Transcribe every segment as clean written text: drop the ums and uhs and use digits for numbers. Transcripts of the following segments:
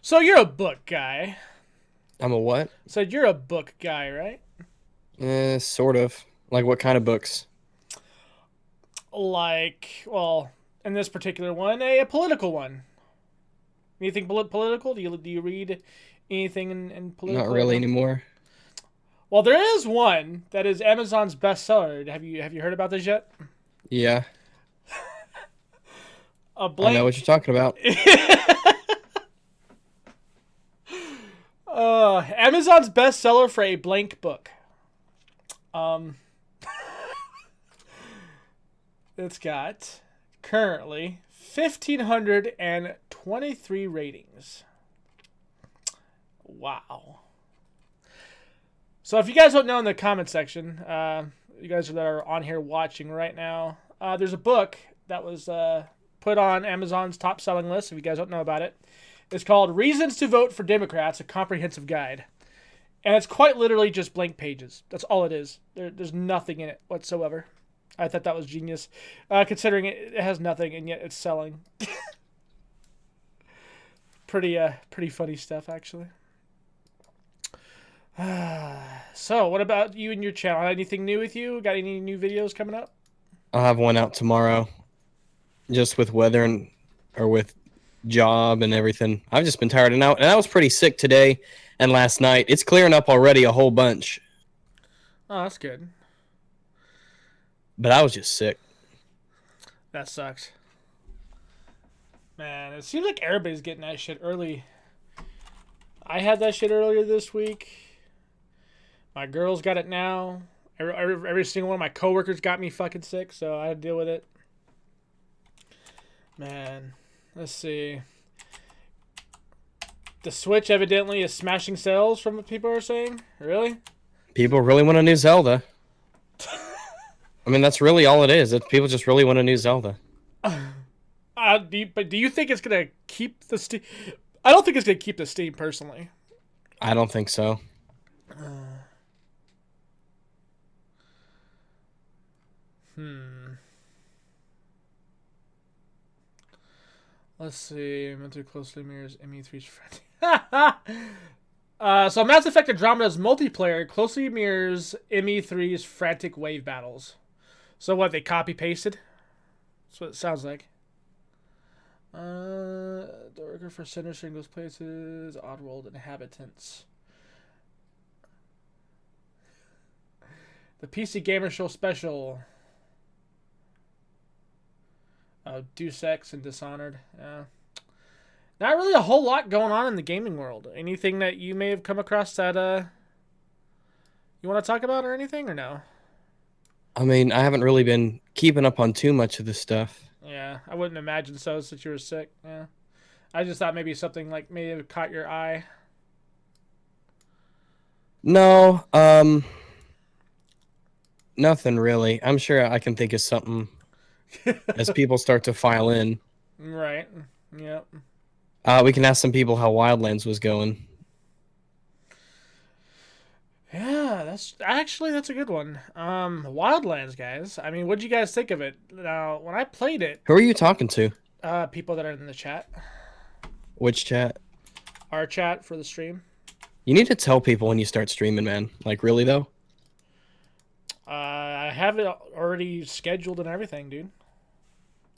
So you're a book guy. I'm a what? So you're a book guy, right? Sort of. Like what kind of books? Like, well, in this particular one, a political one. Anything political? Do you read anything in Not political right really now? anymore. Well, there is one that is Amazon's bestseller. Have you heard about this yet? Yeah, A I know blank. what you're talking about. Amazon's bestseller for a blank book. Um, it's got currently 1,523 ratings. Wow. So if you guys don't know in the comment section, you guys that are on here watching right now, there's a book that was put on Amazon's top selling list. If you guys don't know about it, it's called Reasons to Vote for Democrats, a Comprehensive Guide. And it's quite literally just blank pages. That's all it is. There's nothing in it whatsoever. I thought that was genius, considering it has nothing and yet it's selling. Pretty funny stuff, actually. So, what about you and your channel? Anything new with you? Got any new videos coming up? I'll have one out tomorrow, just with weather and or with job and everything. I've just been tired, and I was pretty sick today and last night. It's clearing up already a whole bunch, Oh, that's good. but I was just sick. That sucks. Man, it seems like everybody's getting that shit early. I had that shit earlier this week. My girls got it now. Every single one of my coworkers got me fucking sick, so I had to deal with it. Man, let's see. The Switch evidently is smashing sales from what people are saying. Really? People really want a new Zelda. I mean, that's really all it is. People just really want a new Zelda. But do you think it's gonna keep the Steam? I don't think it's gonna keep the Steam personally. I don't think so. Let's see. Mentor closely mirrors ME3's friend. So Mass Effect Andromeda's multiplayer closely mirrors ME3's frantic wave battles. So what, they copy pasted? That's what it sounds like. The worker for Center those places, Oddworld inhabitants. The PC Gamer Show special. Deus Ex and Dishonored. Yeah. Not really a whole lot going on in the gaming world. Anything that you may have come across that you want to talk about or anything or no? I mean, I haven't really been keeping up on too much of this stuff. Yeah, I wouldn't imagine so since you were sick. Yeah. I just thought maybe something like may have caught your eye. No, nothing really. I'm sure I can think of something as people start to file in. Right. Yep. We can ask some people how Wildlands was going. Yeah, that's a good one. Wildlands, guys. I mean, what'd you guys think of it? Now, when I played it, Who are you talking to? people that are in the chat, Which chat? our chat for the stream. You need to tell people when you start streaming, man. Like, really, though? I have it already scheduled and everything, dude.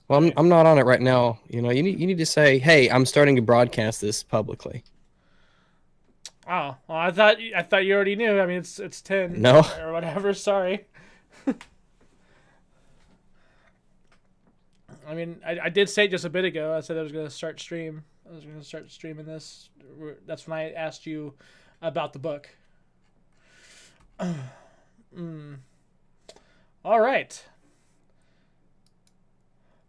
Well, I'm not on it right now. You know, you need to say, hey, I'm starting to broadcast this publicly. Oh, well, I thought you already knew. I mean, it's 10 No? or whatever. Sorry. I mean, I did say just a bit ago. I said I was going to start stream. I was going to start streaming this. That's when I asked you about the book. All right.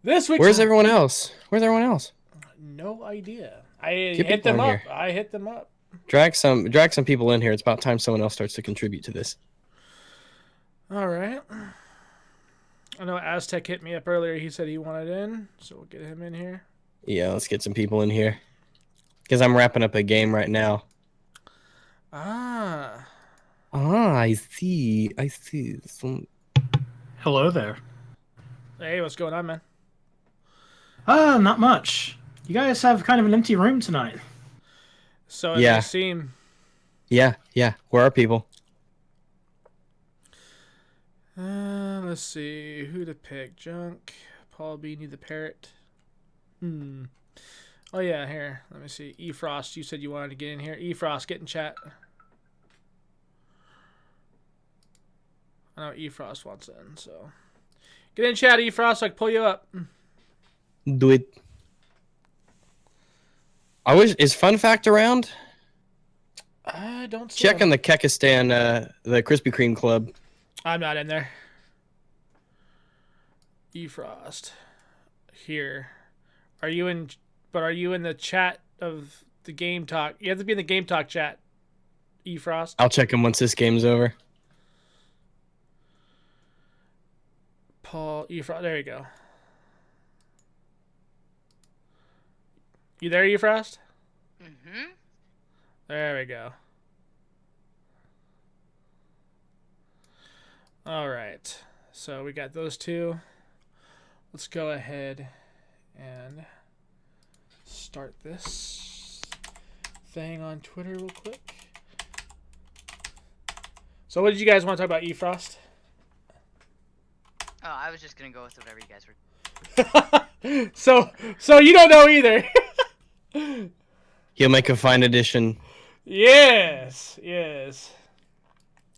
This week's Where's everyone else? Where's everyone else? no idea. I Get hit people them in up. here. I hit them up. Drag some people in here. It's about time someone else starts to contribute to this. All right. I know Aztec hit me up earlier. He said he wanted in, so we'll get him in here. Yeah, let's get some people in here. Because I'm wrapping up a game right now. Ah. I see. I see. Hello there. Hey, what's going on, man? Not much. You guys have kind of an empty room tonight. So it Yeah. may seem. Yeah. Where are people? Let's see who to pick. Junk, Paul Beanie the parrot. Oh yeah, here. Let me see. Efrost, you said you wanted to get in here. Efrost, get in chat. I know Efrost wants in, so get in chat, Efrost. So I can pull you up. Do it. I wish is Fun Fact around? I don't see Check him. on the Kekistan, the Krispy Kreme Club. I'm not in there. Efrost. Here. Are you in? But are you in the chat of the Game Talk? You have to be in the Game Talk chat. Efrost. I'll check him once this game's over. Paul Efrost. There you go. You there, Efrost? Mm-hmm. There we go. All right. So we got those two. Let's go ahead and start this thing on Twitter real quick. So what did you guys want to talk about, Efrost? Oh, I was just gonna go with whatever you guys were. So you don't know either. He'll make a fine addition. Yes.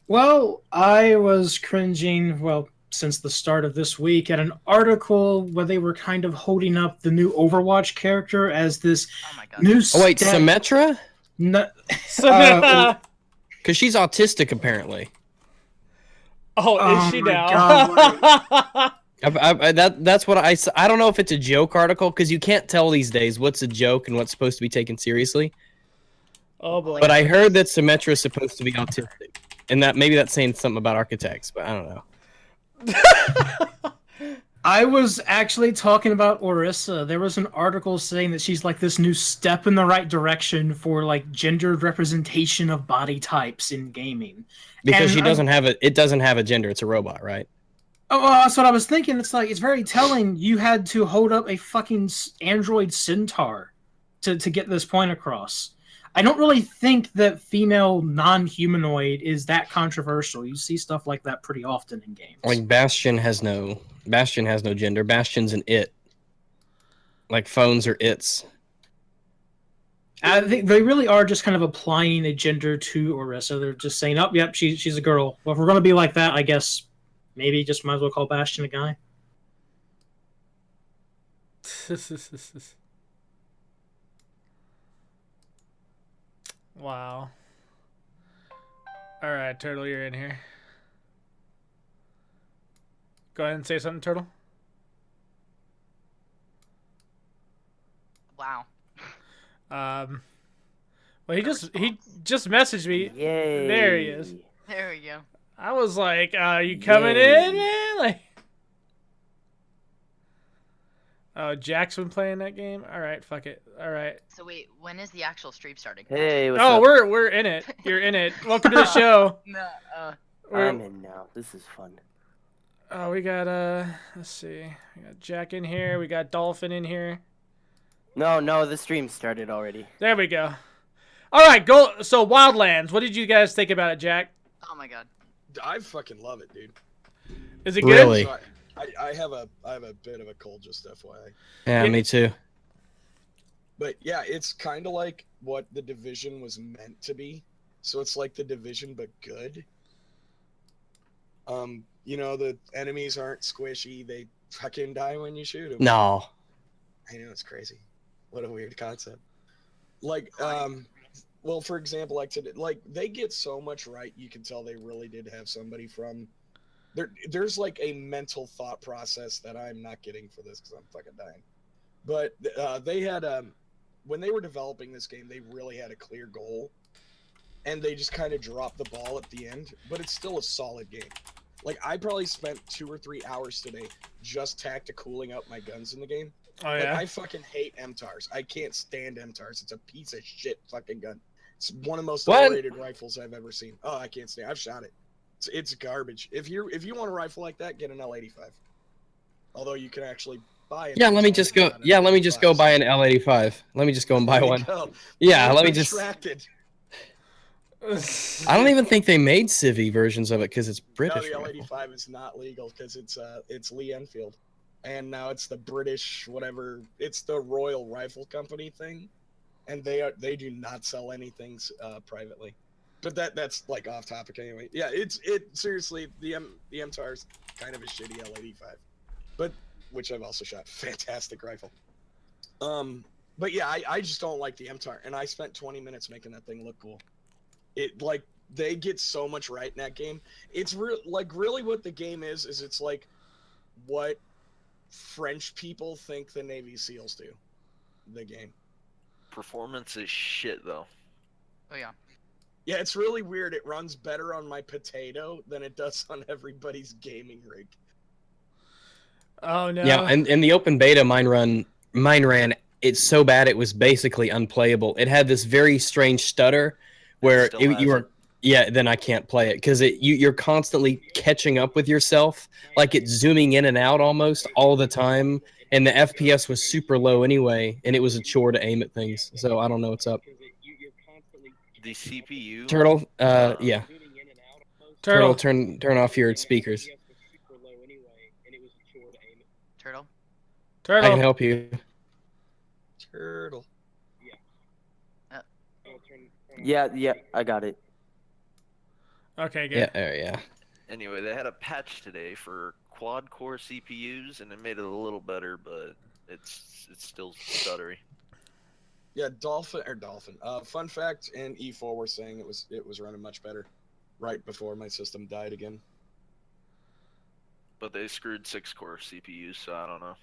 Well, I was cringing, since the start of this week at an article where they were kind of holding up the new Overwatch character as this Oh my god. new Oh wait, step- Symmetra? No, Because she's autistic apparently. Oh, is she my now? God, That's what I don't know if it's a joke article because you can't tell these days what's a joke and what's supposed to be taken seriously. Oh boy. But I heard that Symmetra is supposed to be autistic, and that maybe that's saying something about architects, but I don't know. I was actually talking about Orisa. There was an article saying that she's like this new step in the right direction for like gendered representation of body types in gaming. Because And she doesn't have it doesn't have a gender. It's a robot, right? Oh, well, that's what I was thinking. It's like, it's very telling you had to hold up a fucking android centaur to get this point across. I don't really think that female non-humanoid is that controversial. You see stuff like that pretty often in games. Like Bastion has no gender. Bastion's an it. Like phones are its. I think they really are just kind of applying a gender to Orisa. They're just saying, oh, yep, she's a girl. Well, if we're going to be like that, I guess maybe just might as well call Bastion a guy. Wow. All right, Turtle, you're in here. Go ahead and say something, Turtle. Wow. Well, he just messaged me. Yay. There he is. There we go. I was like, "Are you coming Yay. in, man?" Like, oh, Jack's been playing that game. All right, fuck it. All right. So wait, when is the actual stream starting? Hey, what's Oh, up? we're in it. You're in it. Welcome to the show. No, I'm in now. This is fun. Oh, we got let's see. We got Jack in here. We got Dolphin in here. No, the stream started already. There we go. All right, go. So Wildlands. What did you guys think about it, Jack? oh my god. I fucking love it, dude. Is it good? Really? So I have a bit of a cold, just FYI. Yeah, me too. But yeah, it's kind of like what the Division was meant to be. So it's like the Division, but good. You know, the enemies aren't squishy. They fucking die when you shoot them. No. I know, it's crazy. What a weird concept. Like, well, for example, like today, like they get so much right. You can tell they really did have somebody from there. There's like a mental thought process that I'm not getting for this because I'm fucking dying. But they had when they were developing this game, they really had a clear goal, and they just kind of dropped the ball at the end. But it's still a solid game. Like I probably spent 2 or 3 hours today just tacticooling up my guns in the game. Oh Like, yeah. I fucking hate MTARs. I can't stand MTARs. It's a piece of shit fucking gun. It's one of the most What? overrated rifles I've ever seen. Oh, I can't stand. I've shot it. It's garbage. If you want a rifle like that, get an L85. Although you can actually buy an Yeah, let me Amazon just go. without an Yeah, let me just go L85. buy an L85. Let me just go and buy There you one. go. Yeah, Point let me just. retracted. I don't even think they made civvy versions of it because it's No, British. the rifle. L85 is not legal because it's Lee Enfield, and now it's the British whatever. It's the Royal Rifle Company thing, and they do not sell anything privately. But that's like off topic anyway. Yeah, it seriously the MTAR is kind of a shitty L85, but which I've also shot. Fantastic rifle. But yeah, I just don't like the MTAR, and I spent 20 minutes making that thing look cool. It like they get so much right in that game. It's really what the game is it's like what French people think the Navy SEALs do. The game. Performance is shit though. Oh yeah. Yeah, it's really weird. It runs better on my potato than it does on everybody's gaming rig. Oh no. Yeah, and in the open beta, mine ran. It's so bad it was basically unplayable. It had this very strange stutter where still has you were. it? Yeah, then I can't play it because you're constantly catching up with yourself, like it's zooming in and out almost all the time, and the FPS was super low anyway, and it was a chore to aim at things. So I don't know what's up. The CPU. Turtle, yeah. Turtle, Turtle. turn off your speakers. Turtle. I can Turtle. help you. Turtle. Yeah, I got it. Okay, good. Yeah, yeah. Anyway, they had a patch today for quad-core CPUs, and it made it a little better, but it's still stuttery. Yeah, Dolphin. Fun fact, and E4 were saying it was running much better right before my system died again. But they screwed 6-core CPUs, so I don't know.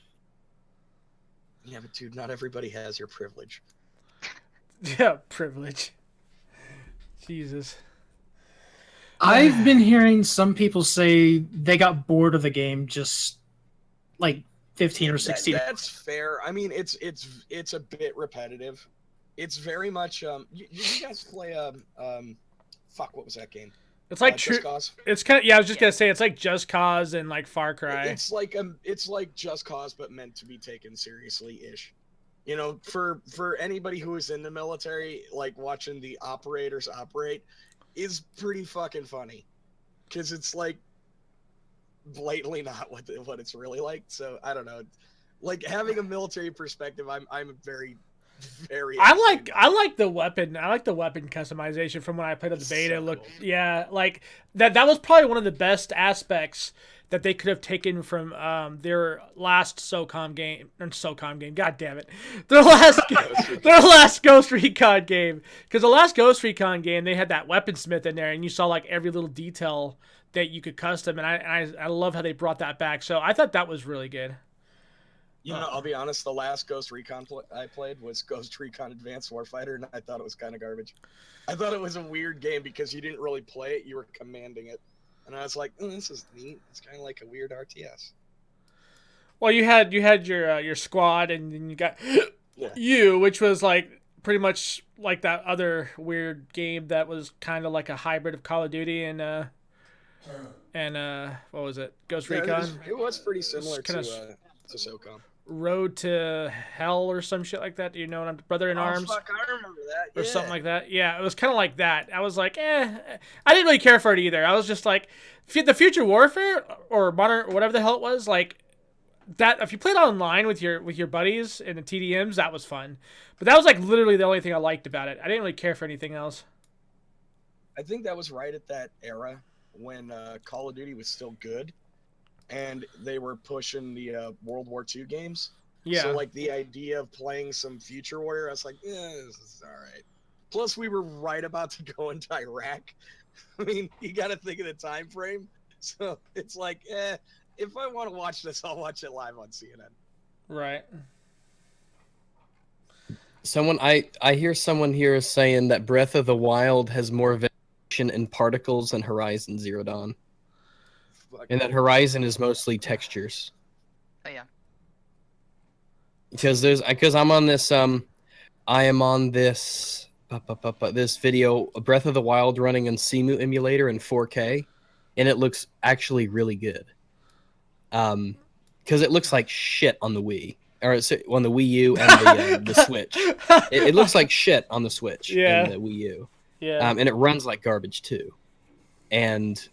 Yeah, but dude, not everybody has your privilege. Yeah, privilege. Jesus. I've been hearing some people say they got bored of the game just like 15 or 16. That's fair. I mean, it's a bit repetitive. It's very much you guys play fuck, what was that game? It's like Just Cause? It's kind of, yeah, I was just gonna say it's like Just Cause and like Far Cry. It's like Just Cause but meant to be taken seriously ish. You know, for anybody who is in the military, like watching the operators operate is pretty fucking funny, because it's like blatantly not what it's really like. So I don't know, like having a military perspective, I'm very I like the weapon. I like the weapon customization from when I played at the beta. So Look, cool. yeah, like that was probably one of the best aspects that they could have taken from their last SOCOM game. God damn it, their last Ghost Recon game. Because the last Ghost Recon game, they had that weaponsmith in there, and you saw like every little detail that you could custom. And I love how they brought that back. So I thought that was really good. You know, I'll be honest, the last Ghost Recon I played was Ghost Recon Advanced Warfighter, and I thought it was kind of garbage. I thought it was a weird game because you didn't really play it, you were commanding it. And I was like, this is neat. It's kind of like a weird RTS. Well, you had your squad, and then you got Yeah. you, which was like pretty much like that other weird game that was kind of like a hybrid of Call of Duty and what was it? Ghost Recon? It was pretty similar kinda to SOCOM. Road to Hell or some shit like that. Do you know what I'm Brother in Arms? Oh, fuck, I remember that. Or Yeah. something like that. Yeah, it was kind of like that. I was like, I didn't really care for it either. I was just like, the Future Warfare or Modern, or whatever the hell it was, like that. If you played online with your buddies in the TDMs, that was fun. But that was like literally the only thing I liked about it. I didn't really care for anything else. I think that was right at that era when Call of Duty was still good, and they were pushing the World War II games. Yeah. So like the idea of playing some Future Warrior, I was like, yeah, this is all right. Plus, we were right about to go into Iraq. I mean, you got to think of the time frame. So it's like, if I want to watch this, I'll watch it live on CNN. Right. I hear someone here is saying that Breath of the Wild has more variation in particles than Horizon Zero Dawn, and that Horizon is mostly textures. Oh yeah. Because I'm on this I am on this this video, Breath of the Wild running in CMU emulator in 4K, and it looks actually really good. Because because it looks like shit on the Wii, or on the Wii U and the Switch. It looks like shit on the Switch and the Wii U. Yeah. And it runs like garbage too. And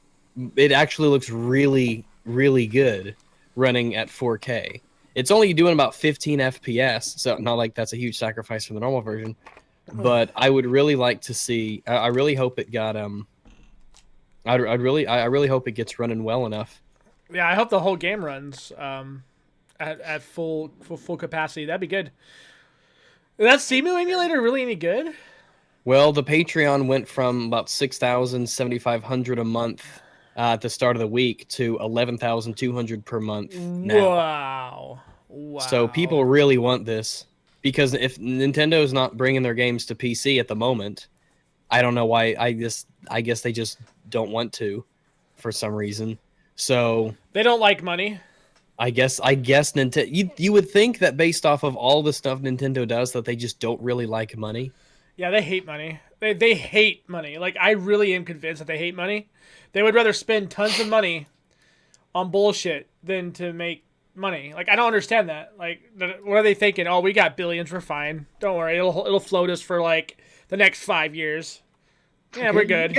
it actually looks really, really good running at 4K. It's only doing about 15 FPS, so not like that's a huge sacrifice from the normal version. But I would really like to see. I really hope it got I really hope it gets running well enough. Yeah, I hope the whole game runs at full capacity. That'd be good. Is that CMU emulator really any good? Well, the Patreon went from about 6,000, 7,500 a month at the start of the week to 11,200 per month now. Wow. So people really want this, because if Nintendo is not bringing their games to PC at the moment, I don't know why. I guess they just don't want to, for some reason. So they don't like money. I guess Nintendo. You would think that based off of all the stuff Nintendo does, that they just don't really like money. Yeah, they hate money. They hate money. Like, I really am convinced that they hate money. They would rather spend tons of money on bullshit than to make money. Like, I don't understand that. Like, what are they thinking? Oh, we got billions. We're fine. Don't worry. It'll float us for, like, the next 5 years. Yeah, we're good.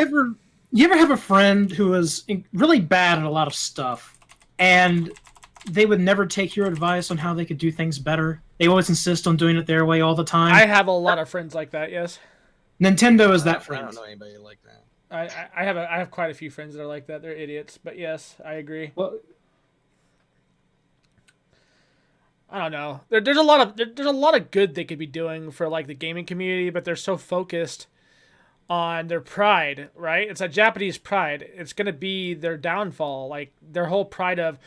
You ever have a friend who is really bad at a lot of stuff, and they would never take your advice on how they could do things better? They always insist on doing it their way all the time. I have a lot of friends like that, yes. Nintendo is that friend. I don't know anybody like that. I have quite a few friends that are like that. They're idiots, but yes, I agree. Well, I don't know. There's a lot of good they could be doing for like the gaming community, but they're so focused on their pride, right? It's a Japanese pride. It's gonna be their downfall. Like their whole pride of,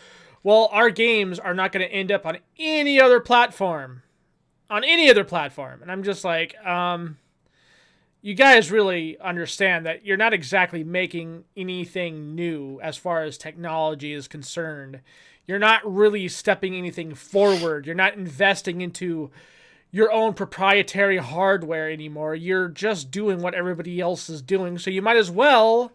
well, our games are not gonna end up on any other platform. On any other platform. And I'm just like, you guys really understand that you're not exactly making anything new as far as technology is concerned. You're not really stepping anything forward. You're not investing into your own proprietary hardware anymore. You're just doing what everybody else is doing. So you might as well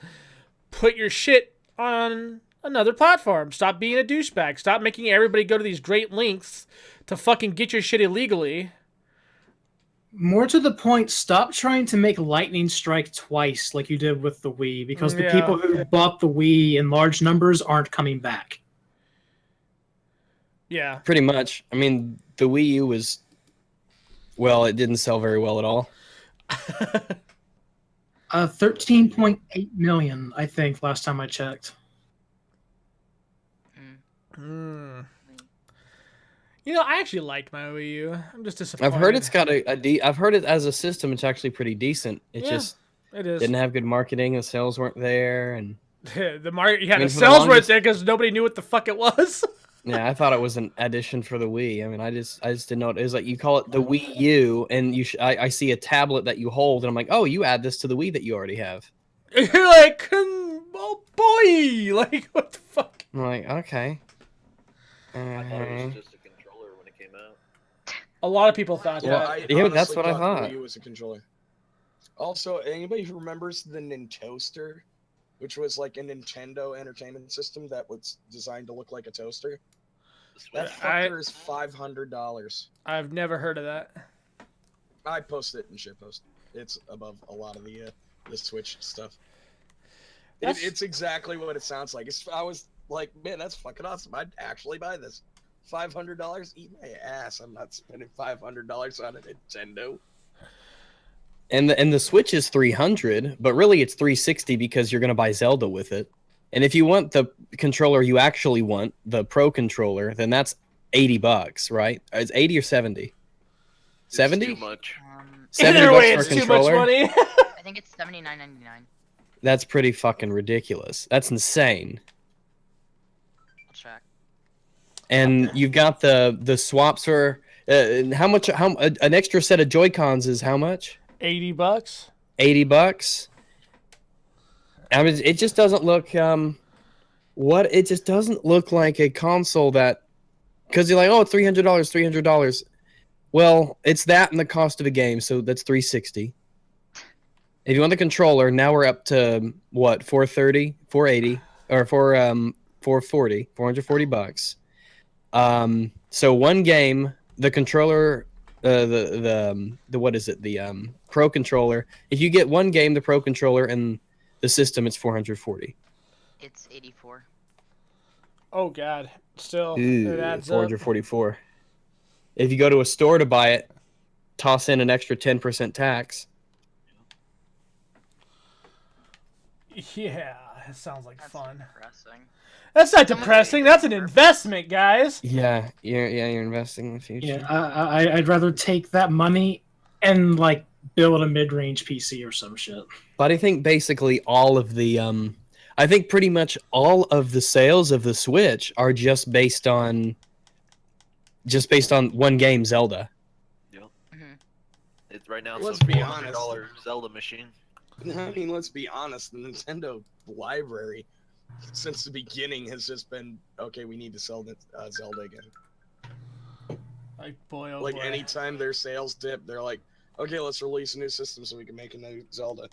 put your shit on another platform. Stop being a douchebag. Stop making everybody go to these great lengths to fucking get your shit illegally. More to the point, stop trying to make lightning strike twice like you did with the Wii, because the people who bought the Wii in large numbers aren't coming back. Yeah. Pretty much. I mean, the Wii U was, well, it didn't sell very well at all. 13.8 million, I think, last time I checked. You know, I actually liked my Wii U. I'm just disappointed. I've heard it's got I've heard it as a system. It's actually pretty decent. It just it is. Didn't have good marketing. The sales weren't there, and the sales weren't there because nobody knew what the fuck it was. Yeah, I thought it was an addition for the Wii. I mean, I just didn't know it was like you call it the Wii U, and I see a tablet that you hold, and I'm like, oh, you add this to the Wii that you already have. You're like, oh boy, like what the fuck? I'm like, okay. I thought it was just a controller when it came out. A lot of people thought that. Yeah, that's what I thought. The Wii U was a controller. Also, anybody who remembers the Nintoaster, which was like a Nintendo entertainment system that was designed to look like a toaster? That fucker is $500. I've never heard of that. I posted it in shitpost. It's above a lot of the Switch stuff. It's exactly what it sounds like. I was like, man, that's fucking awesome. I'd actually buy this. $500? Eat my ass. I'm not spending $500 on a Nintendo. And the Switch is $300, but really it's $360 because you're gonna buy Zelda with it. And if you want the controller you actually want, the Pro controller, then that's $80, right? It's 80 or 70? 70? Too much. Either way, $70 it's for a too much controller? money. I think it's $79.99. That's pretty fucking ridiculous. That's insane. I'll check. And you've got the swaps for how much? An extra set of Joy-Cons is how much? $80. $80. I mean, it just doesn't look it just doesn't look like a console that, because you're like, oh, $300. Well, it's that and the cost of a game, so that's $360. If you want the controller, now we're up to what, $430, $480, or $440 $440. So one game, the controller, the what is it? The Pro controller. If you get one game, the Pro controller and the system, it's 440. It's 84. Oh God, still it Ooh, adds up. 444. If you go to a store to buy it, toss in an extra 10% tax. Yeah, it sounds like That's fun. depressing. That's not Some of the depressing. games That's an are- investment, guys. Yeah, you're investing in the future. Yeah, I'd rather take that money and like build a mid-range PC or some shit. But I think basically all of the I think pretty much all of the sales of the Switch are just based on one game, Zelda. Mhm. It's right now. Let's It's a be $400 Zelda machine. I mean, let's be honest. The Nintendo library, since the beginning, has just been okay. We need to sell Zelda again. Like boy, oh Like boy. anytime their sales dip, they're like, okay, let's release a new system so we can make a new Zelda.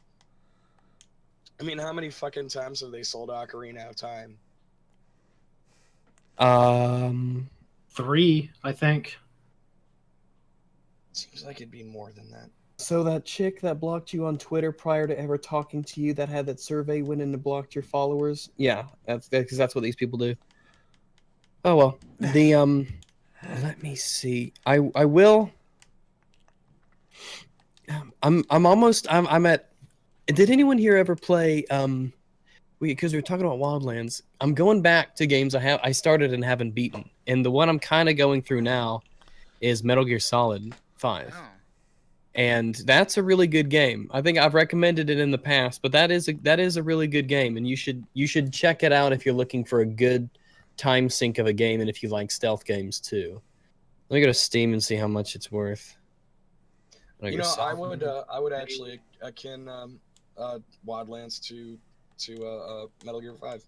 I mean, how many fucking times have they sold Ocarina of Time? 3, I think. Seems like it'd be more than that. So that chick that blocked you on Twitter prior to ever talking to you, that had that survey, went in and blocked your followers. Yeah, that's because that's what these people do. Oh well. The let me see. I will. I'm at. Did anyone here ever play because we were talking about Wildlands. I'm going back to games I started and haven't beaten, and the one I'm kind of going through now is Metal Gear Solid 5. Oh. And that's a really good game. I think I've recommended it in the past, but that is a really good game, and you should check it out if you're looking for a good time sink of a game, and if you like stealth games too. Let me go to Steam and see how much it's worth. You know, I would actually akin Wildlands to Metal Gear 5.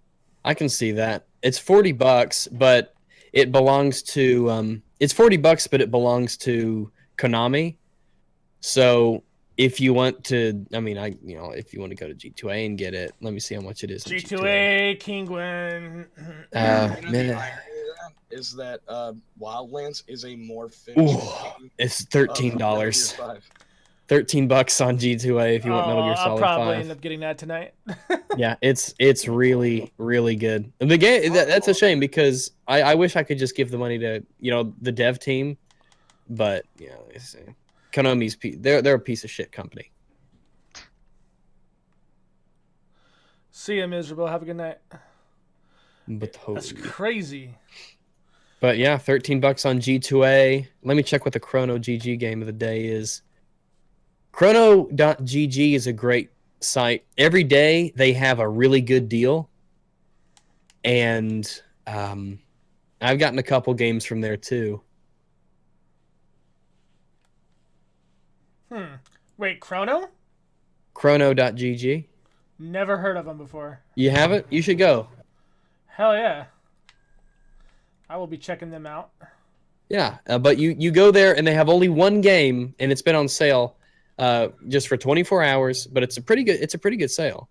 I can see that. It's $40, but it belongs to it's $40, but it belongs to Konami. So if you want to, I mean, if you want to go to G2A and get it, let me see how much it is. G2A, Kingwin. You know, the irony of that is that Wildlands is a more finished game it's of Metal Gear $13. 5. $13 on G2A if you want Metal Gear Solid 5. I'll probably end up getting that tonight. Yeah, it's really, really good. The game that's a shame because I wish I could just give the money to the dev team, but Konami's they're a piece of shit company. See ya, miserable. Have a good night. But That's crazy. But yeah, $13 on G2A. Let me check what the Chrono GG game of the day is. Chrono.gg is a great site. Every day they have a really good deal. And I've gotten a couple games from there too. Wait, Chrono? Chrono.gg. Never heard of them before. You haven't? You should go. Hell yeah. I will be checking them out. Yeah, but you go there and they have only one game and it's been on sale just for 24 hours, but it's a pretty good sale.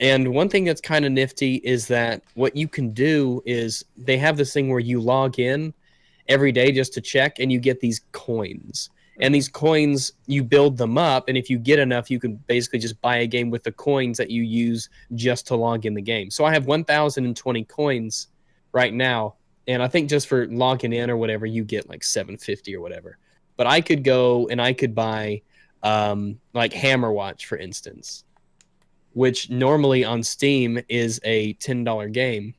And one thing that's kind of nifty is that what you can do is they have this thing where you log in every day just to check and you get these coins. And these coins, you build them up, and if you get enough, you can basically just buy a game with the coins that you use just to log in the game. So I have 1,020 coins right now, and I think just for logging in or whatever, you get like 750 or whatever. But I could go and I could buy like Hammerwatch, for instance, which normally on Steam is a $10 game.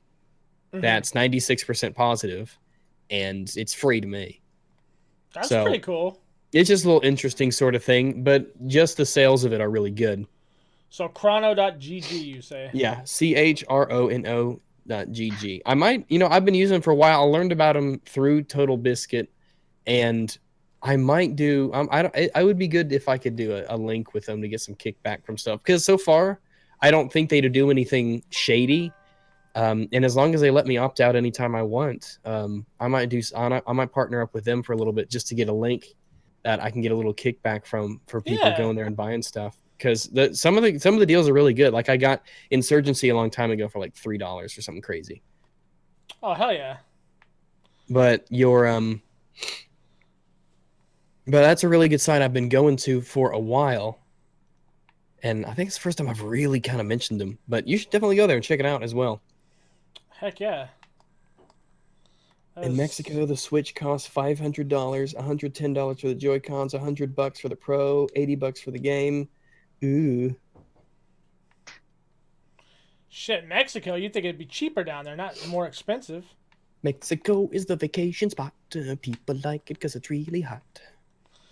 That's 96% positive, and it's free to me. That's pretty cool. It's just a little interesting sort of thing, but just the sales of it are really good. So chrono.gg, you say? Yeah, CHRONO.gg. I might, I've been using them for a while. I learned about them through Total Biscuit, and I might do. I would be good if I could do a link with them to get some kickback from stuff, because so far I don't think they do anything shady. And as long as they let me opt out anytime I want, I might partner up with them for a little bit just to get a link that I can get a little kickback for people going there and buying stuff, because some of the deals are really good. Like I got Insurgency a long time ago for like $3 or something crazy. Oh hell yeah! But but that's a really good site I've been going to for a while. And I think it's the first time I've really kind of mentioned them. But you should definitely go there and check it out as well. Heck yeah. In Mexico, the Switch costs $500, $110 for the Joy-Cons, $100 for the Pro, $80 for the game. Ooh. Shit, Mexico, you'd think it'd be cheaper down there, not more expensive. Mexico is the vacation spot. People like it because it's really hot.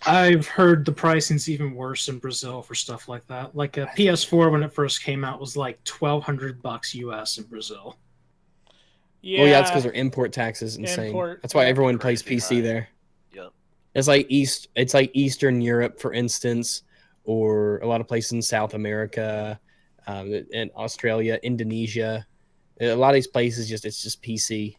I've heard the pricing's even worse in Brazil for stuff like that. Like a PS4 when it first came out was like $1,200 US in Brazil. Yeah. Well, yeah, that's because their import tax is insane. That's why everyone plays PC there. Yep. It's like Eastern Europe, for instance, or a lot of places in South America, and Australia, Indonesia. A lot of these places it's just PC.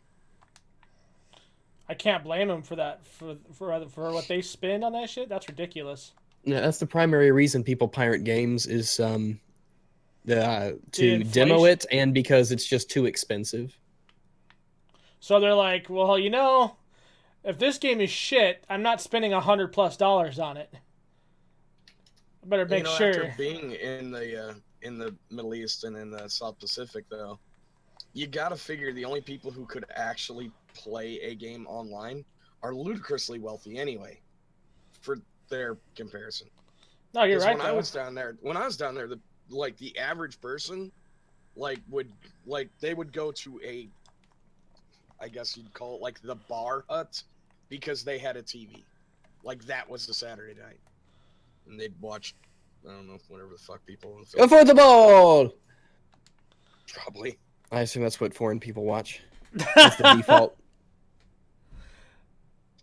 I can't blame them for that. For what they spend on that shit, that's ridiculous. Yeah, that's the primary reason people pirate games is to demo inflation. it and because it's just too expensive. So they're like, well, you know, if this game is shit, I'm not spending $100+ on it. I better make sure. After being in the Middle East and in the South Pacific, though, you gotta figure the only people who could actually play a game online are ludicrously wealthy anyway, for their comparison. No, you're right. When I was down there, the average person, they would go to a, I guess you'd call it like the bar hut, because they had a TV. Like that was the Saturday night, and they'd watch, I don't know, whatever the fuck people. Go for the ball. Probably. I assume that's what foreign people watch. That's the default.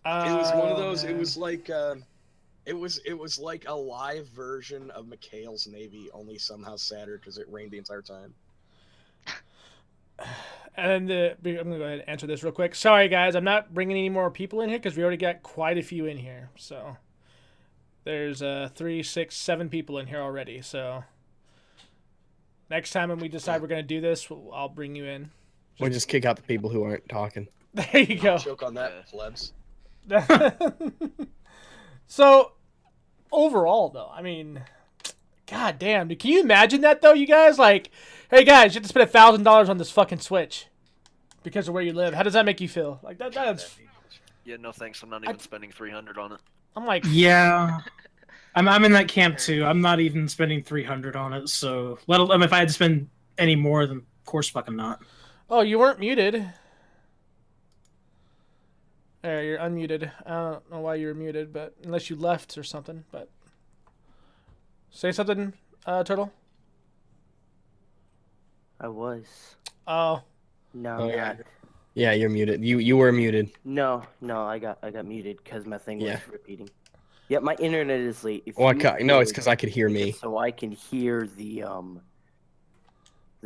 It was one of those. Man. It was like it was like a live version of McHale's Navy, only somehow sadder because it rained the entire time. And I'm gonna go ahead and answer this real quick. Sorry, guys, I'm not bringing any more people in here because we already got quite a few in here. So there's 3, 6, 7 people in here already. So next time when we decide we're gonna do this, I'll bring you in. Or just kick out the people who aren't talking. There you go. Choke on that, plebs. So overall, though, I mean, god damn, can you imagine that though, you guys? Like, hey guys, you have to spend $1,000 on this fucking Switch because of where you live. How does that make you feel? Like that's. Yeah, no thanks. I'm not even spending $300 on it. I'm like, yeah, I'm in that camp too. I'm not even spending $300 on it. So if I had to spend any more, then of course fucking not. Oh, you weren't muted. There, you're unmuted. I don't know why you were muted, but unless you left or something. But say something, Turtle. I was. Oh. No, Oh, I'm yeah. not. Yeah, you're muted. You were muted. No, I got muted because my thing was repeating. Yeah, my internet is late. No, it's because I could hear me. So I can hear the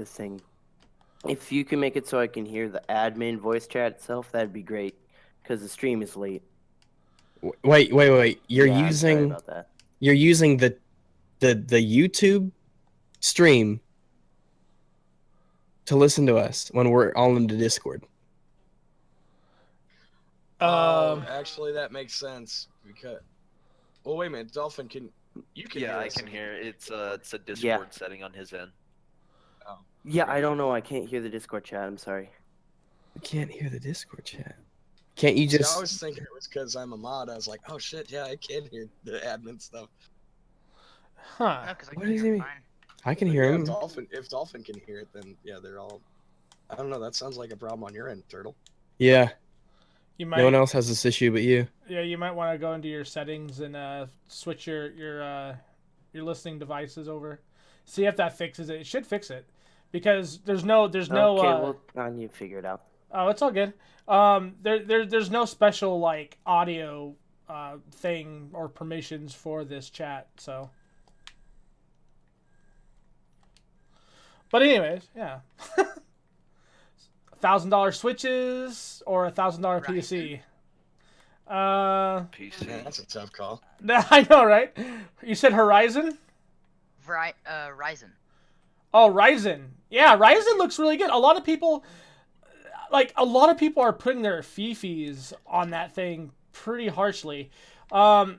thing. If you can make it so I can hear the admin voice chat itself, that'd be great. Because the stream is late. Wait. You're I'm sorry using about that. You're using the YouTube stream to listen to us when we're all in the Discord. Actually, that makes sense because. Well, wait a minute, Dolphin, you can? Yeah, hear I us. can hear. It's a Discord setting on his end. Oh. Yeah, I don't know. I can't hear the Discord chat. I'm sorry. I can't hear the Discord chat. Can't you just? I was thinking it was because I'm a mod. I was like, oh shit, yeah, I can hear the admin stuff. Huh. No, 'cause I What can does hear he mean? fine. I can But hear yeah, him. If Dolphin can hear it, then yeah, they're all. I don't know. That sounds like a problem on your end, Turtle. Yeah. You might. No one else has this issue but you. Yeah, you might want to go into your settings and switch your listening devices over. See if that fixes it. It should fix it, because there's no. Okay, well, I need to figure it out. Oh, it's all good. There's no special like audio thing or permissions for this chat, so. But anyways, yeah. $1,000 Switches or $1,000 PC. PC. Man, that's a tough call. I know, right? You said Horizon? Ryzen. Oh, Ryzen. Yeah, Ryzen looks really good. A lot of people, like a lot of people are putting their fifis on that thing pretty harshly. What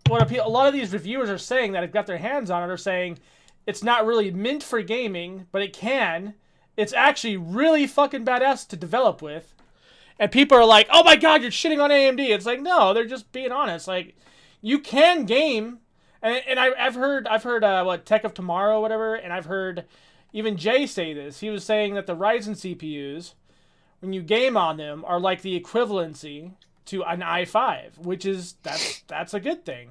a lot of these reviewers are saying that have got their hands on it are saying it's not really meant for gaming, but it can. It's actually really fucking badass to develop with. And people are like, "Oh my god, you're shitting on AMD." It's like, no, they're just being honest. Like, you can game, and I've heard what Tech of Tomorrow, or whatever, and I've heard even Jay say this. He was saying that the Ryzen CPUs, when you game on them, are like the equivalency to an i5, which is that's a good thing.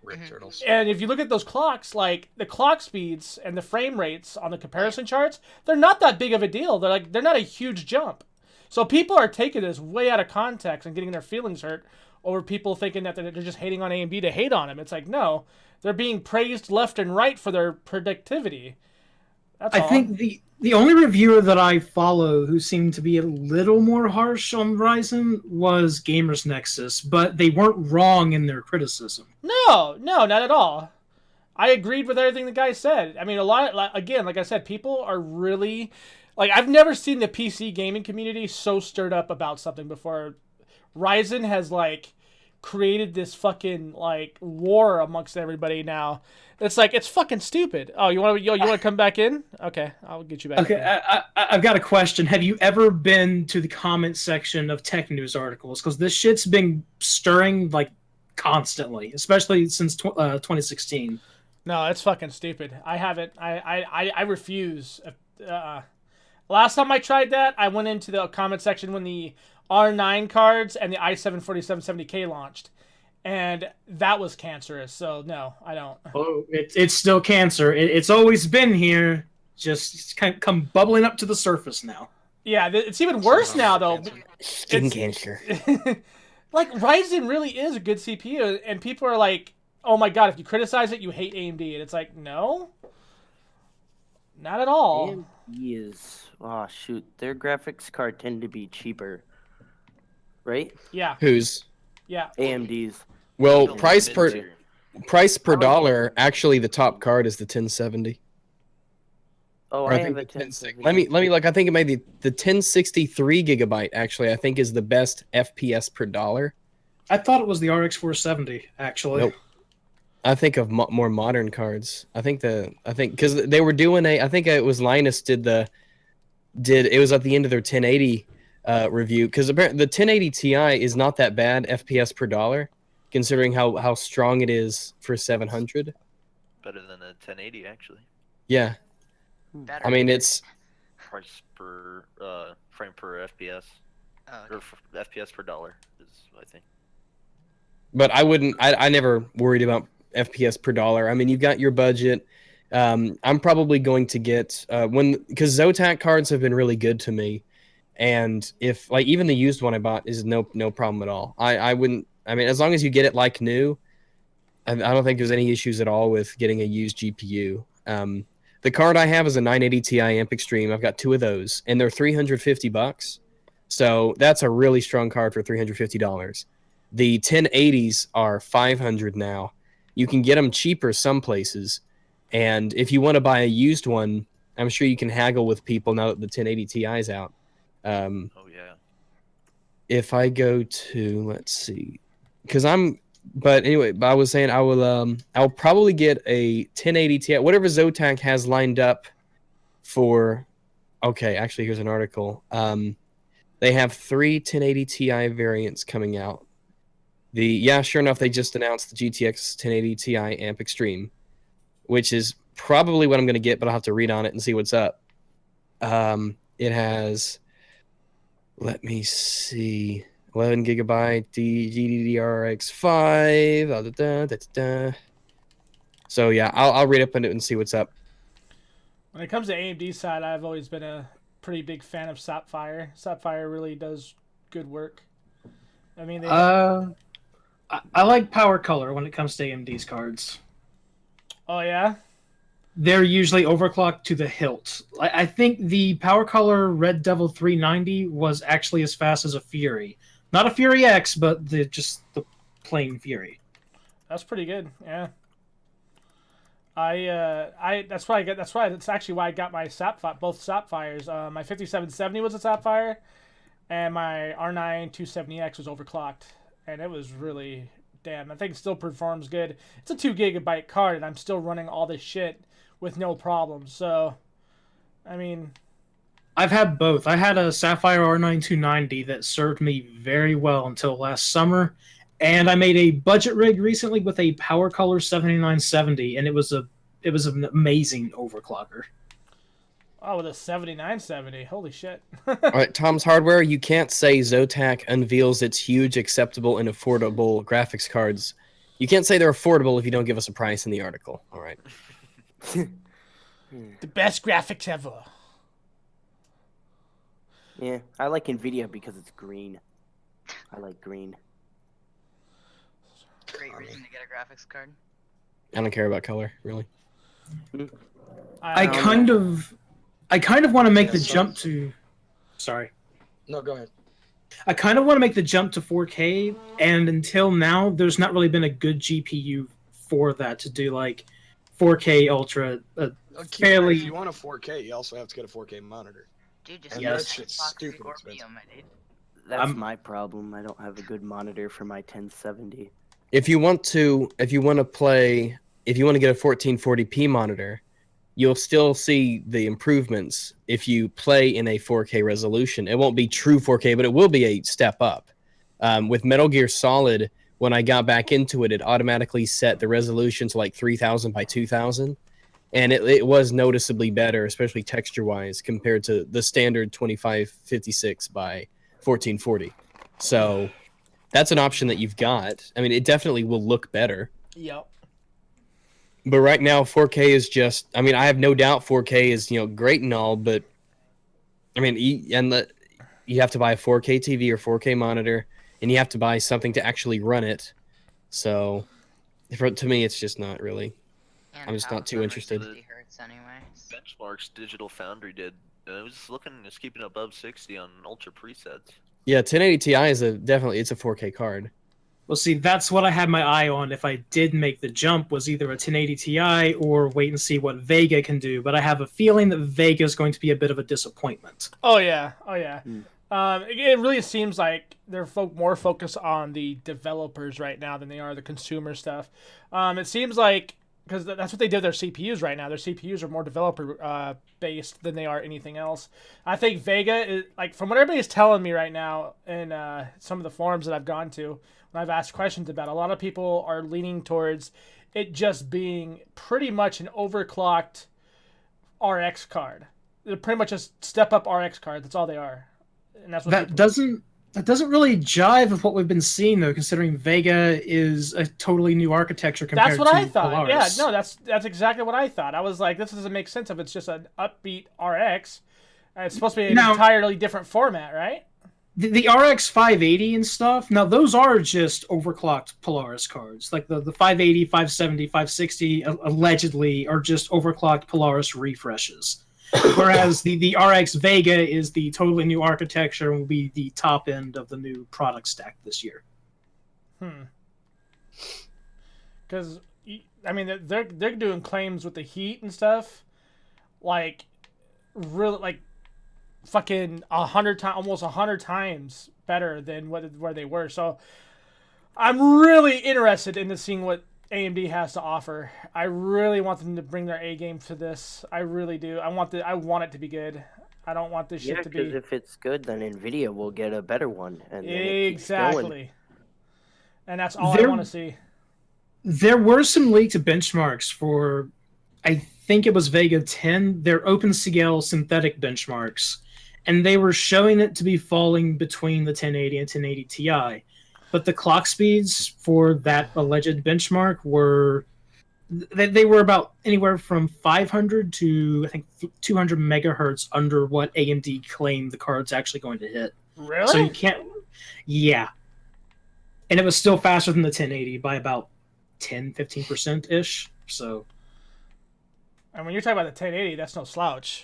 Rip turtles. And if you look at those clocks, like the clock speeds and the frame rates on the comparison charts, they're not that big of a deal. They're not a huge jump. So people are taking this way out of context and getting their feelings hurt over people thinking that they're just hating on AMD to hate on them. It's like, no, they're being praised left and right for their productivity. That's all. I think the only reviewer that I follow who seemed to be a little more harsh on Ryzen was Gamers Nexus, but they weren't wrong in their criticism. No, not at all. I agreed with everything the guy said. I mean, again, like I said, people are really... Like, I've never seen the PC gaming community so stirred up about something before. Ryzen has, like, created this fucking, like, war amongst everybody now. It's like, it's fucking stupid. Oh, you want to come back in? Okay, I'll get you back Okay, in. I've got a question. Have you ever been to the comment section of tech news articles? Because this shit's been stirring, like, constantly, especially since 2016. No, it's fucking stupid. I haven't. I refuse. Last time I tried that, I went into the comment section when the R9 cards and the i7-4770K launched. And that was cancerous, so no, I don't. Oh, it's still cancer. It's always been here, just kind of come bubbling up to the surface now. Yeah, it's even worse now, though. Skin cancer. Like, Ryzen really is a good CPU, and people are like, oh my god, if you criticize it, you hate AMD. And it's like, no, not at all. AMD is... Oh, shoot. Their graphics card tend to be cheaper. Right? Yeah. Whose? Yeah. AMD's. Well, Don't price get per into- dollar. Actually, the top card is the 1070. Oh, Or I think have a the 1070. Let me look. I think it may be the 1063 gigabyte. Actually, I think is the best FPS per dollar. I thought it was the RX 470, actually. Nope. I think of more modern cards. I think because they were doing I think it was Linus it was at the end of their 1080 review, because apparently the 1080 Ti is not that bad FPS per dollar, considering how strong it is for 700. Better than a 1080, actually. Yeah, Better. I mean it's Price per frame per FPS, Oh, or okay. FPS per dollar is, I think. but I never worried about FPS per dollar. I mean, you've got your budget. I'm probably going to get because Zotac cards have been really good to me, and if like even the used one I bought is no problem at all. I wouldn't. I mean, as long as you get it like new, I don't think there's any issues at all with getting a used GPU. The card I have is a 980 Ti Amp Extreme. I've got two of those, and they're $350. So that's a really strong card for $350. The 1080s are $500 now. You can get them cheaper some places. And if you want to buy a used one, I'm sure you can haggle with people now that the 1080 Ti is out. Oh yeah. If I go to, let's see, but I was saying I'll probably get a 1080 Ti, whatever Zotac has lined up for. Okay, actually, here's an article. They have 3 1080 Ti variants coming out. Sure enough, they just announced the GTX 1080 Ti Amp Extreme, which is probably what I'm going to get, but I'll have to read on it and see what's up. It has, let me see, 11 gigabyte GDDR5. So yeah, I'll read up on it and see what's up. When it comes to AMD side, I've always been a pretty big fan of Sapphire. Sapphire really does good work. I mean, I like Power Color when it comes to AMD's cards. Oh yeah. They're usually overclocked to the hilt. I think the Power Color Red Devil 390 was actually as fast as a Fury. Not a Fury X, but just the plain Fury. That's pretty good, yeah. That's why that's actually why I got my both Sapphires. My 5770 was a Sapphire, and my R9 270X was overclocked, and it was really damn. That thing still performs good. It's a 2 gigabyte card, and I'm still running all this shit with no problems. So, I mean, I've had both. I had a Sapphire R9 290 that served me very well until last summer, and I made a budget rig recently with a Power Color 7970, and it was an amazing overclocker. oh, with a 7970, holy shit! All right, Tom's Hardware. You can't say Zotac unveils its huge, acceptable, and affordable graphics cards. You can't say they're affordable if you don't give us a price in the article. All right. The best graphics ever. Yeah, I like NVIDIA because it's green. I like green. Great reason to get a graphics card. I don't care about color, really. I kind of want to make the jump to. Sorry. No, go ahead. I kind of want to make the jump to 4K, and until now, there's not really been a good GPU for that to do like 4K Ultra. Fairly. If you want a 4K, you also have to get a 4K monitor. Dude, just And get that a shit's Xbox stupid Scorpio, expensive. my dude. That's my problem. I don't have a good monitor for my 1070. If you want to get a 1440p monitor, you'll still see the improvements if you play in a 4K resolution. It won't be true 4K, but it will be a step up. With Metal Gear Solid, when I got back into it, it automatically set the resolution to like 3000 by 2000. And it was noticeably better, especially texture-wise, compared to the standard 2556 by 1440. So that's an option that you've got. I mean, it definitely will look better. Yep. But right now, 4K is just... I mean, I have no doubt 4K is, great and all, but... I mean, you have to buy a 4K TV or 4K monitor, and you have to buy something to actually run it. So, to me, it's just not really... And I'm just not too power interested. 60 hertz anyway. Benchmarks Digital Foundry did. It was it's keeping above 60 on ultra presets. Yeah, 1080 Ti is definitely it's a 4K card. Well, see, that's what I had my eye on if I did make the jump, was either a 1080 Ti or wait and see what Vega can do. But I have a feeling that Vega is going to be a bit of a disappointment. Oh yeah. It really seems like they're more focused on the developers right now than they are the consumer stuff. It seems like, because that's what they do with their CPUs right now. Their CPUs are more developer based than they are anything else. I think Vega is, like, from what everybody's telling me right now in some of the forums that I've gone to, when I've asked questions about, a lot of people are leaning towards it just being pretty much an overclocked RX card. They're pretty much a step up RX card. That's all they are. And that's what That doesn't really jive with what we've been seeing, though, considering Vega is a totally new architecture compared to That's what I thought. Polaris. Yeah, no, that's exactly what I thought. I was like, this doesn't make sense if it's just an upbeat RX. It's supposed to be an entirely different format, right? The RX 580 and stuff, now those are just overclocked Polaris cards. Like the 580, 570, 560 allegedly are just overclocked Polaris refreshes. Whereas the RX Vega is the totally new architecture and will be the top end of the new product stack this year. Because, I mean, they're doing claims with the heat and stuff, like, really, like, fucking 100 times, almost 100 times better than where they were. So I'm really interested in seeing what AMD has to offer. I really want them to bring their A game to this. I really do. I want it to be good. I don't want this shit to be. Yeah, because if it's good, then Nvidia will get a better one, and then exactly. And that's all I want to see. There were some leaked benchmarks for, I think it was Vega 10, their OpenCL synthetic benchmarks, and they were showing it to be falling between the 1080 and 1080 Ti. But the clock speeds for that alleged benchmark were, they were about anywhere from 500 to, I think, 200 megahertz under what AMD claimed the card's actually going to hit. Really? So you can't, yeah. And it was still faster than the 1080 by about 10-15%-ish. So, and when you're talking about the 1080, that's no slouch.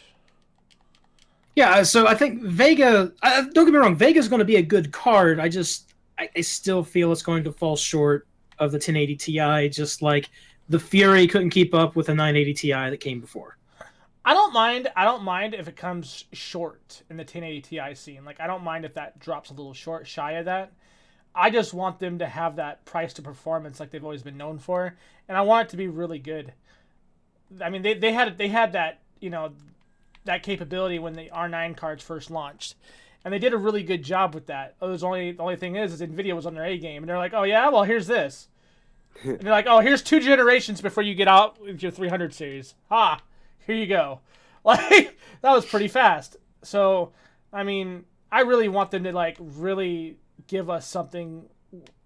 yeah, so I think Vega, don't get me wrong, Vega's going to be a good card. I still feel it's going to fall short of the 1080 Ti, just like the Fury couldn't keep up with the 980 Ti that came before. I don't mind if it comes short in the 1080 Ti scene. Like, I don't mind if that drops a little short, shy of that. I just want them to have that price to performance like they've always been known for, and I want it to be really good. I mean, they had that, you know, that capability when the R9 cards first launched, and they did a really good job with that. The only thing is Nvidia was on their A game, and they're like, oh yeah, well here's this, and they're like, oh, here's 2 generations before you get out with your 300 series. Here you go. Like, that was pretty fast. So, I mean, I really want them to, like, really give us something,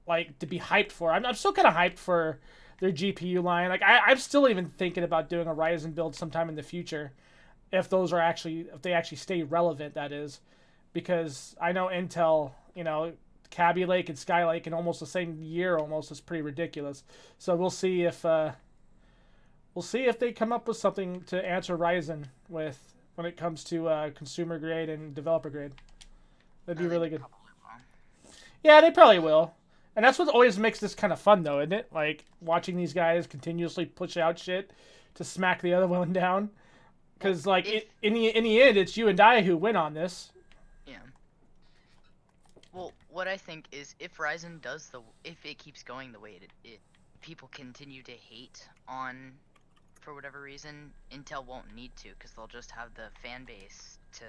like, to be hyped for. I'm still kind of hyped for their GPU line. Like, I'm still even thinking about doing a Ryzen build sometime in the future, if they actually stay relevant, that is. Because I know Intel, you know, Kaby Lake and Skylake in almost the same year almost is pretty ridiculous. So we'll see if they come up with something to answer Ryzen with when it comes to consumer grade and developer grade. That'd be really good. Yeah, they probably will. And that's what always makes this kind of fun, though, isn't it? Like, watching these guys continuously push out shit to smack the other one down. Because, like, in the end, it's you and I who win on this. Yeah. Well, what I think is if Ryzen if it keeps going the way people continue to hate on, for whatever reason, Intel won't need to, because they'll just have the fan base to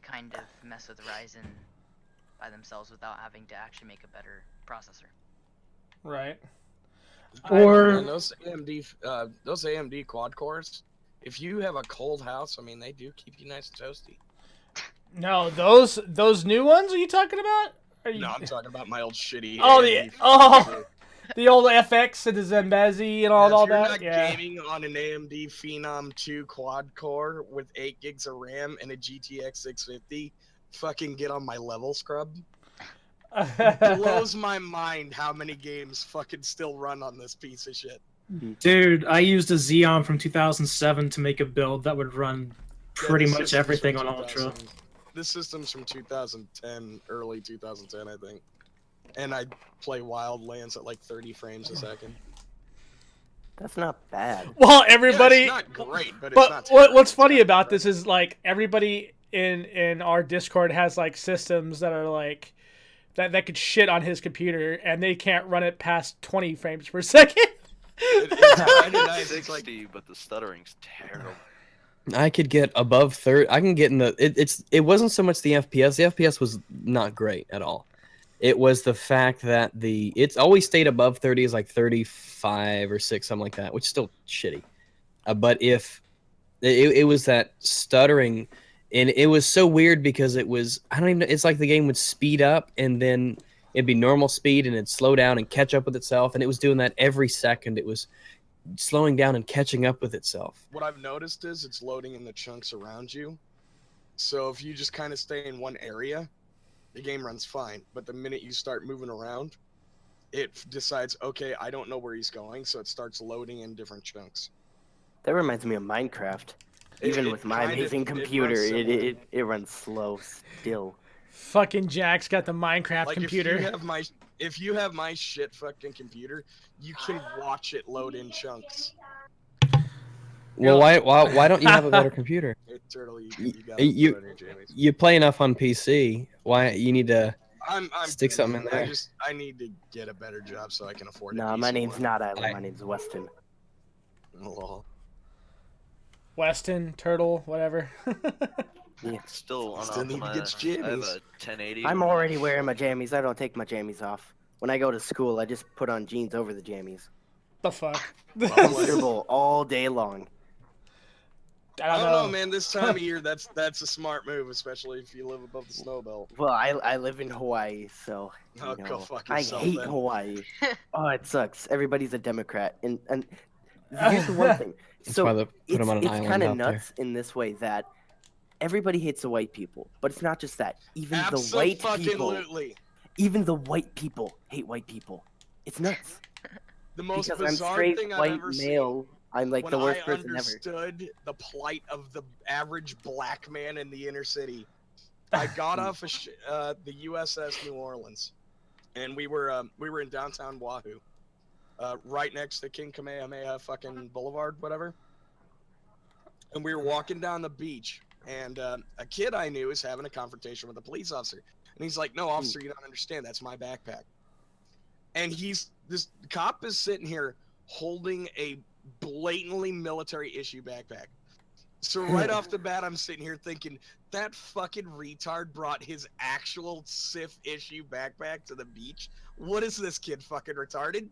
kind of mess with Ryzen by themselves without having to actually make a better processor. Right. Or those AMD quad cores, if you have a cold house, I mean, they do keep you nice and toasty. No, those new ones are you talking about? No, I'm talking about my old shitty. The old FX and the Zambezi and all that. If you're not gaming on an AMD Phenom 2 quad core with 8 gigs of RAM and a GTX 650, fucking get on my level, scrub. Blows my mind how many games fucking still run on this piece of shit. Dude, I used a Xeon from 2007 to make a build that would run pretty much everything on Ultra. This system's from 2010, early 2010, I think. And I play Wildlands at like 30 frames a second. That's not bad. Well, everybody. Yeah, it's not great, but it's not terrible. What's funny about this is, like, everybody in our Discord has, like, systems that are like that could shit on his computer, and they can't run it past 20 frames per second. It's 60, but the stuttering's terrible. I could get above 30. I can get in the. It wasn't so much the FPS. The FPS was not great at all. It was the fact that it's always stayed above 30, is like 35 or 6, something like that, which is still shitty. But if it was that stuttering, and it was so weird because it was, I don't even know, it's like the game would speed up and then it'd be normal speed and it'd slow down and catch up with itself, and it was doing that every second. It was slowing down and catching up with itself. What I've noticed is it's loading in the chunks around you. So if you just kind of stay in one area, the game runs fine. But the minute you start moving around, it decides, okay, I don't know where he's going, so it starts loading in different chunks. That reminds me of Minecraft. Even with my amazing computer, it runs slow still. Fucking Jack's got the Minecraft computer. If you have my shit fucking computer, you can watch it load in chunks. Well, why don't you have a better computer? Turtle, you play enough on PC. Why you need to stick something in there? I need to get a better job so I can afford it. No, my name's not Island. My name's Weston. Oh. Weston, Turtle, whatever. Yeah. Still need to get jammies. I have a 1080. I'm already wearing my jammies. I don't take my jammies off. When I go to school, I just put on jeans over the jammies. The fuck? Comfortable all day long. I don't know, man. This time of year, that's a smart move, especially if you live above the snow belt. Well, I live in Hawaii, so go fuck I yourself, hate then. Hawaii. Oh, it sucks. Everybody's a Democrat, and here's the one thing. So it's kind of nuts in this way that everybody hates the white people, but it's not just that. Even the white people hate white people. It's nuts. The most because bizarre I'm straight thing white I've ever male. seen. I'm like the worst person ever. When I understood the plight of the average black man in the inner city, I got off the USS New Orleans, and we were in downtown Wahoo, right next to King Kamehameha fucking Boulevard, whatever. And we were walking down the beach, and a kid I knew was having a confrontation with a police officer. And he's like, "No, officer, you don't understand. That's my backpack." And this cop is sitting here holding a blatantly military issue backpack. So right off the bat, I'm sitting here thinking, that fucking retard brought his actual SIF issue backpack to the beach. What is this kid, fucking retarded?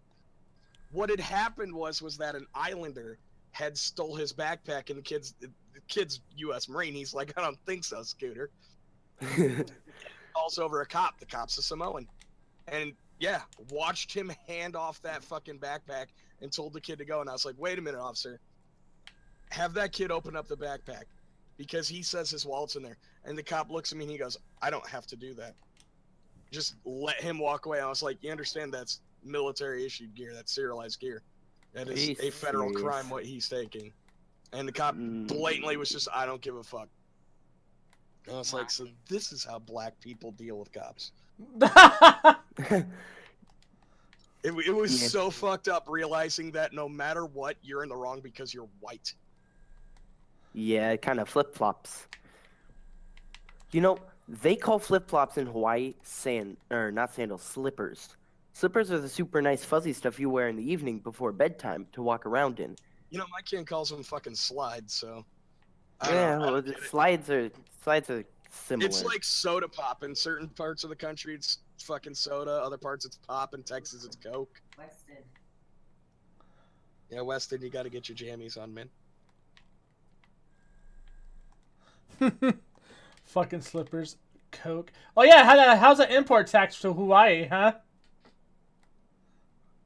What had happened was that an islander had stole his backpack, and the kid's U.S. Marine. He's like, "I don't think so, Scooter." Calls over a cop. The cop's a Samoan. And yeah, watched him hand off that fucking backpack and told the kid to go. And I was like, "Wait a minute, officer. Have that kid open up the backpack because he says his wallet's in there." And the cop looks at me and he goes, "I don't have to do that. Just let him walk away." I was like, "You understand that's military issued gear. That's serialized gear. That is a federal crime what he's taking." And the cop blatantly was just, "I don't give a fuck." And I was like, so this is how black people deal with cops. It was so fucked up realizing that no matter what, you're in the wrong because you're white. Yeah, it kind of flip-flops. You know, they call flip-flops in Hawaii not sandals, slippers. Slippers are the super nice fuzzy stuff you wear in the evening before bedtime to walk around in. You know, my kid calls them fucking slides, so. Slides are similar. It's like soda pop. In certain parts of the country, it's fucking soda. Other parts, it's pop. In Texas, it's Coke. Weston. Yeah, Weston, you got to get your jammies on, man. Fucking slippers, Coke. Oh yeah, how's the import tax to Hawaii, huh?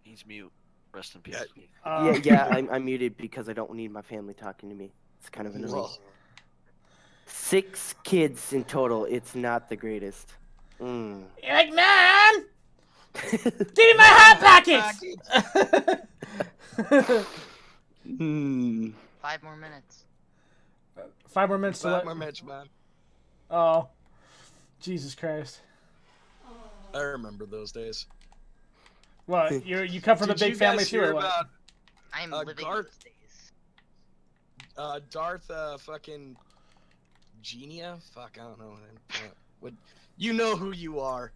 He's mute. Rest in peace. I'm muted because I don't need my family talking to me. It's kind of annoying. 6 kids in total. It's not the greatest. You're like, "Man, give me my hot pockets." 5 more minutes. 5 more minutes. 5 more minutes, man. Oh, Jesus Christ! I remember those days. What? You come from a big family too, or what? I am living those days. Darth, fucking Genia? Fuck, I don't know. What? You know who you are.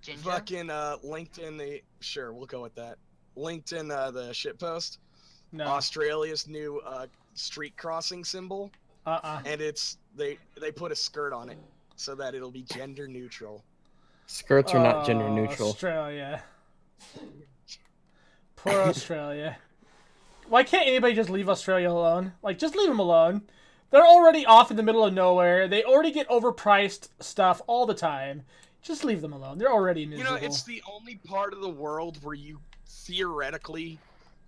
Ginger? Fucking LinkedIn. Sure, we'll go with that. LinkedIn, the shitpost. No. Australia's new street crossing symbol. And it's they put a skirt on it so that it'll be gender neutral. Skirts are not gender neutral. Australia. Poor Australia. Why can't anybody just leave Australia alone? Like, just leave them alone. They're already off in the middle of nowhere. They already get overpriced stuff all the time. Just leave them alone. They're already miserable. You know, it's the only part of the world where you theoretically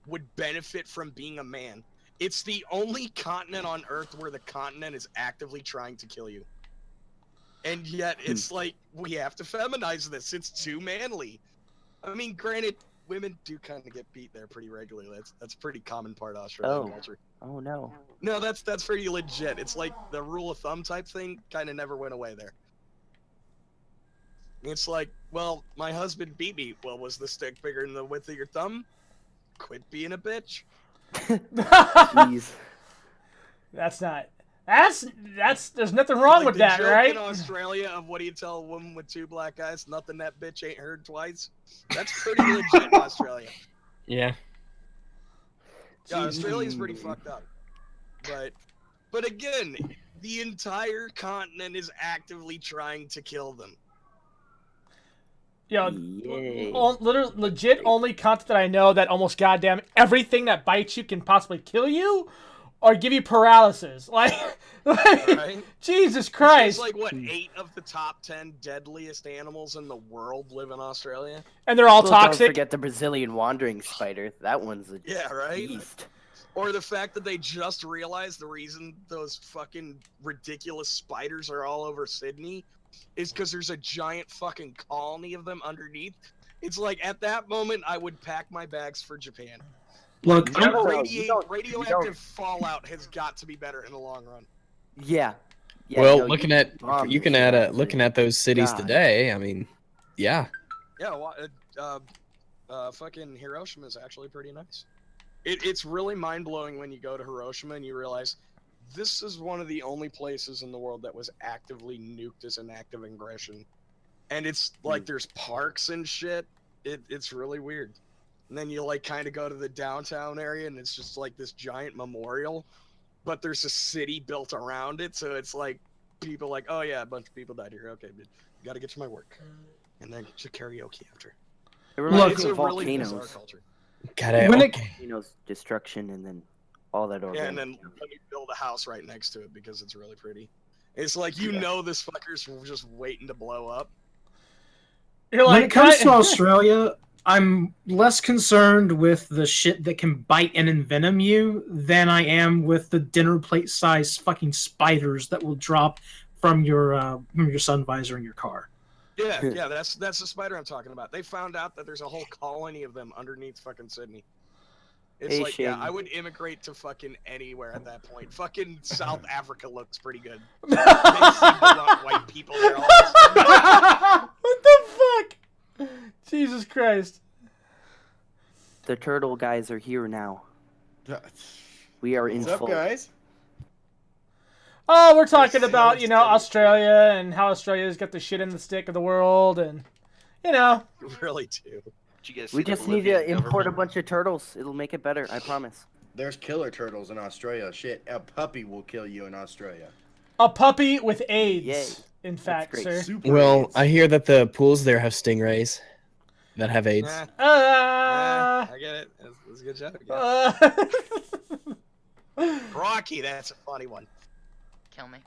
would benefit from being a man. It's the only continent on Earth where the continent is actively trying to kill you. And yet, it's like, we have to feminize this. It's too manly. I mean, granted, women do kind of get beat there pretty regularly. That's a pretty common part of Australian culture. Oh, no. No, that's pretty legit. It's like the rule of thumb type thing kind of never went away there. It's like, well, my husband beat me. Well, was the stick bigger than the width of your thumb? Quit being a bitch. Jeez. There's nothing wrong with that, right? In Australia of what do you tell a woman with 2 black eyes? Nothing that bitch ain't heard twice. That's pretty legit in Australia. Yeah. Yeah, Australia's pretty fucked up. But again, the entire continent is actively trying to kill them. Literally, legit only content that I know that almost goddamn everything that bites you can possibly kill you or give you paralysis. Like right? Jesus Christ. It's like, what, 8 of the top 10 deadliest animals in the world live in Australia? And they're all toxic. Don't forget the Brazilian wandering spider. That one's a beast. Or the fact that they just realized the reason those fucking ridiculous spiders are all over Sydney is because there's a giant fucking colony of them underneath. It's like, at that moment, I would pack my bags for Japan. Look, radioactive fallout has got to be better in the long run. Yeah. Well, looking at those cities today, I mean, yeah. Yeah, fucking Hiroshima is actually pretty nice. It's really mind-blowing when you go to Hiroshima and you realize this is one of the only places in the world that was actively nuked as an act of aggression. And it's like there's parks and shit. It's really weird. And then you like kind of go to the downtown area and it's just like this giant memorial, but there's a city built around it. So it's like people like, oh yeah, a bunch of people died here. Okay, dude, got to get to my work. And then to karaoke after. It's a a really bizarre culture. Volcanoes, destruction, and then all that organic. Yeah, and then let me build a house right next to it because it's really pretty. It's like, you know, this fucker's just waiting to blow up. You're like, when it comes to Australia, I'm less concerned with the shit that can bite and envenom you than I am with the dinner plate size fucking spiders that will drop from your sun visor in your car. Yeah, that's the spider I'm talking about. They found out that there's a whole colony of them underneath fucking Sydney. It's Hey, like, Shane. yeah, I would immigrate to fucking anywhere at that point. Fucking South Africa looks pretty good. They seem to want white people there all the time. What the fuck? Jesus Christ. The turtle guys are here now. We are in What's up, full. guys? Oh, we're talking about, Australia and how Australia's got the shit in the stick of the world and, Really do. We just need to import a bunch of turtles. It'll make it better, I promise. There's killer turtles in Australia. Shit, a puppy will kill you in Australia. A puppy with AIDS, Yay. in fact, great. sir. Super Well, AIDS. I hear that the pools there have stingrays that have AIDS. I get it. That's a good joke. Yeah. Rocky, that's a funny one. Kill me.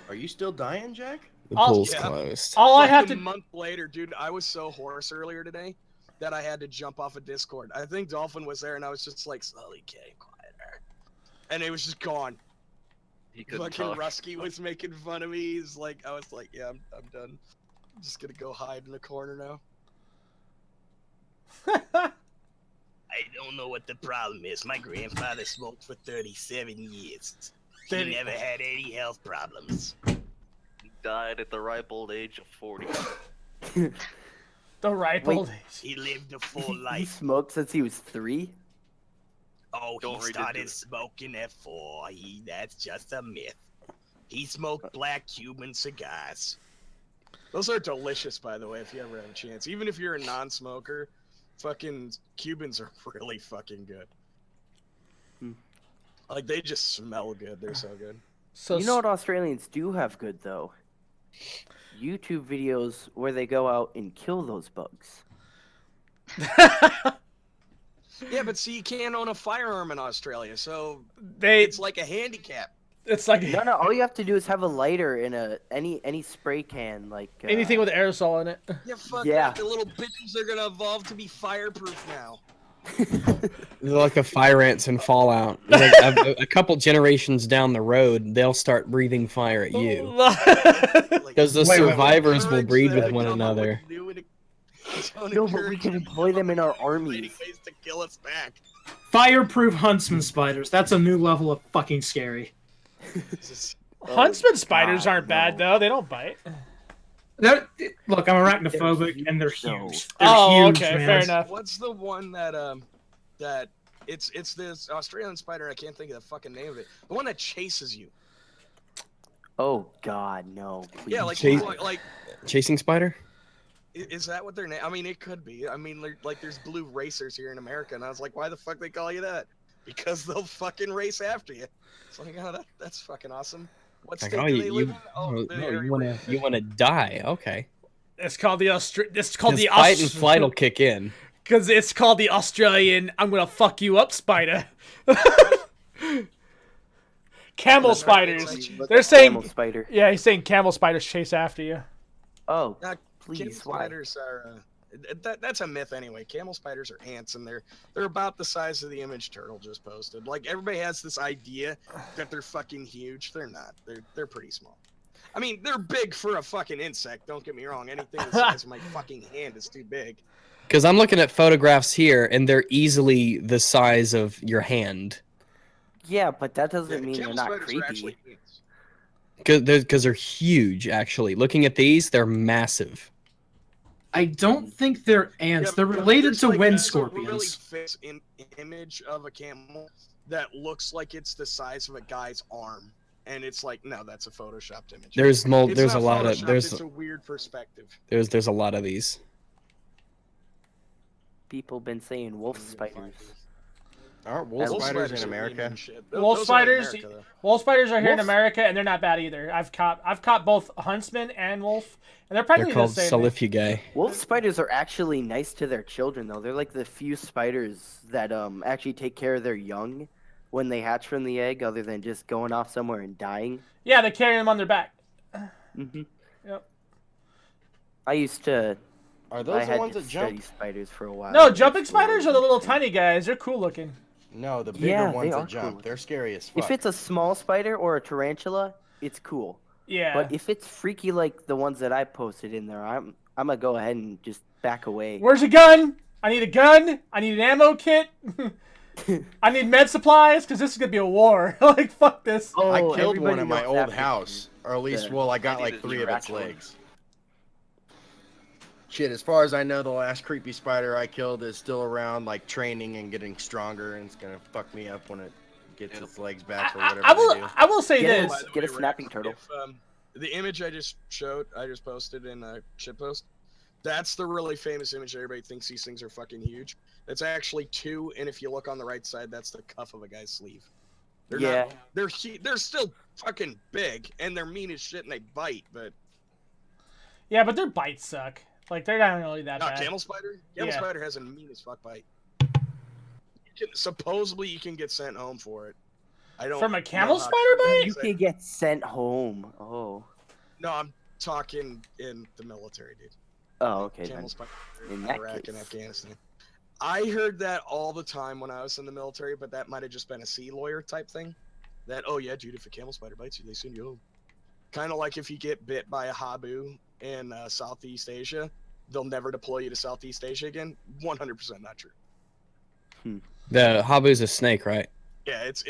Are you still dying, Jack? The I'll- pool's Yeah. closed. All I have A to... month later, dude, I was so hoarse earlier today that I had to jump off a Discord. I think Dolphin was there, and I was just like slowly getting quieter, and it was just gone. He couldn't Fucking talk. Rusky was making fun of me. He's like, I was like, yeah, I'm done. I'm just gonna go hide in the corner now. I don't know what the problem is. My grandfather smoked for 37 years. He never had any health problems. He died at the ripe old age of 40. The ripe Wait. old age. He lived a full He life. smoked since he was 3? Oh, Don't he read into started it. smoking at 4. That's just a myth. He smoked black Cuban cigars. Those are delicious, by the way, if you ever have a chance. Even if you're a non-smoker, fucking Cubans are really fucking good. Like, they just smell good. They're so good. So You know what Australians do have good, though? YouTube videos where they go out and kill those bugs. Yeah, but see, you can't own a firearm in Australia, so they... it's like a handicap. It's like... No, all you have to do is have a lighter in any spray can, like anything with aerosol in it. Yeah, fuck Yeah. that. The little bitches are gonna evolve to be fireproof now. They're like the fire ants in Fallout. Like a couple generations down the road, they'll start breathing fire at you. Because the survivors will breed with one another. No, but we can employ them in our armies. Ways to kill us back. Fireproof huntsman spiders. That's a new level of fucking scary. Huntsman spiders God, aren't bad, though. They don't bite. Look, I'm arachnophobic, and they're No. huge. They're Oh, huge, okay, man. fair enough. What's the one that it's this Australian spider? I can't think of the fucking name of it. The one that chases you. Oh God, no! Please. Yeah, like Chase- like Chasing spider? is that what their name? I mean, it could be. I mean, like there's blue racers here in America, and I was like, why the fuck they call you that? Because they'll fucking race after you. It's like, oh, that's fucking awesome. What Like, state oh, do they you, live in? Oh, no, the you area want where- to die? Okay. It's called the It's called 'Cause the fight and flight will kick in. Because it's called the Australian I'm gonna fuck you up spider. Camel That's right, spiders. it's Look They're at saying... camel spider. Yeah, he's saying camel spiders chase after you. Oh, Camel please, why? spiders are that's a myth anyway. Camel spiders are ants, and they're about the size of the image Turtle just posted. Like, everybody has this idea that they're fucking huge. They're not. They're pretty small. I mean, they're big for a fucking insect. Don't get me wrong. Anything the size of my fucking hand is too big. Because I'm looking at photographs here, and they're easily the size of your hand. Yeah, but that doesn't Yeah, mean they're camel not spiders are creepy. actually ants. Because they're huge, actually. Looking at these, they're massive. I don't think they're ants. They're related to wind scorpions. Really fixed image of a camel that looks like it's the size of a guy's arm, and it's like, no, that's a photoshopped image. There's a lot of it's a weird perspective. There's a lot of these. People been saying wolf spiders. Aren't wolf spiders in America? Wolf spiders are here in America, and they're not bad either. I've caught both huntsman and wolf, and they're practically called the same. Solifugae. Wolf spiders are actually nice to their children, though. They're like the few spiders that actually take care of their young when they hatch from the egg, other than just going off somewhere and dying. Yeah, they carry them on their back. Mm-hmm. Yep. I used to. Are those the ones that study jump? spiders for a while. No, jumping spiders are the little tiny guys. They're cool looking. No, the bigger ones that jump. Cool. They're scary as fuck. If it's a small spider or a tarantula, it's cool. Yeah. But if it's freaky like the ones that I posted in there, I'm gonna go ahead and just back away. Where's a gun? I need a gun. I need an ammo kit. I need med supplies because this is gonna be a war. Like, fuck this. Oh, I killed one at my old house, or at least, well, I got like 3 of its legs. Shit, as far as I know, the last creepy spider I killed is still around, like training and getting stronger, and it's gonna fuck me up when it gets its legs back or whatever. I will say this: get a snapping turtle. If, the image I just posted in a shitpost. That's the really famous image. Everybody thinks these things are fucking huge. That's actually 2, and if you look on the right side, that's the cuff of a guy's sleeve. They're they're still fucking big, and they're mean as shit, and they bite. But yeah, but their bites suck. Like, they're not really that bad. Camel spider? Camel spider has a mean as fuck bite. Supposedly, you can get sent home for it. From a camel spider bite? You can get sent home. Oh. No, I'm talking in the military, dude. Oh, okay. Camel spider in Iraq and Afghanistan. I heard that all the time when I was in the military, but that might have just been a sea lawyer type thing. That, oh yeah, dude, if a camel spider bites you, they send you home. Kind of like if you get bit by a habu in Southeast Asia, they'll never deploy you to Southeast Asia again. 100% not true. The habu's a snake, right? Yeah, it's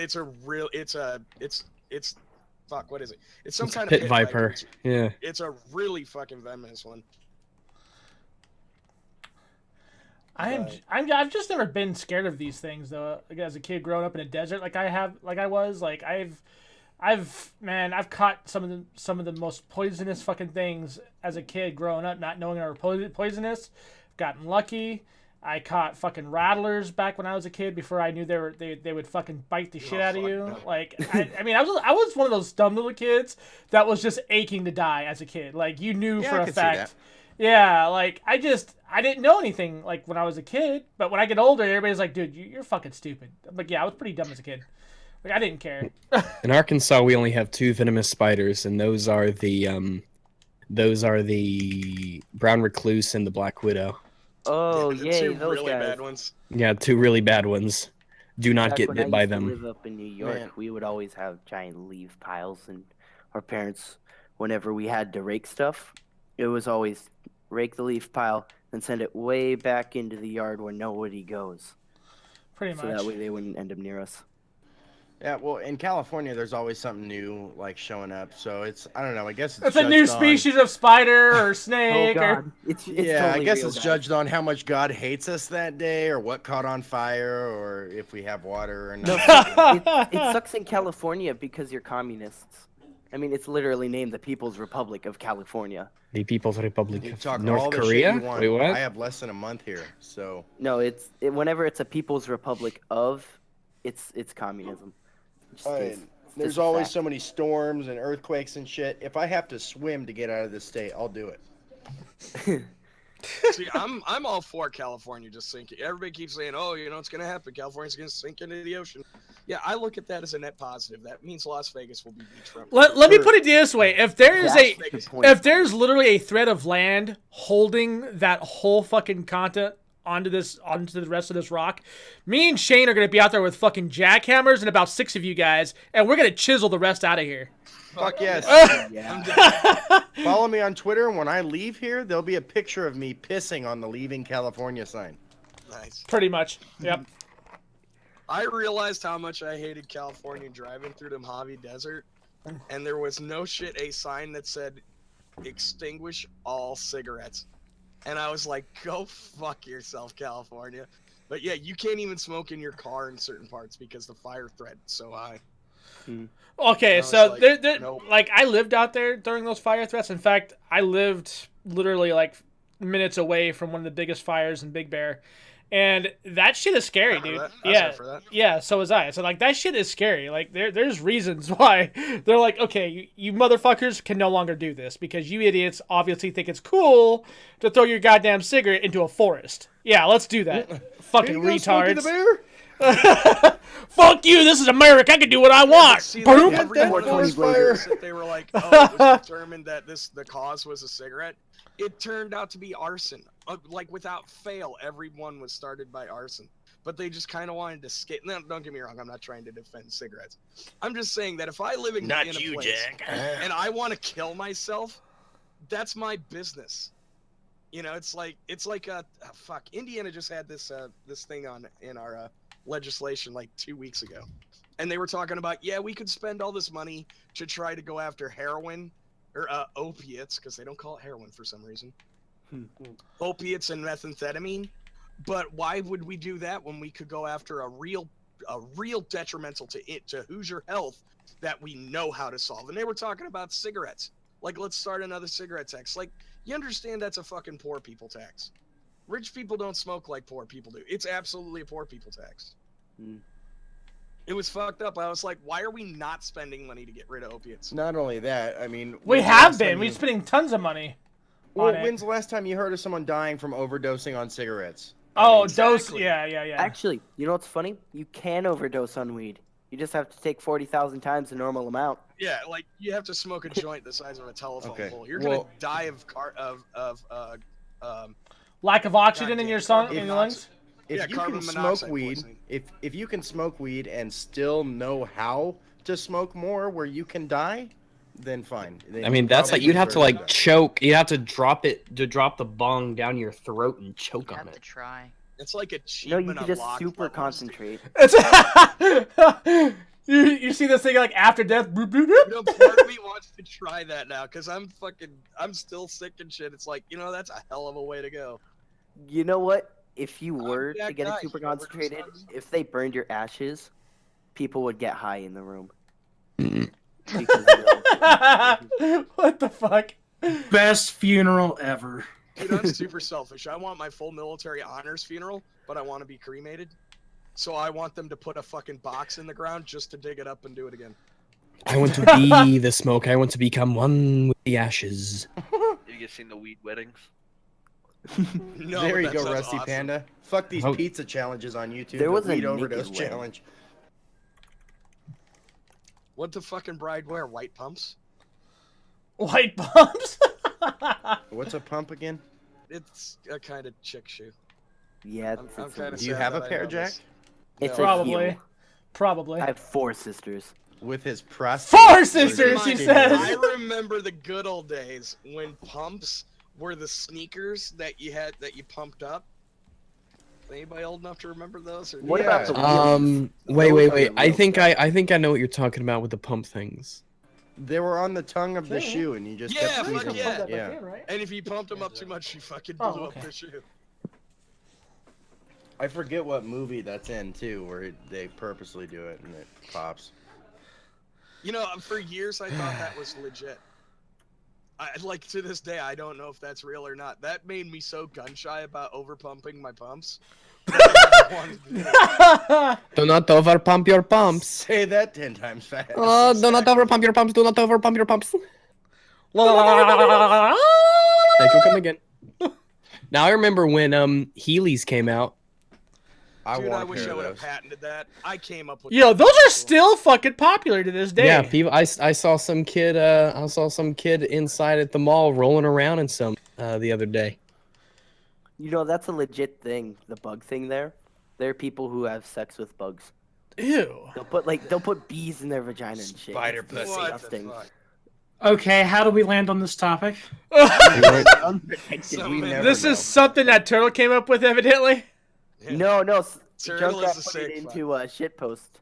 fuck, what is it? It's some kind of pit viper. Yeah. It's a really fucking venomous one. I've just never been scared of these things though. Like, as a kid growing up in a desert, I've caught some of the most poisonous fucking things as a kid growing up, not knowing they were poisonous. Gotten lucky. I caught fucking rattlers back when I was a kid before I knew they would fucking bite the shit out of you. No. Like, I was one of those dumb little kids that was just aching to die as a kid. Like, you knew for a fact. Yeah, like, I didn't know anything, like, when I was a kid, but when I get older, everybody's like, dude, you're fucking stupid. I'm like, yeah, I was pretty dumb as a kid. Like, I didn't care. In Arkansas, we only have 2 venomous spiders, and those are the brown recluse and the black widow. Oh, yeah, two those really guys. bad ones. Yeah, 2 really bad ones. Do not get bit by them. When I used to live up in New York, we would always have giant leaf piles, and our parents, whenever we had to rake stuff, it was always rake the leaf pile and send it way back into the yard where nobody goes. Pretty much. So that way they wouldn't end up near us. Yeah, well, in California, there's always something new, like, showing up. So it's, I don't know, I guess it's a new species of spider or snake. Oh, God. It's yeah, totally I guess real, it's guys. judged on how much God hates us that day, or what caught on fire, or if we have water or not. No, it sucks in California because you're communists. I mean, it's literally named the People's Republic of California. The People's Republic You can of talk North all the Korea? shit you want. Wait, what? I have less than a month here, so. No, whenever it's a People's Republic of, it's communism. There's always so many storms and earthquakes and shit. If I have to swim to get out of this state, I'll do it. See, I'm all for California just sinking. Everybody keeps saying, oh, you know, it's going to happen. California's going to sink into the ocean. Yeah, I look at that as a net positive. That means Las Vegas will be beachfront. Let me put it this way. If there's literally a thread of land holding that whole fucking continent onto the rest of this rock, me and Shane are going to be out there with fucking jackhammers and about 6 of you guys, and we're going to chisel the rest out of here. Fuck yes. Follow me on Twitter, and when I leave here, there'll be a picture of me pissing on the Leaving California sign. Nice. Pretty much. Yep. I realized how much I hated California driving through the Mojave Desert, and there was no shit a sign that said, extinguish all cigarettes. And I was like, go fuck yourself, California. But yeah, you can't even smoke in your car in certain parts because the fire threat is so high. Okay, so like, nope. Like I lived out there during those fire threats. In fact, I lived literally like minutes away from one of the biggest fires in Big Bear. And that shit is scary, dude. Yeah, so was I. So like that shit is scary. Like there's reasons why they're like, okay, you motherfuckers can no longer do this because you idiots obviously think it's cool to throw your goddamn cigarette into a forest. Yeah, let's do that. Fucking retards. Fuck you! This is America. I can do what I want. See, like, every one of those fires that they were like, oh, it was determined that the cause was a cigarette. It turned out to be arson. Like without fail, everyone was started by arson. But they just kind of wanted to skip. No, don't get me wrong. I'm not trying to defend cigarettes. I'm just saying that if I live in a place and I want to kill myself, that's my business. You know, it's like fuck. Indiana just had this thing in our legislation like 2 weeks ago, and they were talking about, yeah, we could spend all this money to try to go after heroin or opiates, because they don't call it heroin for some reason. Opiates and methamphetamine. But why would we do that when we could go after a real detrimental to Hoosier health that we know how to solve? And they were talking about cigarettes. Like, let's start another cigarette tax. Like, you understand that's a fucking poor people tax. Rich people don't smoke like poor people do. It's absolutely a poor people tax. It was fucked up. I was like, why are we not spending money to get rid of opiates? Not only that, I mean... We have been. We're spending tons of money. Well, when's the last time you heard of someone dying from overdosing on cigarettes? Oh, exactly. Yeah. Actually, you know what's funny? You can overdose on weed. You just have to take 40,000 times the normal amount. Yeah, like, you have to smoke a joint the size of a telephone pole. You're gonna die of lack of oxygen in your lungs. If you can smoke weed, if you can smoke weed and still know how to smoke more where you can die, then fine. Then I mean, that's like you'd have to like choke. You have to drop the bong down your throat and choke on it. To try. It's like a cheap. No, you can just super concentrate. You see this thing like after death. Boop, boop, boop. You know, part of me wants to try that now because I'm still sick and shit. It's like, you know, that's a hell of a way to go. You know what? If you were to get it super concentrated, if they burned your ashes, people would get high in the room. What the fuck? Best funeral ever. Dude, I'm super selfish. I want my full military honors funeral, but I want to be cremated. So I want them to put a fucking box in the ground just to dig it up and do it again. I want to be the smoke. I want to become one with the ashes. Have you guys seen the weed weddings? No, there you go, Rusty awesome. Panda. Fuck these pizza challenges on YouTube. There was a weed a overdose challenge. What'd the fucking bride wear? White pumps? White pumps? What's a pump again? It's a kind of chick shoe. Yeah. I'm kind of. Do you have a pair, Jack? It's Probably. I have 4 sisters. With his prostate. 4 sisters, he says. I remember the good old days when pumps were the sneakers that you pumped up. Anybody old enough to remember those? Or What about the wheels? Wait. I think I know what you're talking about with the pump things. They were on the tongue of the shoe, and you just kept squeezing them. Yeah. And if you pumped them up too much, you fucking blew up the shoe. I forget what movie that's in too, where they purposely do it and it pops. You know, for years I thought that was legit. Like to this day, I don't know if that's real or not. That made me so gun shy about over pumping my pumps. Do not overpump your pumps. Say that 10 times fast. Oh, do not overpump your pumps. Do not overpump your pumps. Thank you, come again. Now I remember when Heelys came out. Dude, I wish I would have patented that. I came up with. Yo, those are still fucking popular to this day. Yeah, people. I saw some kid. I saw some kid inside at the mall rolling around in some the other day. You know, that's a legit thing. The bug thing there. There are people who have sex with bugs. Ew. They'll put bees in their vagina and shit. Spider pussy. Disgusting. Okay, how do we land on this topic? This is something that Turtle came up with, evidently. No. Turtle Junkrat is a put sick it into a shit post.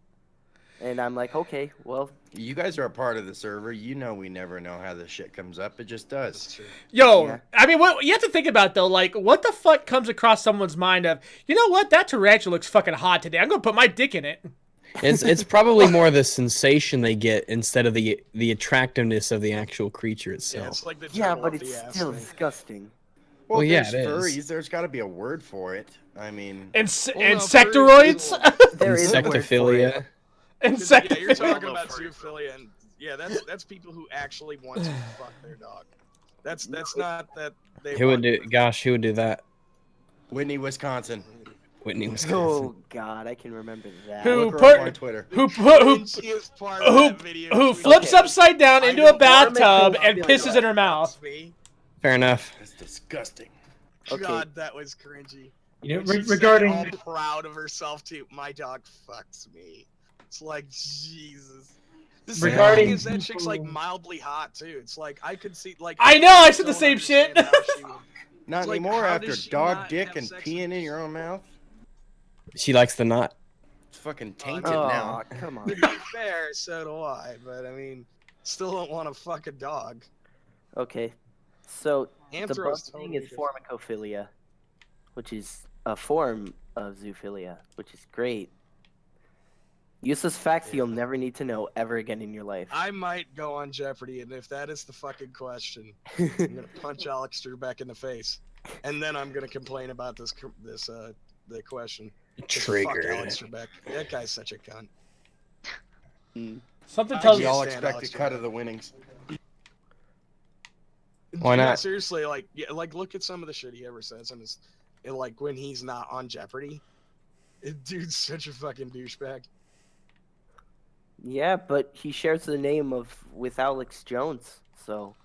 And I'm like, okay, well, You guys are a part of the server. You know we never know how this shit comes up. It just does. Yo, Yeah. I mean, what you have to think about though, like, what the fuck comes across someone's mind of, you know what, that tarantula looks fucking hot today. I'm gonna put my dick in it. It's probably more the sensation they get instead of the attractiveness of the actual creature itself. Yeah, it's like the Yeah, turtle but up the it's ass still thing. disgusting. Well, yeah, there's it is. furries. There's got to be a word for it. I mean, Insectoroids. There is a word for it. Insectophilia. Yeah, you're Insectophilia. talking about zoophilia, and yeah, that's people who actually want to fuck their dog. That's not that they. Who would want do? to- Gosh, who would do that? Whitney, Wisconsin. Whitney, Wisconsin. Oh God, I can remember that. Who Look her up put- on Twitter. Who cringiest part of that video who tweet- flips Okay. upside down I into don't a bathtub wanna and make pisses it in her mouth? Fucks me. Fair enough. That's disgusting. Okay. God, that was cringy. You know, When she said regarding all proud of herself too. My dog fucks me. It's like Jesus. The sad Regarding thing is that chick's like people- mildly hot too. It's like I could see like. I know, I said the don't same shit. understand how she would- Not It's like, anymore how after does she dog not dick have and sex peeing with in your own mouth. She likes the knot. It's fucking tainted Oh, now. come on. To be fair, so do I. But I mean, still don't want to fuck a dog. Okay, so the Anthro's bug thing totally is different. formicophilia, which is a form of zoophilia, which is great. Useless facts you'll never need to know ever again in your life. I might go on Jeopardy, and if that is the fucking question, I'm gonna punch Alex Trebek in the face, and then I'm gonna complain about the question. 'Cause Fuck Alex Trebek. That guy's such a cunt. Something I tells We me. all stand expect Alex a cut Trebek. of the winnings. Why Yeah, not? seriously, like, yeah, like look at some of the shit he ever says, and like when he's not on Jeopardy. Dude's such a fucking douchebag. Yeah, but he shares the name with Alex Jones, so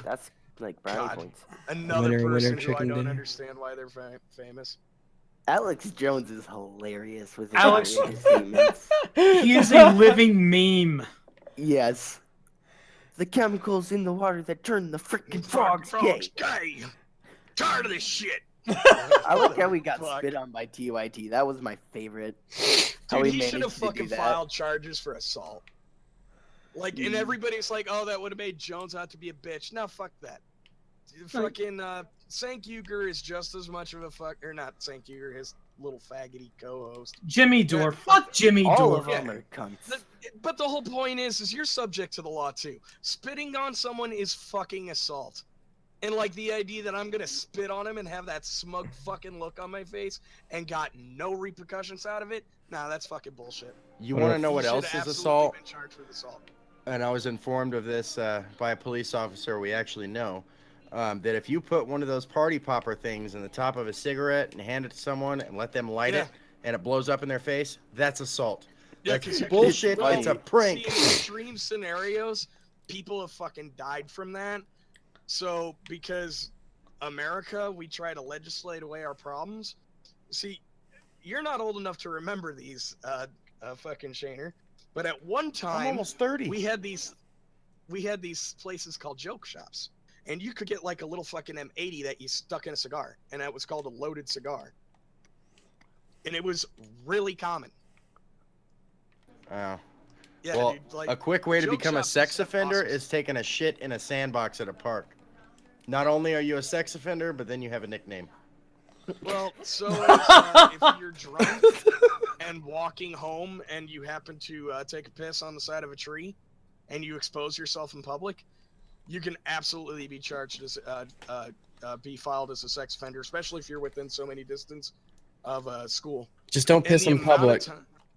that's like brownie God. points. Another Winner, person winner, who I chicken don't dinner. understand why they're famous. Alex Jones is hilarious with his Alex- outrageous statements. he is a living meme. Yes. The chemicals in the water that turn the freaking frogs gay. gay. Tired of this shit. I like how we got Fuck. spit on by TYT. That was my favorite. How Dude, we he should have managed to do fucking that. filed charges for assault. Like, and everybody's like, "Oh, that would have made Jones out to be a bitch." No, fuck that. Fucking Sank Uger is just as much of a fuck, or not Sank Uger, his little faggoty co-host. Jimmy Dore. Fuck Jimmy All Dore. of them are cunts. But the whole point is you're subject to the law too. Spitting on someone is fucking assault. And like the idea that I'm gonna spit on him and have that smug fucking look on my face and got no repercussions out of it, nah, that's fucking bullshit. You want to know He what should else is absolutely assault? been charged with assault. And I was informed of this by a police officer we actually know. That if you put one of those party popper things in the top of a cigarette and hand it to someone and let them light it, and it blows up in their face, that's assault. Yeah, That's bullshit. well, It's a prank. See, in extreme scenarios, people have fucking died from that. So, because America, we try to legislate away our problems. See, you're not old enough to remember these, fucking Shaner. But at one time, I'm almost 30. we had these places called joke shops. And you could get like a little fucking M80 that you stuck in a cigar. And that was called a loaded cigar. And it was really common. Oh. Yeah, Well, dude, like, a quick way to joke become a shops sex is offender awesome. is taking a shit in a sandbox at a park. Not only are you a sex offender, but then you have a nickname. Well, so if you're drunk and walking home and you happen to take a piss on the side of a tree and you expose yourself in public, you can absolutely be charged as be filed as a sex offender, especially if you're within so many distance of a school. Just don't piss in public.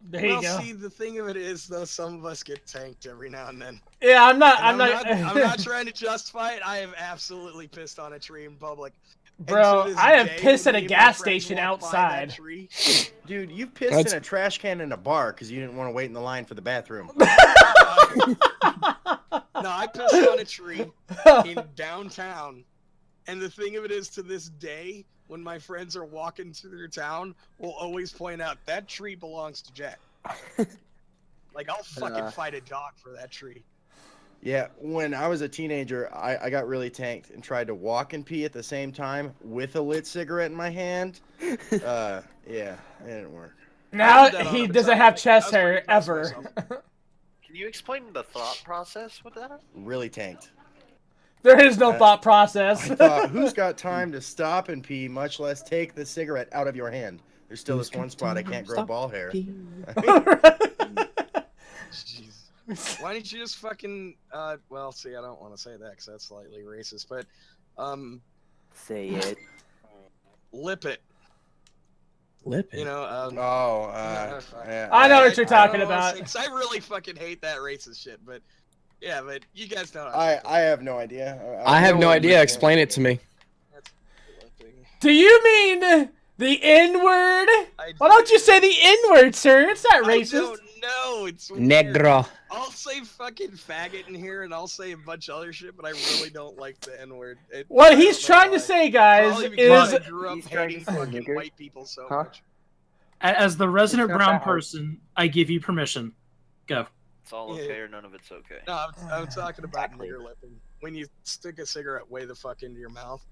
There you Well, go. see, the thing of it is, though, some of us get tanked every now and then. Yeah, I'm not. And I'm not. trying to justify it. I have absolutely pissed on a tree in public. And to Bro, this I have day, pissed when at a me and my gas friends station walk by that outside. tree- Dude, you pissed That's- in a trash can in a bar because you didn't want to wait in the line for the bathroom. No, I pissed on a tree in downtown. And the thing of it is, to this day, when my friends are walking through their town, we'll always point out that tree belongs to Jack. Like, I'll fucking fight a dog for that tree. Yeah, when I was a teenager, I got really tanked and tried to walk and pee at the same time with a lit cigarette in my hand. Yeah, it didn't work. Now did that all he the doesn't time. have Like, chest I was pretty hair proud of ever. myself. Can you explain the thought process with that? Really tanked. There is no thought process. I thought, who's got time to stop and pee, much less take the cigarette out of your hand? There's still this one spot I can't grow ball hair. Jeez. Why didn't you just fucking well, see, I don't want to say that because that's slightly racist, but say it. Lip it. Lip it. You know, yeah, I know what you're talking about. I really fucking hate that racist shit, but yeah, but you guys don't. I have no idea. I have no idea. Explain it to me. Do you mean the N-word? Why don't you say the N-word, sir? It's not racist. I don't know. It's weird. Negro. I'll say fucking faggot in here, and I'll say a bunch of other shit, but I really don't like the N-word. What he's trying to say, guys, is... I grew up hating fucking white people so much. As the resident brown person, I give you permission. Go. It's all okay or none of it's okay. No, I'm talking about nigger lipping. When you stick a cigarette way the fuck into your mouth,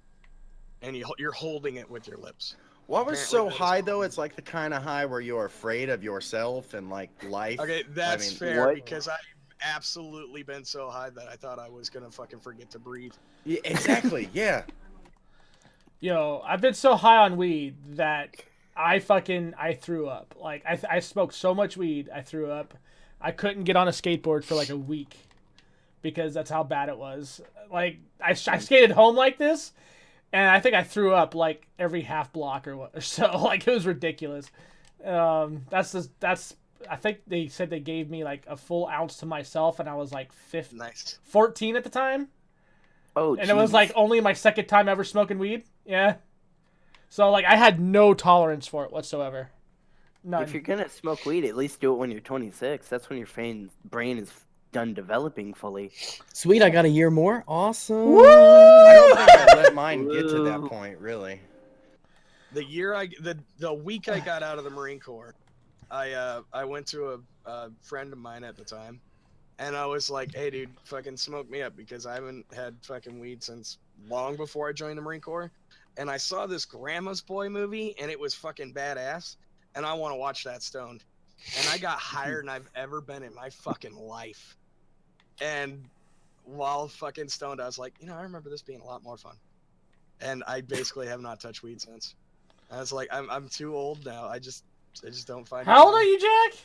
and you're holding it with your lips. What was so high though? It's like the kind of high where you're afraid of yourself and like life. Okay, that's fair because I've absolutely been so high that I thought I was gonna fucking forget to breathe. Yeah, exactly. Yeah. Yo, I've been so high on weed that I threw up. Like I smoked so much weed, I threw up. I couldn't get on a skateboard for like a week because that's how bad it was. Like I skated home like this, and I think I threw up like every half block or so. Like it was ridiculous. I think they said they gave me like a full ounce to myself, and I was like 14 at the time. Oh, and it was like only my second time ever smoking weed. Yeah. So like I had no tolerance for it whatsoever. None. If you're gonna smoke weed, at least do it when you're 26. That's when your brain is done developing fully. Sweet, I got a year more. Awesome. Woo! I don't think I let mine get to that point, really. The week I got out of the Marine Corps, I went to a friend of mine at the time, and I was like, "Hey, dude, fucking smoke me up," because I haven't had fucking weed since long before I joined the Marine Corps. And I saw this Grandma's Boy movie, and it was fucking badass. And I want to watch that stoned. And I got higher than I've ever been in my fucking life. And while fucking stoned, I was like, I remember this being a lot more fun. And I basically have not touched weed since. I was like, I'm too old now. I just don't find. How old are you, Jack?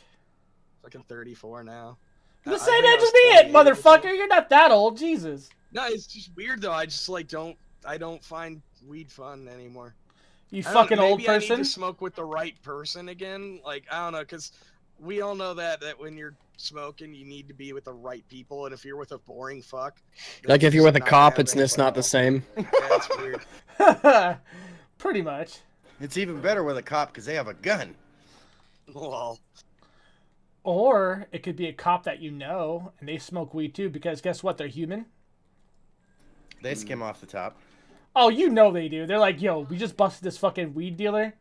Fucking 34 now. The same age as me, motherfucker. You're not that old, Jesus. No, it's just weird though. I just like I don't find weed fun anymore. You fucking old person. Maybe I need to smoke with the right person again. Like I don't know, because we all know that when you're smoking, you need to be with the right people. And if you're with a boring fuck, like if you're with a cop, it's not the same. Yeah, that's weird. Pretty much. It's even better with a cop because they have a gun. Well. Or it could be a cop that you know, and they smoke weed too. Because guess what? They're human. They skim off the top. Oh, you know they do. They're like, yo, we just busted this fucking weed dealer.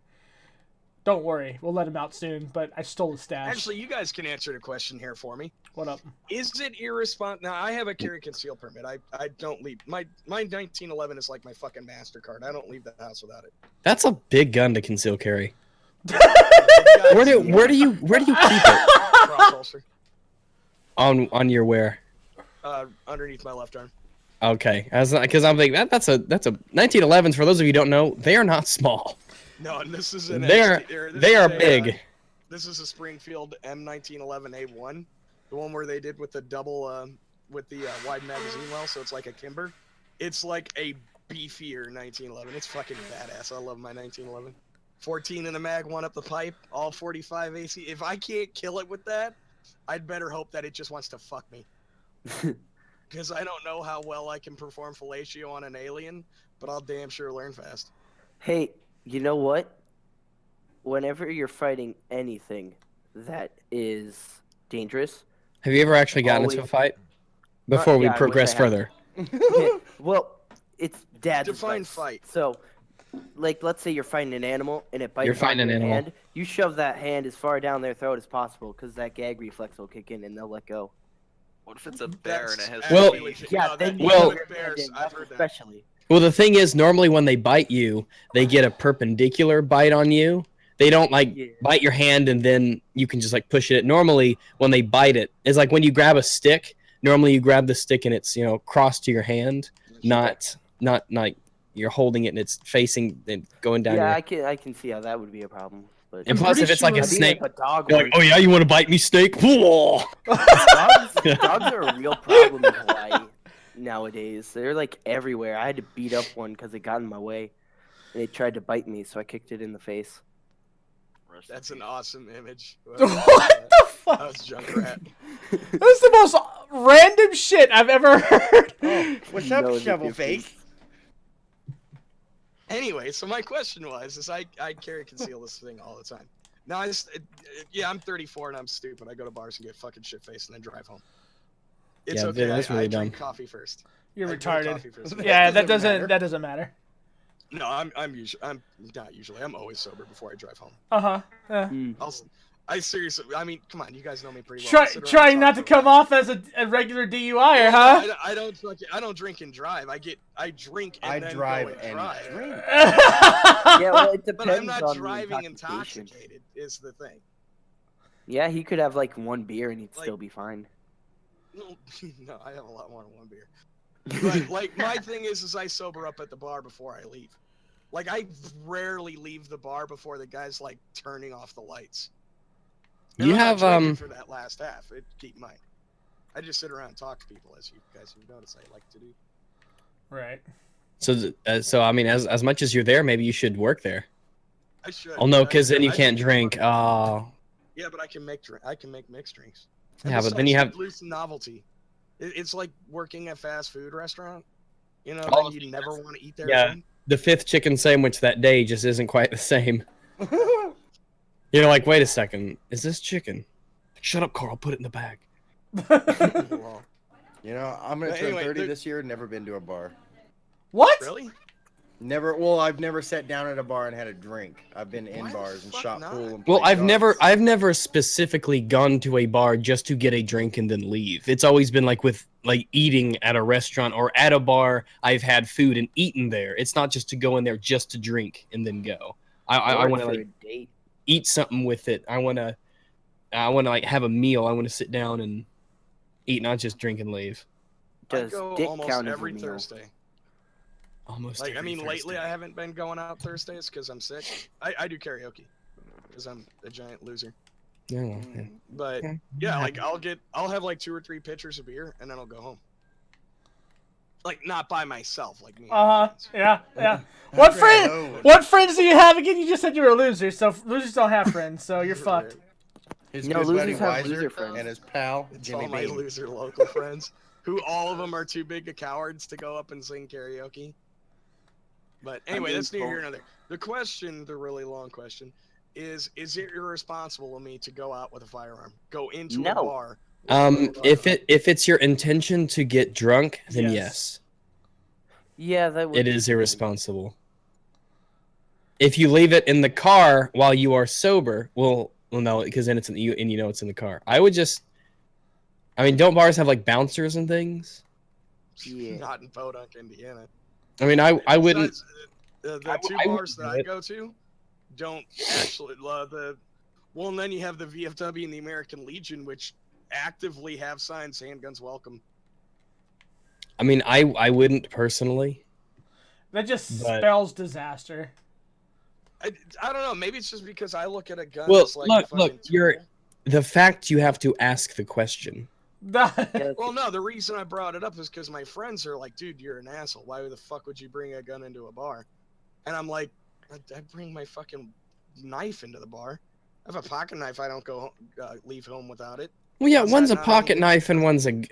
Don't worry, we'll let him out soon, but I stole his stash. Actually, you guys can answer the question here for me. What up? Is it irresponsible? Now, I have a carry conceal permit. I don't leave. My 1911 is like my fucking MasterCard. I don't leave the house without it. That's a big gun to conceal carry. Where do you keep it? Cross holster. On your where? Underneath my left arm. Okay, because I'm thinking that's a 1911s. For those of you who don't know, they are not small. No, and this is they are big. This is a Springfield M1911A1, the one where they did with the double with the wide magazine well, so it's like a Kimber. It's like a beefier 1911. It's fucking badass. I love my 1911. 14 in the mag, one up the pipe, all 45 AC. If I can't kill it with that, I'd better hope that it just wants to fuck me. Because I don't know how well I can perform fellatio on an alien, but I'll damn sure learn fast. Hey, you know what? Whenever you're fighting anything that is dangerous... Have you ever actually gotten into a fight? Before we progress further. Okay, well, it's dad's Define fight. So, like, let's say you're fighting an animal, and it bites You're fighting your an animal. hand. You shove that hand as far down their throat as possible, because that gag reflex will kick in, and they'll let go. What if it's a bear and it has... Well, yeah, bears, I've heard that. Especially. Well, the thing is, normally when they bite you, they get a perpendicular bite on you. They don't like bite your hand and then you can just like push it. Normally, when they bite it, it's like when you grab a stick. Normally, you grab the stick and it's crossed to your hand, not like you're holding it and it's facing and going down. Yeah, I can see how that would be a problem. But and plus, if it's like a snake, like a dog, you're like, oh yeah, you want to bite me, snake? Dogs are a real problem in Hawaii nowadays. They're like everywhere. I had to beat up one because it got in my way. And it tried to bite me, so I kicked it in the face. That's an awesome image. What the fuck? That was Junkrat. That's the most random shit I've ever heard. Oh, what's up, shovel face? Anyway, so my question was, I carry conceal this thing all the time. Now I'm 34 and I'm stupid. I go to bars and get fucking shit faced and then drive home. It's okay. That's really dumb. Drink coffee first. You're retarded. Yeah, that doesn't matter. No, I'm not usually. I'm always sober before I drive home. Yeah. I seriously, I mean, come on, you guys know me pretty well. Trying not to come off as a regular DUI, huh? I don't drink and drive. I drink and then drive go and drive. Drink. Yeah, well, it depends. But I'm not on driving intoxicated. Is the thing. Yeah, he could have like one beer and he'd still be fine. No, I have a lot more than one beer. But like my thing is I sober up at the bar before I leave. Like I rarely leave the bar before the guy's like turning off the lights. And you I'm have not for that last half. Keep in mind, I just sit around and talk to people, as you guys have noticed I like to do. Right. So I mean, as much as you're there, maybe you should work there. I should. Oh no, because then you can't drink. Oh. Yeah, but I can make mixed drinks. Yeah, but then you have lose some novelty. It's like working at a fast food restaurant. You know, you never want to eat there. Yeah, again. the 5th chicken sandwich that day just isn't quite the same. You're like, wait a second, is this chicken? Shut up, Carl. Put it in the bag. Well, I'm gonna turn 30 this year. Never been to a bar. What? Really? Never. Well, I've never sat down at a bar and had a drink. I've been in bars and shot pool. And well, I've darts. never specifically gone to a bar just to get a drink and then leave. It's always been like with like eating at a restaurant or at a bar. I've had food and eaten there. It's not just to go in there just to drink and then go. I want to like eat something with it. I want to like have a meal. I want to sit down and eat, not just drink and leave. I go almost every Thursday. Almost. Like, I mean, Thursday. lately I haven't been going out Thursdays because I'm sick. I do karaoke because I'm a giant loser. Yeah, well, yeah. But yeah, like I'll have like 2 or 3 pitchers of beer and then I'll go home. Like not by myself, like me. Yeah. What friends do you have again? You just said you were a loser, so losers don't have friends, so you're fucked. His good buddy losers have Weiser loser friends. and his pal It's Jimmy all my Bean. loser local friends, who all of them are too big of cowards to go up and sing karaoke. But anyway, that's neither here nor there. The question, the really long question, is it irresponsible of me to go out with a firearm? Go into a bar? If it's your intention to get drunk, then yes. Yeah, that would. It is irresponsible. If you leave it in the car while you are sober, well, no, because then it's in you, and you know it's in the car. I would just. I mean, don't bars have like bouncers and things? Yeah. Not in Podunk, Indiana. I mean, I wouldn't. The 2 bars that I go to don't actually well, and then you have the VFW and the American Legion, which actively have signs "Handguns Welcome." I mean, I wouldn't personally. That just spells disaster. I don't know. Maybe it's just because I look at a gun. Well, as like look. The fact you have to ask the question. Well, no, the reason I brought it up is because my friends are like, dude, you're an asshole. Why the fuck would you bring a gun into a bar? And I'm like, I bring my fucking knife into the bar. I have a pocket knife. I don't go leave home without it. Well, yeah, one's a pocket knife and one's a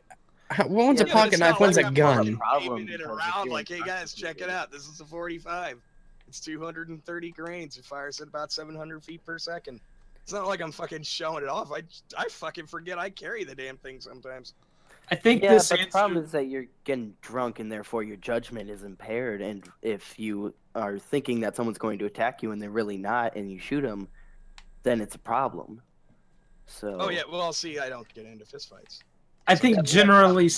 pocket knife, one's a gun. It around like, hey guys, check it out. This is a 45. It's 230 grains. It fires at about 700 feet per second. It's not like I'm fucking showing it off. I fucking forget I carry the damn thing sometimes. I think but the problem is that you're getting drunk and therefore your judgment is impaired. And if you are thinking that someone's going to attack you and they're really not, and you shoot them, then it's a problem. So. Oh yeah, well, see, I don't get into fistfights. I think generally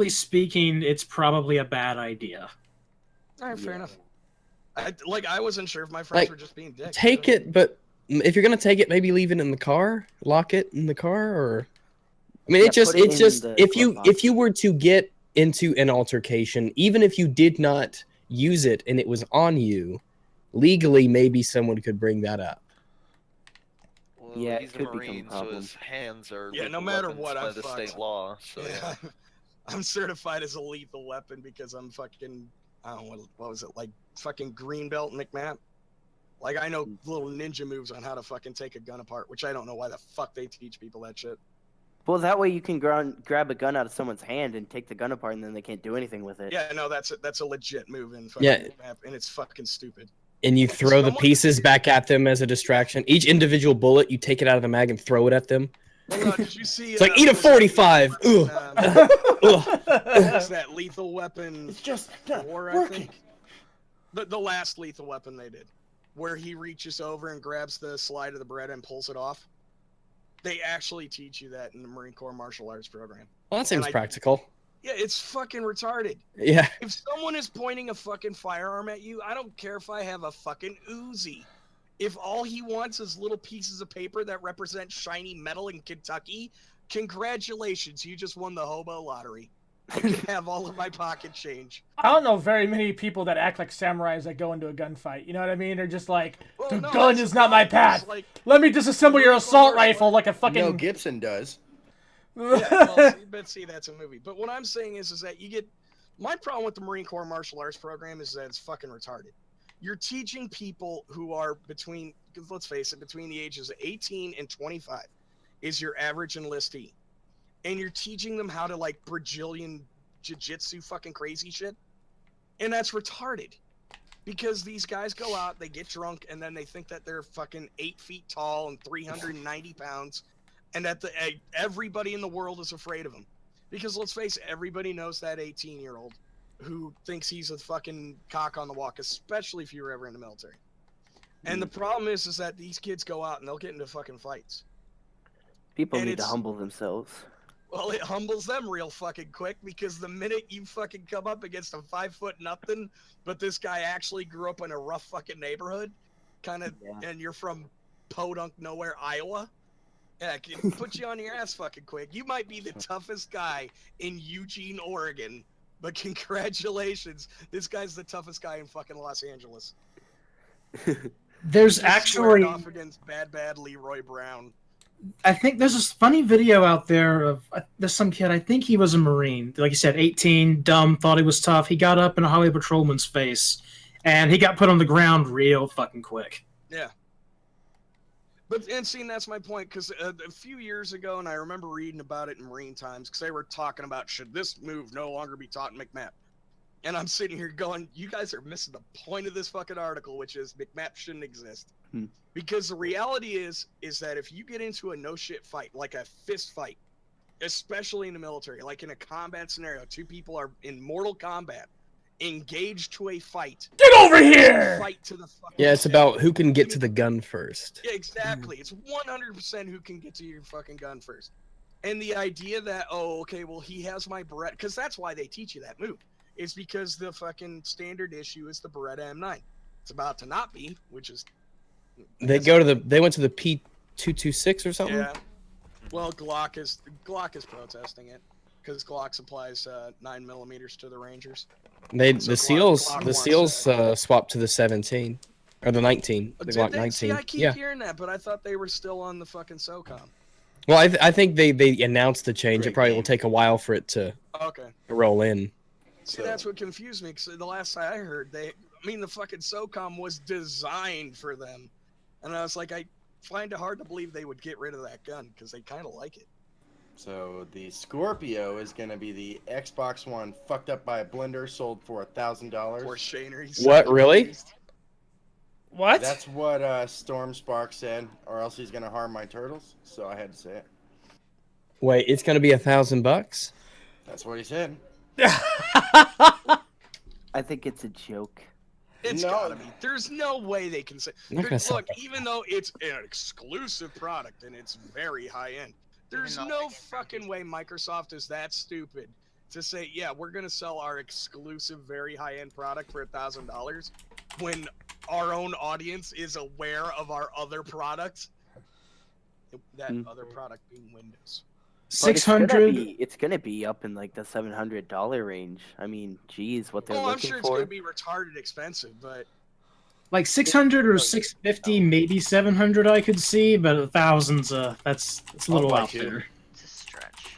speaking, it's probably a bad idea. All right, fair enough. I wasn't sure if my friends Like, were just being dicks. Take it, but if you're gonna take it, maybe leave it in the car, lock it in the car, or I mean, Yeah, it's just put it in the if you were to get into an altercation, even if you did not use it and it was on you, legally, maybe someone could bring that up. Well, Yeah, he's it a could become a Marine, so problem. his hands are Yeah, no lethal matter weapons what, by I'm the fucked. state law. So yeah. I'm certified as a lethal weapon because I'm fucking, I don't know, what was it, like fucking green belt McMahon? Like, I know little ninja moves on how to fucking take a gun apart, which I don't know why the fuck they teach people that shit. Well, that way you can grab a gun out of someone's hand and take the gun apart, and then they can't do anything with it. Yeah, no, that's a legit move in fucking McMahon, and it's fucking stupid. And you throw the pieces back at them as a distraction. Each individual bullet, you take it out of the mag and throw it at them. Well, no, did you see? It's like, eat a 45. It's that lethal weapon. It's just war, working. I think. The last lethal weapon they did, where he reaches over and grabs the slide of the bread and pulls it off. They actually teach you that in the Marine Corps martial arts program. Well, that seems practical. Yeah, it's fucking retarded. Yeah. If someone is pointing a fucking firearm at you, I don't care if I have a fucking Uzi. If all he wants is little pieces of paper that represent shiny metal in Kentucky, congratulations, you just won the hobo lottery. You can have all of my pocket change. I don't know very many people that act like samurais that go into a gunfight. You know what I mean? They're just like, Well, the no, gun is not my path. Like, Let me disassemble your assault rifle like a fucking... Mel Gibson does. Yeah, well, see, that's a movie. But what I'm saying is that you get... My problem with the Marine Corps martial arts program is that it's fucking retarded. You're teaching people who are between, let's face it, between the ages of 18 and 25 is your average enlistee. And you're teaching them how to, like, Brazilian jiu-jitsu fucking crazy shit. And that's retarded. Because these guys go out, they get drunk, and then they think that they're fucking 8 feet tall and 390 pounds, and that everybody in the world is afraid of them. Because let's face it, everybody knows that 18-year-old who thinks he's a fucking cock on the walk, especially if you were ever in the military. And the problem is that these kids go out and they'll get into fucking fights. People need to humble themselves. Well, it humbles them real fucking quick, because the minute you fucking come up against a 5 nothing, but this guy actually grew up in a rough fucking neighborhood, and you're from podunk nowhere, Iowa, yeah, it can put you on your ass fucking quick. You might be the toughest guy in Eugene, Oregon, but congratulations, this guy's the toughest guy in fucking Los Angeles. There's actually off against bad Leroy Brown. I think there's this funny video out there of there's some kid, I think he was a Marine, like you said, 18, dumb, thought he was tough. He got up in a highway patrolman's face, and he got put on the ground real fucking quick. Yeah. And seeing, that's my point, because a few years ago, and I remember reading about it in Marine Times, because they were talking about, should this move no longer be taught in McMap? And I'm sitting here going, you guys are missing the point of this fucking article, which is McMap shouldn't exist. Because the reality is that if you get into a no-shit fight, like a fist fight, especially in the military, like in a combat scenario, two people are in mortal combat, engaged to a fight. Get over here! Fight to the fucking Yeah, it's about who can get to the gun first. Yeah, exactly. It's 100% who can get to your fucking gun first. And the idea that, oh, okay, well, he has my Beretta, because that's why they teach you that move. Is because the fucking standard issue is the Beretta M9. It's about to not be, which is... They went to the P226 or something? Yeah. Well, Glock is protesting it, because Glock supplies 9mm to the Rangers. The SEALs swapped to the 17 or the 19. The Glock 19. See, I keep hearing that, but I thought they were still on the fucking SOCOM. Well, I think they announced the change. It probably will take a while for it to roll in. See, that's what confused me, because the last time I heard, the fucking SOCOM was designed for them. And I was like, I find it hard to believe they would get rid of that gun, because they kind of like it. So the Scorpio is going to be the Xbox One fucked up by a blender, sold for $1,000. For Shaner. What, really? What? That's what Storm Spark said, or else he's going to harm my turtles, so I had to say it. Wait, it's going to be $1,000? That's what he said. I think it's a joke. It's gotta be. There's no way they can say. Look, even though it's an exclusive product and it's very high end, there's no fucking way Microsoft is that stupid to say, yeah, we're gonna sell our exclusive, very high-end product for $1,000 when our own audience is aware of our other product. That other product being Windows. 600. It's gonna be up in like the $700 range. I mean, geez, what they're looking for. I'm sure it's gonna be retarded expensive, but Like 600 or 650, maybe 700 I could see, but 1,000's it's a little out there. It's a stretch.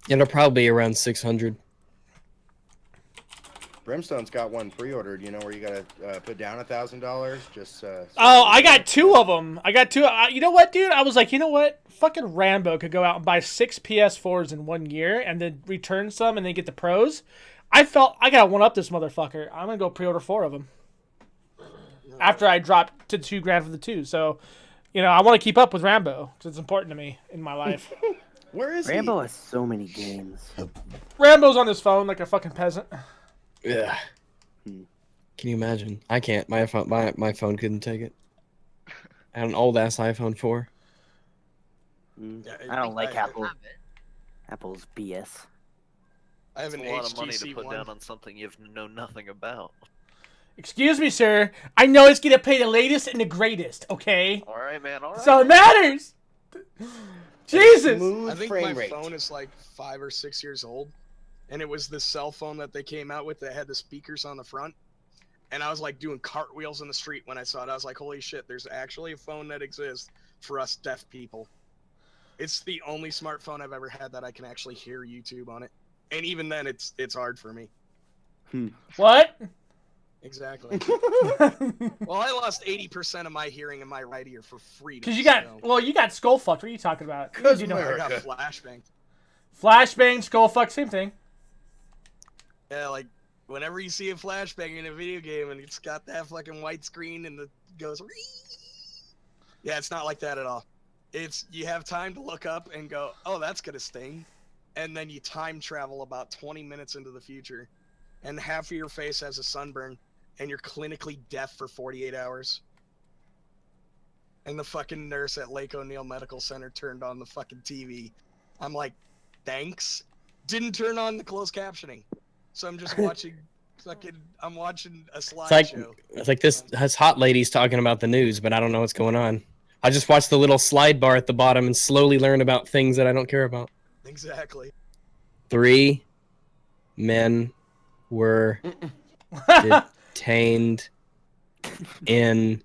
It'll probably be around 600. Brimstone's got one pre-ordered. You know where you gotta put down $1,000. Just. Oh, I got 2 of them. I got 2. You know what, dude? I was like, you know what? Fucking Rambo could go out and buy 6 PS4s in 1 year and then return some and then get the pros. I felt I gotta one up this motherfucker. I'm gonna go pre-order 4 of them. After I dropped to $2,000 for the 2, so I want to keep up with Rambo because it's important to me in my life. Where is Rambo has so many games. Rambo's on his phone like a fucking peasant. Yeah. Can you imagine? I can't. My phone couldn't take it. I had an old ass iPhone 4. I don't like Apple. Apple's BS. I have It's an a lot of money to HTC put One. down on something you know nothing about. Excuse me, sir. I know it's gonna play the latest and the greatest. Okay. All right, man. All right. So it matters. Jesus. I think my phone is like 5 or 6 years old, and it was the cell phone that they came out with that had the speakers on the front. And I was like doing cartwheels in the street when I saw it. I was like, holy shit, there's actually a phone that exists for us deaf people. It's the only smartphone I've ever had that I can actually hear YouTube on it. And even then, it's hard for me. What? Exactly. Well, I lost 80% of my hearing in my right ear for free. Because you got skull fucked. What are you talking about? I got flashbanged. Flashbang, skull fucked, same thing. Yeah, like whenever you see a flashbang in a video game and it's got that fucking white screen and it goes, yeah, it's not like that at all. It's you have time to look up and go, oh, that's gonna sting, and then you time travel about 20 minutes into the future, and half of your face has a sunburn, and you're clinically deaf for 48 hours. And the fucking nurse at Lake O'Neill Medical Center turned on the fucking TV. I'm like, thanks. Didn't turn on the closed captioning. So I'm just watching I'm watching a slideshow. It's like this hot lady's talking about the news, but I don't know what's going on. I just watch the little slide bar at the bottom and slowly learn about things that I don't care about. Exactly. 3 men were detained in...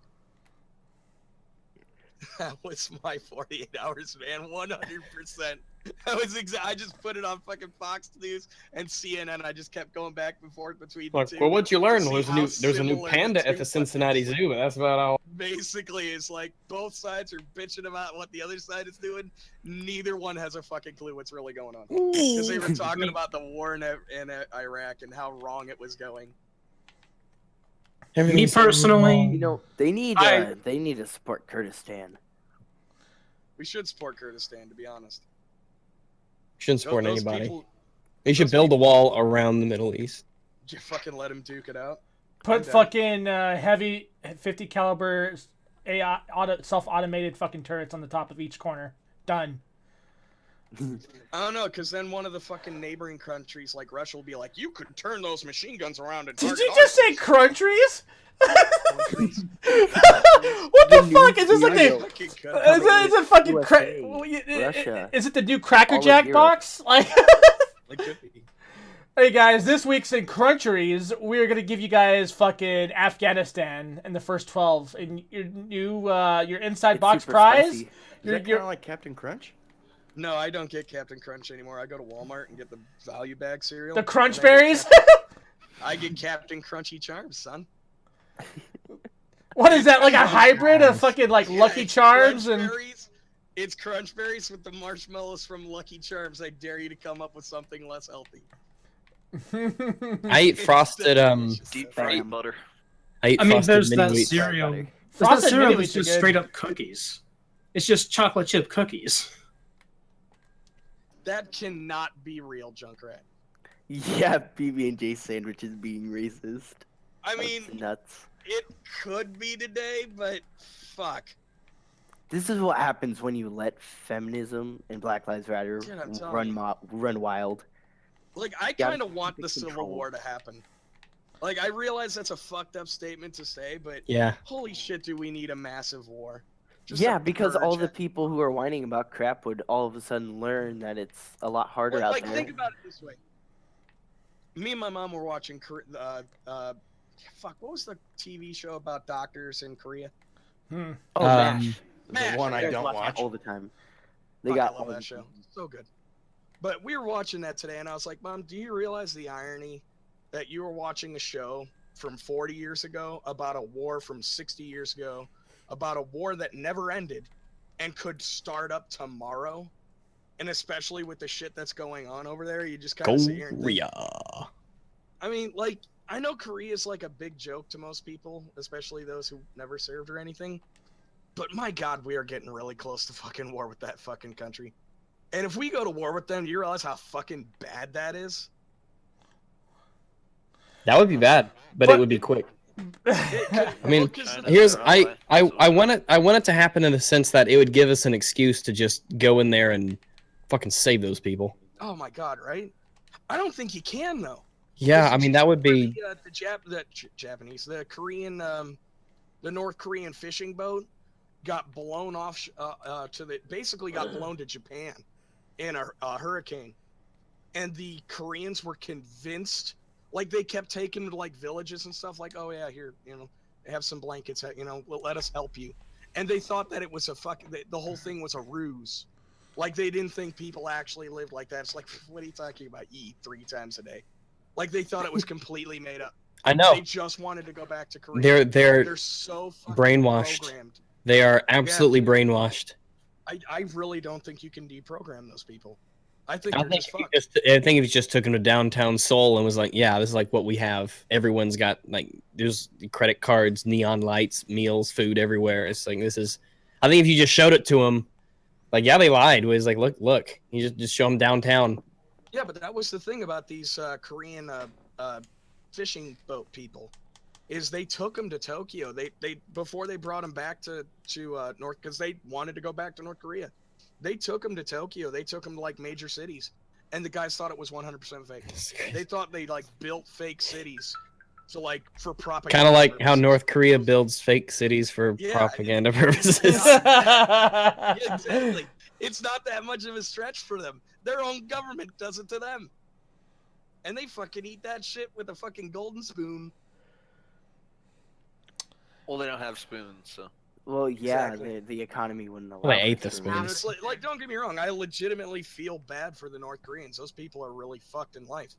That was my 48 hours, man. 100%. I just put it on fucking Fox News and CNN. I just kept going back and forth between the two. Well, what you learned was there's a new panda at the Cincinnati Zoo, but that's about all. Basically, it's like both sides are bitching about what the other side is doing. Neither one has a fucking clue what's really going on. Because they were talking about the war in Iraq and how wrong it was going. Me personally, they need to support Kurdistan. We should support Kurdistan, to be honest. Shouldn't support anybody. They should build a wall around the Middle East. You fucking let him duke it out. Put fucking heavy 50 caliber self-automated fucking turrets on the top of each corner. Done. I don't know, because then one of the fucking neighboring countries like Russia will be like, you could turn those machine guns around and Did you just say countries? What the fuck? Is this like is it fucking Russia. Is it the new Cracker Jack box? Like Hey guys, this week's in Cruncheries, we're gonna give you guys fucking Afghanistan in the first 12 in your new your inside box prize. Is that kind of like Captain Crunch? No, I don't get Captain Crunch anymore. I go to Walmart and get the value bag cereal. The Crunch Berries? I get Captain Crunchy Charms, son. What is that, like a hybrid of fucking like Lucky Charms and... It's Crunch Berries with the marshmallows from Lucky Charms. I dare you to come up with something less healthy. I eat frosted deep fried butter. I mean, there's that cereal. Frosted cereal is just straight up cookies. It's just chocolate chip cookies. That cannot be real, Junkrat. Yeah, PB&J sandwich is being racist. I mean, nuts. It could be today, but fuck. This is what happens when you let feminism and Black Lives Matter run wild. Like, I kind of want the Civil War to happen. Like, I realize that's a fucked up statement to say, but yeah, holy shit, do we need a massive war? Yeah, because all the people who are whining about crap would all of a sudden learn that it's a lot harder out there. Think about it this way. Me and my mom were watching, what was the TV show about doctors in Korea? Oh, MASH. The one I don't watch all the time. I love that show. So good. But we were watching that today, and I was like, Mom, do you realize the irony that you were watching a show from 40 years ago about a war from 60 years ago, about a war that never ended and could start up tomorrow? And especially with the shit that's going on over there, you just kind of sit here and think, I mean, like, I know Korea's like a big joke to most people, especially those who never served or anything. But my God, we are getting really close to fucking war with that fucking country. And if we go to war with them, do you realize how fucking bad that is? That would be bad, but it would be quick. I mean, I want it to happen in the sense that it would give us an excuse to just go in there and fucking save those people. Oh my God, right? I don't think you can though. Yeah, I mean that would be the Korean, the North Korean fishing boat got blown off basically got blown to Japan in a hurricane, and the Koreans were convinced. Like, they kept taking to, like, villages and stuff, like, oh, yeah, here, have some blankets, let us help you. And they thought that it was the whole thing was a ruse. Like, they didn't think people actually lived like that. It's like, what are you talking about? You eat 3 times a day. Like, they thought it was completely made up. I know. They just wanted to go back to Korea. They're so brainwashed. Programmed. They are absolutely brainwashed. I really don't think you can deprogram those people. I think if you just took him to downtown Seoul and was like, yeah, this is like what we have. Everyone's got like there's credit cards, neon lights, meals, food everywhere. It's like I think if you just showed it to them, like yeah, they lied. It was like look, you just show them downtown. Yeah, but that was the thing about these Korean fishing boat people, is they took them to Tokyo. They before they brought them back to North, because they wanted to go back to North Korea. They took him to Tokyo. They took him to like major cities, and the guys thought it was 100% fake. They thought they like built fake cities, so like for propaganda. Kind of like how North Korea builds fake cities for propaganda purposes. Yeah, exactly. It's not that much of a stretch for them. Their own government does it to them, and they fucking eat that shit with a fucking golden spoon. Well, they don't have spoons, so. Well, yeah, exactly. The economy wouldn't allow. Well, I ate the spoons. Like, don't get me wrong. I legitimately feel bad for the North Koreans. Those people are really fucked in life.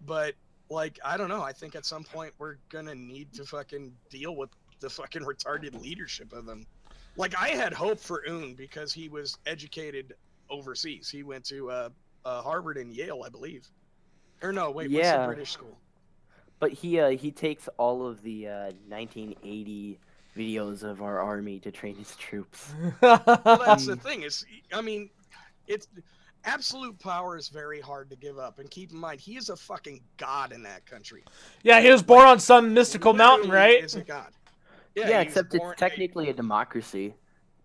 But, like, I don't know. I think at some point we're gonna need to fucking deal with the fucking retarded leadership of them. Like, I had hope for Un because he was educated overseas. He went to Harvard and Yale, I believe. Or no, wait, what's the British school? But he takes all of the 1980 videos of our army to train his troops. Well, that's the thing. It's absolute power is very hard to give up. And keep in mind, he is a fucking god in that country. Yeah, he was born on some mystical mountain, right? Is a god. Yeah, except it's technically a democracy,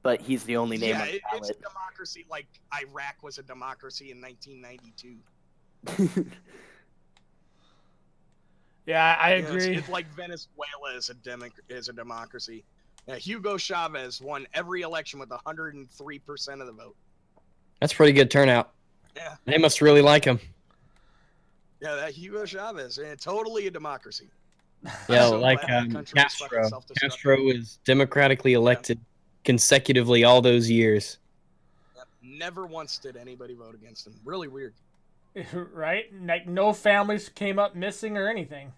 but he's the only name on the ballot. It's a democracy like Iraq was a democracy in 1992. Yeah, I agree. It's like Venezuela is a democracy. Hugo Chavez won every election with 103% of the vote. That's pretty good turnout. Yeah. They must really like him. Yeah, that Hugo Chavez, totally a democracy. Yeah, like Castro. Castro was democratically elected consecutively all those years. Never once did anybody vote against him. Really weird. Right? Like no families came up missing or anything.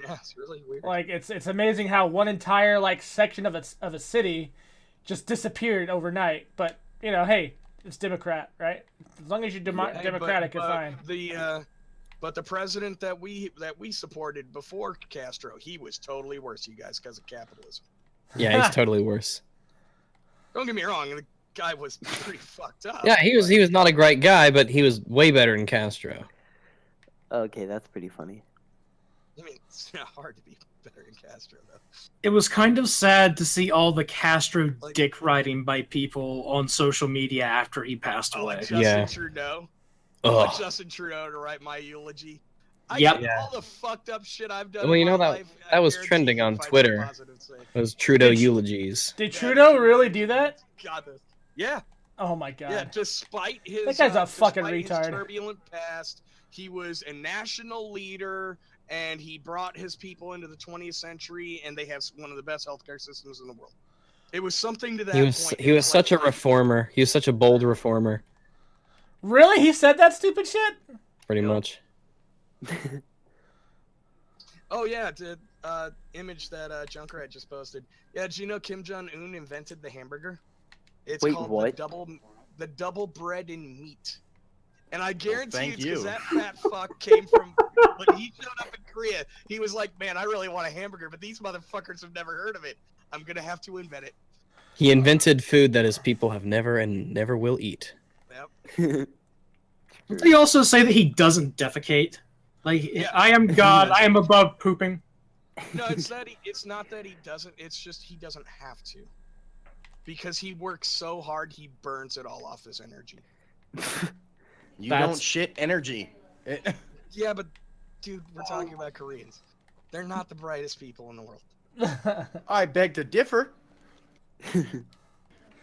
Yeah, it's really weird. Like it's amazing how one entire like section of a city just disappeared overnight. But hey, it's Democrat, right? As long as you're democratic, you're fine. But the president that we supported before Castro, he was totally worse, you guys, because of capitalism. Yeah, he's totally worse. Don't get me wrong. The guy was pretty fucked up. Yeah, he was not a great guy, but he was way better than Castro. Okay, that's pretty funny. I mean, it's not hard to be better than Castro, though. It was kind of sad to see all the Castro dick riding by people on social media after he passed away. Like Justin Trudeau. Like Justin Trudeau to write my eulogy. All the fucked up shit I've done. Well, you know that was trending on Twitter. It was Trudeau eulogies. Did Trudeau really do that? Yeah. Oh my god. Yeah, despite his that guy's a fucking retard. His turbulent past, he was a national leader, and he brought his people into the 20th century, and they have one of the best healthcare systems in the world. It was something to that point. He was such a reformer. He was such a bold reformer. Really? He said that stupid shit? Pretty much. Oh yeah, the image that Junkrat just posted. Yeah, did you know Kim Jong-un invented the hamburger? It's called the double bread and meat. And I guarantee it's because that fat fuck came from when he showed up in Korea. He was like, "Man, I really want a hamburger, but these motherfuckers have never heard of it. I'm gonna have to invent it." He invented food that his people have never and never will eat. Yep. Did he also say that he doesn't defecate? Like, I am God, I am above pooping. No, it's not that he doesn't. It's just he doesn't have to, because he works so hard. He burns it all off his energy. You don't shit energy. Yeah, but dude, we're talking about Koreans. They're not the brightest people in the world. I beg to differ.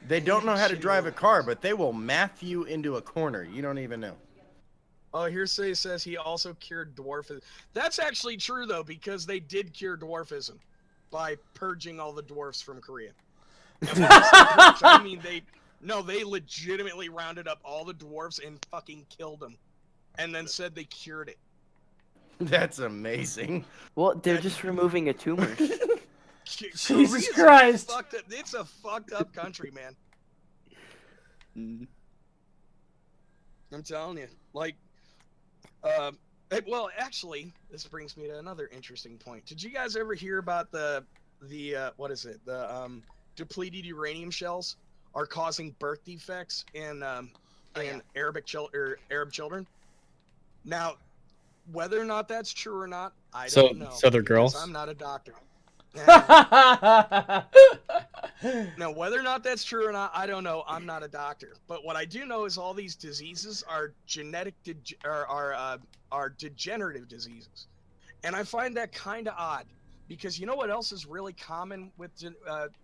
They don't know how to drive a car, but they will math you into a corner. You don't even know. Oh, Hearsay says he also cured dwarfism. That's actually true, though, because they did cure dwarfism by purging all the dwarfs from Korea. I mean, they legitimately rounded up all the dwarfs and fucking killed them, and then said they cured it. That's amazing. Well, they're just removing a tumor. Jesus Christ! It's a fucked up country, man. I'm telling you, like, well, actually, this brings me to another interesting point. Did you guys ever hear about the what is it? The depleted uranium shells are causing birth defects in Arab children? Now, whether or not that's true or not, I don't know. So they're girls? I'm not a doctor. Now, whether or not that's true or not, I don't know. I'm not a doctor. But what I do know is all these diseases are are degenerative diseases, and I find that kind of odd, because you know what else is really common with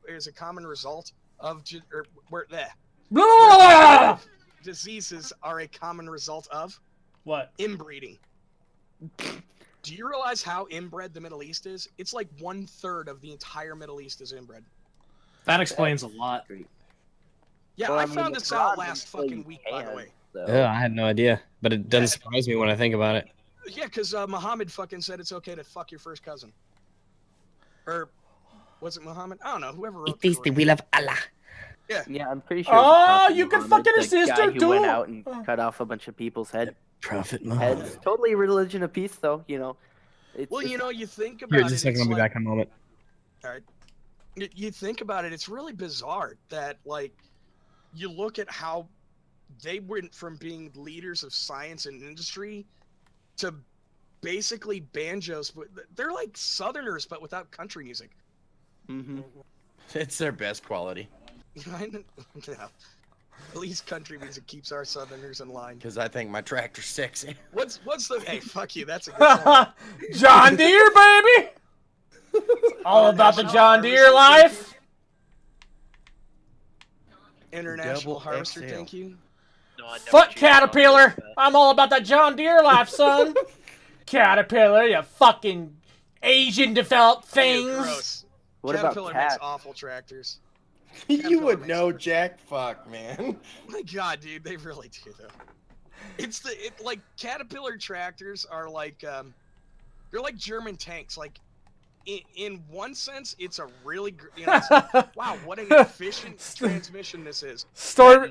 is a common result of diseases are a common result of what? Inbreeding. Do you realize how inbred the Middle East is? It's like 1/3 of the entire Middle East is inbred. That explains a lot. Yeah, well, I found this out last fucking week, by the way. So. Yeah, I had no idea, but it doesn't surprise me when I think about it. Yeah, because Muhammad fucking said it's okay to fuck your first cousin. Or was it Muhammad? I don't know. Whoever wrote it is the will of Allah. Yeah, I'm pretty sure. Oh, you can fucking her sister too. too. Went out and cut off a bunch of people's head. Prophet Muhammad. Heads. Totally religion of peace, though. You know. Well, you know, you think about it. Here, just a second. I'll be back in a moment. All right. You think about it. It's really bizarre that, like, you look at how they went from being leaders of science and industry to basically banjos. But they're like Southerners, but without country music. Mm-hmm. It's their best quality. Yeah. At least country music keeps our Southerners in line. Because I think my tractor's sexy. What's the... Hey, fuck you. That's a good song. John Deere, baby! All about the John Deere life. International Harvester, thank you. No, fuck Caterpillar. I'm all about that John Deere life, son. Caterpillar, you fucking Asian developed things. Gross. What Caterpillar about makes awful tractors. You would know jack fuck, man. My god, dude, they really do though. It's like Caterpillar tractors are like they're like German tanks. Like in one sense, it's a really wow, what an efficient transmission this is.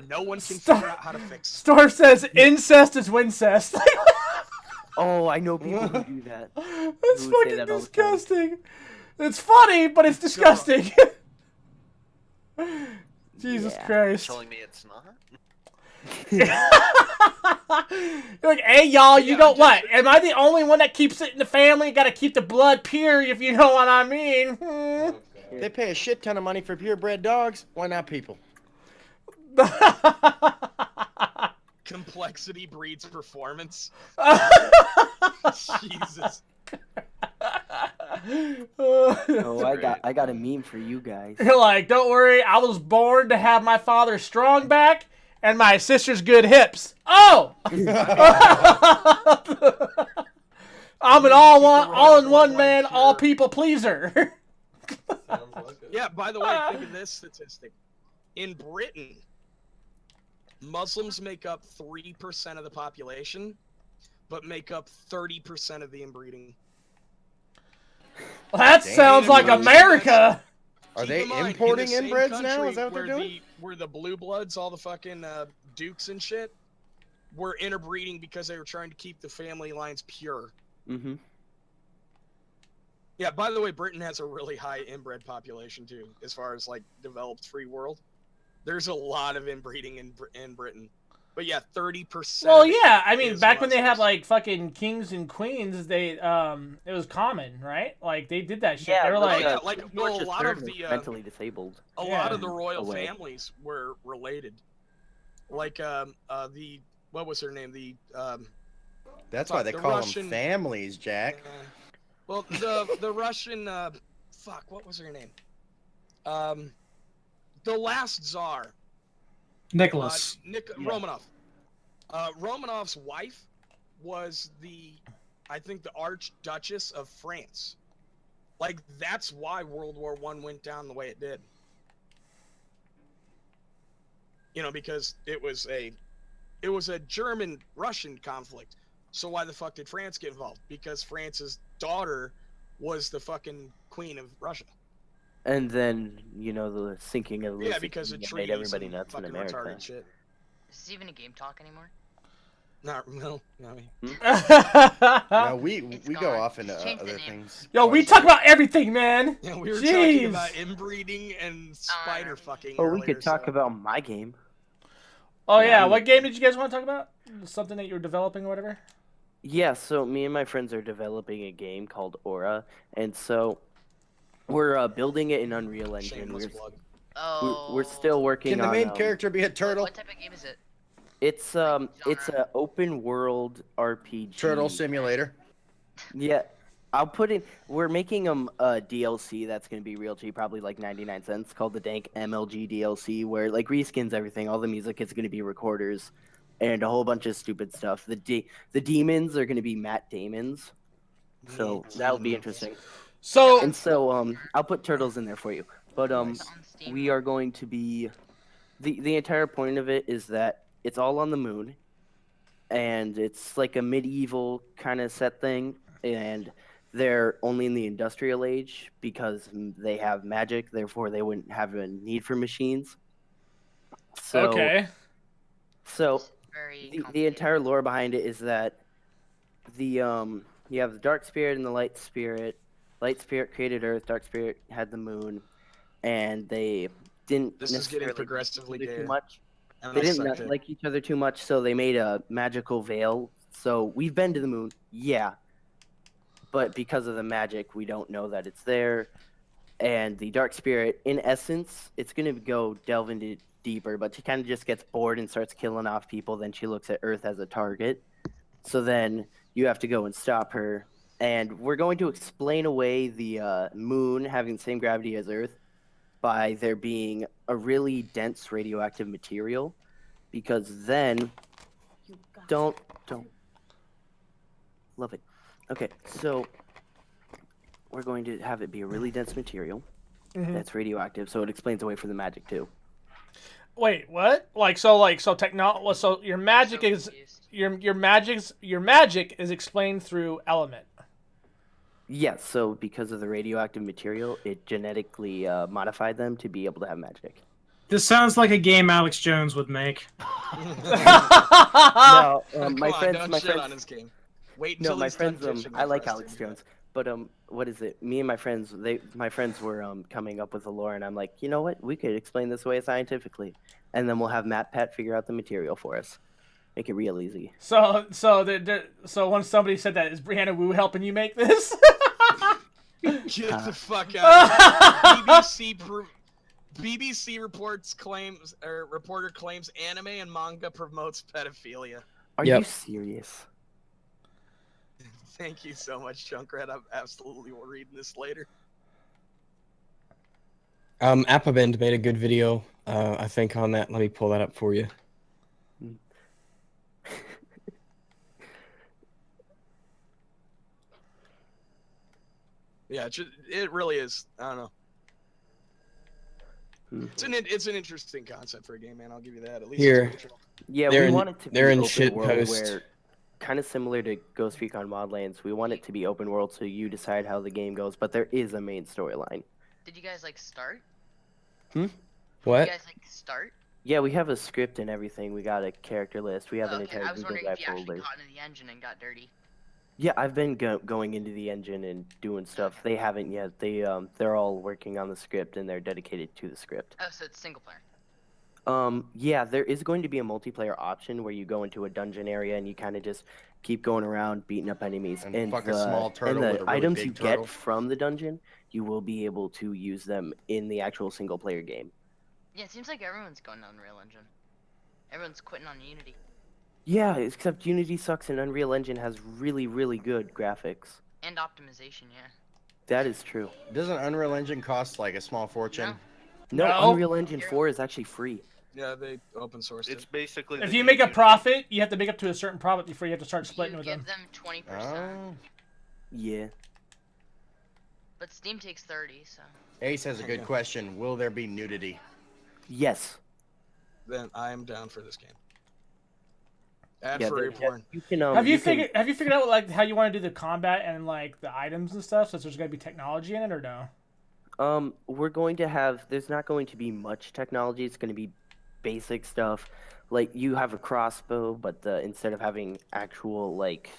No one can figure out how to fix. Storm says incest is wincest. Oh, I know people who do that. That's fucking disgusting. It's funny, but it's disgusting. Jesus Christ. Telling me it's not? You're like, hey, y'all, you know what? Am I the only one that keeps it in the family? Got to keep the blood pure, if you know what I mean. They pay a shit ton of money for purebred dogs. Why not people? Complexity breeds performance. Jesus. Oh, I got a meme for you guys. You're like, don't worry, I was born to have my father's strong back and my sister's good hips. Oh! I'm an all-in-one man, all people pleaser. Yeah, by the way, think of this statistic. In Britain, Muslims make up 3% of the population, but make up 30% of the inbreeding. Well, that sounds like America. Are they importing inbreds now? Is that what they're doing? Where the blue bloods, all the fucking dukes and shit, were interbreeding because they were trying to keep the family lines pure. Mm-hmm. Yeah, by the way, Britain has a really high inbred population too, as far as like developed free world. There's a lot of inbreeding in Britain. But yeah, 30%. Well, yeah, I mean, back when they had like fucking kings and queens, they it was common, right? Like they did that shit. Yeah, they were like, well, a lot of the mentally disabled. A lot of the royal families were related. Like the what was her name? The that's why they call them families, Jack. Well, the Russian fuck, what was her name? The last Tsar. Nicholas. Romanov. Romanov's wife was I think the Archduchess of France. Like, that's why World War I went down the way it did. You know, because it was a German-Russian conflict. So why the fuck did France get involved? Because France's daughter was the fucking queen of Russia. And then, you know, the sinking of the because it made everybody nuts in America. Shit. Is this even a game talk anymore? Not me. No, we go off into other things. Yo, we talk about everything, man. Yeah, we were talking about inbreeding and spider fucking. Oh, we could talk about my game. Oh yeah, what game did you guys want to talk about? Something that you were developing or whatever? Yeah, so me and my friends are developing a game called Aura, and so we're building it in Unreal Engine. We're still working on. Can the main character be a turtle? What type of game is it? It's an open world RPG. Turtle simulator. Yeah, I'll put in. We're making them a DLC that's gonna be real cheap, probably like 99 cents, called the Dank MLG DLC, where like reskins everything. All the music is gonna be recorders, and a whole bunch of stupid stuff. The demons are gonna be Matt Damon's, so that'll be interesting. So I'll put turtles in there for you. But we are going to be the entire point of it is that it's all on the moon, and it's like a medieval kind of set thing, and they're only in the industrial age because they have magic, therefore they wouldn't have a need for machines. So, okay. So the entire lore behind it is that you have the dark spirit and the light spirit. Light spirit created Earth, dark spirit had the moon, and they didn't necessarily progressively too much. They didn't like each other too much, so they made a magical veil. So we've been to the moon, yeah, but because of the magic, we don't know that it's there. And the dark spirit, in essence, it's gonna delve into deeper, but she kind of just gets bored and starts killing off people. Then she looks at Earth as a target. So then you have to go and stop her. And we're going to explain away the moon having the same gravity as Earth by there being a really dense radioactive material, because then don't love it. Okay, so we're going to have it be a really dense material that's radioactive, so it explains away for the magic too. Wait, what? So your magic is your magic is explained through element. Yes, so because of the radioactive material, it genetically modified them to be able to have magic. This sounds like a game Alex Jones would make. No, my friends on his game. Wait until my friends. I like Alex Jones, But what is it? Me and my friends were coming up with the lore, and I'm like, you know what? We could explain this away scientifically, and then we'll have Matt Pat figure out the material for us. Make it real easy. So when somebody said that, is Brianna Wu helping you make this? Get the fuck out of here. BBC reporter claims anime and manga promotes pedophilia. Are you serious? Thank you so much, Junkrat. I'm absolutely reading this later. Appabend made a good video, I think, on that. Let me pull that up for you. Yeah, it really is. I don't know. It's an interesting concept for a game, man. I'll give you that. At least here. Yeah, we want it to be open world where, kind of similar to Ghost Recon Wildlands, we want it to be open world so you decide how the game goes, but there is a main storyline. Did you guys start? What? Did you guys start? Yeah, we have a script and everything. We got a character list. We have an entire I was wondering if you actually folder. got into the engine and got dirty. Yeah, I've been going into the engine and doing stuff. They haven't yet. They're all working on the script and they're dedicated to the script. Oh, so it's single player. Yeah, there is going to be a multiplayer option where you go into a dungeon area and you kind of just keep going around beating up enemies. And fuck a small turtle with a really items big you turtle. get from the dungeon, you will be able to use them in the actual single player game. Yeah, it seems like everyone's going on Unreal Engine. Everyone's quitting on Unity. Yeah, except Unity sucks and Unreal Engine has really, really good graphics. And optimization, yeah. That is true. Doesn't Unreal Engine cost like a small fortune? No, No. Unreal Engine 4 is actually free. Yeah, they open sourced it. It's basically. If you make a profit, you have to make up to a certain profit before you have to start splitting with them. You give them 20%. Oh. Yeah. But Steam takes 30, so. Ace has a good question. Will there be nudity? Yes. Then I am down for this game. Ad-free porn. You can, Have you figured out like how you want to do the combat and like the items and stuff? Since there's gonna be technology in it, or no? We're going to have. There's not going to be much technology. It's going to be basic stuff. Like you have a crossbow, but instead of having actual like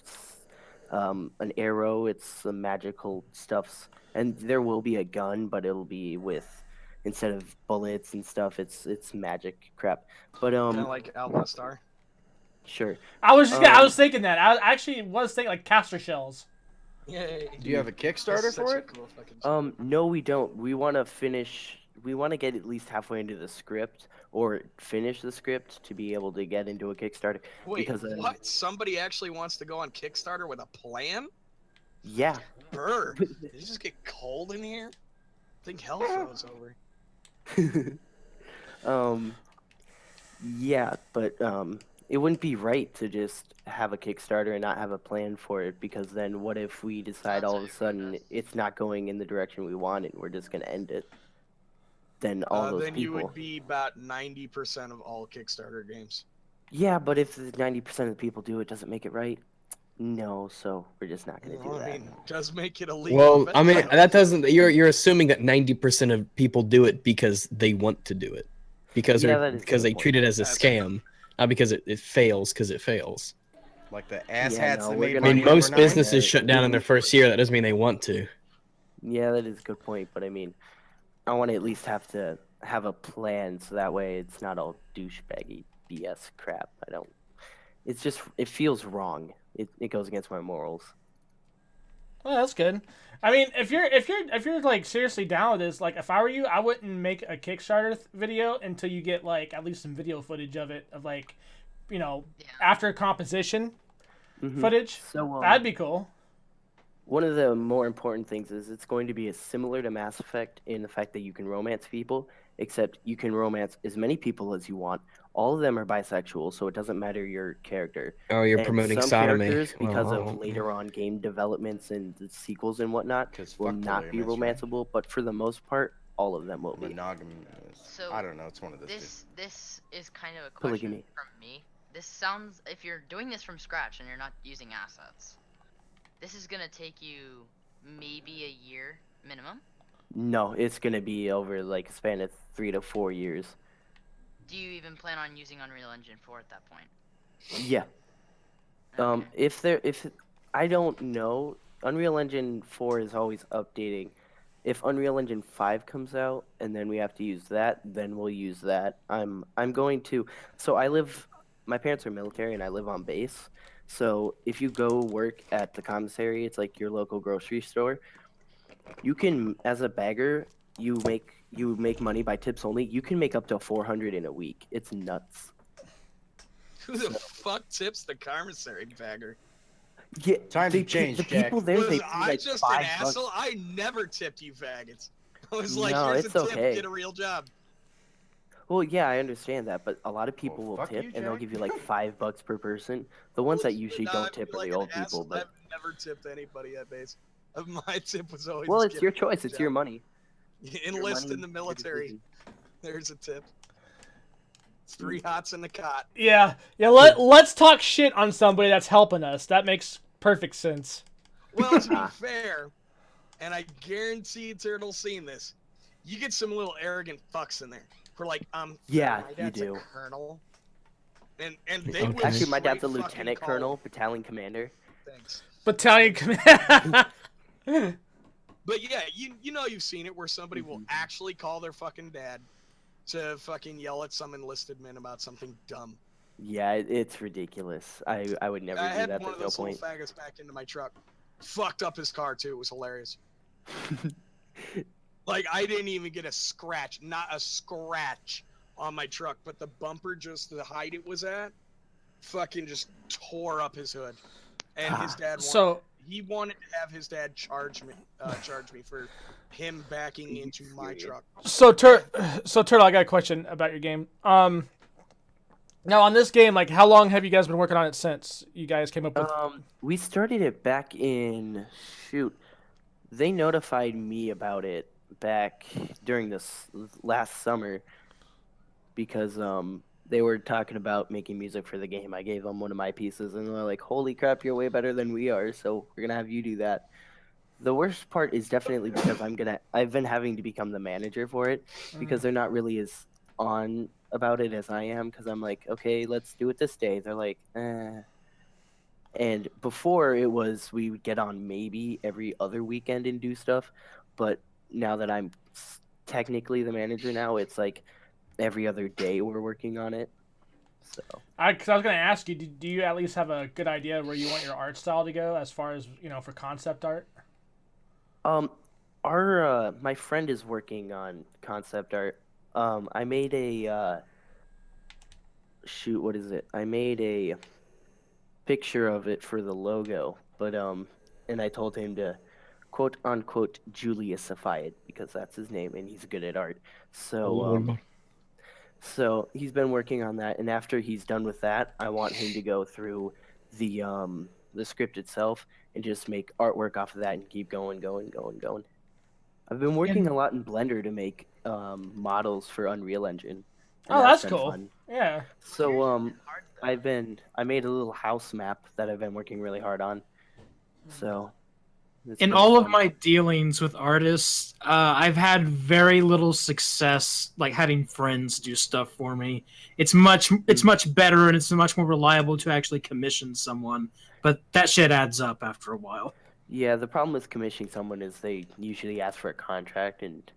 an arrow, it's some magical stuffs. And there will be a gun, but it'll be with instead of bullets and stuff, it's magic crap. But Kind of like Outlaw Star. Sure. I was thinking that. I actually was thinking like caster shells. Yay. Do you have a Kickstarter for it? Cool no, we don't. We want to finish. We want to get at least halfway into the script or finish the script to be able to get into a Kickstarter. Wait, because, what? Somebody actually wants to go on Kickstarter with a plan? Yeah. Brr. Did it just get cold in here? I think hell froze over. Yeah, but it wouldn't be right to just have a Kickstarter and not have a plan for it, because then what if we decide all of a sudden it's not going in the direction we want and we're just going to end it? Then all those then people. you would be about 90% of all Kickstarter games. Yeah, but if 90% of the people do it, does it make it right? No, so we're just not going to do that. I mean, it does make it illegal. Well, I mean, that doesn't. You're assuming that 90% of people do it because they want to do it, because they treat it as a scam, not because it fails because it fails. Like the asshats that made I mean, money most overnight? businesses shut down in their first year. That doesn't mean they want to. Yeah, that is a good point, but I mean, I want to at least have to have a plan so that way it's not all douchebaggy BS crap. It's just, it feels wrong. It goes against my morals. Well, that's good. I mean, if you're like seriously down with this, like if I were you, I wouldn't make a Kickstarter video until you get like at least some video footage of it, of like, after composition footage. So that'd be cool. One of the more important things is it's going to be similar to Mass Effect in the fact that you can romance people, except you can romance as many people as you want. All of them are bisexual, so it doesn't matter your character. Oh, you're promoting sodomy. Characters, because of later on game developments and the sequels and whatnot, will not be romanceable, but for the most part, all of them will be. Monogamy. So I don't know. It's one of those. This is kind of a question Polygamy. from me. This sounds, if you're doing this from scratch and you're not using assets, this is gonna take you maybe a year minimum. No, it's gonna be over like a span of 3 to 4 years. Do you even plan on using Unreal Engine 4 at that point? Yeah. Okay. If I don't know, Unreal Engine 4 is always updating. If Unreal Engine 5 comes out and then we have to use that, then we'll use that. I'm going to. So my parents are military and I live on base. So if you go work at the commissary, it's like your local grocery store. You can, as a bagger, you make money by tips only. You can make up to 400 in a week. It's nuts. Who the fuck tips the commissary bagger? Yeah, time to change, the Jack. people there, Was they pay I like just $5. an asshole? I never tipped you faggots. I was like, No, here's it's a tip, okay. get a real job. Well, yeah, I understand that, but a lot of people will fuck tip, you, and they'll Jack. give you like $5 per person. The ones that usually No, don't I'd tip be are like the an old people, asshole. but I've never tipped anybody at base. My tip was always. well, just it's your get a real choice. It's your job. money. Enlist money, in the your military. decision. There's a tip. It's 3 hots in the cot. Yeah. Let's talk shit on somebody that's helping us. That makes perfect sense. Well, to be fair, and I guarantee Turtle's seen this, you get some little arrogant fucks in there. Who are like, Yeah, my you dad's do. a colonel. And they will Actually, my dad's a straight lieutenant fucking colonel, call- battalion commander. Thanks. Battalion command. But yeah, you know you've seen it where somebody will actually call their fucking dad to fucking yell at some enlisted men about something dumb. Yeah, it's ridiculous. I would never I do had that. one of There's no those point. little faggots back into my truck. Fucked up his car too. It was hilarious. Like I didn't even get a scratch, not a scratch on my truck, but the bumper, just the height it was at, fucking just tore up his hood. And his dad he wanted to have his dad charge me for him backing into my truck. So Turtle, I got a question about your game. Now on this game, like, how long have you guys been working on it since you guys came up with? We started it back in they notified me about it back during this last summer because they were talking about making music for the game. I gave them one of my pieces and they're like, "Holy crap, you're way better than we are, so we're gonna have you do that." The worst part is definitely because I've been having to become the manager for it because they're not really as on about it as I am because I'm like, okay, let's do it this day. They're like, eh. And before it was we would get on maybe every other weekend and do stuff, but now that I'm technically the manager now, it's like every other day we're working on it. So Because I was gonna ask you, do you at least have a good idea where you want your art style to go as far as for concept art? My friend is working on concept art. I made a what is it? I made a picture of it for the logo, but and I told him to quote unquote Juliusify it because that's his name and he's good at art. So so he's been working on that, and after he's done with that, I want him to go through the script itself and just make artwork off of that and keep going. I've been working a lot in Blender to make models for Unreal Engine. Oh, that's been cool. Fun. Yeah. So I made a little house map that I've been working really hard on. So in all of my dealings with artists, I've had very little success like having friends do stuff for me. It's much better and it's much more reliable to actually commission someone, but that shit adds up after a while. Yeah, the problem with commissioning someone is they usually ask for a contract and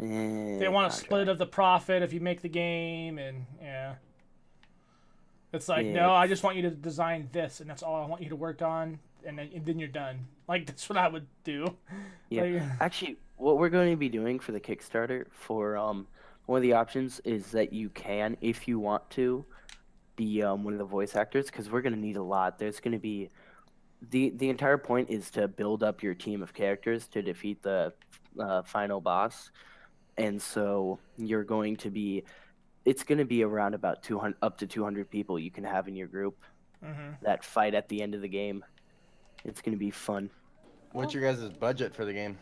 they want a split of the profit if you make the game, and yeah. It's like, no, I just want you to design this, and that's all I want you to work on, and then you're done. Like, that's what I would do. Yeah. Like, actually, what we're going to be doing for the Kickstarter for one of the options is that you can, if you want to, be one of the voice actors, because we're going to need a lot. There's going to be the entire point is to build up your team of characters to defeat the final boss, and so you're going to be. It's going to be around about 200, up to 200 people you can have in your group that fight at the end of the game. It's going to be fun. What's your guys' budget for the game?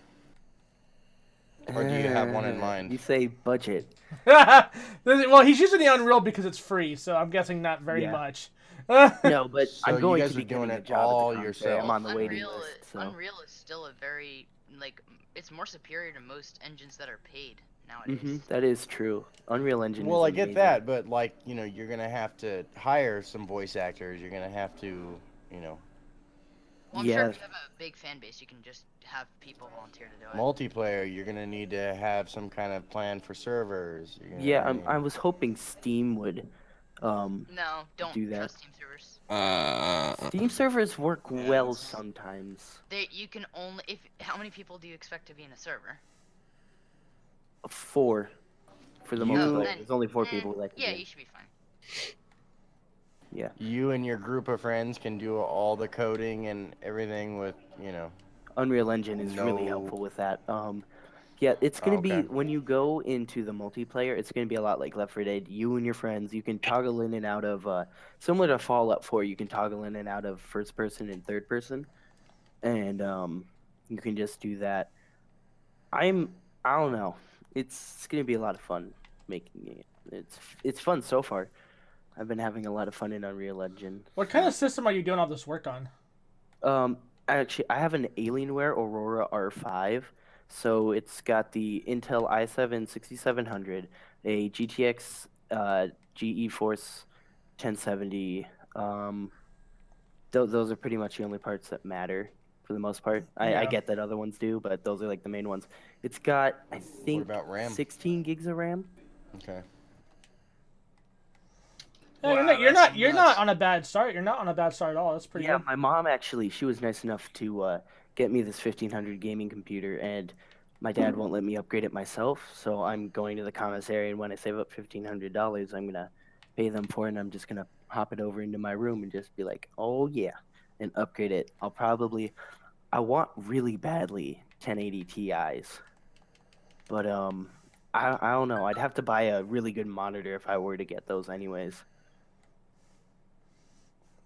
Or do you have one in mind? You say budget. Well, he's using the Unreal because it's free, so I'm guessing not very much. No, but so I'm going you guys to be are doing it job all yourself. I'm on the waiting list. So. Unreal is still a very, like, it's more superior to most engines that are paid nowadays. That is true. Unreal Engine Well, is I get amazing. that, but, like, you're going to have to hire some voice actors. You're going to have to, Well, I'm sure if you have a big fan base, you can just have people volunteer to do it. Multiplayer, you're gonna need to have some kind of plan for servers. Yeah, I was hoping Steam would No, don't do that. trust Steam servers. Steam servers work well sometimes. You can only how many people do you expect to be in a server? 4 for the multiplayer. There's only 4 people that can Yeah, do. you should be fine. Yeah. You and your group of friends can do all the coding and everything with, Unreal Engine is really helpful with that. Yeah, it's gonna be when you go into the multiplayer, it's gonna be a lot like Left 4 Dead. You and your friends, you can toggle in and out of similar to Fallout 4. You can toggle in and out of first person and third person, and you can just do that. I don't know. It's gonna be a lot of fun making it. It's fun so far. I've been having a lot of fun in Unreal Engine. What kind of system are you doing all this work on? Actually, I have an Alienware Aurora R5. So it's got the Intel i7 6700, a GTX GeForce 1070. Those are pretty much the only parts that matter for the most part. I get that other ones do, but those are like the main ones. It's got, I think, what about RAM? 16 gigs of RAM. Okay. Yeah, you're not on a bad start. You're not on a bad start at all. That's pretty good. Yeah, my mom actually, she was nice enough to get me this 1500 gaming computer, and my dad won't let me upgrade it myself, so I'm going to the commissary, and when I save up $1,500, I'm gonna pay them for it, and I'm just gonna hop it over into my room and just be like, oh yeah, and upgrade it. I want really badly 1080 Ti's, but I don't know. I'd have to buy a really good monitor if I were to get those anyways.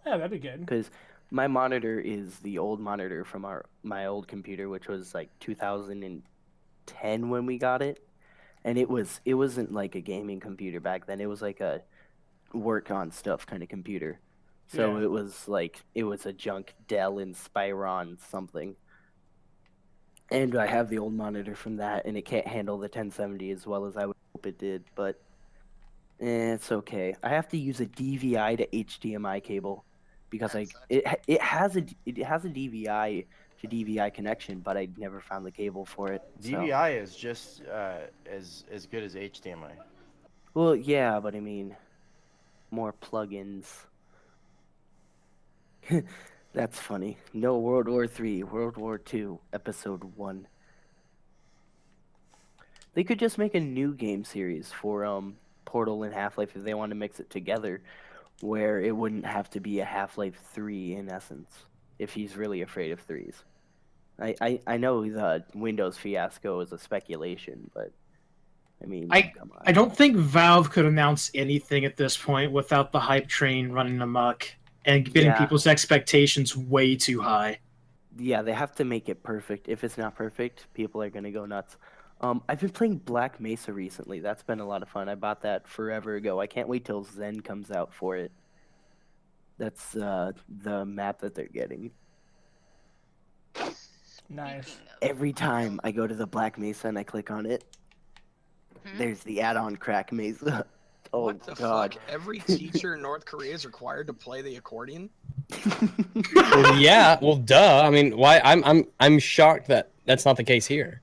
Yeah, that'd be good. Because my monitor is the old monitor from my old computer, which was like 2010 when we got it, and it wasn't like a gaming computer back then. It was like a work on stuff kind of computer. So it was a junk Dell Inspiron something. And I have the old monitor from that, and it can't handle the 1070 as well as I would hope it did, but it's okay. I have to use a DVI to HDMI cable because it has a DVI to DVI connection, but I never found the cable for it. DVI is just as good as HDMI. Well, yeah, but I mean, more plugins. That's funny. No World War III, World War II, Episode 1. They could just make a new game series for Portal and Half-Life if they want to mix it together, where it wouldn't have to be a Half-Life 3 in essence, if he's really afraid of threes. I know the Windows fiasco is a speculation, but I mean, come on. I don't think Valve could announce anything at this point without the hype train running amok and getting people's expectations way too high. Yeah, they have to make it perfect. If it's not perfect, people are going to go nuts. I've been playing Black Mesa recently. That's been a lot of fun. I bought that forever ago. I can't wait till Zen comes out for it. That's the map that they're getting. Nice. Every time I go to the Black Mesa and I click on it, there's the add-on Crack Mesa. Oh, what the God. fuck? Every teacher in North Korea is required to play the accordion? Well, yeah. Well, duh. I mean, why? I'm shocked that that's not the case here.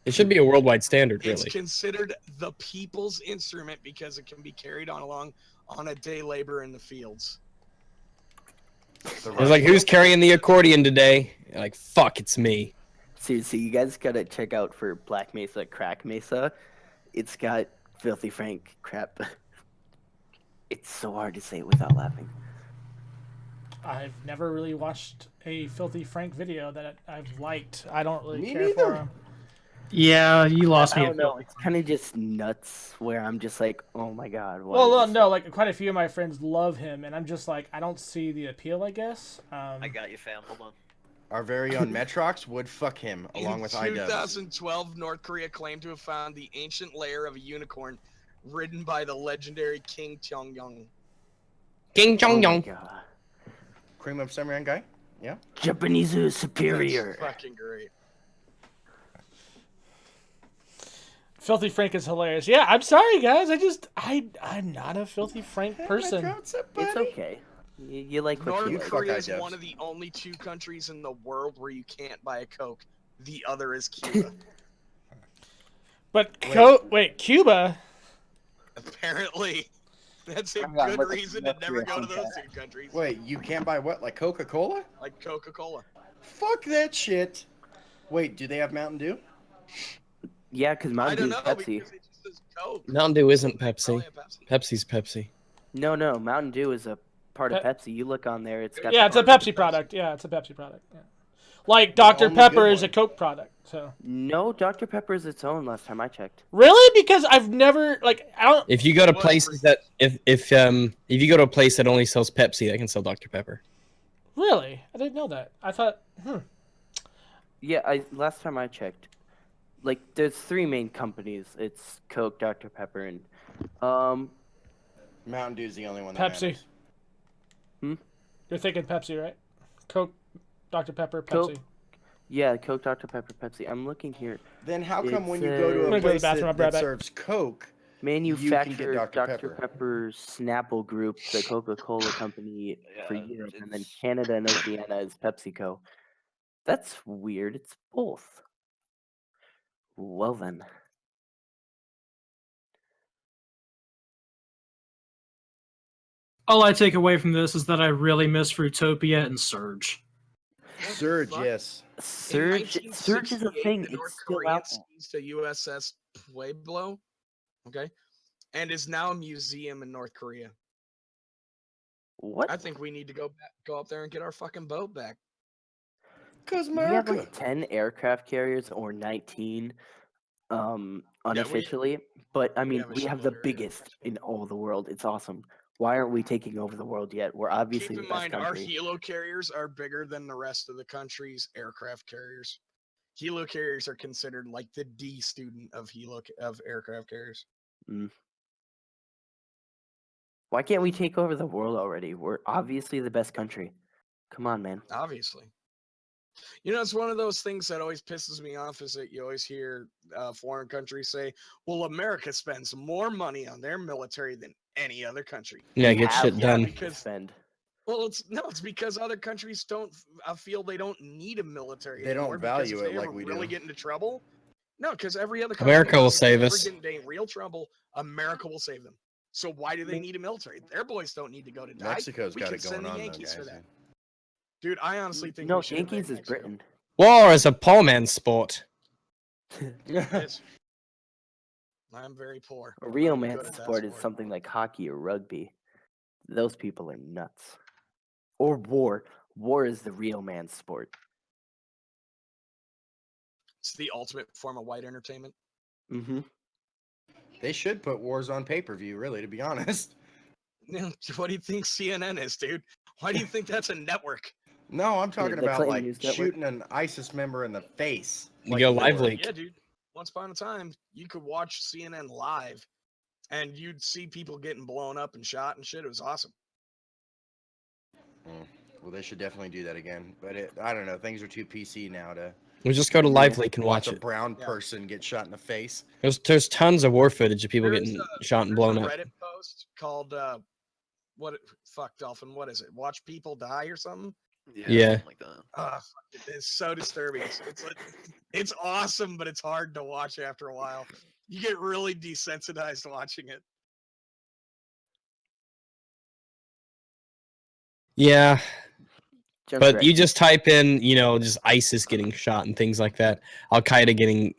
It should be a worldwide standard, really. It's considered the people's instrument because it can be carried on a day labor in the fields. It's like, who's carrying the accordion today? You're like, fuck, it's me. Seriously, you guys gotta check out for Black Mesa, Crack Mesa. It's got Filthy Frank crap. It's so hard to say it without laughing. I've never really watched a Filthy Frank video that I've liked. I don't really care for him. Yeah, you lost me. I don't know. It's kind of just nuts where I'm just like, oh my god. Well, no, like quite a few of my friends love him, and I'm just like, I don't see the appeal, I guess. I got you, fam. Hold on. Our very own Metrox would fuck him along with IDubbbz. In 2012, North Korea claimed to have found the ancient lair of a unicorn ridden by the legendary King Chongyong. King Chongyong. Oh Cream of Samurai guy? Yeah? Japanese is superior. That's fucking great. Filthy Frank is hilarious. Yeah, I'm sorry, guys. I'm not a Filthy Frank person. It's okay. You like what North you like. Korea is one of the only 2 countries in the world where you can't buy a Coke. The other is Cuba. But Cuba? Apparently. That's a Hang on, good look at reason to North never Korea go to those content. 2 countries. Wait, you can't buy what? Like Coca-Cola? Like Coca-Cola. Fuck that shit. Wait, do they have Mountain Dew? Yeah, because Mountain Dew is Pepsi. Because it just says Coke. Mountain Dew isn't Pepsi. Pepsi. Pepsi's Pepsi. No, Mountain Dew is a part of Pepsi. You look on there, it's got. Yeah, it's a Pepsi product. Yeah, it's a Pepsi product. Yeah. Like Dr. Pepper is a Coke product. So. No, Dr. Pepper is its own. Last time I checked. Really? Because I've never I don't. If you go to places that if you go to a place that only sells Pepsi, they can sell Dr. Pepper. Really? I didn't know that. I thought. Yeah, last time I checked, like there's 3 main companies. It's Coke, Dr. Pepper, and Mountain Dew's the only one that Pepsi. matters. You're thinking Pepsi, right? Coke, Dr. Pepper, Pepsi. Coke. Yeah, Coke, Dr. Pepper, Pepsi. I'm looking here. Then how come when you go to a place that serves Coke, manufacturer you can get Dr. Pepper Snapple Group, the Coca-Cola company for Europe, and then Canada and Oceania is PepsiCo. That's weird. It's both. Well then. All I take away from this is that I really miss Fruitopia and Surge. Surge, yes. Surge is a thing. The North It's still Korean out there. seized a USS Pueblo, okay, and is now a museum in North Korea. What? I think we need to go up there and get our fucking boat back. Cause we have like 10 aircraft carriers or 19, unofficially. But I mean, we have the biggest in all the world. It's awesome. Why aren't we taking over the world yet? We're obviously Keep in the best mind, our country. helo carriers are bigger than the rest of the country's aircraft carriers. Helo carriers are considered like the D student of aircraft carriers. Why can't we take over the world already? We're obviously the best country. Come on, man. Obviously. You know, it's one of those things that always pisses me off is that you always hear foreign countries say, well, America spends more money on their military than any other country. Yeah, get shit done. Well, it's because other countries don't feel they don't need a military. They don't value it like we do. Really get into trouble? No, because every other country America will save us. If we get in real trouble, America will save them. So why do they need a military? Their boys don't need to go to die. Mexico's got it going on, Yankees though, guys. for that. Dude, I honestly think no, Yankees is Britain. War is a poor man's sport. I'm very poor. A real man's sport is something like hockey or rugby. Those people are nuts. Or war. War is the real man's sport. It's the ultimate form of white entertainment. Mm-hmm. They should put wars on pay-per-view, really, to be honest. What do you think CNN is, dude? Why do you think that's a network? No, I'm talking about like shooting an ISIS member in the face. You go live leak. Yeah, dude. Once upon a time, you could watch CNN live, and you'd see people getting blown up and shot and shit. It was awesome. Well, they should definitely do that again. But I don't know. Things are too PC now to. We just go to live leak and watch it. A brown person get shot in the face. There's tons of war footage of people getting shot and blown up. Reddit post called Dolphin. What is it? Watch people die or something? Yeah. Like that. It's so disturbing. It's awesome, but it's hard to watch after a while. You get really desensitized watching it. Yeah. But you just type in, just ISIS getting shot and things like that. Al Qaeda getting,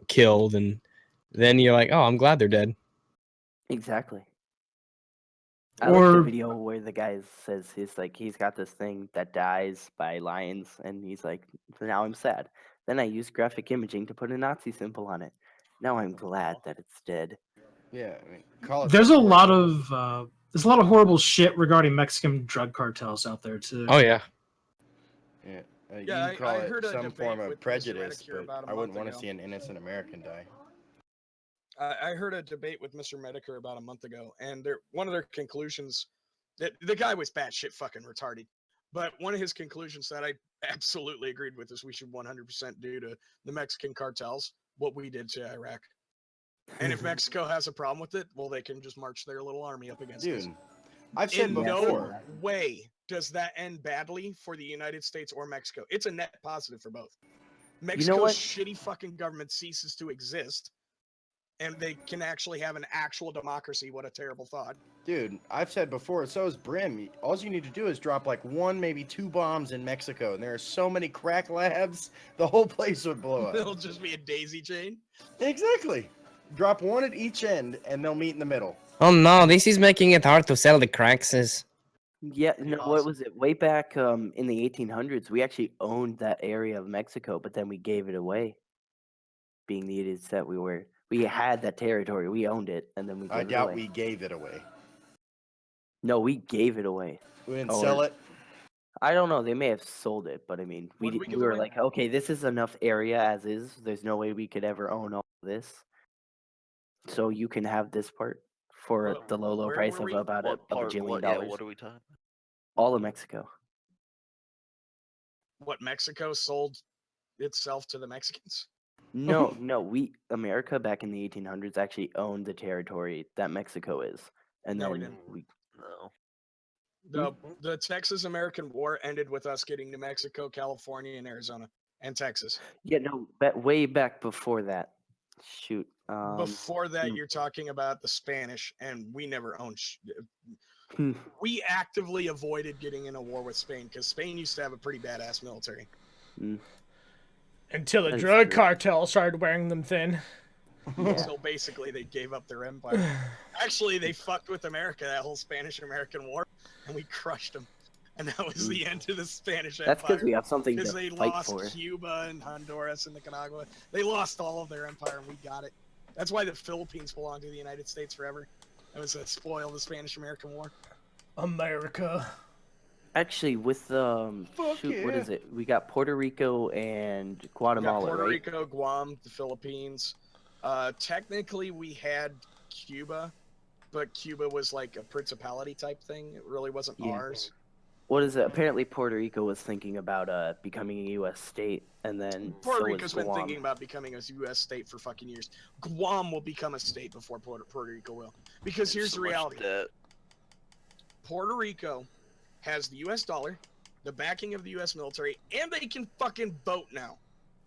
killed, and then you're like, oh, I'm glad they're dead. Exactly. I like the video where the guy says he's got this thing that dies by lions, and he's like, now I'm sad. Then I use graphic imaging to put a Nazi symbol on it. Now I'm glad that it's dead. Yeah, I mean, there's a lot of horrible shit regarding Mexican drug cartels out there too. Oh yeah. Yeah, you can call it some form of prejudice, but I wouldn't want to see an innocent American die. I heard a debate with Mr. Medicare about a month ago, and one of their conclusions, that the guy was batshit fucking retarded, but one of his conclusions that I absolutely agreed with is we should 100% do to the Mexican cartels what we did to Iraq. And if Mexico has a problem with it, well, they can just march their little army up against us. I've said In before. no way does that end badly for the United States or Mexico. It's a net positive for both. Mexico's shitty fucking government ceases to exist, and they can actually have an actual democracy. What a terrible thought. Dude, I've said before, so is Brim. All you need to do is drop like 1, maybe 2 bombs in Mexico, and there are so many crack labs, the whole place would blow up. It'll just be a daisy chain. Exactly. Drop 1 at each end, and they'll meet in the middle. Oh no, this is making it hard to sell the cracks. Yeah, no, what was it? Way back in the 1800s, we actually owned that area of Mexico, but then we gave it away. Being the idiots that we had that territory, we owned it, and then we gave it away. I doubt we gave it away. No, we gave it away. We didn't sell it? I don't know. They may have sold it, but I mean, we were like, okay, this is enough area as is. There's no way we could ever own all this. So you can have this part for the low price of about a bajillion dollars. Yeah, what are we talking about? All of Mexico. What, Mexico sold itself to the Mexicans? No, America back in the 1800s actually owned the territory that Mexico is. And No, then we didn't. No. The Texas-American War ended with us getting New Mexico, California, and Arizona, and Texas. Yeah, no, way back before that. Shoot. Before that, you're talking about the Spanish, and we never owned. We actively avoided getting in a war with Spain because Spain used to have a pretty badass military. Until the drug cartel started wearing them thin. So basically, they gave up their empire. Actually, they fucked with America that whole Spanish-American War, and we crushed them. And that was the end of the Spanish Empire. That's because we have something to Because they fight lost for. Cuba and Honduras and Nicaragua. They lost all of their empire, and we got it. That's why the Philippines belonged to the United States forever. It was a spoil of the Spanish-American War. America. Actually, with what is it? We got Puerto Rico and Guatemala, Puerto right? Rico, Guam, the Philippines. Technically, we had Cuba, but Cuba was like a principality type thing. It really wasn't ours. What is it? Apparently, Puerto Rico was thinking about becoming a U.S. state, and then Puerto Rico's been thinking about becoming a U.S. state for fucking years. Guam will become a state before Puerto Rico will. Because here's the reality. Puerto Rico has the U.S. dollar, the backing of the U.S. military, and they can fucking vote now.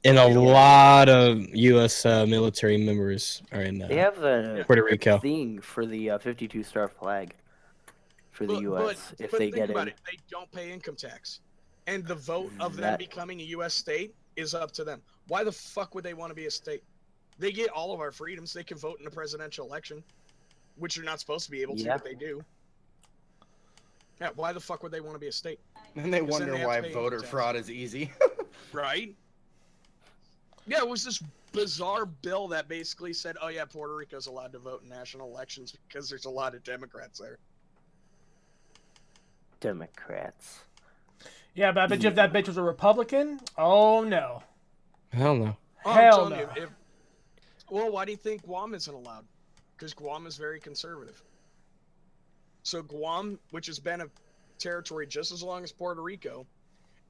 And a lot of U.S. military members are in they have a Puerto Rico thing for the 52-star flag for the U.S. if they get in. They don't pay income tax, and the vote of them becoming a U.S. state is up to them. Why the fuck would they want to be a state? They get all of our freedoms. They can vote in a presidential election, which you're not supposed to be able to, but they do. Yeah, why the fuck would they want to be a state? And they wonder why voter fraud is easy. Right? Yeah, it was this bizarre bill that basically said, oh yeah, Puerto Rico's allowed to vote in national elections because there's a lot of Democrats there. Democrats. Yeah, but I bet you if that bitch was a Republican, oh no. Hell no. Oh, Hell no. Well, why do you think Guam isn't allowed? Because Guam is very conservative. So Guam, which has been a territory just as long as Puerto Rico,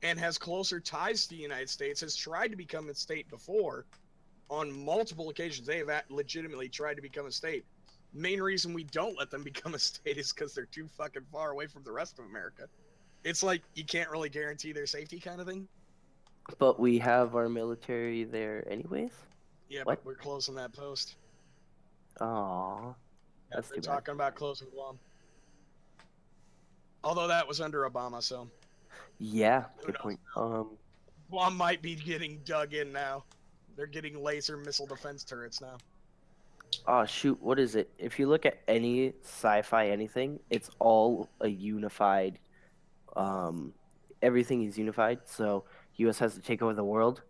and has closer ties to the United States, has tried to become a state before on multiple occasions. They have legitimately tried to become a state. Main reason we don't let them become a state is because they're too fucking far away from the rest of America. It's like you can't really guarantee their safety kind of thing. But we have our military there anyways? Yeah, but we're closing that post. Aww. Yeah, they're talking about closing Guam. Although that was under Obama, so. Yeah, good point. Guam might be getting dug in now. They're getting laser missile defense turrets now. Oh shoot, what is it? If you look at any sci-fi anything, it's all a unified. Everything is unified, so U.S. has to take over the world.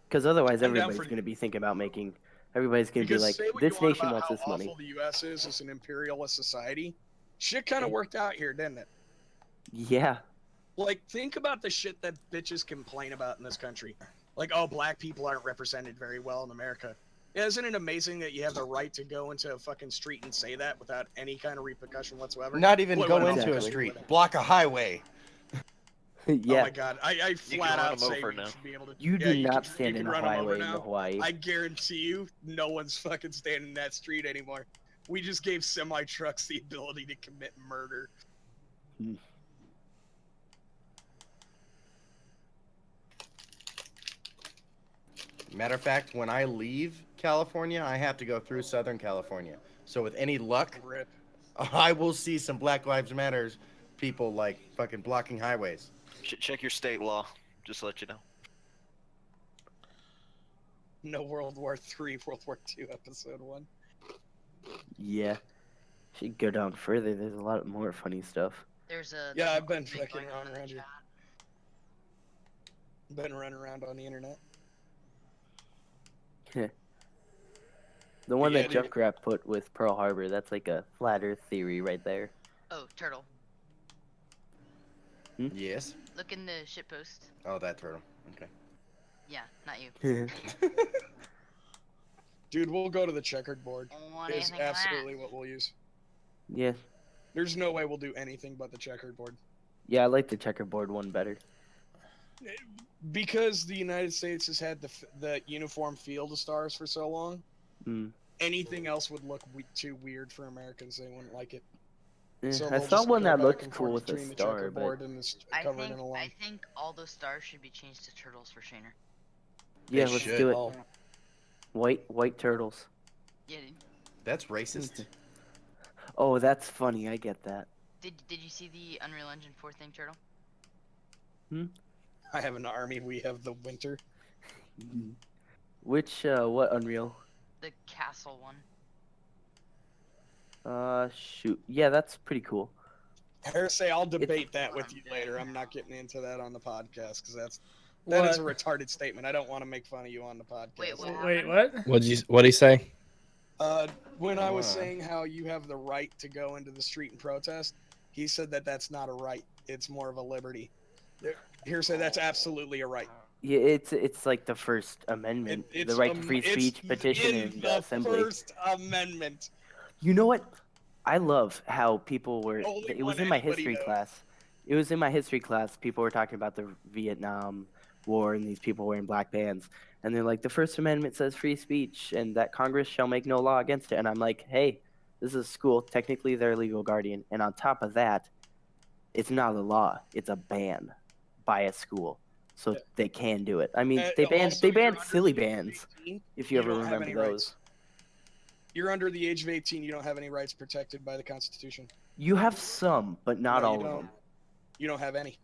Because otherwise, everybody's going to be thinking about making. Everybody's going to be like, this nation wants this money. How awful the U.S. is as an imperialist society. Shit kind of worked out here, didn't it? Yeah. Like, think about the shit that bitches complain about in this country. Like, oh, black people aren't represented very well in America. Yeah, isn't it amazing that you have the right to go into a fucking street and say that without any kind of repercussion whatsoever? Not even go into a street. Block a highway. Yeah. Oh my god, I flat out say you should be able to. You do not stand in a highway in Hawaii. I guarantee you, no one's fucking standing in that street anymore. We just gave semi-trucks the ability to commit murder. Matter of fact, when I leave California, I have to go through Southern California. So with any luck, Rip. I will see some Black Lives Matters people like fucking blocking highways. Check your state law, just to let you know. No World War III, World War II, Episode 1. Yeah. Should go down further. There's a lot more funny stuff. There's a Yeah, I've been thing fucking going on in the around here. chat. Been running around on the internet. The one Yeah, that dude. Junkrat put with Pearl Harbor, that's like a flat Earth theory right there. Oh, turtle. Yes. Look in the shitpost. Oh, that turtle. Okay. Yeah, not you. Dude, we'll go to the checkered board. What do you It's think of that? absolutely what we'll use. Yeah. There's no way we'll do anything but the checkered board. Yeah, I like the checkerboard one better. Because the United States has had the uniform field of stars for so long, anything else would look too weird for Americans. They wouldn't like it. So I they'll saw just one go that back looked and cool forth with a between the star, checkerboard but and the I covered in a line. think all those stars should be changed to turtles for Shaner. yeah, They let's should. do it. Oh, White turtles. Yeah. Dude. That's racist. Oh, that's funny. I get that. Did you see the Unreal Engine 4 thing, turtle? I have an army. We have the winter. Which what Unreal? The castle one. Shoot. Yeah, that's pretty cool. Heresy, I'll debate that with you later. I'm not getting into that on the podcast because that What? is a retarded statement. I don't want to make fun of you on the podcast. Wait, what? Wait, what? What'd he say? When I was saying how you have the right to go into the street and protest, he said that that's not a right. It's more of a liberty. Hearsay, that's absolutely a right. Yeah, it's like the First Amendment, the right to free speech, petition, and the assembly. First Amendment. You know what? I love how people were. Only It was one in my anybody history knows. class. It was in my history class. People were talking about the Vietnam War and these people wearing black bands, and they're like, the First Amendment says free speech and that Congress shall make no law against it. And I'm like, hey, this is a school. Technically, they're a legal guardian, and on top of that, it's not a law. It's a ban by a school, so they can do it. I mean, they banned Also, you're under silly the age of bans. 18, If you ever don't have remember any those. rights. You're under the age of 18. You don't have any rights protected by the Constitution. You have some, but not No, you all of don't. them. You don't have any.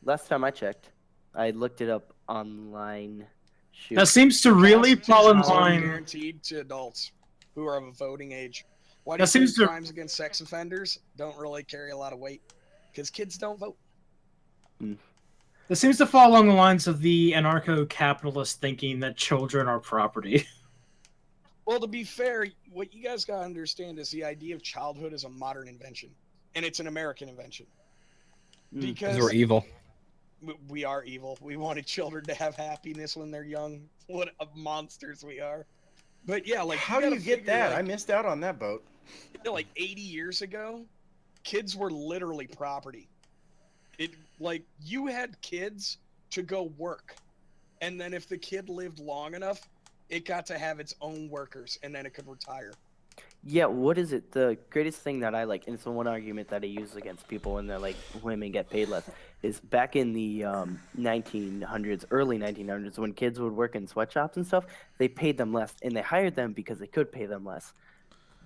Last time I checked, I looked it up online. Shoot. That seems to really fall in Constitution is line. guaranteed to adults who are of a voting age. Why do That you think seems to- crimes against sex offenders don't really carry a lot of weight? Because kids don't vote. That seems to fall along the lines of the anarcho-capitalist thinking that children are property. Well, to be fair, what you guys gotta understand is the idea of childhood is a modern invention, and it's an American invention. Because We're evil. we are evil. We wanted children to have happiness when they're young. What monsters we are. But yeah, like How do you get figure, that? like, I missed out on that boat. like 80 years ago, kids were literally property. You had kids to go work, and then if the kid lived long enough, it got to have its own workers, and then it could retire. Yeah, what is it? The greatest thing that I like, and it's the one argument that I use against people when they're like, women get paid less, is back in the 1900s, early 1900s, when kids would work in sweatshops and stuff, they paid them less, and they hired them because they could pay them less.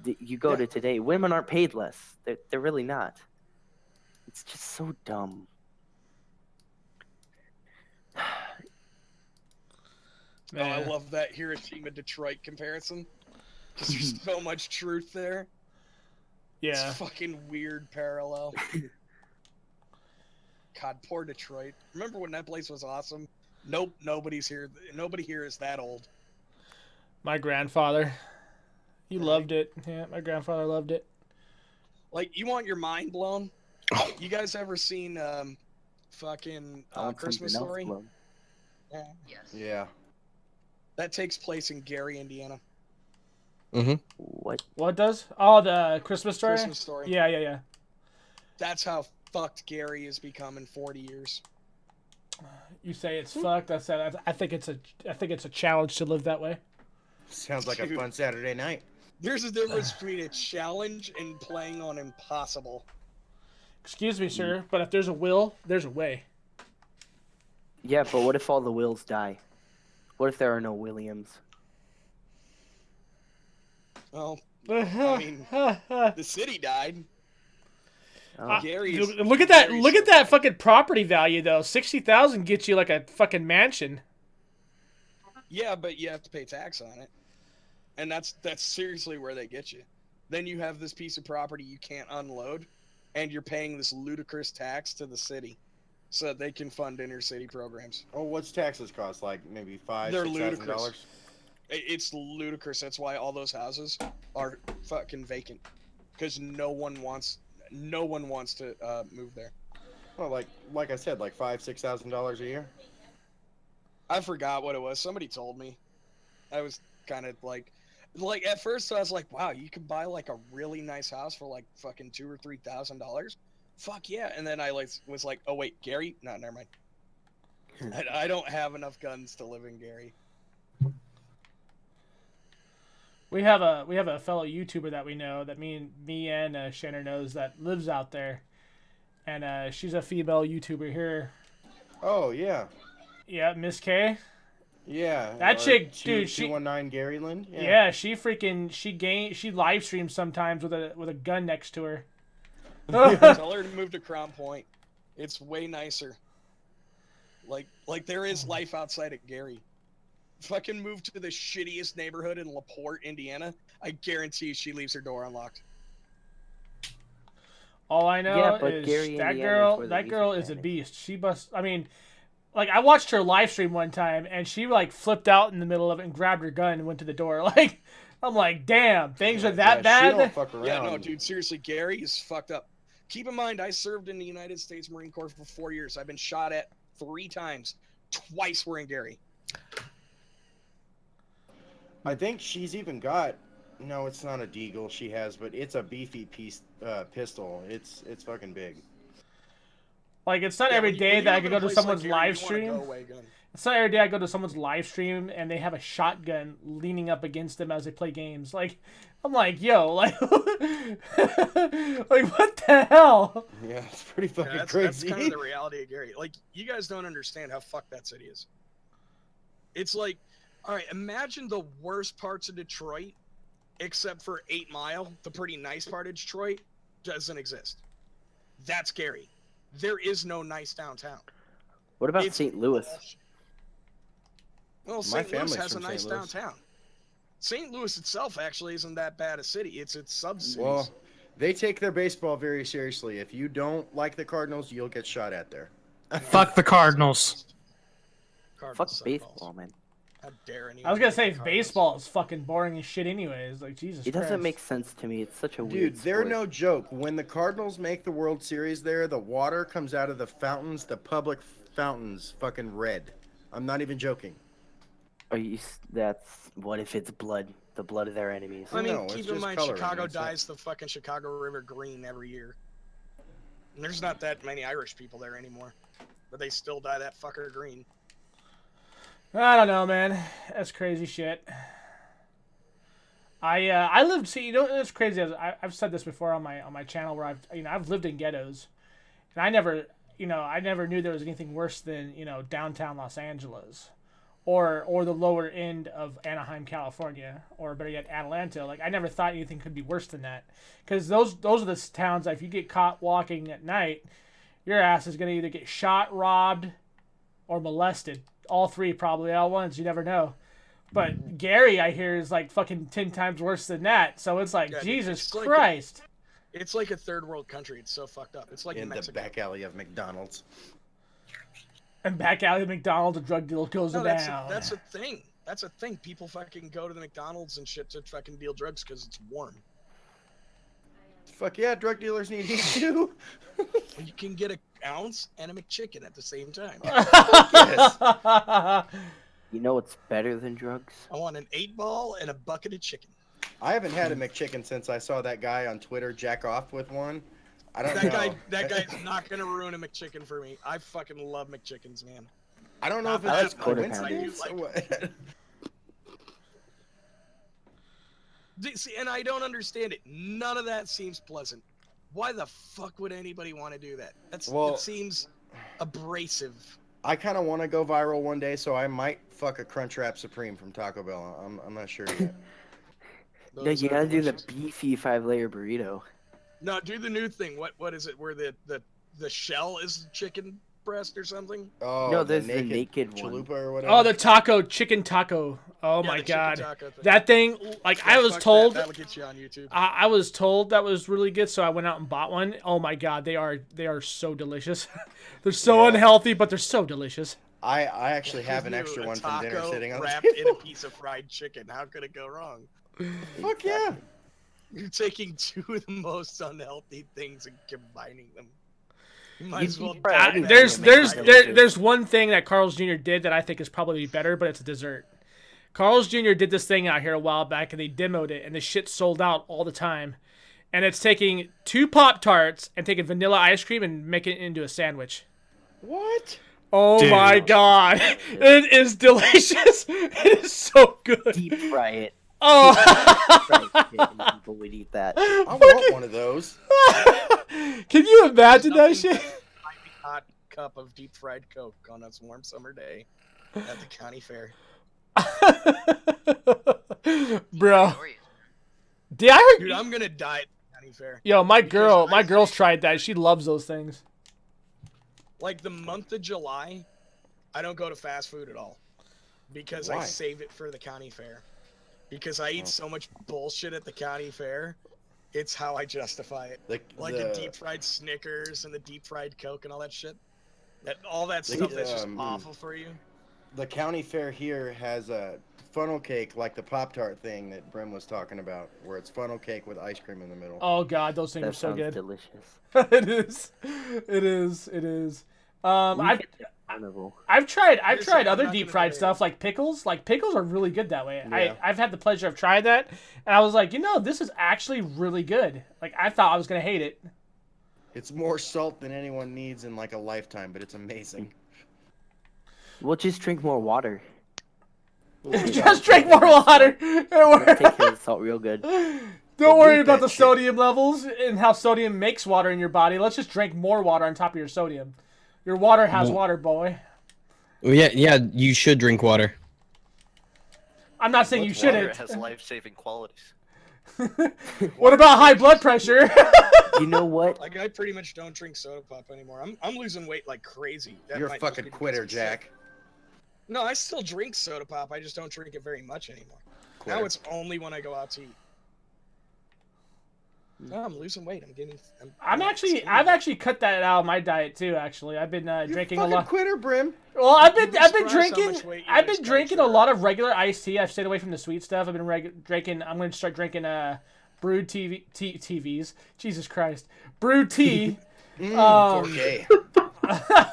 You go to today, women aren't paid less. They're really not. It's just so dumb. Oh, I love that Hiroshima Detroit comparison. Because there's so much truth there. Yeah. It's a fucking weird parallel. God, poor Detroit. Remember when that place was awesome? Nope, nobody's here. Nobody here is that old. My grandfather. He loved it. Yeah, my grandfather loved it. Like, you want your mind blown? You guys ever seen fucking Christmas Story? Yeah. Yes. Yeah. That takes place in Gary, Indiana. Mm-hmm. What does? Oh, the Christmas story? Christmas Story. Yeah. That's how fucked Gary has become in 40 years. You say it's fucked. I think it's a challenge to live that way. Sounds like a fun Saturday night. There's a difference between a challenge and playing on impossible. Excuse me, sir, but if there's a will, there's a way. Yeah, but what if all the Wills die? What if there are no Williams? Well, I mean, the city died. Look at that! Look at that fucking property value, though. 60,000 gets you like a fucking mansion. Yeah, but you have to pay tax on it, and that's seriously where they get you. Then you have this piece of property you can't unload, and you're paying this ludicrous tax to the city, so that they can fund inner city programs. Oh, what's taxes cost? Like maybe They're $5,000-$6,000? It's ludicrous. That's why all those houses are fucking vacant, because no one wants to move there. Well, like I said, like $5,000-$6,000 a year. I forgot what it was. Somebody told me. I was kind of like at first I was like, wow, you could buy like a really nice house for like fucking $2,000 or $3,000. Fuck yeah! And then I was like, oh wait, Gary? No, never mind. I don't have enough guns to live in Gary. We have a fellow YouTuber that we know that me and Shannon knows that lives out there, and she's a female YouTuber here. Oh yeah. Yeah, Miss K. Yeah. That chick, dude. 219 Garyland. Yeah, she live streams sometimes with a gun next to her. Tell her to move to Crown Point. It's way nicer. Like there is life outside of Gary. Fucking move to the shittiest neighborhood in LaPorte, Indiana. I guarantee she leaves her door unlocked. All I know is Gary, that girl is a beast. She must. I mean, like I watched her live stream one time, and she like flipped out in the middle of it and grabbed her gun and went to the door. Like, I'm like, damn, things are that bad. She don't fuck around. Yeah, no, dude, seriously, Gary is fucked up. Keep in mind, I served in the United States Marine Corps for 4 years. I've been shot at 3 times. Twice were in Gary. I think she's even got. No, it's not a deagle she has, but it's a beefy pistol. It's fucking big. Like, it's not every day that I can go to someone's live stream. It's not every day I go to someone's live stream and they have a shotgun leaning up against them as they play games. Like, I'm like, yo, like, like what the hell? Yeah, it's pretty fucking that's, crazy. That's kind of the reality of Gary. Like, you guys don't understand how fucked that city is. It's like, all right, imagine the worst parts of Detroit, except for 8 Mile, the pretty nice part of Detroit, doesn't exist. That's Gary. There is no nice downtown. What about St. Louis? Well, St. Louis has a nice downtown. St. Louis itself actually isn't that bad a city. It's sub-cities. Well, they take their baseball very seriously. If you don't like the Cardinals, you'll get shot at there. Fuck the Cardinals. Fuck baseball, man. How dare anyone? I was gonna say baseball is fucking boring as shit anyways. Like, Jesus It doesn't Christ. make sense to me. It's such a weird Dude, they're sport. no joke. When the Cardinals make the World Series there, the water comes out of the fountains, the public fountains, fucking red. I'm not even joking. What if it's blood? The blood of their enemies. I mean, No, it's keep in just mind, coloring. Chicago It's not- dyes the fucking Chicago River green every year. And there's not that many Irish people there anymore. But they still dye that fucker green. I don't know, man. That's crazy shit. I lived. See, you know, it's crazy. I've said this before on my channel where I've lived in ghettos, and I never knew there was anything worse than downtown Los Angeles, or the lower end of Anaheim, California, or better yet Atlanta. Like, I never thought anything could be worse than that, because those are the towns that if you get caught walking at night, your ass is gonna either get shot, robbed, or molested. All 3 probably all once. You never know. But Gary, I hear, is like fucking 10 times worse than that. So it's like, yeah, Jesus Christ. It's like a third world country. It's so fucked up. It's like in Mexico. The back alley of McDonald's. And back alley of McDonald's, a drug deal goes down. That's a thing. That's a thing. People fucking go to the McDonald's and shit to fucking deal drugs because it's warm. Fuck yeah, drug dealers need heat too. You can get an ounce and a McChicken at the same time. Yes. You know what's better than drugs? I want an 8-ball and a bucket of chicken. I haven't had a McChicken since I saw that guy on Twitter jack off with one. I don't know. That guy's not gonna ruin a McChicken for me. I fucking love McChickens, man. I don't know if it's just coincidence or what. See, and I don't understand it. None of that seems pleasant. Why the fuck would anybody want to do that? It seems abrasive. I kind of want to go viral one day, so I might fuck a Crunchwrap Supreme from Taco Bell. I'm not sure yet. No, you gotta do the beefy 5-layer burrito. No, do the new thing. What is it? Where the shell is chicken breast or something? Oh, no, there's the naked chalupa one. or whatever. Oh, the chicken taco. Oh my god, that thing! Like I was told, that'll get you on YouTube. I was told that was really good, so I went out and bought one. Oh my god, they are so delicious. They're so unhealthy, but they're so delicious. I actually have an extra one from dinner sitting on the wrapped table. in a piece of fried chicken. How could it go wrong? Fuck yeah! You're taking two of the most unhealthy things and combining them. You might as well. There's one thing that Carl's Jr. did that I think is probably better, but it's a dessert. Carl's Jr. did this thing out here a while back, and they demoed it, and the shit sold out all the time. And it's taking 2 Pop-Tarts and taking vanilla ice cream and making it into a sandwich. What? Oh my god. It is delicious. It is so good. Deep fry it. Oh. People would eat that. I want one of those. Can you imagine that shit? Hot cup of deep fried Coke on a warm summer day at the county fair. Bro. Dude, I'm gonna die at the county fair. Yo, my girl's tried that. She loves those things. Like the month of July, I don't go to fast food at all because I save it for the county fair. Because I eat so much bullshit at the county fair, it's how I justify it. Like the deep fried Snickers and the deep fried Coke and all that shit. All that stuff that's just awful for you. The county fair here has a funnel cake like the Pop-Tart thing that Brim was talking about, where it's funnel cake with ice cream in the middle. Oh god, those things are so good. Delicious. It is. It is. I've tried other deep fried stuff like pickles. Like pickles are really good that way. Yeah. I've had the pleasure of trying that, and I was like, this is actually really good. Like I thought I was gonna hate it. It's more salt than anyone needs in like a lifetime, but it's amazing. We'll just drink more water. Just drink more water. Take care of the salt real good. Don't worry about the sodium levels and how sodium makes water in your body. Let's just drink more water on top of your sodium. Your water has water, boy. Yeah, you should drink water. I'm not saying you shouldn't. Water has life-saving qualities. What about high blood pressure? You know what? Like I pretty much don't drink soda pop anymore. I'm losing weight like crazy. You're a fucking quitter, Jack. No, I still drink soda pop. I just don't drink it very much anymore. Now it's only when I go out to eat. No, I'm losing weight. I've actually cut that out of my diet too. Actually, I've been drinking a lot. Quitter, Brim. Well, I've been drinking a lot of regular iced tea. I've stayed away from the sweet stuff. I've been drinking. I'm going to start drinking brewed TVs. Jesus Christ, brewed tea. 4K. You know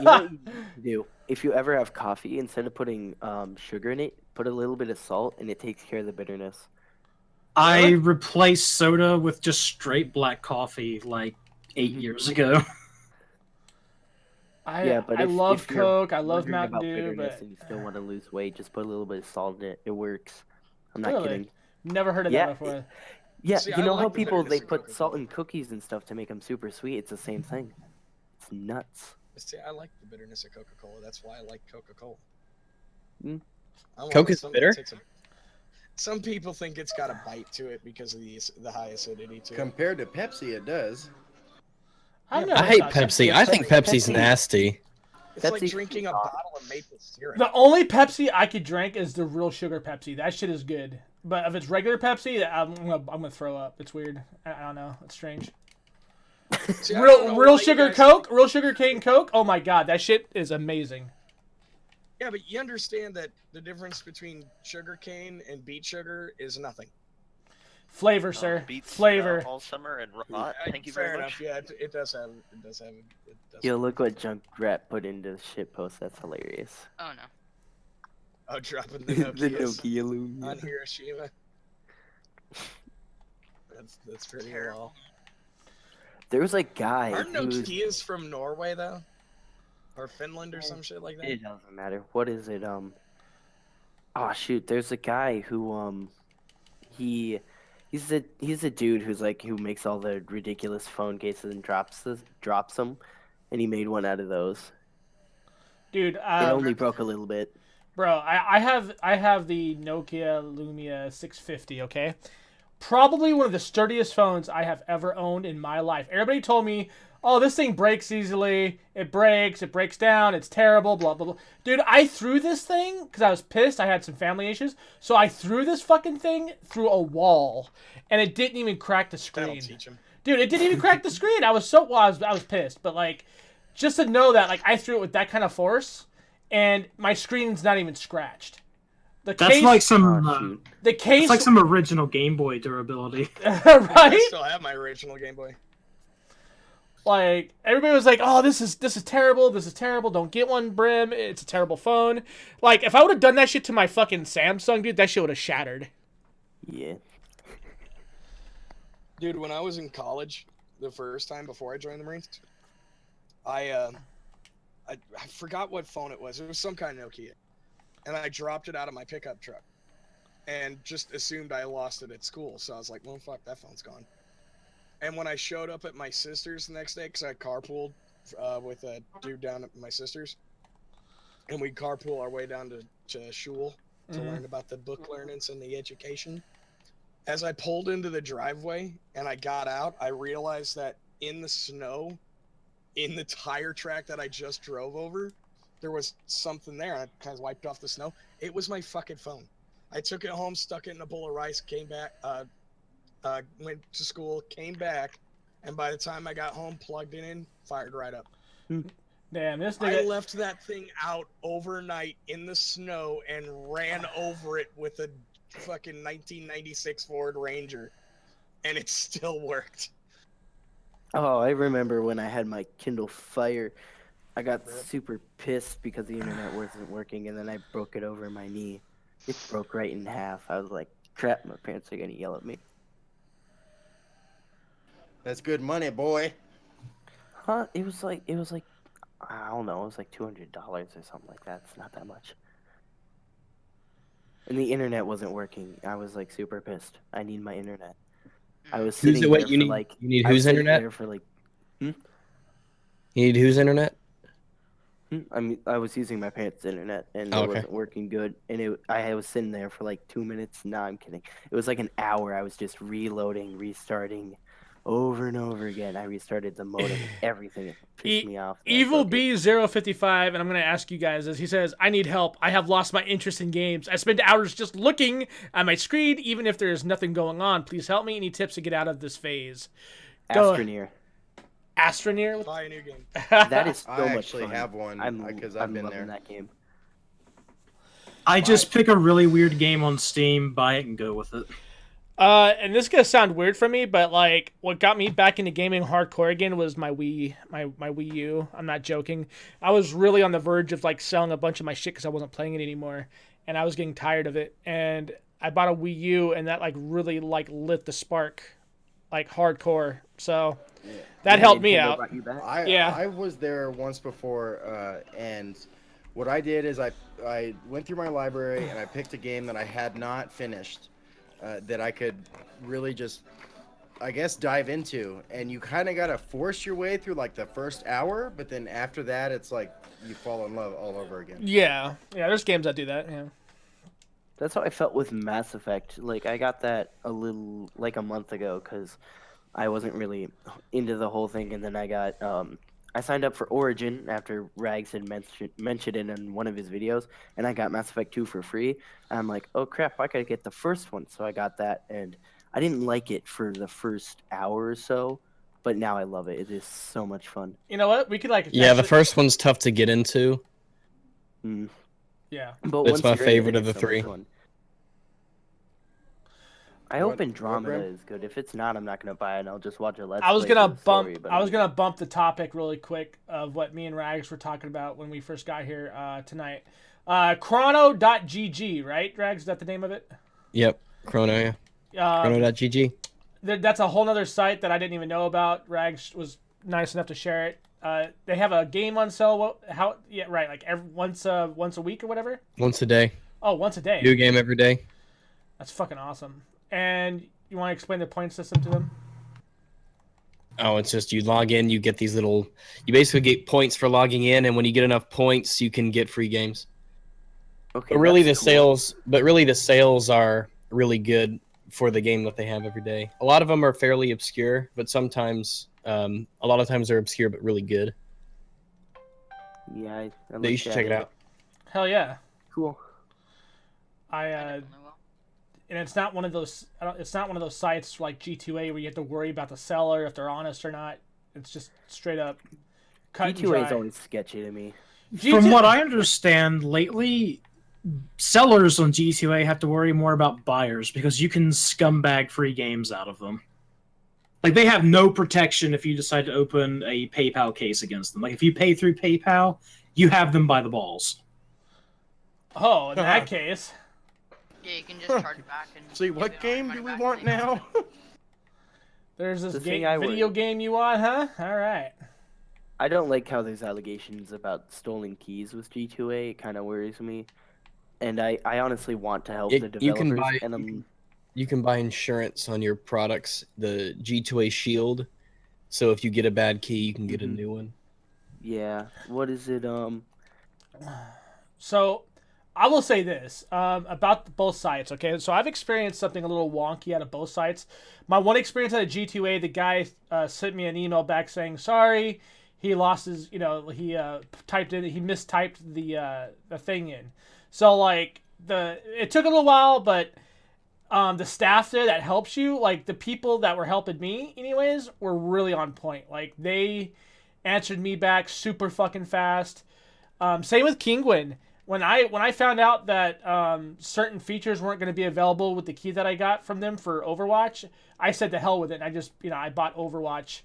what you do? If you ever have coffee, instead of putting sugar in it, put a little bit of salt, and it takes care of the bitterness. I replaced soda with just straight black coffee like 8 years ago. I love Coke. I love Mountain Dew, but and you still want to lose weight, just put a little bit of salt in it. It works. I'm not kidding. Never heard of that before. Yeah, see, you know how people they put salt in cookies and stuff to make them super sweet? It's the same thing. It's nuts. See, I like the bitterness of Coca-Cola. That's why I like Coca-Cola. Coke is bitter? Some people think it's got a bite to it because of the high acidity to it. Compared to Pepsi, it does. I hate Pepsi. I think Pepsi's nasty. It's like drinking a bottle of maple syrup. The only Pepsi I could drink is the real sugar Pepsi. That shit is good. But if it's regular Pepsi, I'm gonna throw up. It's weird. I don't know. It's strange. See, real sugar Coke, real sugar cane Coke. Oh my god, that shit is amazing. Yeah, but you understand that the difference between sugar cane and beet sugar is nothing. Flavor, sir. Beets, flavor. All summer and rot. Thank you Fair very enough. much. Yeah, it does have. Yo, look what Junkrat put into the shit post. That's hilarious. Oh no. Oh, dropping the Nokias Nokia Lumia on Hiroshima. That's pretty raw. There was a guy. Aren't Nokias from Norway though, or Finland or some shit like that? It doesn't matter. What is it? Oh shoot, there's a guy who he's He's a dude who makes all the ridiculous phone cases and drops them, and he made one out of those. Dude, it only broke a little bit. Bro, I have the Nokia Lumia 650. Okay, probably one of the sturdiest phones I have ever owned in my life. Everybody told me, oh, this thing breaks easily. It breaks down. It's terrible, blah, blah, blah. Dude, I threw this thing because I was pissed. I had some family issues. So I threw this fucking thing through a wall, and it didn't even crack the screen. That'll teach him. Dude, it didn't even crack the screen. I was pissed. But, like, just to know that, like, I threw it with that kind of force, and my screen's not even scratched. That's like some it's like some original Game Boy durability. Right? I still have my original Game Boy. Like, everybody was like, oh, this is terrible, don't get one, Brim, it's a terrible phone. Like, if I would have done that shit to my fucking Samsung, dude, that shit would have shattered. Yeah. Dude, when I was in college, the first time before I joined the Marines, I forgot what phone it was. It was some kind of Nokia. And I dropped it out of my pickup truck. And just assumed I lost it at school. So I was like, well, fuck, that phone's gone. And when I showed up at my sister's the next day, because I carpooled with a dude down at my sister's, and we carpool our way down to shul to learn about the book learnings and the education. As I pulled into the driveway and I got out, I realized that in the snow, in the tire track that I just drove over, there was something there. I kind of wiped off the snow. It was my fucking phone. I took it home, stuck it in a bowl of rice, came back, went to school, came back, and by the time I got home, plugged it in, fired right up. Damn, this nigga... I left that thing out overnight in the snow and ran over it with a fucking 1996 Ford Ranger, and it still worked. Oh, I remember when I had my Kindle Fire. I got super pissed because the internet wasn't working, and then I broke it over my knee. It broke right in half. I was like, crap, my parents are gonna yell at me. That's good money, boy. Huh? It was like I don't know, it was like $200 or something like that. It's not that much. And the internet wasn't working. I was like super pissed. I need my internet. I was sitting there for like... You need whose internet? There for like, You need whose internet? I was using my parents' internet, and it wasn't working good. And I was sitting there for like 2 minutes. No, I'm kidding. It was like an hour. I was just reloading, restarting, over and over again. I restarted the modem, everything. It pissed me off. Evil B055, and I'm going to ask you guys this. He says, I need help. I have lost my interest in games. I spend hours just looking at my screen, even if there is nothing going on. Please help me. Any tips to get out of this phase? Astroneer. Astroneer? Buy a new game. That is so much fun. I actually have one because I've been there. That game. I just pick a really weird game on Steam, buy it, and go with it. And this is gonna sound weird for me, but like what got me back into gaming hardcore again was my Wii U. I'm not joking. I was really on the verge of like selling a bunch of my shit because I wasn't playing it anymore, and I was getting tired of it. And I bought a Wii U, and that like really like lit the spark, like hardcore. So that helped me out. I was there once before, and what I did is I went through my library and I picked a game that I had not finished. That I could really just, I guess, dive into. And you kind of got to force your way through, like, the first hour, but then after that, it's like you fall in love all over again. Yeah, there's games that do that, yeah. That's how I felt with Mass Effect. Like, I got that a month ago, because I wasn't really into the whole thing, and then I got, I signed up for Origin after Rags had mentioned it in one of his videos, and I got Mass Effect 2 for free. And I'm like, oh crap, I gotta get the first one. So I got that, and I didn't like it for the first hour or so, but now I love it. It is so much fun. You know what? We could like... Yeah, the first one's tough to get into. Yeah. But it's my favorite of the three. I hope Andromeda is good. If it's not, I'm not gonna buy it. And I'll just watch a Let's I was Play gonna story, bump the topic really quick of what me and Rags were talking about when we first got here tonight. Chrono.gg, right, Rags? Is that the name of it? Yep, Chrono. Yeah. Chrono.gg. That's a whole nother site that I didn't even know about. Rags was nice enough to share it. They have a game on sale. Like once a week or whatever. Once a day. Oh, once a day. New game every day. That's fucking awesome. And You want to explain the point system to them? Oh, it's just you log in, you get these little. You basically get points for logging in, and when you get enough points, you can get free games. Okay, but really, that's cool. the sales are really good for the game that they have every day. A lot of them are fairly obscure, but sometimes, a lot of times they're obscure but really good. Yeah, But you should check it out. Hell yeah. Cool. And it's not one of those. It's not one of those sites like G2A where you have to worry about the seller if they're honest or not. It's just straight up cut and dry. G2A is always sketchy to me. From what I understand, lately, sellers on G2A have to worry more about buyers because you can scumbag free games out of them. Like, they have no protection if you decide to open a PayPal case against them. Like, if you pay through PayPal, you have them by the balls. Oh, in that case. Yeah, you can just charge back and... See, what game do we want now? There's this video game you want, huh? Alright. I don't like how there's allegations about stolen keys with G2A. It kind of worries me. And I honestly want to help the developers. You can buy insurance on your products, the G2A Shield. So if you get a bad key, you can get a new one. Yeah. What is it? So, I will say this about both sites, okay? So I've experienced something a little wonky out of both sites. My one experience out of G2A, the guy sent me an email back saying, sorry, he lost his, he mistyped the thing in. So, like, it took a little while, but the staff there that helps you, like, the people that were helping me, anyways, were really on point. Like, they answered me back super fucking fast. Same with Kingwin. When I found out that certain features weren't going to be available with the key that I got from them for Overwatch, I said to hell with it. And I just, I bought Overwatch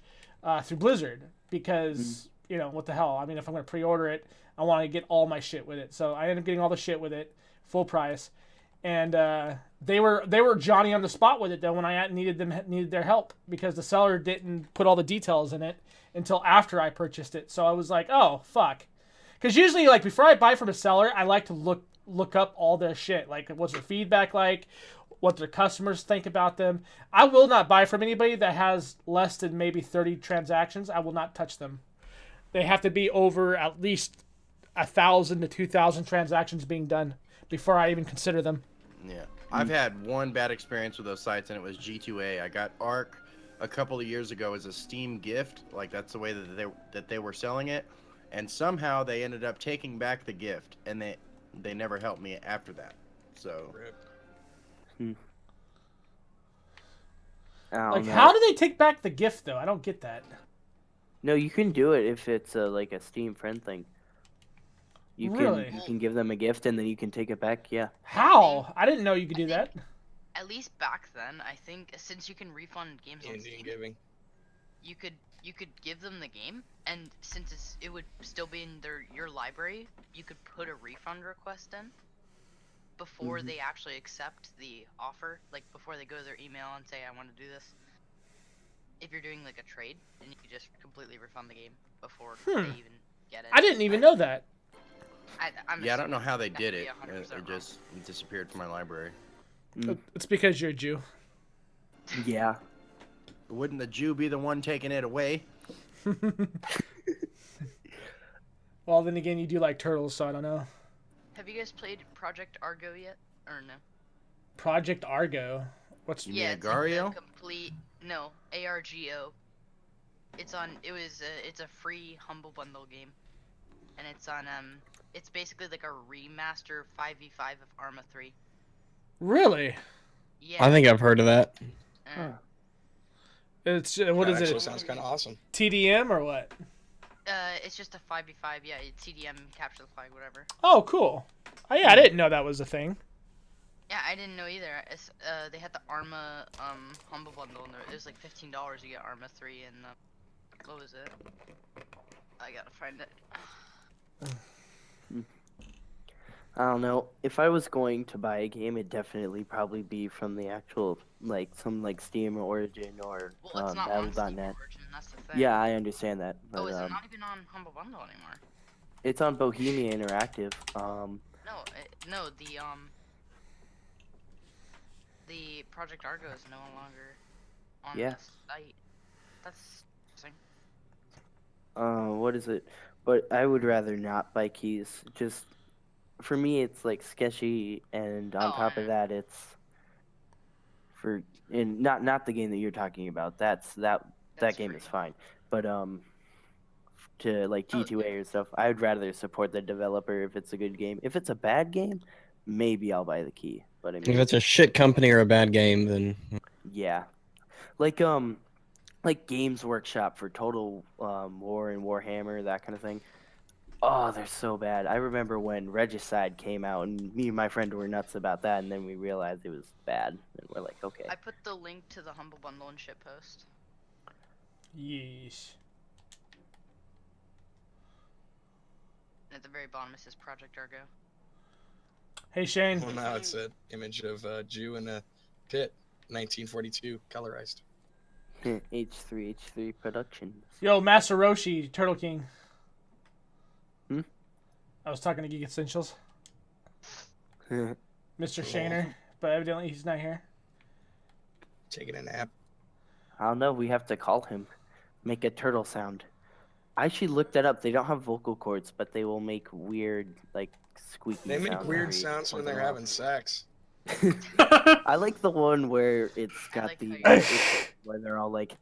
through Blizzard because, what the hell? I mean, if I'm going to pre-order it, I want to get all my shit with it. So I ended up getting all the shit with it, full price. And they were Johnny on the spot with it though when I needed their help because the seller didn't put all the details in it until after I purchased it. So I was like, oh fuck. Because usually, like, before I buy from a seller, I like to look up all their shit. Like, what's their feedback like? What their customers think about them. I will not buy from anybody that has less than maybe 30 transactions. I will not touch them. They have to be over at least 1,000 to 2,000 transactions being done before I even consider them. Yeah. I've had one bad experience with those sites, and it was G2A. I got ARC a couple of years ago as a Steam gift. Like, that's the way that they were selling it. And somehow they ended up taking back the gift, and they never helped me after that. So, like, how do they take back the gift though? I don't get that. No, you can do it if it's like a Steam friend thing. You can give them a gift and then you can take it back. Yeah. How? I didn't know you could do that. At least back then, I think since you can refund games on Steam, you could give them the game, and since it would still be in your library, you could put a refund request in before they actually accept the offer, like before they go to their email and say, I want to do this. If you're doing like a trade, then you could just completely refund the game before they even get it. I didn't even know that. I don't know how they did it. It just disappeared from my library. It's because you're a Jew. Yeah. Wouldn't the Jew be the one taking it away? Well, then again, you do like turtles, so I don't know. Have you guys played Project Argo yet, or no? Project Argo? What's Agario? Like complete ARGO. It's a free Humble Bundle game, and it's on it's basically like a remaster 5v5 of Arma 3. Really? Yeah. I think I've heard of that. It's what is it? Sounds kind of awesome. TDM or what? It's just a 5v5. Yeah, TDM, capture the flag, whatever. Oh, cool. Oh, yeah, I didn't know that was a thing. Yeah, I didn't know either. They had the Arma Humble Bundle, and it was like $15 to get Arma 3, and what was it? I gotta find it. I don't know. If I was going to buy a game, it'd definitely probably be from the actual, some Steam or Origin or it's not on Steam or Origin, that's the thing. Yeah, I understand that. But, is it not even on Humble Bundle anymore? It's on Bohemia Interactive. No, the Project Argo is no longer on Yeah. the site. That's interesting. What is it? But I would rather not buy keys. Just for me, it's like sketchy, and on top of that, it's not the game that you're talking about. That game is fine. But to like G2A or stuff, I would rather support the developer if it's a good game. If it's a bad game, maybe I'll buy the key. But I mean, if it's a shit company or a bad game, then yeah, like Games Workshop for Total War and Warhammer, that kind of thing. Oh, they're so bad. I remember when Regicide came out, and me and my friend were nuts about that, and then we realized it was bad, and we're like, okay. I put the link to the Humble Bundle and shit post. Yeesh. And at the very bottom it says Project Argo. Hey Shane. Well, now it's an image of a Jew in a pit, 1942, colorized. H3 Productions. Yo, Master Roshi, Turtle King. Hmm? I was talking to Geek Essentials. Mr. Shaner, but evidently he's not here. Taking a nap. I don't know. We have to call him. Make a turtle sound. I actually looked that up. They don't have vocal cords, but they will make weird, like, squeaky sounds. They make weird sounds when they're having sex. I like the one where it's got where they're all like,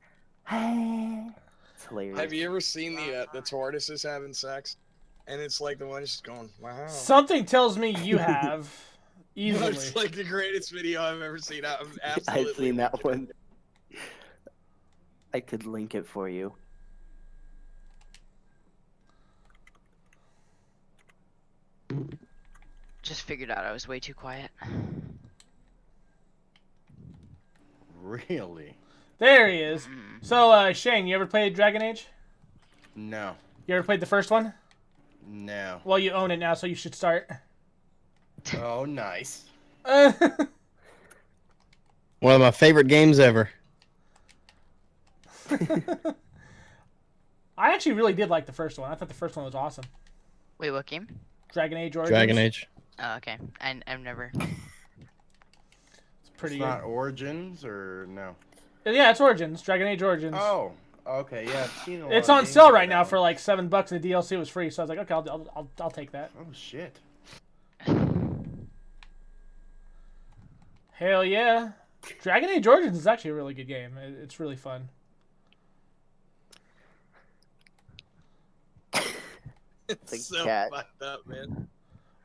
hey. It's hilarious. Have you ever seen the tortoises having sex? And it's like the one just going, wow. Something tells me you have. Easily. It's like the greatest video I've ever seen. I'm absolutely I've seen that one. I could link it for you. Just figured out I was way too quiet. Really? There he is. So, Shane, you ever played Dragon Age? No. You ever played the first one? No. Well, you own it now, so you should start. Oh, nice. one of my favorite games ever. I actually really did like the first one. I thought the first one was awesome. Wait, what game? Dragon Age Origins. Dragon Age. Oh, okay. I've never. It's pretty It's good. not Origins or no? Yeah, it's Origins. Dragon Age Origins. Oh, okay. Yeah, I've seen a lot It's of on games sale like right that now one. for like $7, and the DLC was free. So I was like, okay, I'll take that. Oh shit. Hell yeah. Dragon Age Origins is actually a really good game. It's really fun. It's so cat. fucked up, man.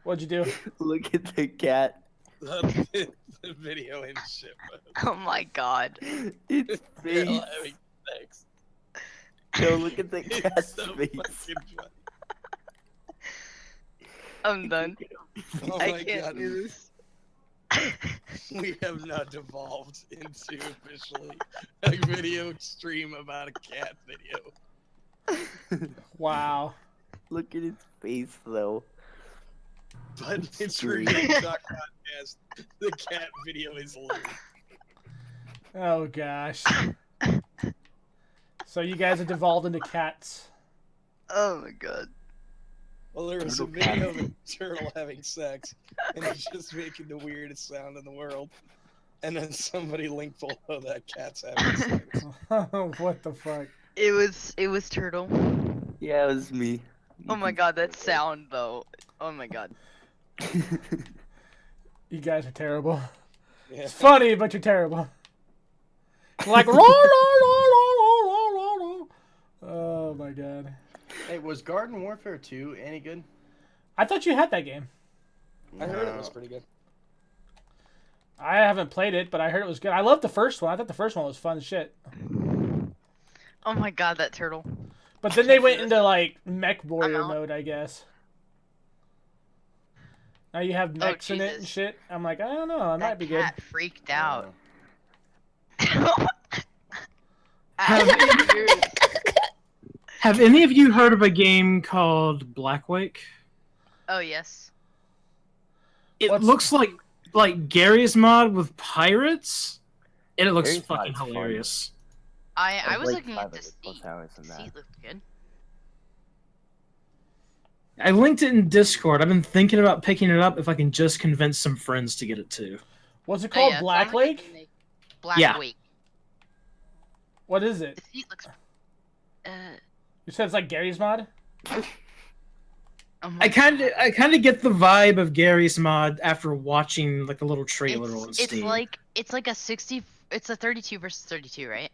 What'd you do? Look at the cat. The video and shit, bro. Oh my god. It's face. Having sex. Go look at the It's cat's so face. fucking funny. I'm done. Oh I my can't god. do this. We have not devolved into officially a video stream about a cat video. Wow. Look at its face, though. But it's for Scream. TikTok podcast. The cat video is hilarious. Oh gosh. So you guys have devolved into cats. Oh my god. Well, there was a Turtle cat. video of a turtle having sex, and he's just making the weirdest sound in the world. And then somebody linked below that cat's having sex. What the fuck? It was Turtle. Yeah, it was me. Oh my god, that sound though. Oh my god. You guys are terrible. Yeah. It's funny, but you're terrible. Like roll, roll, roll, roll, roll, roll, roll, roll. Oh my god. Hey, was Garden Warfare 2 any good? I thought you had that game. I heard it was pretty good. I haven't played it, but I heard it was good. I loved the first one. I thought the first one was fun as shit. Oh my god, that turtle. But then they went into like mech warrior out. mode, I guess. Now you have mechs in it and Jesus. shit. I'm like, I don't know. It might That be good. cat freaked out. Have any of you heard of a game called Black Wake? Oh yes. It What's- looks like Gary's mod with pirates, and it looks Gary's fucking mod's fun. hilarious. I was like looking at the 500+ seat. hours in The that. seat looked good. I linked it in Discord. I've been thinking about picking it up if I can just convince some friends to get it too. What's it called? yeah, Black Lake? Black Yeah. Wake. What is it? The seat looks. You said it's like Gary's mod? Oh my I kind God. of get the vibe of Gary's mod after watching like the little trailer on It's Steam. it's like a 60. It's a 32 versus 32, right?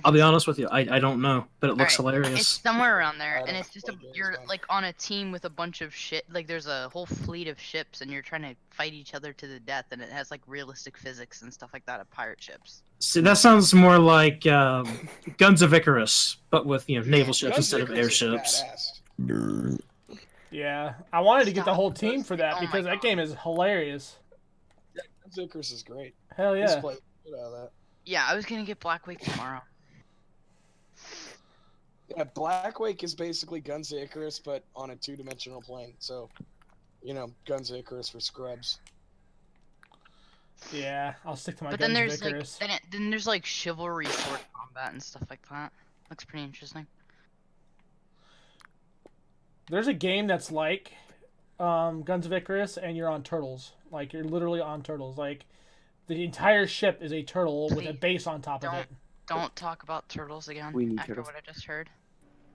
I'll be honest with you, I don't know, but it looks Alright, hilarious. It's somewhere around there, I and don't it's just play games, you're man. like on a team with a bunch of shit. Like there's a whole fleet of ships, and you're trying to fight each other to the death, and it has like realistic physics and stuff like that of pirate ships. See, that sounds more like Guns of Icarus, but with naval ships Guns instead of Icarus is airships. badass. Yeah. I wanted to get the Stop. whole team for that Oh my because that God. game is hilarious. Yeah, Guns Icarus is great. Hell Let's yeah. play the shit out of that. Yeah, I was gonna get Black Wake tomorrow. Yeah, Black Wake is basically Guns Icarus, but on a two-dimensional plane. So, Guns Icarus for scrubs. Yeah, I'll stick to my But Guns then of there's like Icarus. then there's like chivalry sword combat and stuff like that. Looks pretty interesting. There's a game that's like Guns of Icarus, and you're on turtles. Like, you're literally on turtles. Like, the entire ship is a turtle with a Please, base on top of it. Don't talk about turtles again We need after turtles. what I just heard.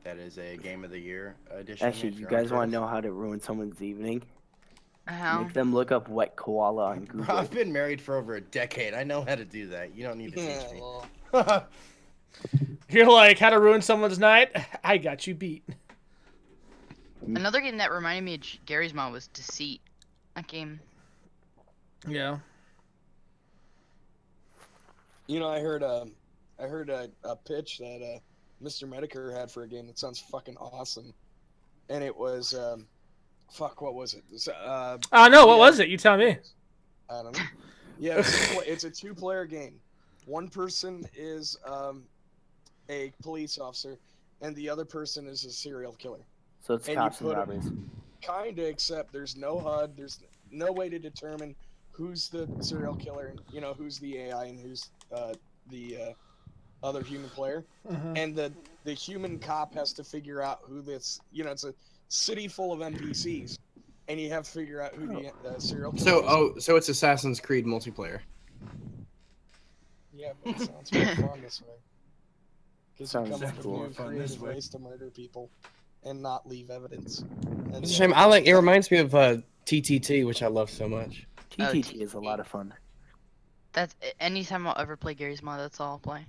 That is a Game of the Year edition. Actually, if you you're guys on want to Turtles. know how to ruin someone's evening? How? Make them look up wet koala on Bro, Google. I've been married for over a decade. I know how to do that. You don't need to Yeah, teach me. well, You're like, how to ruin someone's night? I got you beat. Another game that reminded me of Gary's mod was Deceit. That game. Yeah. I heard a pitch that Mr. Medicare had for a game that sounds fucking awesome, and it was what was it? No, what was it? You tell me. I don't know. Yeah, it's a two-player game. One person is a police officer, and the other person is a serial killer. So it's And cops you and put 'em- robbers. Kinda, except there's no HUD. There's no way to determine who's the serial killer, who's the AI and who's the other human player. Mhm. And the human cop has to figure out who this. It's a city full of NPCs, and you have to figure out who the serial killer is. So it's Assassin's Creed multiplayer. Yeah, but it sounds more fun this way. Because you Sounds come up with cool. new More fun this creative way. ways to murder people and not leave evidence. And It's a shame. It reminds me of TTT, which I love so much. TTT is a lot of fun. That's anytime I'll ever play Gary's mod. That's all I'll play.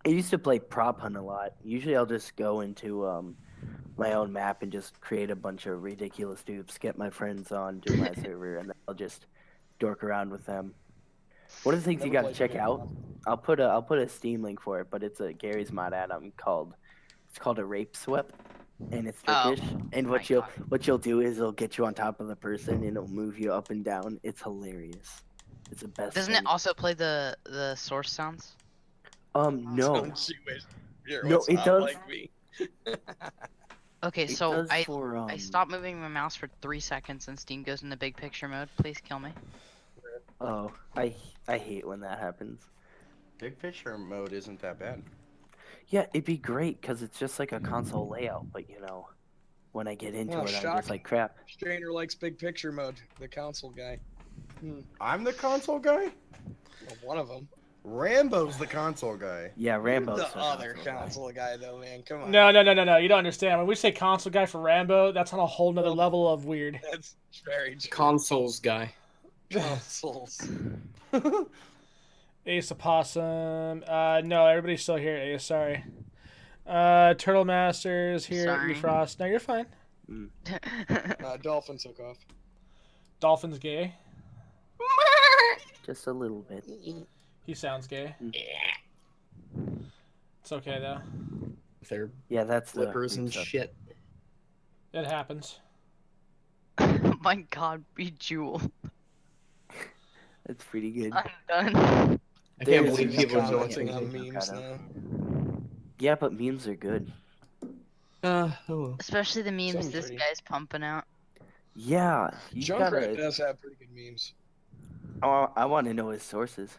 I used to play prop hunt a lot. Usually I'll just go into my own map and just create a bunch of ridiculous dupes, get my friends on to my server, and then I'll just dork around with them. One of the things you Never gotta played check the out, game. I'll put a Steam link for it, but it's a Gary's mod add-on called a rape swept, and it's Oh, Turkish. And my God. what you'll do is it'll get you on top of the person and it'll move you up and down. It's hilarious. It's the best. Doesn't it also play the source sounds? No. Sounds Jewish. No, It's it not does. like me. Okay, It so does I for, stop moving my mouse for 3 seconds and Steam goes into big picture mode. Please kill me. Oh, I hate when that happens. Big picture mode isn't that bad. Yeah, it'd be great because it's just like a console layout. But when I get into Oh, it, I'm just shocking. like crap. Strainer likes big picture mode, the console guy. I'm the console guy? Well, one of them. Rambo's the console guy. Yeah, Rambo's The other guy. console guy, though, man. Come on. No. You don't understand. When we say console guy for Rambo, that's on a whole nother level of weird. That's very true. Consoles guy. Consoles. Ace Opossum. No, everybody's still here. Ace, sorry. Turtle Masters here. Sorry. Frost. No, you're fine. Dolphin took off. Dolphin's gay. Just a little bit. He sounds gay. It's okay though. Their Yeah, that's the flippers and stuff. shit. It happens. My God, Bejeweled. That's pretty good. I'm done. I can't There's believe no people don't commenting think on they- memes now. Yeah, but memes are good. oh well. Especially the memes Some this pretty. guy's pumping out. Yeah, you Junkrat gotta. does have pretty good memes. Oh, I want to know his sources.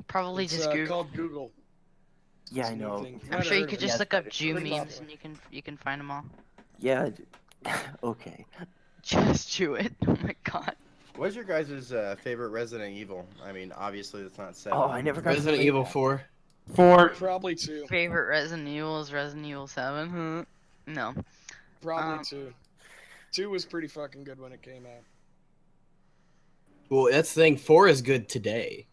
Probably It's just Google. called Google. Yeah, It's I a new know. thing. I'm might sure have you heard could of it. just Yeah, look up it's Jew pretty memes popular. and you can find them all. Yeah. Okay. Just chew it. Oh my God. What's your guys' favorite Resident Evil? I mean, obviously it's not 7. Oh, I never got to Resident play Evil that. 4. Probably 2. Favorite Resident Evil is Resident Evil 7. No. Probably 2. 2 was pretty fucking good when it came out. Well, that's the thing. 4 is good today.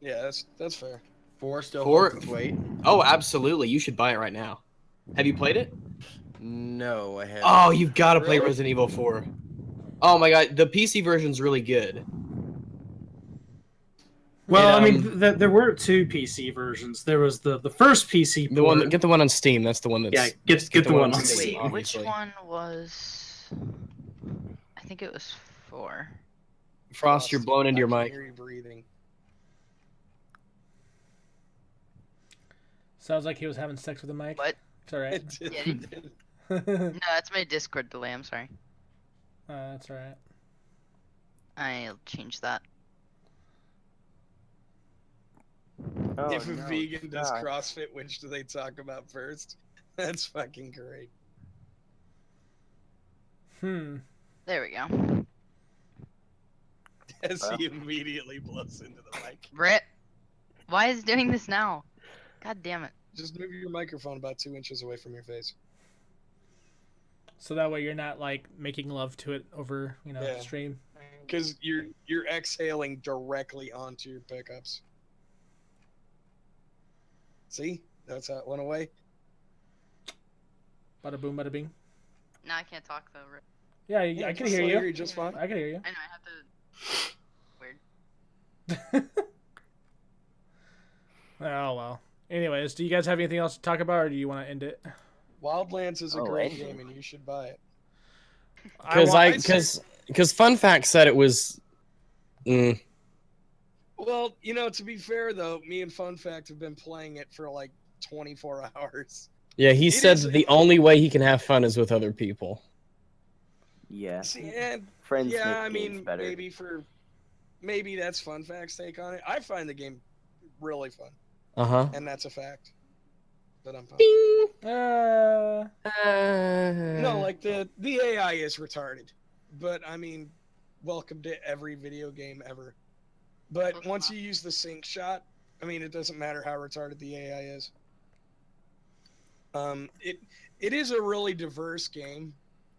Yeah, that's fair. 4 still holds its weight. Oh, absolutely. You should buy it right now. Have you played it? No, I haven't. Oh, you've got to play Really? Resident Evil 4. Oh my god, the PC version's really good. Well, I mean, there were 2 PC versions. There was the first PC port. The one, get the one on Steam. That's the one that's... Yeah, get the one on Steam. Steam. Wait, which one was... I think it was 4. Frost, you're blown into your mic. Hear you breathing. Sounds like he was having sex with the mic. What? It's alright. No, that's my Discord delay, I'm sorry. That's alright. I'll change that. Oh, If a no, vegan does God. CrossFit, which do they talk about first? That's fucking great. There we go. As he immediately blows into the mic. Brett, why is it doing this now? God damn it. Just move your microphone about 2 inches away from your face. So that way you're not like making love to it over, Yeah. stream. Because you're exhaling directly onto your pickups. See? That's how it went away. Bada boom, bada bing. Now I can't talk though, Rick. Yeah, I can hear you. Just fine. I can hear you. I know, I have to... Weird. Oh well. Anyways, do you guys have anything else to talk about, or do you want to end it? Wildlands is a great game, and you should buy it. Because Fun Fact said it was. Well, to be fair though, me and Fun Fact have been playing it for like 24 hours. Yeah, he said that the only way he can have fun is with other people. Yeah. See, Friends yeah, make games better. maybe that's Fun Fact's take on it. I find the game really fun. And that's a fact. But I'm fine. No, like the AI is retarded. But I mean, welcome to every video game ever. But once you use the sync shot, I mean, it doesn't matter how retarded the AI is. It is a really diverse game.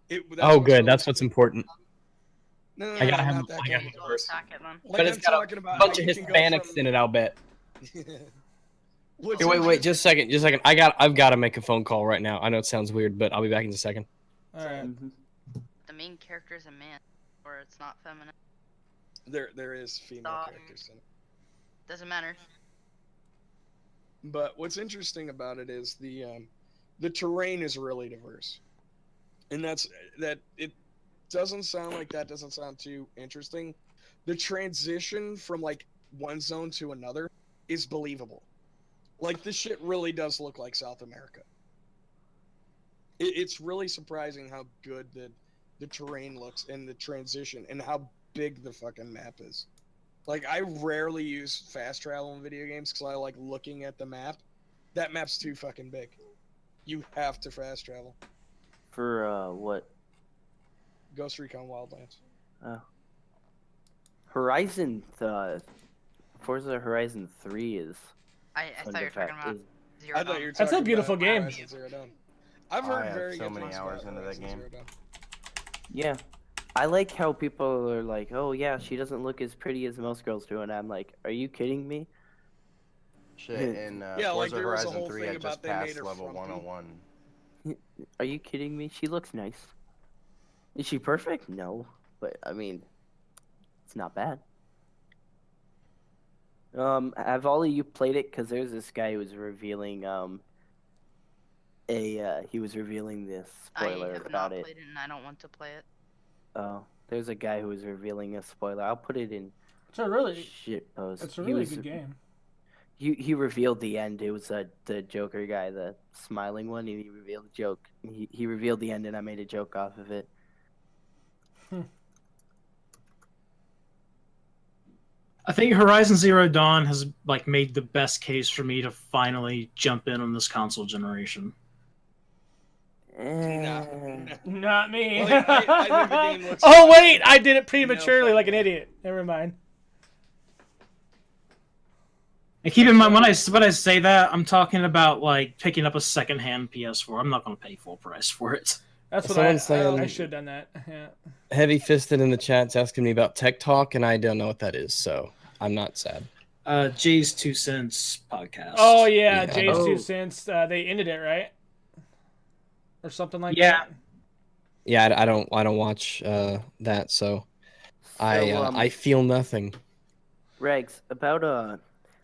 Good. That's what's important. No, I gotta have not that kind of diverse. But it's got a bunch of Hispanics in it, I'll bet. Hey, wait, just a second. I've got to make a phone call right now. I know it sounds weird, but I'll be back in a second. All right. The main character is a man, or it's not feminine. There is female characters in it. Doesn't matter. But what's interesting about it is the terrain is really diverse, and that it doesn't sound like that doesn't sound too interesting. The transition from like one zone to another is believable. Like, this shit really does look like South America. It's really surprising how good the terrain looks and the transition and how big the fucking map is. Like, I rarely use fast travel in video games because I like looking at the map. That map's too fucking big. You have to fast travel. For, what? Ghost Recon Wildlands. Oh. Forza Horizon 3 is... I thought you were talking about Zero I thought Dawn. you were That's talking a beautiful about game. Horizon Zero Dawn. I've heard very so good many things hours about into that Horizon game. Zero Dawn. Yeah. I like how people are like, oh yeah, she doesn't look as pretty as most girls do, and I'm like, are you kidding me? Shit, in Yeah, like, Forza there was a Horizon whole 3, thing I about just they made passed her level frumpy. 101. Are you kidding me? She looks nice. Is she perfect? No. But, I mean, it's not bad. Have all of you played it? Because there's this guy who was revealing, he was revealing this spoiler I have about not it. played it, and I don't want to play it. Oh, there's a guy who was revealing a spoiler. I'll put it in It's a really shitpost. good game. He revealed the end. It was the Joker guy, the smiling one, and he revealed the joke. He revealed the end, and I made a joke off of it. I think Horizon Zero Dawn has like made the best case for me to finally jump in on this console generation. Not me. Well, I think the game looks oh fun. wait, I did it prematurely No, like an idiot. Never mind. And keep in mind when I say that, I'm talking about like picking up a secondhand PS4. I'm not going to pay full price for it. That's what Someone's saying- I should have done that. Yeah. Heavy Fisted in the chat's asking me about Tech Talk, and I don't know what that is, so I'm not sad. Jay's 2 Cents podcast. Oh yeah, Yeah. Jay's Oh. 2 cents. They ended it, right? Or something like Yeah. that. Yeah, I don't watch that, so I feel nothing. Regs, about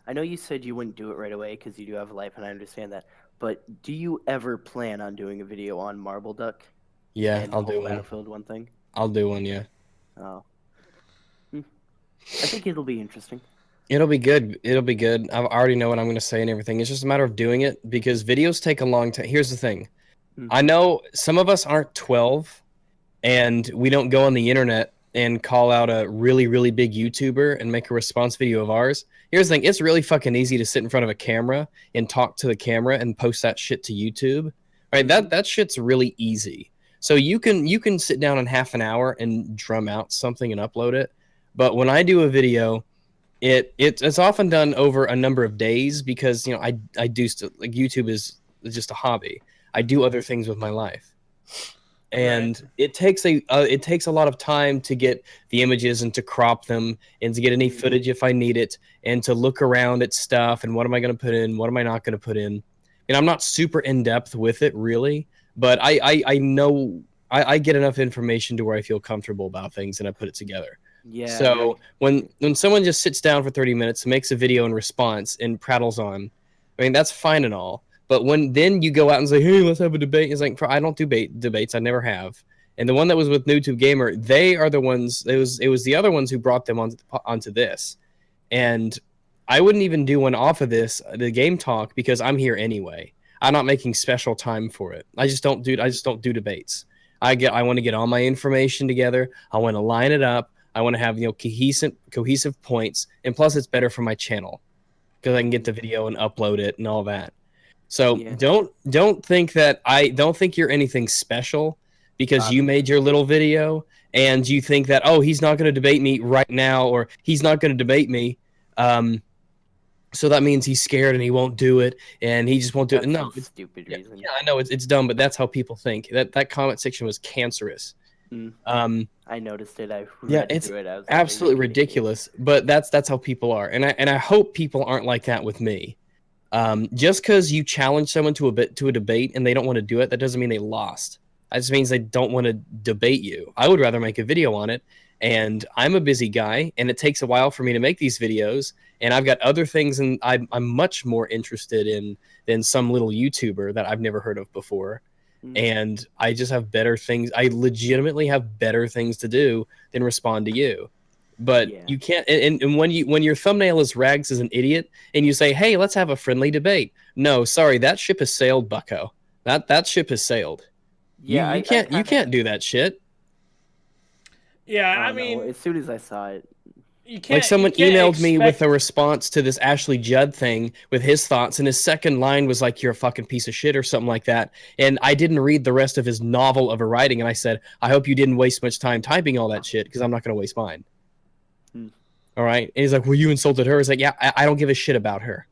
I know you said you wouldn't do it right away because you do have a life, and I understand that. But do you ever plan on doing a video on Marble Duck? Yeah, and I'll the do whole one. Battlefield 1 thing? I'll do one, yeah. Oh. I think it'll be interesting. It'll be good. It'll be good. I already know what I'm going to say and everything. It's just a matter of doing it because videos take a long time. Here's the thing. I know some of us aren't 12 and we don't go on the internet and call out a really, really big YouTuber and make a response video of ours. Here's the thing. It's really fucking easy to sit in front of a camera and talk to the camera and post that shit to YouTube. Right? That shit's really easy. So you can sit down in half an hour and drum out something and upload it. But when I do a video, it's often done over a number of days because I do like YouTube is just a hobby. I do other things with my life, and it takes a lot of time to get the images and to crop them and to get any footage if I need it and to look around at stuff and what am I going to put in, what am I not going to put in. And I'm not super in depth with it really, but I know I get enough information to where I feel comfortable about things and I put it together. Yeah. So when someone just sits down for 30 minutes, makes a video in response, and prattles on, I mean that's fine and all. But when then you go out and say, "Hey, let's have a debate," it's like I don't do debates. I never have. And the one that was with YouTube Gamer, they are the ones. It was the other ones who brought them onto this, and I wouldn't even do one off of the game talk because I'm here anyway. I'm not making special time for it. I just don't do debates. I want to get all my information together. I want to line it up. I want to have cohesive points, and plus it's better for my channel because I can get the video and upload it and all that. So don't think you're anything special because you made your little video and you think that he's not going to debate me right now or he's not going to debate me. So that means he's scared and he won't do it and he just won't do it. No, it's stupid reason. Yeah, I know it's dumb, but that's how people think. That comment section was cancerous. I noticed it. I read through it. I was like, absolutely ridiculous. But that's how people are, and I hope people aren't like that with me. Just because you challenge someone to a debate and they don't want to do it, that doesn't mean they lost. That just means they don't want to debate you. I would rather make a video on it, and I'm a busy guy, and it takes a while for me to make these videos, and I've got other things, and I'm much more interested in than some little YouTuber that I've never heard of before. And I just have better things. I legitimately have better things to do than respond to you. But you can't. And when your thumbnail is Rags is an idiot, and you say, "Hey, let's have a friendly debate." No, sorry, that ship has sailed, Bucko. That ship has sailed. Yeah, you can't do that shit. Yeah, I mean, as soon as I saw it, you can't. Like someone emailed me with a response to this Ashley Judd thing with his thoughts, and his second line was like, "You're a fucking piece of shit" or something like that. And I didn't read the rest of his novel of a writing, and I said, "I hope you didn't waste much time typing all that shit because I'm not going to waste mine." All right. And he's like, "Well, you insulted her." It's like, yeah, I don't give a shit about her.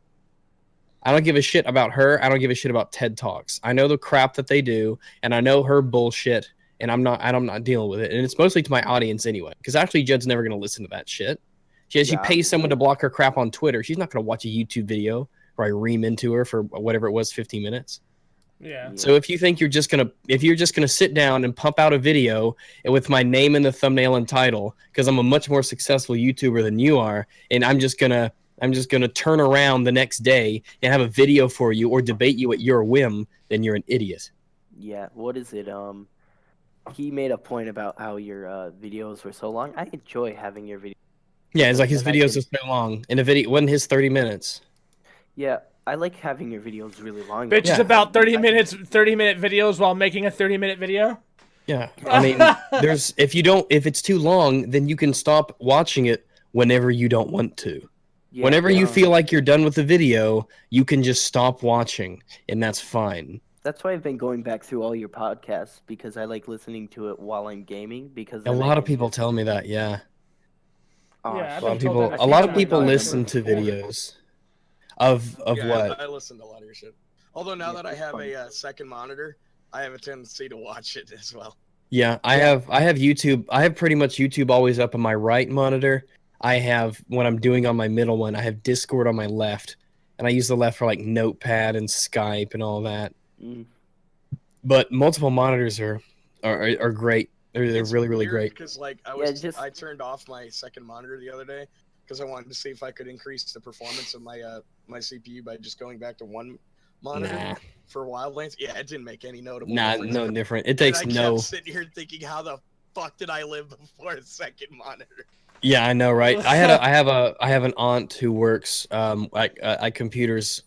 I don't give a shit about her. I don't give a shit about TED Talks. I know the crap that they do, and I know her bullshit, and I'm not dealing with it. And it's mostly to my audience anyway, because actually Judd's never going to listen to that shit. She pays someone to block her crap on Twitter. She's not going to watch a YouTube video where I ream into her for whatever it was, 15 minutes. Yeah. So if you think you're just gonna sit down and pump out a video with my name in the thumbnail and title, because I'm a much more successful YouTuber than you are, and I'm just gonna turn around the next day and have a video for you or debate you at your whim, then you're an idiot. Yeah. What is it? He made a point about how your videos were so long. I enjoy having your videos. Yeah, it's like his videos are so long, and the video wasn't his 30 minutes. Yeah. I like having your videos really long. Bitch is about 30-minute videos while making a 30-minute video. Yeah, I mean, if it's too long, then you can stop watching it whenever you don't want to. Whenever you feel like you're done with the video, you can just stop watching, and that's fine. That's why I've been going back through all your podcasts, because I like listening to it while I'm gaming. Because A then I lot of can people just... tell me that. Yeah. Oh, Yeah, I've A lot been of told people. that A few lot of times people by listen to before. videos of what. I listen to a lot of your shit. Although now that I have a second monitor, I have a tendency to watch it as well. Yeah, I have YouTube. I have pretty much YouTube always up on my right monitor. I have, when I'm doing on my middle one, I have Discord on my left, and I use the left for like Notepad and Skype and all that. But multiple monitors are great. They're really great. Because like I turned off my second monitor the other day because I wanted to see if I could increase the performance of my my CPU by just going back to one monitor for Wildlands. Yeah, it didn't make any notable difference. No different. It takes I kept sitting here thinking, how the fuck did I live before a second monitor? Yeah, I know, right? I have an aunt who works at computers,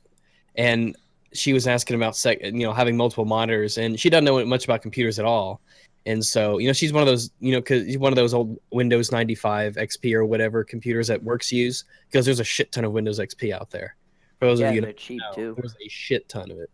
and she was asking about having multiple monitors, and she doesn't know much about computers at all. And so, she's one of those, because she's one of those old Windows 95 XP or whatever computers that works use, because there's a shit ton of Windows XP out there. For those of you they're cheap too. There's a shit ton of it.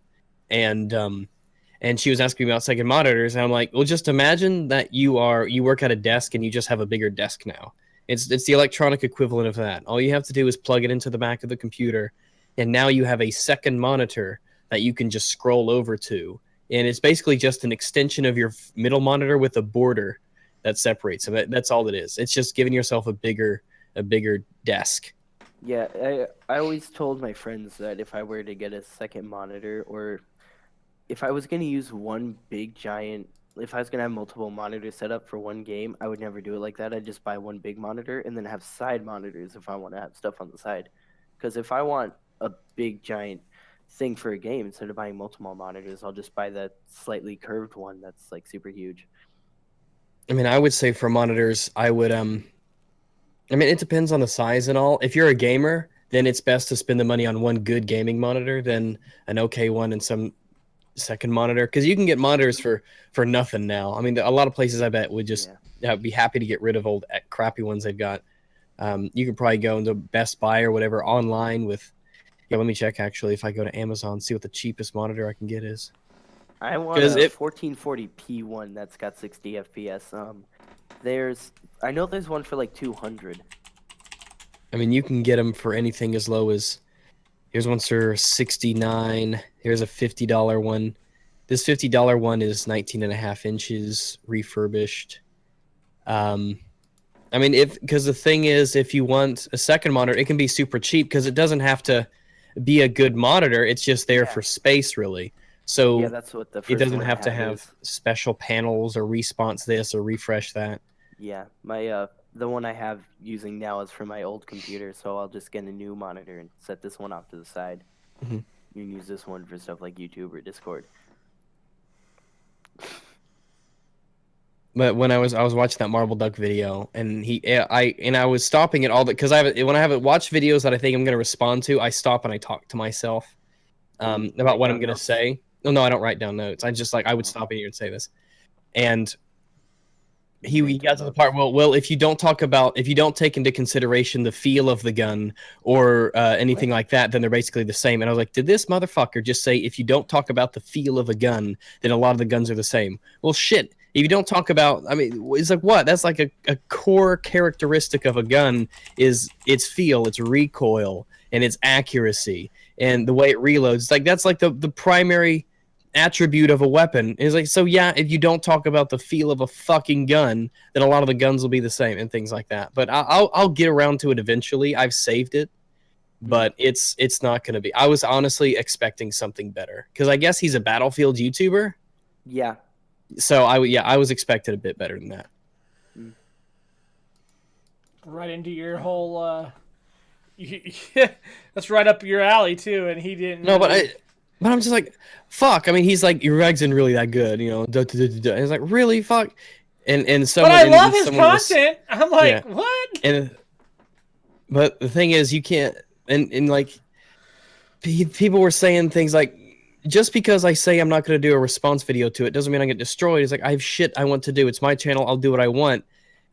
And she was asking me about second monitors, and I'm like, well, just imagine that you work at a desk and you just have a bigger desk now. It's the electronic equivalent of that. All you have to do is plug it into the back of the computer, and now you have a second monitor that you can just scroll over to. And it's basically just an extension of your middle monitor with a border that separates them. That's all it is. It's just giving yourself a bigger desk. Yeah, I always told my friends that if I were to get a second monitor, or if I was going to use one big giant, if I was going to have multiple monitors set up for one game, I would never do it like that. I'd just buy one big monitor and then have side monitors if I want to have stuff on the side. Because if I want a big giant thing for a game, instead of buying multiple monitors, I'll just buy that slightly curved one that's like super huge. I mean, I would say for monitors, I would I mean, it depends on the size and all. If you're a gamer, then it's best to spend the money on one good gaming monitor than an okay one and some second monitor, because you can get monitors for nothing now. I mean, a lot of places I bet would just be happy to get rid of old crappy ones they've got. You can probably go into Best Buy or whatever online with. Yeah, let me check actually if I go to Amazon, see what the cheapest monitor I can get is. I want a 1440p one that's got 60 FPS. I know there's one for like 200. I mean, you can get them for anything as low as. Here's one for $69. Here's a $50 one. This $50 one is 19.5 inches refurbished. I mean, because the thing is, if you want a second monitor, it can be super cheap because it doesn't have to be a good monitor. It's just there for space, really. So that's what the first it doesn't one have to I have special panels or response this or refresh that. Yeah, my the one I have using now is for my old computer, so I'll just get a new monitor and set this one off to the side. Mm-hmm. You can use this one for stuff like YouTube or Discord. But when I was watching that Marble Duck video, and I was stopping at all because when I have watch videos that I think I'm going to respond to, I stop and I talk to myself about what I'm going to say. No, I don't write down notes. I just I would stop here and say this, and he got to the part. Well, if you don't take into consideration the feel of the gun or anything like that, then they're basically the same. And I was like, did this motherfucker just say if you don't talk about the feel of a gun, then a lot of the guns are the same? Well, shit. If you don't talk about, I mean, it's like what? That's like a core characteristic of a gun is its feel, its recoil, and its accuracy, and the way it reloads. It's like that's like the primary attribute of a weapon. Is like, so yeah, if you don't talk about the feel of a fucking gun, then a lot of the guns will be the same and things like that. But I'll get around to it eventually. I've saved it, but it's not going to be. I was honestly expecting something better because I guess he's a Battlefield YouTuber. Yeah. So I was expecting a bit better than that. Right into your whole that's right up your alley too, and he didn't. No, but I'm just like, fuck. I mean, he's like, your regs isn't really that good, you know. And he's like, really, fuck. And someone. But I love his content. I'm like, what? But the thing is, you can't. And like, people were saying things like, just because I say I'm not going to do a response video to it doesn't mean I get destroyed. It's like, I have shit I want to do. It's my channel. I'll do what I want.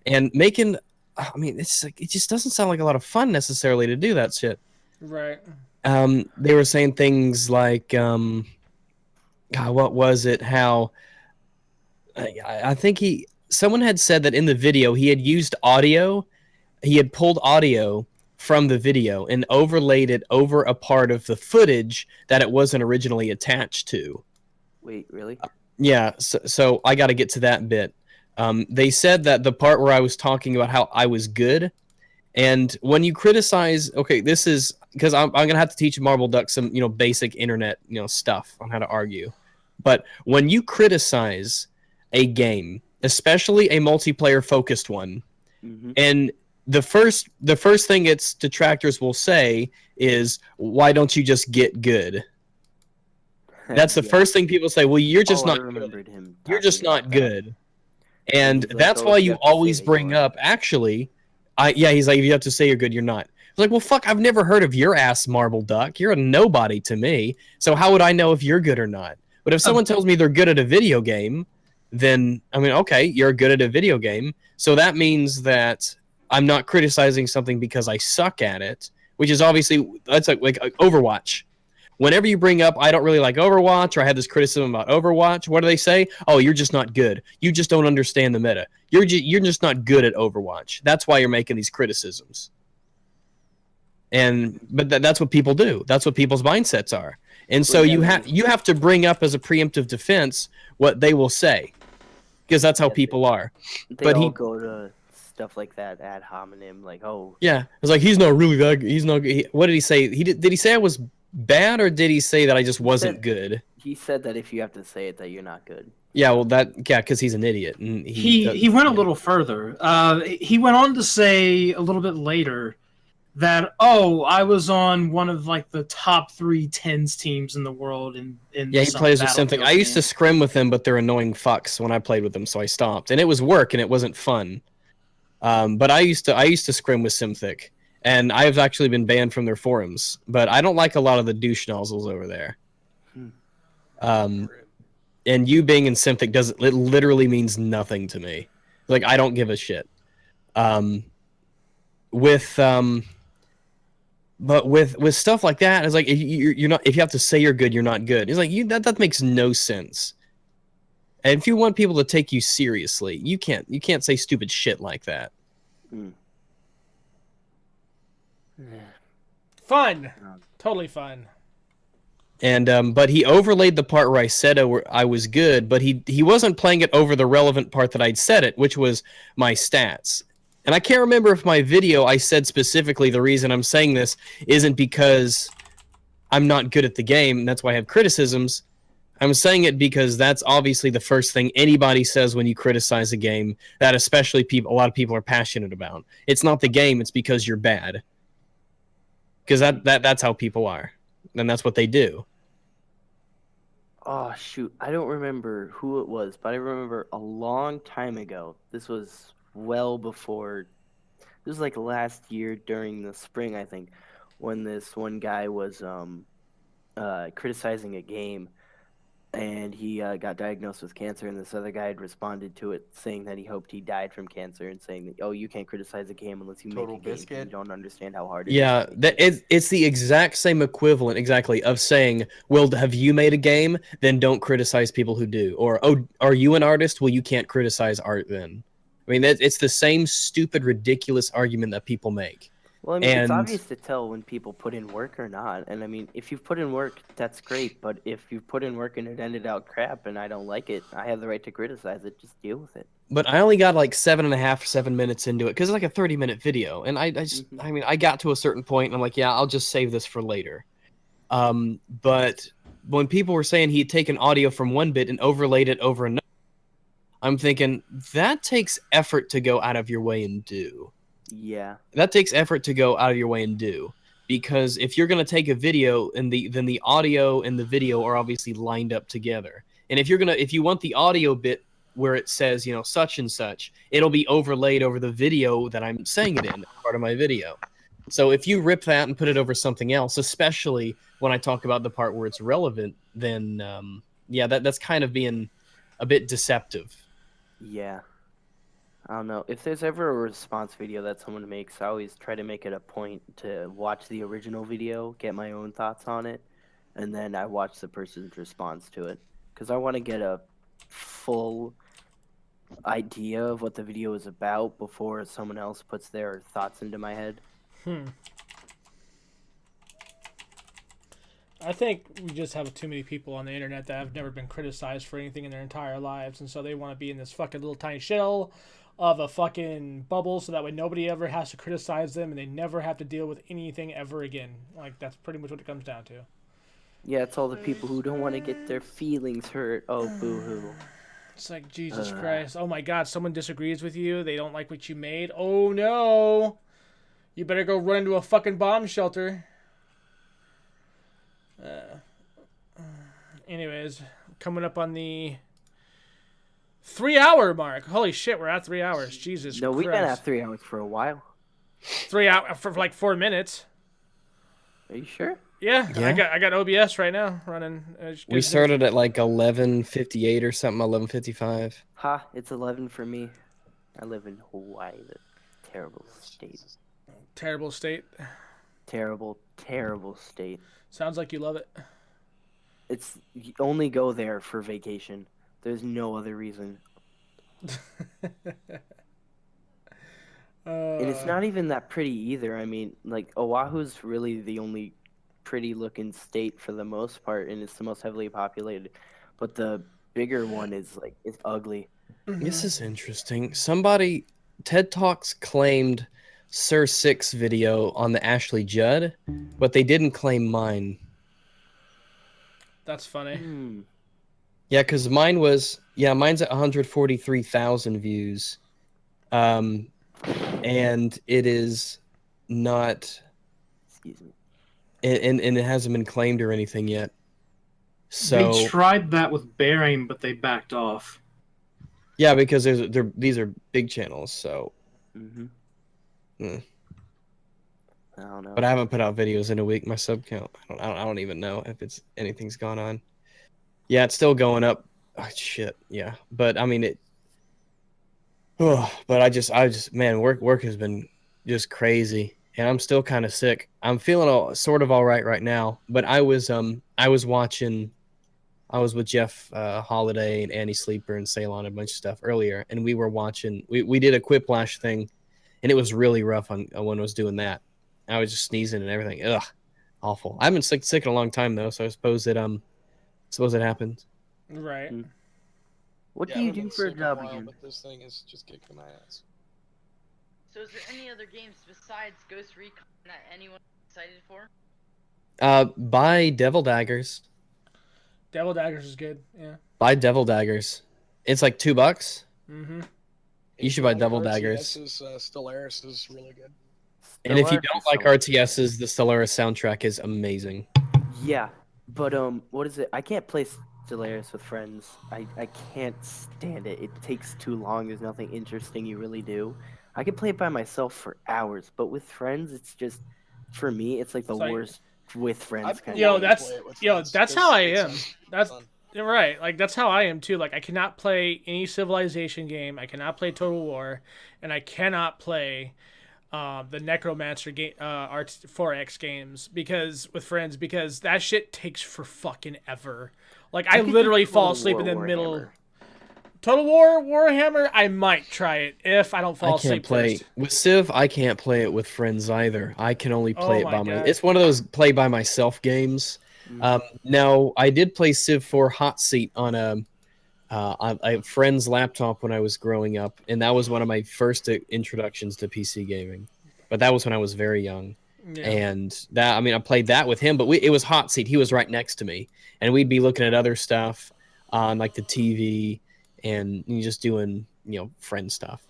And making, I mean, it's like, it just doesn't sound like a lot of fun necessarily to do that shit. Right. They were saying things like, God, what was it? How I think someone had said that in the video he had used audio. He had pulled audio from the video and overlaid it over a part of the footage that it wasn't originally attached to. Wait, really? Yeah, so I got to get to that bit. They said that the part where I was talking about how I was good, and when you criticize, okay, this is because I'm gonna have to teach Marble Duck some basic internet stuff on how to argue. But when you criticize a game, especially a multiplayer focused one, and the first thing its detractors will say is, "Why don't you just get good?" That's the first thing people say. Well, you're just not good. You're just not good. And that's why you always bring up, actually, he's like, if you have to say you're good, you're not. It's like, well, fuck, I've never heard of your ass, Marble Duck. You're a nobody to me. So how would I know if you're good or not? But if someone tells me they're good at a video game, then, I mean, okay, you're good at a video game. So that means that I'm not criticizing something because I suck at it, which is obviously, that's like Overwatch. Whenever you bring up, I don't really like Overwatch, or I had this criticism about Overwatch, what do they say? Oh, you're just not good. You just don't understand the meta. You're just not good at Overwatch. That's why you're making these criticisms. But that's what people do. That's what people's mindsets are. And so you have to bring up as a preemptive defense what they will say, because that's how people are. They all go to stuff like that ad hominem, like, oh. Yeah, it's like, he's not really that. He's not. What did he say? Did he say I was bad, or did he say that I just wasn't good? He said that if you have to say it, that you're not good. Yeah, well, because he's an idiot. And he went a little further. He went on to say a little bit later that, oh, I was on one of like the top 3 tens teams in the world. He plays with something. I used to scrim with him, but they're annoying fucks when I played with them, so I stopped. And it was work, and it wasn't fun. But I used to scrim with Simthic, and I've actually been banned from their forums. But I don't like a lot of the douche nozzles over there. And you being in Simthic it literally means nothing to me. Like, I don't give a shit. But with stuff like that, it's like, if you have to say you're good, you're not good. It's like, that makes no sense. And if you want people to take you seriously, you can't say stupid shit like that. Fun. Totally fun. And but he overlaid the part where I said I was good, but he wasn't playing it over the relevant part that I'd said it, which was my stats. And I can't remember if my video I said specifically the reason I'm saying this isn't because I'm not good at the game, and that's why I have criticisms. I'm saying it because that's obviously the first thing anybody says when you criticize a game that especially a lot of people are passionate about. It's not the game, it's because you're bad. Because that's how people are. And that's what they do. Oh, shoot. I don't remember who it was, but I remember a long time ago. This was well before. This was like last year during the spring, I think, when this one guy was criticizing a game, and he got diagnosed with cancer, and this other guy had responded to it saying that he hoped he died from cancer, and saying that, oh, you can't criticize a game unless you make a game. You don't understand how hard it is. It's the exact same equivalent, exactly, of saying, well, have you made a game? Then don't criticize people who do. Or, oh, are you an artist? Well, you can't criticize art then. I mean, it's the same stupid, ridiculous argument that people make. Well, I mean, it's obvious to tell when people put in work or not. And I mean, if you've put in work, that's great. But if you've put in work and it ended out crap and I don't like it, I have the right to criticize it. Just deal with it. But I only got like 7 minutes into it because it's like a 30-minute video. And I mean, I got to a certain point and I'm like, yeah, I'll just save this for later. But when people were saying he'd taken audio from one bit and overlaid it over another, I'm thinking that takes effort to go out of your way and do. Yeah. That takes effort to go out of your way and do. Because if you're going to take a video, then the audio and the video are obviously lined up together. And if you want the audio bit where it says, such and such, it'll be overlaid over the video that I'm saying it in, part of my video. So if you rip that and put it over something else, especially when I talk about the part where it's relevant, then that's kind of being a bit deceptive. Yeah. I don't know. If there's ever a response video that someone makes, I always try to make it a point to watch the original video, get my own thoughts on it, and then I watch the person's response to it. because I want to get a full idea of what the video is about before someone else puts their thoughts into my head. I think we just have too many people on the internet that have never been criticized for anything in their entire lives, and so they want to be in this fucking little tiny shell of a fucking bubble, so that way nobody ever has to criticize them, and they never have to deal with anything ever again. Like, that's pretty much what it comes down to. Yeah, it's all the people who don't want to get their feelings hurt. Oh, boo-hoo. It's like, Jesus Christ. Oh my God, someone disagrees with you. They don't like what you made. Oh no. You better go run into a fucking bomb shelter. Anyways, coming up on the 3-hour mark. Holy shit, we're at 3 hours. Jesus Christ. No, we've been at 3 hours for a while. 3 hours for like 4 minutes. Are you sure? Yeah. I got OBS right now running. We started at like 11:58 or something, 11:55. Ha, it's 11 for me. I live in Hawaii, the terrible state. Terrible state. Terrible, terrible state. Sounds like you love it. You only go there for vacation. There's no other reason. And it's not even that pretty either. I mean, like, Oahu's really the only pretty looking state for the most part, and it's the most heavily populated. But the bigger one is like, it's ugly. This is interesting. Somebody, TED Talks claimed Sir Six video on the Ashley Judd, but they didn't claim mine. That's funny. Yeah, because mine's at 143,000 views. And it is not. Excuse me. And it hasn't been claimed or anything yet. So they tried that with Bear Aim, but they backed off. Yeah, because these are big channels, so. I don't know. But I haven't put out videos in a week. My sub count, I don't even know if anything's gone on. Yeah, it's still going up. Oh, shit, yeah. But I mean but I just man, work has been just crazy, and I'm still kind of sick. I'm feeling sort of all right now, but I was with Jeff Holiday and Annie Sleeper and Ceylon, a bunch of stuff earlier, and we were watching. We did a Quiplash thing, and it was really rough on when I was doing that. I was just sneezing and everything. Ugh, awful. I haven't been sick in a long time though, so I suppose it happens. Right. What do you do for a job again? But this thing is just kicking my ass. So is there any other games besides Ghost Recon that anyone is excited for? Buy Devil Daggers. Devil Daggers is good, yeah. Buy Devil Daggers. It's like $2. Mm-hmm. You should buy Devil Daggers. Stellaris is really good. And if you don't like RTSs, the Stellaris soundtrack is amazing. Yeah, but what is it? I can't play Stellaris with friends. I can't stand it. It takes too long. There's nothing interesting you really do. I can play it by myself for hours, but with friends, it's just, for me, it's like the worst with friends kind of. That's how I am. That's right. Like, that's how I am too. Like, I cannot play any Civilization game. I cannot play Total War, and I cannot play the Necromancer game, 4X games with friends, because that shit takes for fucking ever. Like, I literally fall asleep in the middle. Total War Warhammer, I might try it if I don't fall asleep first. With Civ, I can't play it with friends either. I can only play it by myself. It's one of those play by myself games. Now, I did play Civ 4 Hot Seat on a friend's laptop when I was growing up, and that was one of my first introductions to PC gaming. But that was when I was very young. Yeah. And I played that with him, but it was Hot Seat. He was right next to me, and we'd be looking at other stuff on like the TV, and just doing friend stuff,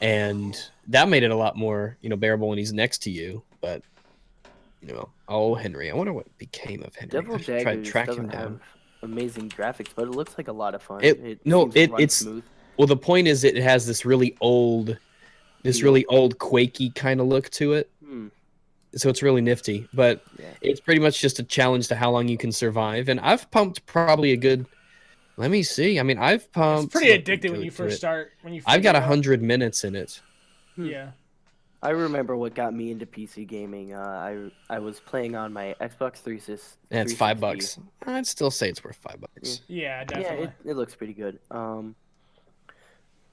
and that made it a lot more bearable when he's next to you. But Henry, I wonder what became of Henry. Devil Daggers tried to track him down. Have amazing graphics, but it looks like a lot of fun. It's smooth. Well, the point is, it has this really old Quakey kind of look to it. So it's really nifty, but it's pretty much just a challenge to how long you can survive. And I've pumped probably a good. Let me see. I've pumped. It's pretty addictive when you first start. I've got 100 minutes in it. Yeah. I remember what got me into PC gaming. I was playing on my Xbox 360. And it's $5. I'd still say it's worth $5. Yeah, definitely. Yeah, it looks pretty good.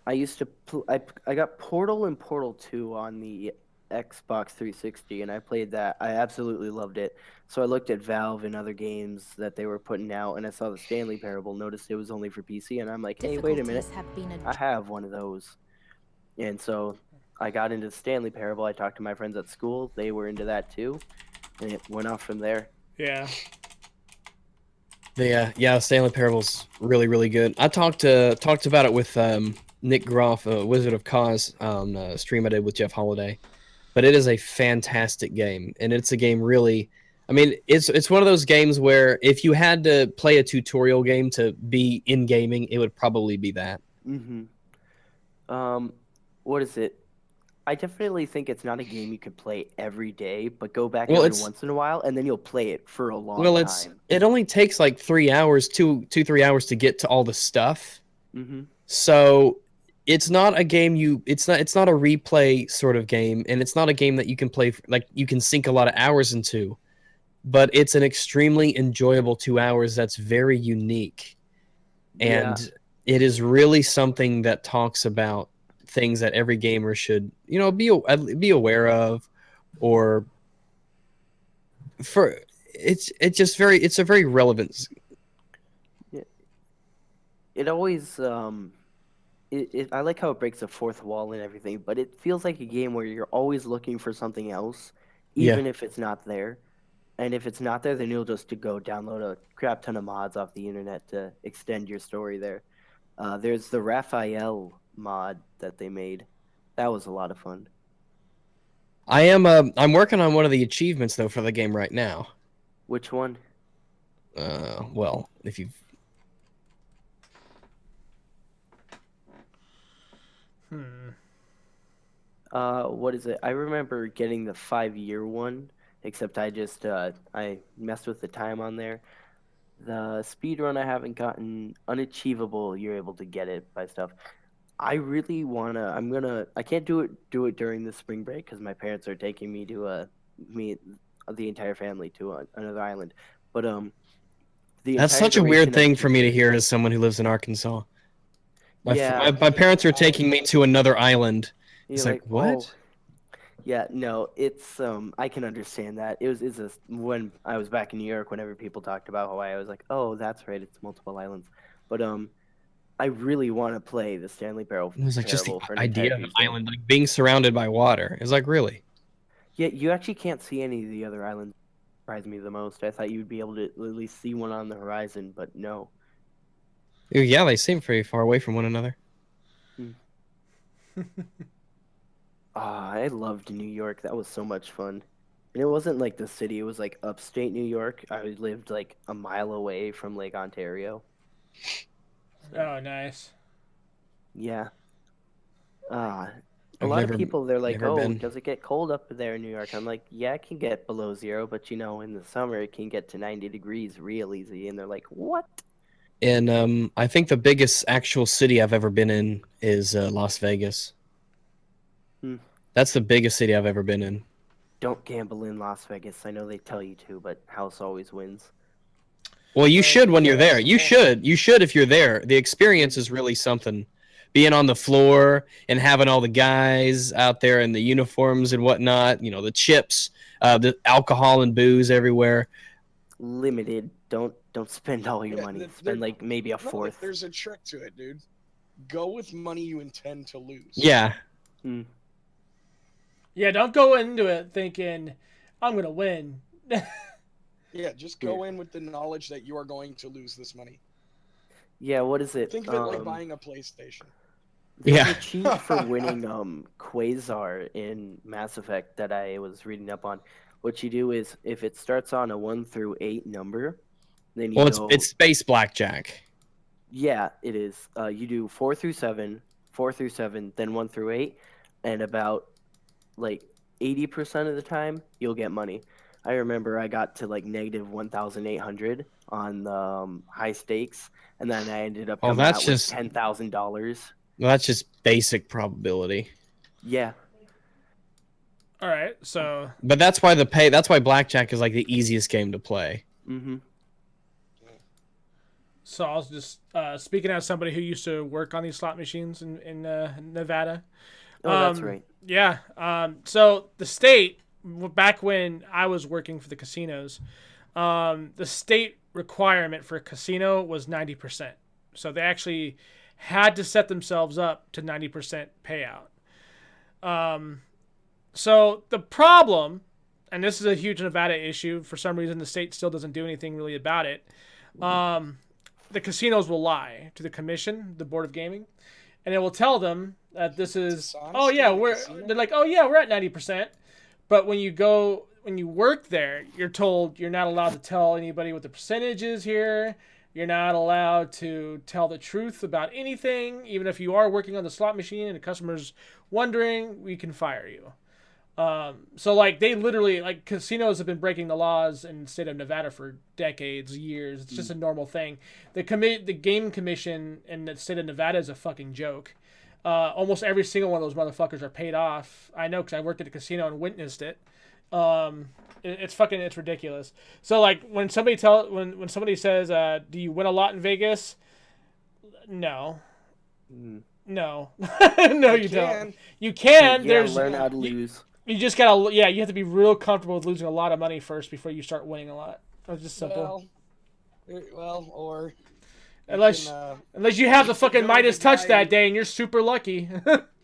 I used to I got Portal and Portal 2 on the Xbox 360, and I played that. I absolutely loved it. So I looked at Valve and other games that they were putting out, and I saw the Stanley Parable. Noticed it was only for PC, and I'm like, hey, wait a minute, I have one of those. And so I got into the Stanley Parable. I talked to my friends at school; they were into that too, and it went off from there. Yeah. Yeah, Stanley Parable's really, really good. I talked about it with Nick Groff, Wizard of Cause, on a stream I did with Jeff Holiday. But it is a fantastic game, and it's a game really. I mean, it's one of those games where if you had to play a tutorial game to be in gaming, it would probably be that. What is it? I definitely think it's not a game you could play every day, but go back every once in a while, and then you'll play it for a long time. It only takes like 3 hours, 3 hours to get to all the stuff. So it's not a game it's not a replay sort of game, and it's not a game that you can play like you can sink a lot of hours into. But it's an extremely enjoyable 2 hours that's very unique, and it is really something that talks about things that every gamer should, be aware of, or for it's a very relevant. It always I like how it breaks the fourth wall and everything, but it feels like a game where you're always looking for something else, even if it's not there. And if it's not there, then you'll just go download a crap ton of mods off the internet to extend your story there. There's the Raphael mod that they made. That was a lot of fun. I'm working on one of the achievements though for the game right now. Which one? Well, if you've what is it? I remember getting the 5-year one, except I just I messed with the time on there. The speed run I haven't gotten. Unachievable, you're able to get it by stuff. I really wanna. I can't do it during the spring break because my parents are taking me to the entire family to another island. But that's such a weird thing for me to hear as someone who lives in Arkansas. My parents are taking me to another island. It's like what? Oh. Yeah, no, it's I can understand that. It's when I was back in New York, whenever people talked about Hawaii, I was like, oh, that's right, it's multiple islands. But I really want to play the Stanley Parable. It was like just the idea of an island, like being surrounded by water. It's like really. Yeah, you actually can't see any of the other islands. Surprised me the most. I thought you'd be able to at least see one on the horizon, but no. Yeah, they seem very far away from one another. I loved New York. That was so much fun. And it wasn't like the city. It was like upstate New York. I lived like a mile away from Lake Ontario. Oh, nice. Yeah. A lot of people, they're like, does it get cold up there in New York? I'm like, yeah, it can get below 0, but in the summer it can get to 90 degrees real easy. And they're like, what? And I think the biggest actual city I've ever been in is Las Vegas. That's the biggest city I've ever been in. Don't gamble in Las Vegas. I know they tell you to, but house always wins. Well, you should when you're there. You should if you're there. The experience is really something. Being on the floor and having all the guys out there in the uniforms and whatnot, the chips, the alcohol and booze everywhere. Limited. Don't spend all your money. Spend like maybe a fourth. There's a trick to it, dude. Go with money you intend to lose. Yeah. Yeah, don't go into it thinking, I'm going to win. Yeah, just go in with the knowledge that you are going to lose this money. Yeah, what is it? Think of it like buying a PlayStation. There's a cheat for winning Quasar in Mass Effect that I was reading up on. What you do is, if it starts on a 1 through 8 number, then you it's space blackjack. Yeah, it is. You do 4 through 7, then 1 through 8, and about like 80% of the time you'll get money. I remember I got to like negative 1,800 on the high stakes, and then I ended up coming out with $10,000. Well, that's just basic probability. Yeah. All right, so. But that's why that's why blackjack is like the easiest game to play. Mm-hmm. So I was just speaking as somebody who used to work on these slot machines in Nevada. Oh, that's right. Yeah. So the state, back when I was working for the casinos, the state requirement for a casino was 90%. So they actually had to set themselves up to 90% payout. So the problem, and this is a huge Nevada issue, for some reason the state still doesn't do anything really about it. The casinos will lie to the commission, the board of gaming, and it will tell them that this is, oh yeah, they're like, oh yeah, we're at 90%. But when you work there, you're told you're not allowed to tell anybody what the percentage is here. You're not allowed to tell the truth about anything. Even if you are working on the slot machine and the customer's wondering, we can fire you. So like they literally, like, casinos have been breaking the laws in the state of Nevada for decades, years. It's just a normal thing. The game commission in the state of Nevada is a fucking joke. Almost every single one of those motherfuckers are paid off. I know, because I worked at a casino and witnessed it. It's ridiculous. So like when somebody when somebody says, do you win a lot in Vegas? No. No. No, you don't. You can. You gotta learn how to lose. You just gotta, you have to be real comfortable with losing a lot of money first before you start winning a lot. It's just simple. Or unless you have the fucking Midas touch that day and you're super lucky.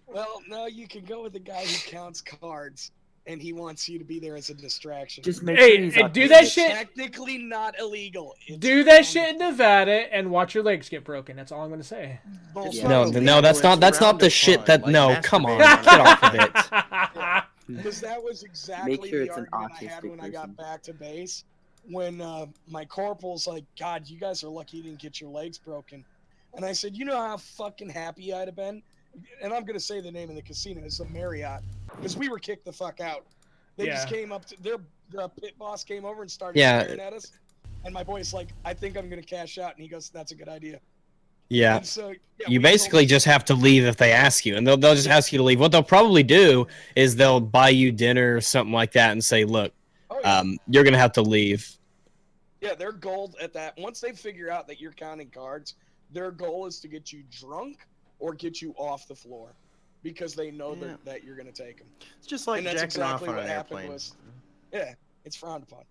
Well, no, you can go with the guy who counts cards, and he wants you to be there as a distraction. Just make sure he's do that shit. Technically not illegal. Do that shit in Nevada and watch your legs get broken. That's all I'm gonna say. No, that's not the shit that. No, come on, get off of it. Because that was exactly the argument I had when I got back to base. When my corporal's like, God, you guys are lucky you didn't get your legs broken. And I said, you know how fucking happy I'd have been? And I'm going to say the name of the casino. It's the Marriott. Because we were kicked the fuck out. They just came up to, their pit boss came over and started staring at us. And my boy's like, I think I'm going to cash out. And he goes, that's a good idea. Yeah. So, you basically just have to leave if they ask you, and they'll just ask you to leave. What they'll probably do is they'll buy you dinner or something like that and say, look, you're going to have to leave. Yeah, their goal at that, once they figure out that you're counting cards, their goal is to get you drunk or get you off the floor because they know that you're going to take them. It's just like jacking off on an airplane. Yeah, it's frowned upon.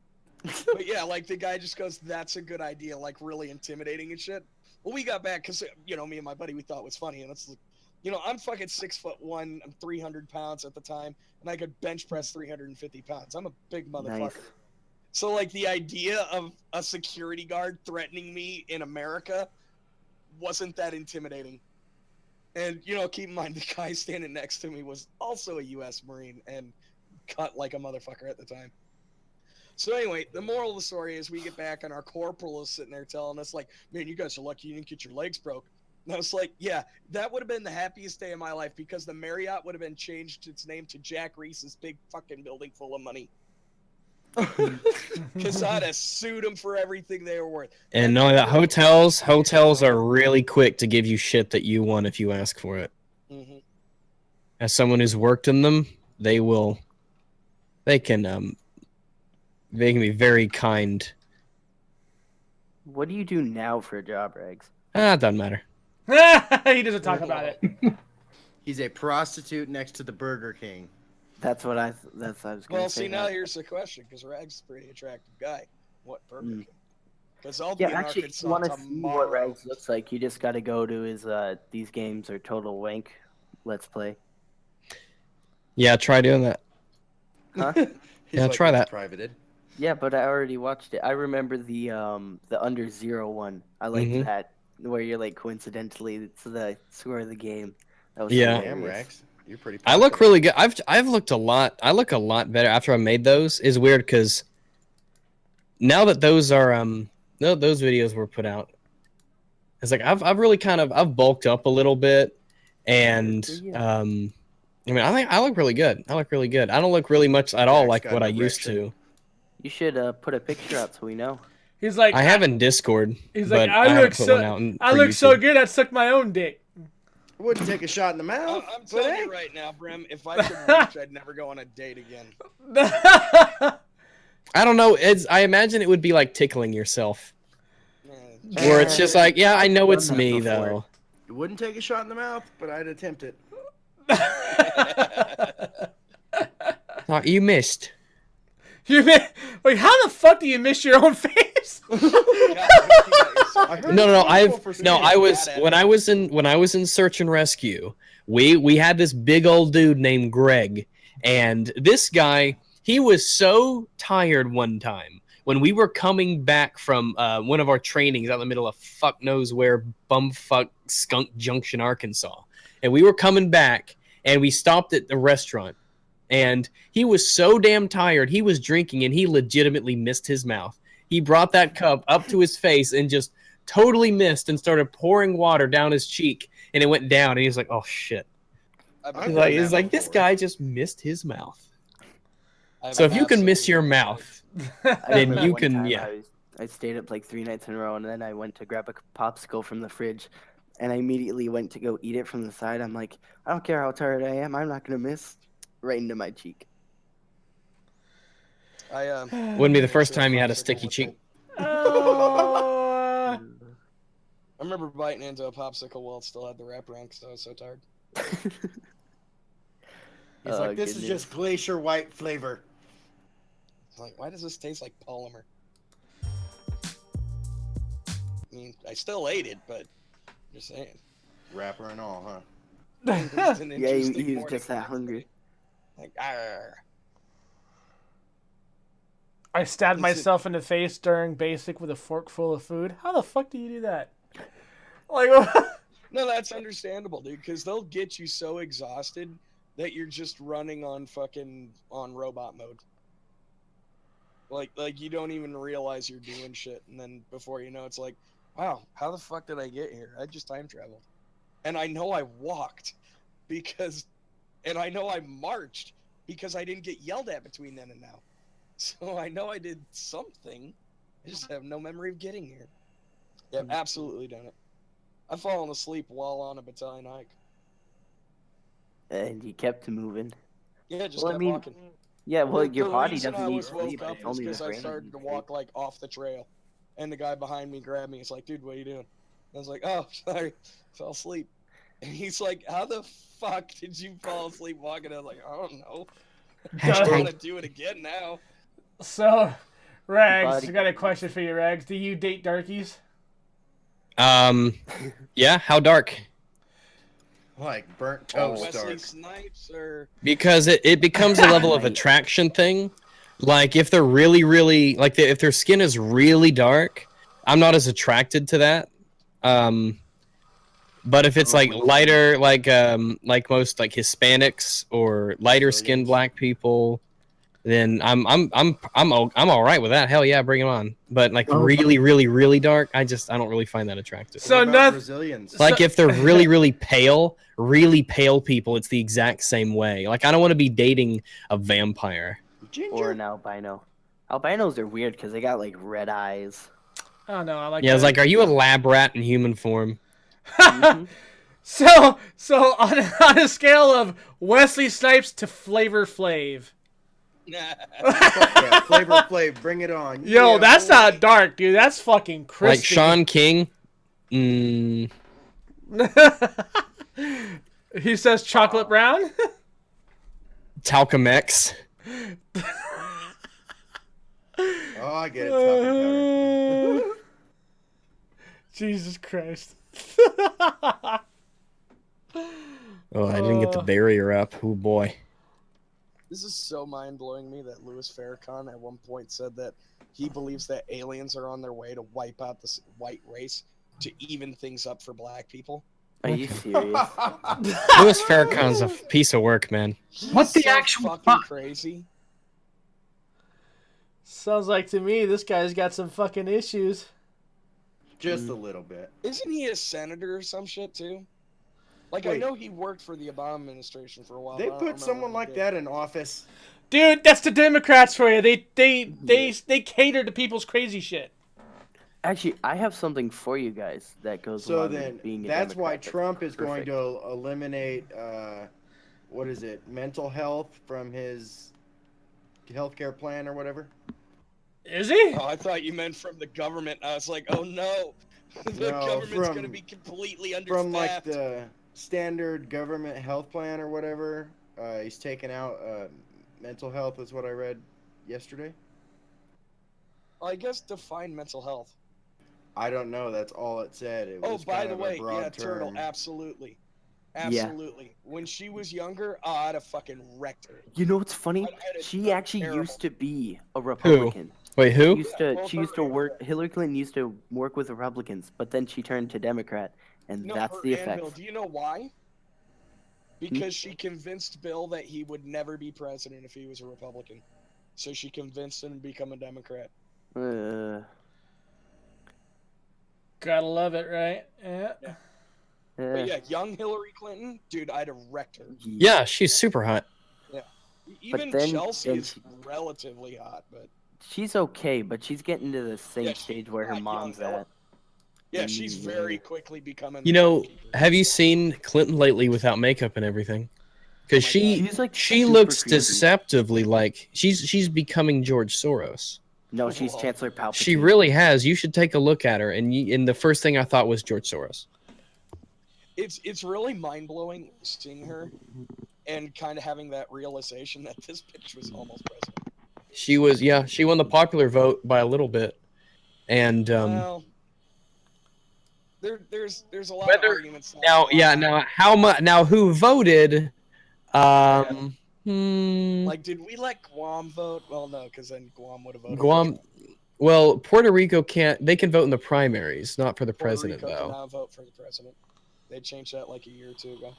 But yeah, like the guy just goes, that's a good idea, like really intimidating and shit. Well, we got back because, me and my buddy, we thought it was funny. And it's, I'm fucking 6'1", I'm 300 pounds at the time, and I could bench press 350 pounds. I'm a big motherfucker. Nice. So, like, the idea of a security guard threatening me in America wasn't that intimidating. And, keep in mind, the guy standing next to me was also a U.S. Marine and cut like a motherfucker at the time. So anyway, the moral of the story is we get back and our corporal is sitting there telling us, like, man, you guys are lucky you didn't get your legs broke. And I was like, yeah, that would have been the happiest day of my life because the Marriott would have been changed its name to Jack Reese's big fucking building full of money. Because I'd have sued them for everything they were worth. And knowing that hotels are really quick to give you shit that you want if you ask for it. Mm-hmm. As someone who's worked in them, they can be very kind. What do you do now for a job, Regs? It doesn't matter. He doesn't talk about it. He's a prostitute next to the Burger King. That's what I was going to say. Well, see, now here's the question, because Rags is a pretty attractive guy. What Burger King? Because I'll be in actually, if you want to see what Rags looks like, you just got to go to his These Games Are Total Wank Let's Play. Yeah, try doing that. Huh? Yeah, try that. Privated. Yeah, but I already watched it. I remember the Under Zero one. I liked that, where you're like coincidentally it's the score of the game. That was damn, Rex. You're pretty. I look really good. I've looked a lot. I look a lot better after I made those. It's weird because now that those are those videos were put out, it's like I've really I've bulked up a little bit, and I mean I think I look really good. I look really good. I don't look really much at all like what I used to. You should put a picture out so we know. He's like, I have in Discord. He's like, I look so good. I suck my own dick. I wouldn't take a shot in the mouth. I'm telling you right now, Brim, if I could reach, I'd never go on a date again. I don't know. I imagine it would be like tickling yourself. Where it's just like, yeah, I know it's me, though. You wouldn't take a shot in the mouth, but I'd attempt it. Oh, you missed. Wait, how the fuck do you miss your own face? No. I was when I was in search and rescue. We had this big old dude named Greg, and this guy, he was so tired one time when we were coming back from one of our trainings out in the middle of fuck knows where, bumfuck Skunk Junction, Arkansas, and we were coming back, and we stopped at the restaurant. And he was so damn tired, he was drinking, and he legitimately missed his mouth. He brought that cup up to his face and just totally missed and started pouring water down his cheek, and it went down, and he was like, oh, shit. He's like, this guy just missed his mouth. So if you can miss your mouth, then you can, yeah. I stayed up like 3 nights in a row, and then I went to grab a popsicle from the fridge, and I immediately went to go eat it from the side. I'm like, I don't care how tired I am, I'm not going to miss. Right into my cheek. Wouldn't be the first time you had a sticky cheek. I remember biting into a popsicle while it still had the wrap around because I was so tired. He's like, this is just glacier white flavor. It's like, why does this taste like polymer? I mean, I still ate it, but I'm just saying. Wrapper and all, huh? Yeah, he was just that hungry. Like, arr. I stabbed myself in the face during basic with a fork full of food. How the fuck do you do that? Like, no, that's understandable, dude, because they'll get you so exhausted that you're just running on robot mode. Like you don't even realize you're doing shit, and then before you know, it's like, wow, how the fuck did I get here? I just time traveled, and I know I walked and I know I marched because I didn't get yelled at between then and now. So I know I did something. I just have no memory of getting here. Yeah, I've absolutely done it. I've fallen asleep while on a battalion hike. And you kept moving. Yeah, just kept walking. Yeah, well, your body doesn't need sleep. It's only because I started to walk like off the trail, and the guy behind me grabbed me. He's like, "Dude, what are you doing?" I was like, "Oh, sorry, fell asleep." And he's like, "How the fuck did you fall asleep walking?" I was like, "I don't know. I don't want to do it again now." So, Rags, I got a question for you, Rags. Do you date darkies? Yeah. How dark? Like burnt toast Wesley dark. Snipes or... Because it becomes a level of attraction thing. Like if they're really, really if their skin is really dark, I'm not as attracted to that. But if it's like lighter, like most like Hispanics or lighter skinned black people, then I'm all right with that. Hell yeah, bring them on. But like really, really, really dark, I don't really find that attractive. So Brazilians. Like if they're really, really pale people, it's the exact same way. Like I don't want to be dating a vampire. Ginger. Or an albino. Albinos are weird because they got like red eyes. Oh no, I like. Yeah, it's like, are you a lab rat in human form? Mm-hmm. So on a scale of Wesley Snipes to Flavor Flav. Yeah, Flavor Flav, bring it on. Yo, yeah, that's not dark, dude. That's fucking crispy. Like Sean King. He says chocolate brown. Talcum X. Oh, I get it. Jesus Christ. Oh, I didn't get the barrier up. Oh boy. This is so mind-blowing me that Louis Farrakhan at one point said that he believes that aliens are on their way to wipe out the white race to even things up for black people. Are you serious? Louis Farrakhan's a piece of work, man. What the actual fucking crazy? Sounds like to me this guy's got some fucking issues. Just a little bit. Isn't he a senator or some shit too? Like, wait. I know he worked for the Obama administration for a while. They put someone like that in office. Dude, that's the Democrats for you. They cater to people's crazy shit. Actually, I have something for you guys that goes So along then, with being a that's why Democrat. Trump is going perfect. to eliminate, what is it, mental health from his healthcare plan or whatever. Is he? Oh, I thought you meant from the government. I was like, oh no, the No, government's going to be completely understaffed. From like the standard government health plan or whatever. He's taken out mental health, is what I read yesterday. I guess define mental health. I don't know. That's all it said. It was by kind the of way, a broad yeah, term. Turtle, absolutely. Absolutely. Yeah. When she was younger, I'd have fucking wrecked her. You know what's funny? She actually terrible. used to be a Republican. Who? Wait, who? She used to work. Hillary Clinton used to work with Republicans, but then she turned to Democrat, and that's the effect. Bill, do you know why? Because she convinced Bill that he would never be president if he was a Republican. So she convinced him to become a Democrat. Gotta love it, right? Yeah. But yeah, young Hillary Clinton, dude, I'd have wrecked her. Yeah, she's super hot. Yeah. Even Chelsea is relatively hot, but she's okay, but she's getting to the same stage where her mom's at. Yeah, she's very quickly becoming. You know, have you seen Clinton lately without makeup and everything? Because she looks deceptively like she's becoming George Soros. No, she's Chancellor Palpatine. She really has. You should take a look at her. And the first thing I thought was George Soros. It's really mind blowing seeing her, and kind of having that realization that this bitch was almost president. She was, yeah. She won the popular vote by a little bit, and well, there's a lot of arguments now. Yeah, now how much? Now who voted? Like, did we let Guam vote? Well, no, because then Guam would have voted. Guam. Well, Puerto Rico can't. They can vote in the primaries, not for the president, Puerto Rico though. cannot vote for the president. They changed that like a year or two ago.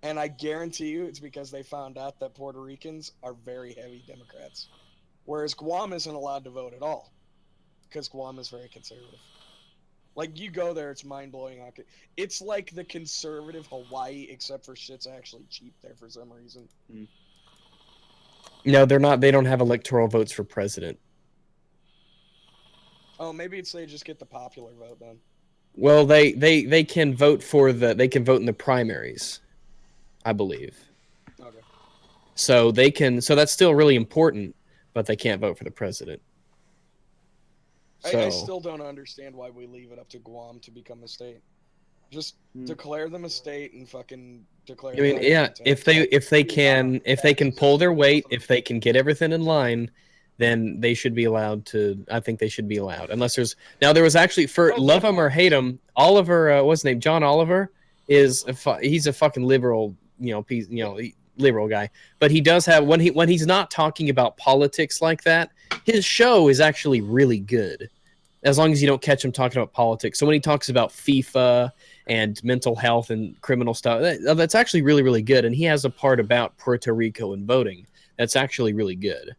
And I guarantee you it's because they found out that Puerto Ricans are very heavy Democrats. Whereas Guam isn't allowed to vote at all. Because Guam is very conservative. Like, you go there, it's mind-blowing. It's like the conservative Hawaii, except for shit's actually cheap there for some reason. No, they're not. They don't have electoral votes for president. Oh, maybe it's they just get the popular vote then. Well, they can vote for they can vote in the primaries, I believe. Okay. So that's still really important, but they can't vote for the president. So, I still don't understand why we leave it up to Guam to become a state. Just declare them a state and fucking declare. I mean, yeah, if they can pull their weight, if they can get everything in line, then they should be allowed to. I think they should be allowed, unless there was actually, for love him or hate him, Oliver, what's his name, John Oliver, he's a fucking liberal, liberal guy, but he does have when he's not talking about politics like that, his show is actually really good, as long as you don't catch him talking about politics. So when he talks about FIFA and mental health and criminal stuff, that's actually really, really good. And he has a part about Puerto Rico and voting that's actually really good,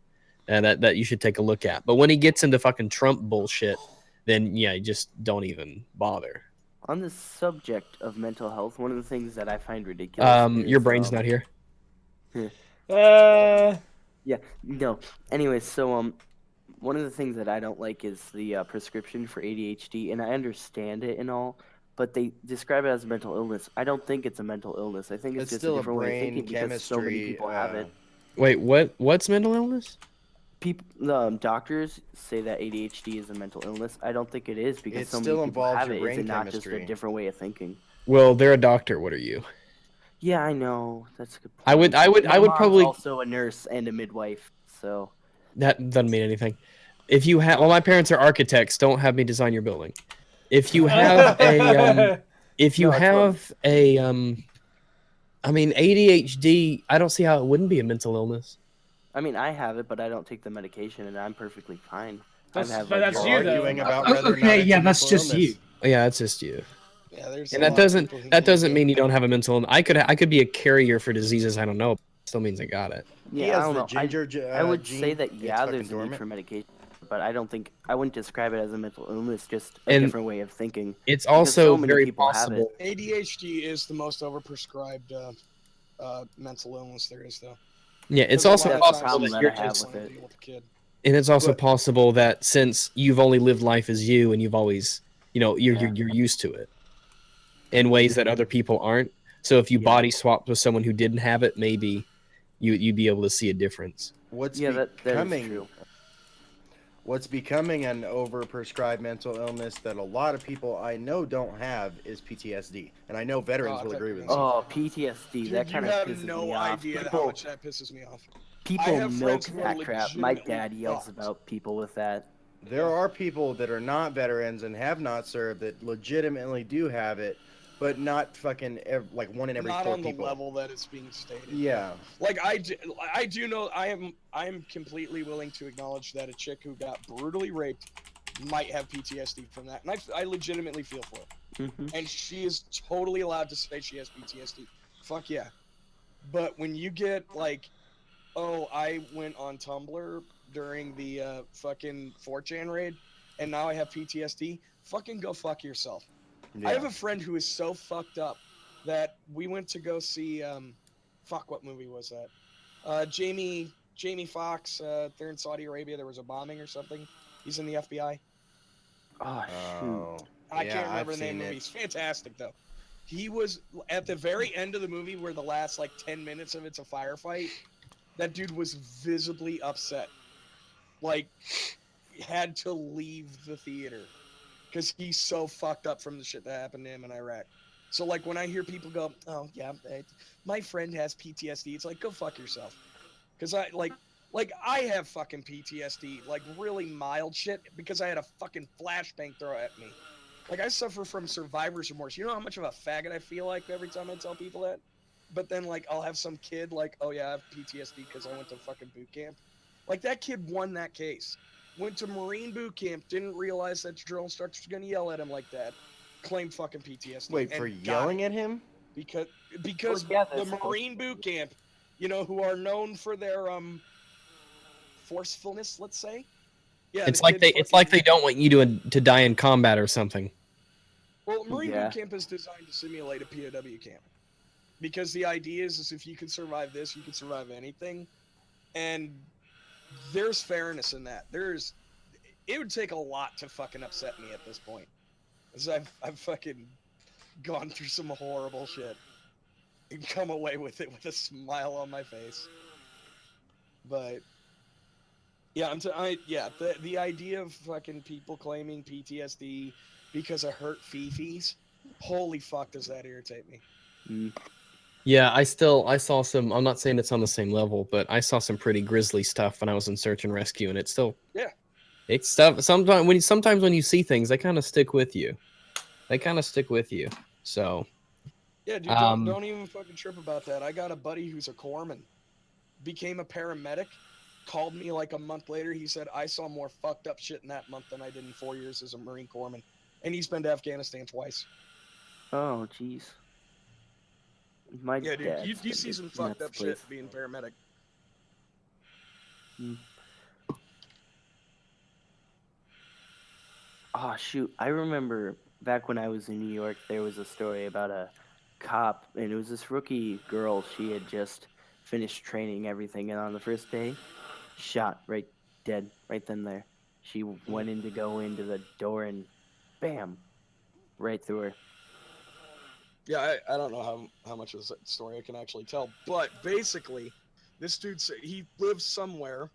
and that you should take a look at. But when he gets into fucking Trump bullshit, then yeah, you just don't even bother. On the subject of mental health, one of the things that I find ridiculous your brain's not here. Yeah, no. Anyways, so one of the things that I don't like is the prescription for ADHD, and I understand it and all, but they describe it as a mental illness. I don't think it's a mental illness. I think it's just still a different way of thinking brain because so many people have it. Wait, what's mental illness? Doctors say that ADHD is a mental illness. I don't think it is because so many people have it. It's not just a different way of thinking. Well, they're a doctor. What are you? Yeah, I know. That's a good point. I would probably also a nurse and a midwife, so that doesn't mean anything. If you have, well, my parents are architects. Don't have me design your building. If you have I mean, ADHD, I don't see how it wouldn't be a mental illness. I mean, I have it, but I don't take the medication, and I'm perfectly fine. That's you, though. Okay, yeah, that's just you. Yeah, it's just you. Yeah, there's and that doesn't mean you don't have a mental illness. I could be a carrier for diseases I don't know. It still means I got it. Yeah, I don't know. I would say that there's a need for medication, but I wouldn't describe it as a mental illness. Just a different way of thinking. It's also very possible. ADHD is the most overprescribed mental illness there is, though. Yeah, it's also possible that you're just. And it's also possible that since you've only lived life as you and you've always, you're used to it in ways that other people aren't. So if you body swapped with someone who didn't have it, maybe you'd be able to see a difference. That is true. What's becoming an overprescribed mental illness that a lot of people I know don't have is PTSD, and I know veterans will agree with me. Oh, PTSD, Dude, that kind of pisses me off. You have no idea how much that pisses me off. People milk that crap. My dad yells about people with that. There are people that are not veterans and have not served that legitimately do have it, but not fucking like one in every 4 people. Not on the level that it's being stated. Yeah. Like I do know I am completely willing to acknowledge that a chick who got brutally raped might have PTSD from that, and I legitimately feel for it. And she is totally allowed to say she has PTSD. Fuck yeah. But when you get like, oh, I went on Tumblr during the fucking 4chan raid, and now I have PTSD. Fucking go fuck yourself. Yeah. I have a friend who is so fucked up that we went to go see, what movie was that? Jamie Foxx, they're in Saudi Arabia, there was a bombing or something. He's in the FBI. Oh, shoot. I can't remember the name of the movie. He's fantastic, though. He was, at the very end of the movie, where the last, 10 minutes of it's a firefight, that dude was visibly upset. Had to leave the theater. Because he's so fucked up from the shit that happened to him in Iraq. So, when I hear people go, oh, yeah, my friend has PTSD, it's like, go fuck yourself. Because I have fucking PTSD, really mild shit, because I had a fucking flashbang thrown at me. I suffer from survivor's remorse. You know how much of a faggot I feel like every time I tell people that? But then, I'll have some kid, oh, yeah, I have PTSD because I went to fucking boot camp. That kid won that case. Went to Marine boot camp, didn't realize that the drill instructor's gonna yell at him like that. Claimed fucking PTSD. Wait, for yelling at him? Because the Marine boot camp, who are known for their forcefulness, let's say. Yeah, it's like they don't want you to die in combat or something. Well, Marine boot camp is designed to simulate a POW camp. Because the idea is if you can survive this, you can survive anything. And there's fairness in that. It would take a lot to fucking upset me at this point. Because I've fucking gone through some horrible shit. And come away with it with a smile on my face. But yeah, the idea of fucking people claiming PTSD because of hurt fifis, holy fuck does that irritate me. Yeah, I saw some, I'm not saying it's on the same level, but I saw some pretty grisly stuff when I was in search and rescue, and it's still, it's stuff, sometimes when you see things, they kind of stick with you. So. Yeah, dude, don't even fucking trip about that. I got a buddy who's a corpsman, became a paramedic, called me a month later, he said, I saw more fucked up shit in that month than I did in 4 years as a Marine corpsman. And he's been to Afghanistan twice. Oh, jeez. Yeah, dude, you see some fucked up shit being paramedic. Oh, shoot. I remember back when I was in New York, there was a story about a cop, and it was this rookie girl. She had just finished training everything, and on the first day, shot right dead, right then there. She went in to go into the door, and bam, right through her. Yeah, I don't know how much of this story I can actually tell, but basically, this dude, he lives somewhere,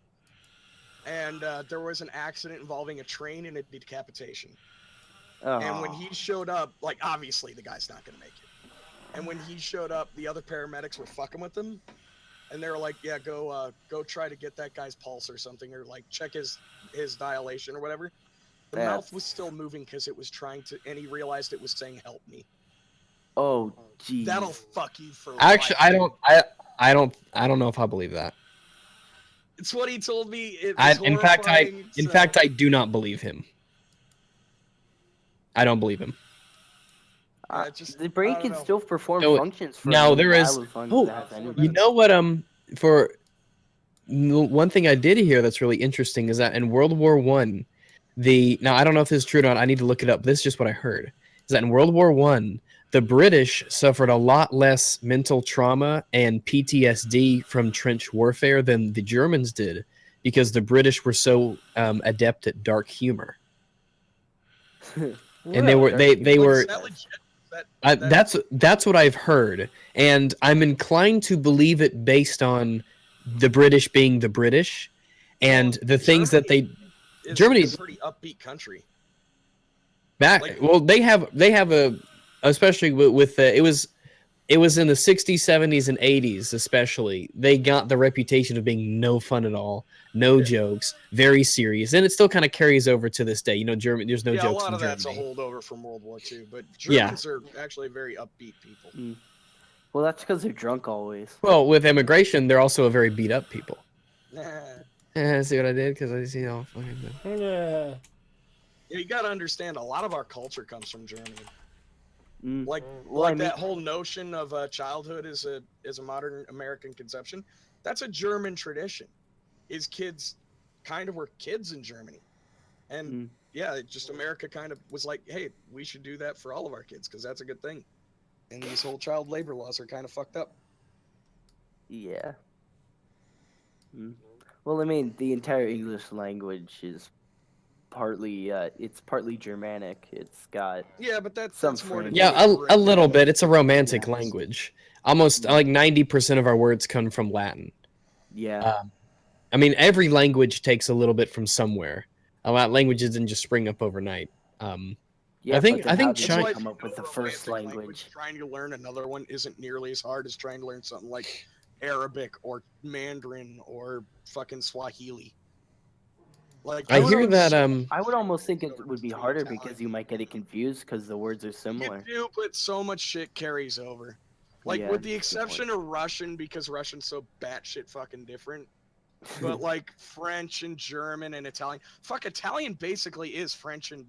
and there was an accident involving a train and a decapitation. Oh. And when he showed up, obviously the guy's not gonna make it. And when he showed up, the other paramedics were fucking with him, and they were like, "Yeah, go try to get that guy's pulse or something, or check his dilation or whatever." The mouth was still moving because it was trying to, and he realized it was saying, "Help me." Oh, geez. That'll fuck you for actually life. I don't know if I believe that. It's what he told me. In fact, I do not believe him. I don't believe him. The brain can still perform functions for there is. You know what? For one thing I did hear that's really interesting is that in World War I, now I don't know if this is true or not. I need to look it up. This is just what I heard. Is that in World War I, the British suffered a lot less mental trauma and PTSD from trench warfare than the Germans did, because the British were so adept at dark humor. And they were Is that legit? that's what I've heard, and I'm inclined to believe it based on the British being the British, and the things that Germany's a pretty upbeat country. Well, they have a, especially with it was in the 60s, 70s, and 80s especially. They got the reputation of being no fun at all, no jokes, very serious, and it still kind of carries over to this day. You know, Germany, there's no jokes in Germany. A lot of that's a holdover from World War II, but Germans are actually very upbeat people. Well, that's because they're drunk always. Well, with immigration, they're also a very beat up people. Nah. See what I did? Because I see how fucking. Yeah, you got to understand, a lot of our culture comes from Germany. Like that whole notion of childhood is a modern American conception. That's a German tradition. Kids kind of were kids in Germany, and just America kind of was like, hey, we should do that for all of our kids because that's a good thing. And these whole child labor laws are kind of fucked up. Yeah. Well, I mean, the entire English language is partly Germanic. It's got but that's more than a little bit. It's a romantic language. Almost like 90% of our words come from Latin. Yeah. I mean, every language takes a little bit from somewhere. A lot of languages didn't just spring up overnight. I think China come up with the first language. Trying to learn another one isn't nearly as hard as trying to learn something like Arabic or Mandarin or fucking Swahili. Like, I hear that. I would almost think it would be harder because you might get it confused because the words are similar. You do, but so much shit carries over. Like, with the exception of Russian, because Russian's so batshit fucking different. But like French and German and Italian. Fuck, Italian basically is French and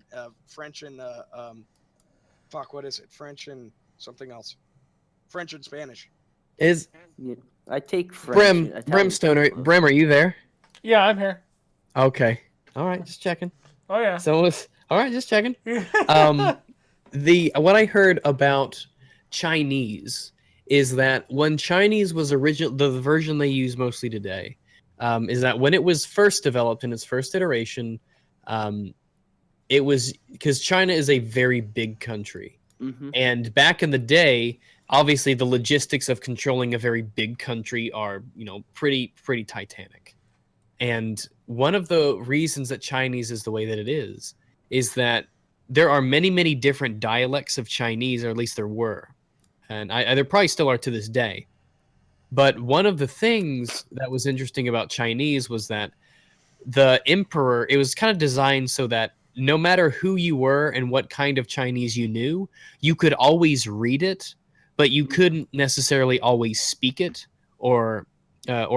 fuck, what is it? French and something else. French and Spanish. I take French. Brimstone, Brim, are you there? Yeah, I'm here. Okay. All right, just checking. Oh yeah. So all right, just checking. What I heard about Chinese is that when Chinese was the version they use mostly today, is that when it was first developed in its first iteration, it was because China is a very big country, and back in the day, obviously the logistics of controlling a very big country are pretty titanic. And one of the reasons that Chinese is the way that it is that there are many, many different dialects of Chinese, or at least there were. And there probably still are to this day. But one of the things that was interesting about Chinese was that the emperor, it was kind of designed so that no matter who you were and what kind of Chinese you knew, you could always read it, but you couldn't necessarily always speak it or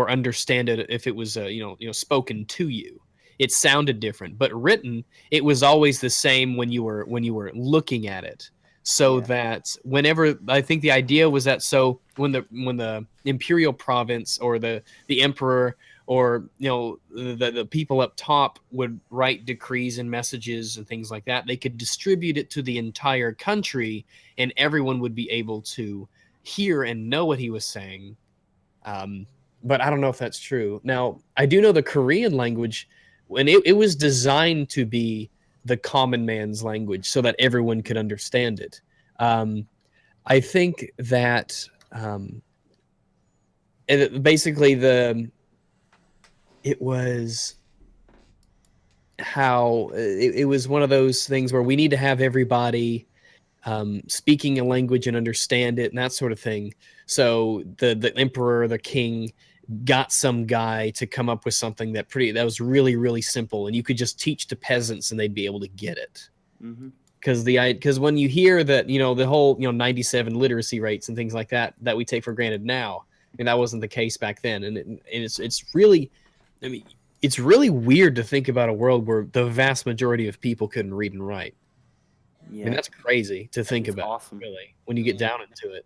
understand it if it was spoken to you. It sounded different, but written, it was always the same when you were looking at it. So that whenever, I think the idea was that, so when the imperial province or the emperor or the people up top would write decrees and messages and things like that, they could distribute it to the entire country and everyone would be able to hear and know what he was saying. But I don't know if that's true. Now, I do know the Korean language, when it was designed to be the common man's language so that everyone could understand it. I think that basically it was how it was one of those things where we need to have everybody speaking a language and understand it and that sort of thing. So the emperor, the king, got some guy to come up with something that was really, really simple, and you could just teach to peasants and they'd be able to get it. Because when you hear that the whole 97 literacy rates and things like that we take for granted now, and that wasn't the case back then, and it's really, I mean, it's really weird to think about a world where the vast majority of people couldn't read and write. Yeah, I mean, that's crazy to think about. Awesome. Really, when you get down into it.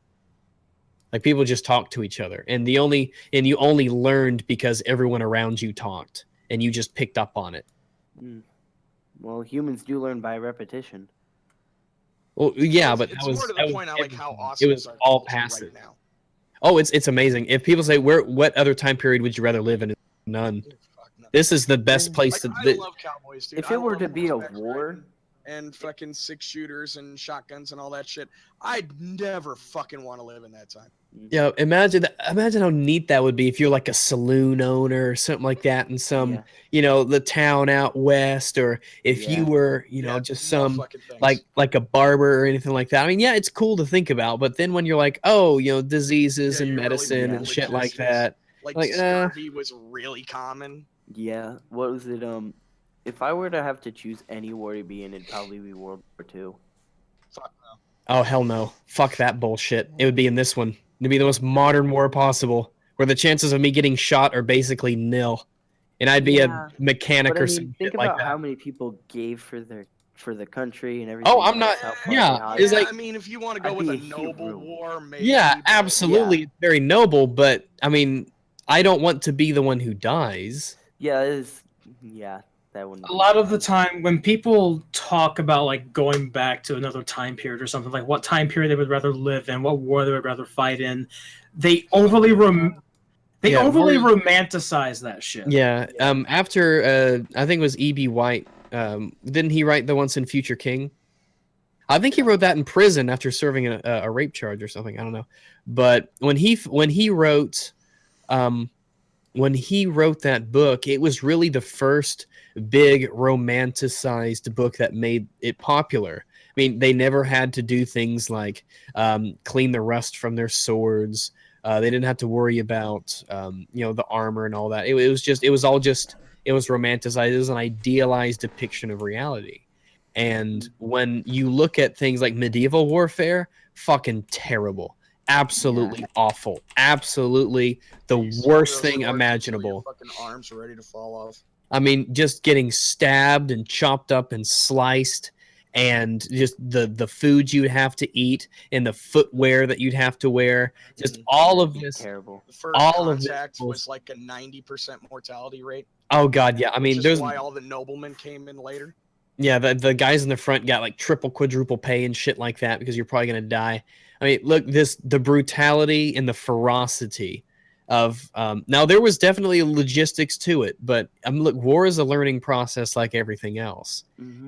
Like, people just talk to each other, and you only learned because everyone around you talked, and you just picked up on it. Well, humans do learn by repetition. Well, yeah, but it's more to the point. I like how awesome it was all passive. Right now. Oh, it's amazing. If people say, what other time period would you rather live in? None. This is the best place Like, to. I love cowboys, dude. If it were to be a horseback war, riding and fucking 6-shooters and shotguns and all that shit, I'd never fucking want to live in that time. Yeah, imagine how neat that would be if you're like a saloon owner or something like that in some, the town out west, or if you were, just some like a barber or anything like that. I mean, yeah, it's cool to think about, but then when you're like, oh, diseases and medicine and shit like that, like scurvy was really common. Yeah, what was it? If I were to have to choose any war to be in, it'd probably be World War II. Fuck no. Oh hell no! Fuck that bullshit. It would be in this one. It'd be the most modern war possible, where the chances of me getting shot are basically nil, and I'd be a mechanic or some shit like that. Think about how many people gave for the country and everything. Oh, I'm not. Yeah, it's like. I mean, if you want to go with a noble war, maybe. Yeah, absolutely, it's very noble. But I mean, I don't want to be the one who dies. Yeah, it is. Yeah. A lot of the time when people talk about like going back to another time period or something, like what time period they would rather live in, what war they would rather fight in, they overly romanticize that shit. Yeah. After I think it was E.B. White, didn't he write the Once and Future King? I think he wrote that in prison after serving a rape charge or something. I don't know. But when he wrote that book, it was really the first big romanticized book that made it popular. I mean, they never had to do things like clean the rust from their swords. They didn't have to worry about the armor and all that. It was romanticized. It was an idealized depiction of reality. And when you look at things like medieval warfare, fucking terrible. Absolutely awful. Absolutely the worst thing imaginable. Fucking arms are ready to fall off. I mean, just getting stabbed and chopped up and sliced, and just the food you'd have to eat and the footwear that you'd have to wear. Just all of this. Terrible. The first contact was like a 90% mortality rate. Oh god, yeah. I mean, there's why all the noblemen came in later. Yeah, the guys in the front got like triple, quadruple pay and shit like that because you're probably gonna die. I mean, look, the brutality and the ferocity of now there was definitely logistics to it, but look, war is a learning process like everything else,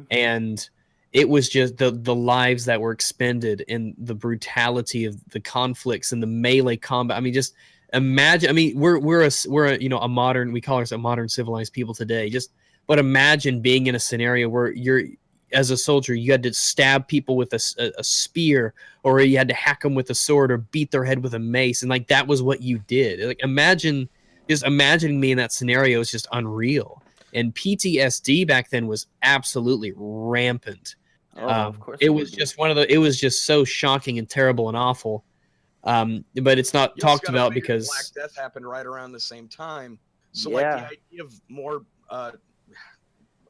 and it was just the lives that were expended and the brutality of the conflicts and the melee combat. I mean, just imagine. I mean, we're a modern, we call ourselves a modern civilized people today. But imagine being in a scenario where you're, as a soldier, you had to stab people with a spear, or you had to hack them with a sword, or beat their head with a mace, and like that was what you did. Like imagining me in that scenario is just unreal. And PTSD back then was absolutely rampant. Oh, of course. It was just it was just so shocking and terrible and awful. But it's not talked about because Black Death happened right around the same time. So like the idea of more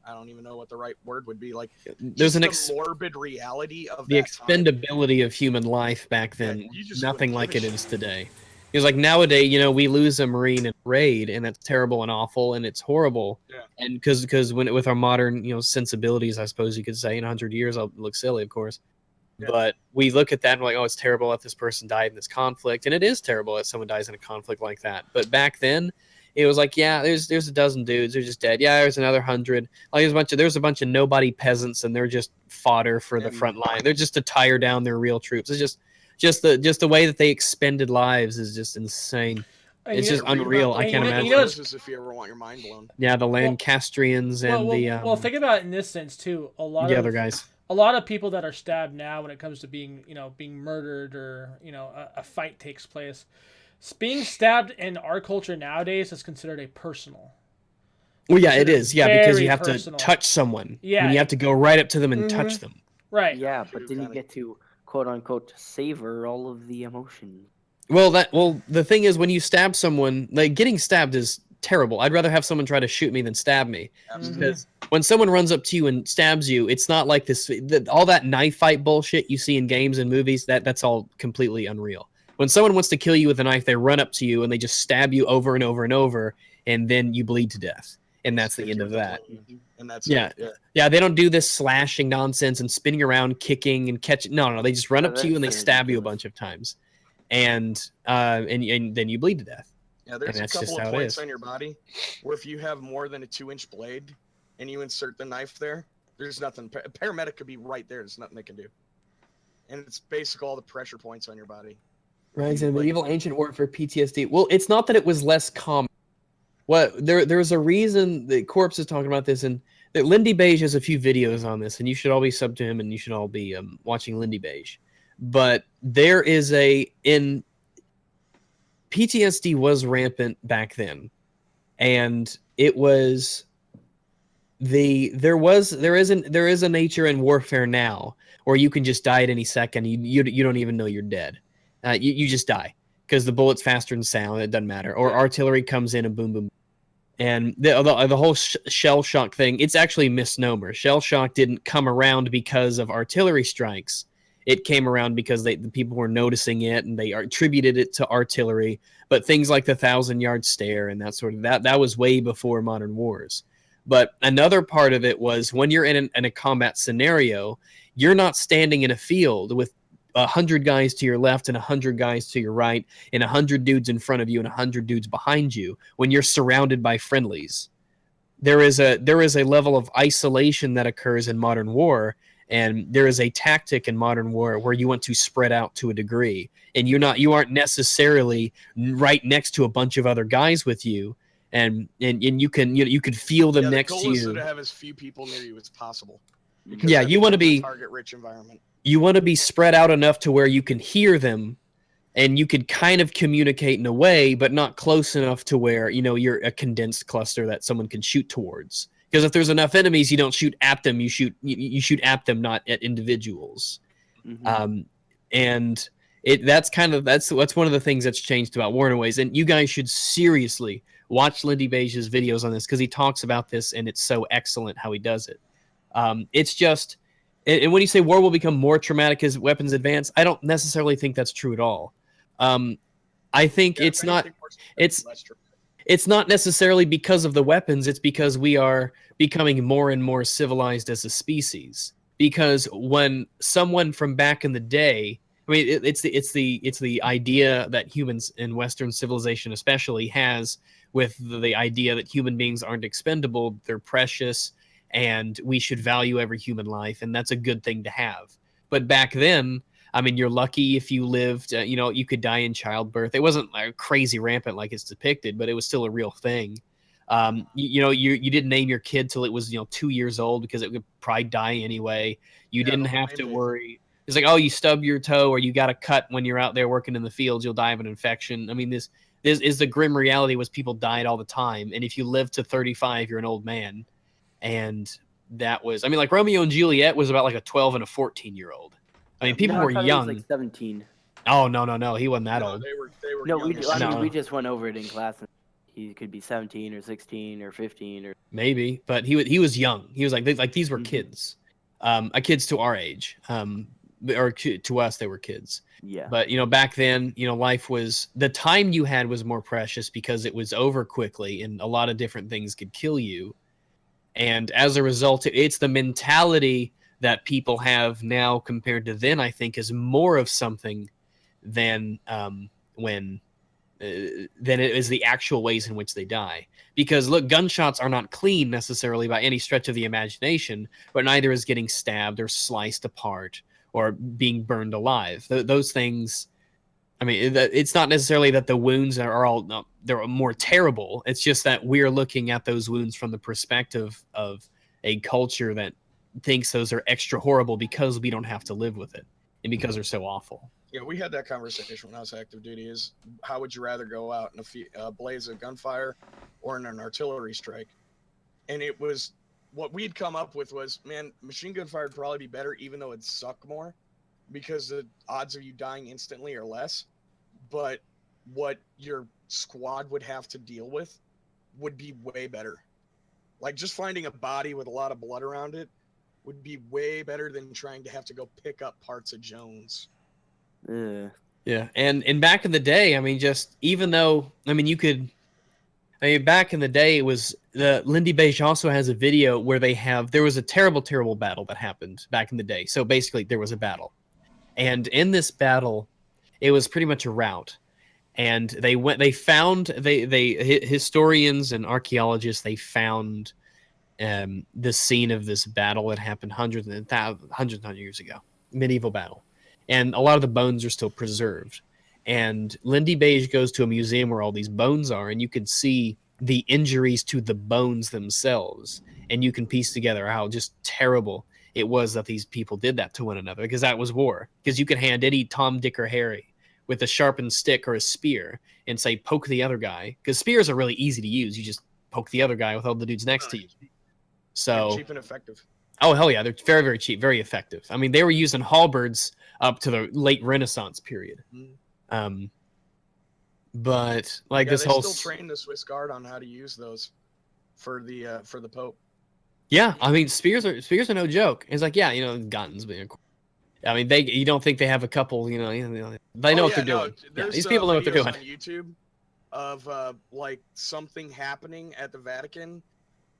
I don't even know what the right word would be. Like, there's the morbid reality of the expendability of human life back then. Nothing like it is today. Because like nowadays, we lose a Marine in a raid, and that's terrible and awful, and it's horrible. Yeah. And because with our modern sensibilities, I suppose you could say, in 100 years, I'll look silly, of course. Yeah. But we look at that and we're like, oh, it's terrible that this person died in this conflict, and it is terrible that someone dies in a conflict like that. But back then, it was like, yeah, there's a dozen dudes, they're just dead. Yeah, there's another 100. Like there's a bunch of nobody peasants, and they're just fodder for the front line. They're just to tire down their real troops. It's just the way that they expended lives is just insane. It's just unreal. I can't imagine. If you ever want your mind blown. Yeah, the Lancastrians and well, think about it in this sense too. Other guys. A lot of people that are stabbed now, when it comes to being murdered, or a fight takes place. Being stabbed in our culture nowadays is considered a personal. Well, yeah, it is. Yeah, because you have to touch someone. Yeah. And you have to go right up to them and touch them. Right. Yeah, but then you get to, quote unquote, savor all of the emotion. Well, the thing is, when you stab someone, like, getting stabbed is terrible. I'd rather have someone try to shoot me than stab me. Absolutely. Because when someone runs up to you and stabs you, it's not like this. All that knife fight bullshit you see in games and movies, that's all completely unreal. When someone wants to kill you with a knife, they run up to you and they just stab you over and over and over, and then you bleed to death. And that's the end of that. And that's yeah. They don't do this slashing nonsense and spinning around, kicking and catching. No. They just run up to you and they stab you a bunch of times, and then you bleed to death. Yeah, there's And a that's couple just of how it points is. on your body where if you have more than a 2-inch blade and you insert the knife there, there's nothing. A paramedic could be right there. There's nothing they can do. And it's basically all the pressure points on your body. Ryzen, medieval ancient warfare PTSD. Well, it's not that it was less common. There's a reason that Corpse is talking about this, and that Lindy Beige has a few videos on this, and you should all be sub to him, and you should all be watching Lindy Beige. But there is in PTSD was rampant back then, and it was there is a nature in warfare now where you can just die at any second. You don't even know you're dead. You just die because the bullet's faster than sound. It doesn't matter. Or artillery comes in and boom, boom. And the whole shell shock thing, it's actually a misnomer. Shell shock didn't come around because of artillery strikes. It came around because the people were noticing it and they attributed it to artillery. But things like the 1,000-yard stare and that sort of that was way before modern wars. But another part of it was when you're in a combat scenario, you're not standing in a field with 100 guys to your left and 100 guys to your right and 100 dudes in front of you and 100 dudes behind you when you're surrounded by friendlies. There is a level of isolation that occurs in modern war, and there is a tactic in modern war where you want to spread out to a degree, and you aren't necessarily right next to a bunch of other guys with you, and you can feel them next to you. The goal is to have as few people near you as possible. Yeah, you want to be target-rich environment. You want to be spread out enough to where you can hear them and you can kind of communicate in a way, but not close enough to where, you're a condensed cluster that someone can shoot towards. Because if there's enough enemies, you don't shoot at them, you shoot at them, not at individuals. Mm-hmm. And that's one of the things that's changed about War in Ways. And you guys should seriously watch Lindy Beige's videos on this because he talks about this and it's so excellent how he does it. It's just... And when you say war will become more traumatic as weapons advance, I don't necessarily think that's true at all. I think it's not necessarily because of the weapons. It's because we are becoming more and more civilized as a species. Because when someone from back in the day, I mean, it's the idea that humans in Western civilization especially has with the idea that human beings aren't expendable, they're precious, and we should value every human life, and that's a good thing to have. But back then, I mean, you're lucky if you lived, you could die in childbirth. It wasn't like crazy rampant like it's depicted, but it was still a real thing. You didn't name your kid till it was 2 years old because it would probably die anyway. You didn't have to worry. It's like, oh, you stub your toe or you got a cut when you're out there working in the fields, you'll die of an infection. I mean, this is the grim reality was people died all the time, and if you live to 35, you're an old man. And that was, I mean, like Romeo and Juliet was about like a 12 and a 14-year-old. I mean, people were young. He was like 17. Oh, no. He wasn't that old. They were No, we just went over it in class. He could be 17 or 16 or 15 or maybe, but he was young. He was like these were kids, kids to our age, or to us they were kids. Yeah. But back then, life was, the time you had was more precious because it was over quickly, and a lot of different things could kill you. And as a result, it's the mentality that people have now compared to then, I think, is more of something than than it is the actual ways in which they die. Because, look, gunshots are not clean necessarily by any stretch of the imagination, but neither is getting stabbed or sliced apart or being burned alive. Those things... I mean, it's not necessarily that the wounds are all they're more terrible. It's just that we're looking at those wounds from the perspective of a culture that thinks those are extra horrible because we don't have to live with it and because they're so awful. Yeah, we had that conversation when I was active duty. Is how would you rather go out in a blaze of gunfire or in an artillery strike? And it was what we'd come up with was, man, machine gun fire would probably be better, even though it'd suck more, because the odds of you dying instantly are less. But what your squad would have to deal with would be way better. Like, just finding a body with a lot of blood around it would be way better than trying to have to go pick up parts of Jones. Yeah, and back in the day, I mean, just even though, I mean, back in the day, it was Lindy Beige also has a video where there was a terrible, terrible battle that happened back in the day. So basically, there was a battle, and in this battle, it was pretty much a rout. and historians and archaeologists, they found the scene of this battle that happened hundreds of years ago, medieval battle, and a lot of the bones are still preserved. And Lindy Beige goes to a museum where all these bones are, and you can see the injuries to the bones themselves, and you can piece together how just terrible it was that these people did that to one another, because that was war. Because you could hand any Tom, Dick, or Harry with a sharpened stick or a spear and say, poke the other guy, because spears are really easy to use. You just poke the other guy with all the dudes next to you. So cheap and effective. Oh, hell yeah. They're very, very cheap, very effective. I mean, they were using halberds up to the late Renaissance period. But like this they whole still train the Swiss Guard on how to use those for the Pope. Yeah, I mean, spears are no joke. It's like, yeah, guns, but I mean, you don't think they have a couple, they know what they're doing. Yeah, these people know what they're doing. On YouTube of like something happening at the Vatican,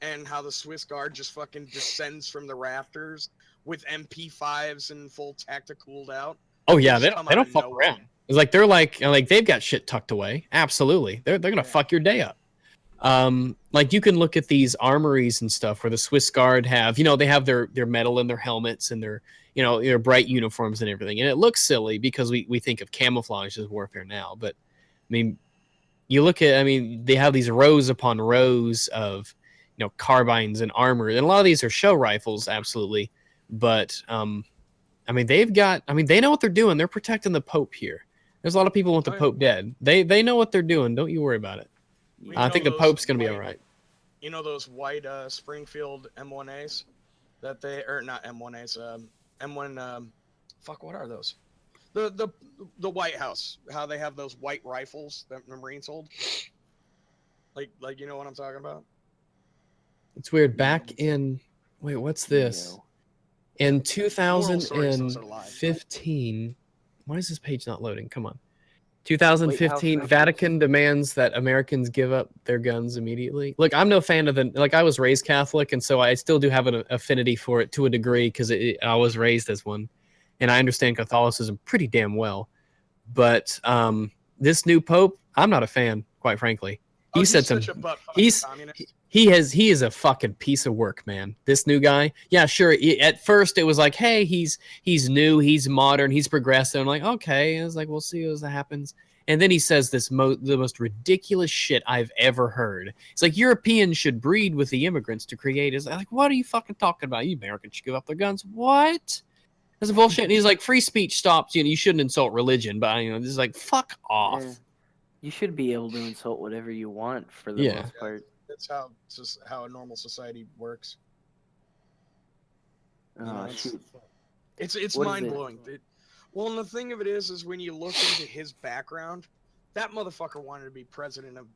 and how the Swiss Guard just fucking descends from the rafters with MP5s and full tactic cooled out. Oh yeah, they don't fuck around. It's like they're like they've got shit tucked away. Absolutely, they're gonna fuck your day up. Like you can look at these armories and stuff where the Swiss Guard have, they have their metal in their helmets and their bright uniforms and everything, and it looks silly because we think of camouflage as warfare now, but I mean, you look at, they have these rows upon rows of carbines and armor, and a lot of these are show rifles, absolutely, but they know what they're doing. They're protecting the Pope here. There's a lot of people want the Pope dead. They know what they're doing. Don't you worry about it. I think the Pope's gonna be all right. You know those white Springfield M1As that not M1As, M1 fuck, what are those? The White House, how they have those white rifles that the Marines hold? Like you know what I'm talking about? It's weird. Back in what's this? In 2015, why is this page not loading? Come on. 2015, Vatican demands that Americans give up their guns immediately. Look, I'm no fan of I was raised Catholic, and so I still do have an affinity for it to a degree because I was raised as one, and I understand Catholicism pretty damn well. But this new Pope, I'm not a fan, quite frankly. He said some. He is a fucking piece of work, man. This new guy, yeah, sure. At first, it was like, hey, he's new, he's modern, he's progressive. I'm like, okay. I was like, we'll see what happens. And then he says the most ridiculous shit I've ever heard. It's like Europeans should breed with the immigrants to create. Is like, what are you fucking talking about? You Americans should give up their guns. What? That's bullshit. And he's like, free speech stops. You shouldn't insult religion. But this is like, fuck off. Yeah. You should be able to insult whatever you want for the most part. That's how a normal society works. It's mind blowing. Well, and the thing of it is when you look into his background, that motherfucker wanted to be president of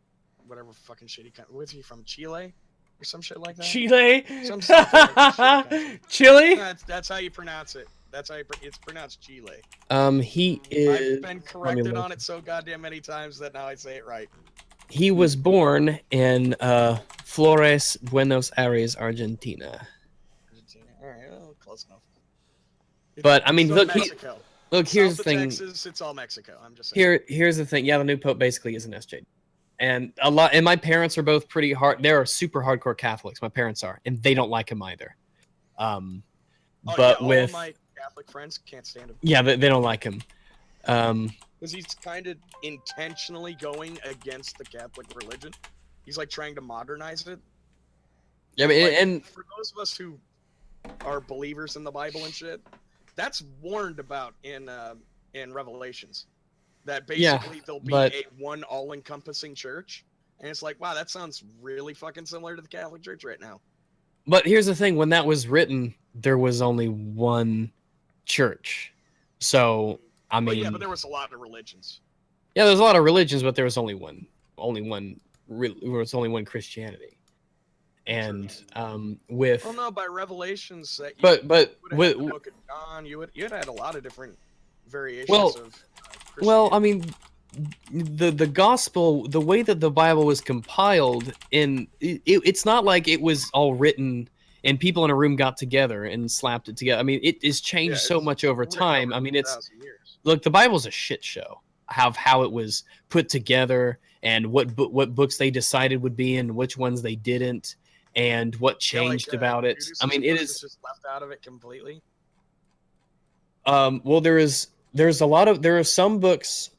whatever fucking shitty country. Was he from Chile or some shit like that? Chile. Chile. That's how you pronounce it. That's how it's pronounced Chile. He is. I've been corrected on it so goddamn many times that now I say it right. He was born in Flores, Buenos Aires, Argentina. All right, well, close enough. But look, here's the thing. Texas, it's all Mexico. I'm just saying. Here's the thing. Yeah, the new Pope basically is an SJ, and my parents are both pretty hard. They're super hardcore Catholics. My parents are, and they don't like him either. But all of my Catholic friends can't stand him. Yeah, they don't like him. Because he's kind of intentionally going against the Catholic religion. He's like trying to modernize it. Yeah, and for those of us who are believers in the Bible and shit, that's warned about in Revelations. That basically there'll be a one all-encompassing church, and it's like, wow, that sounds really fucking similar to the Catholic Church right now. But here's the thing: when that was written, there was only one church, so. But there was a lot of religions. Yeah, there's a lot of religions, but there was only one. There was only one Christianity, and with. Well, no, by Revelations that. But with the Book of John, you had a lot of different variations of. Christianity. The gospel, the way that the Bible was compiled, it's not like it was all written. And people in a room got together and slapped it together. It has changed so much over time. Look, the Bible's a shit show. how it was put together and what books they decided would be in, which ones they didn't, and what changed about it. I mean, it is just left out of it completely. Well, there are some books.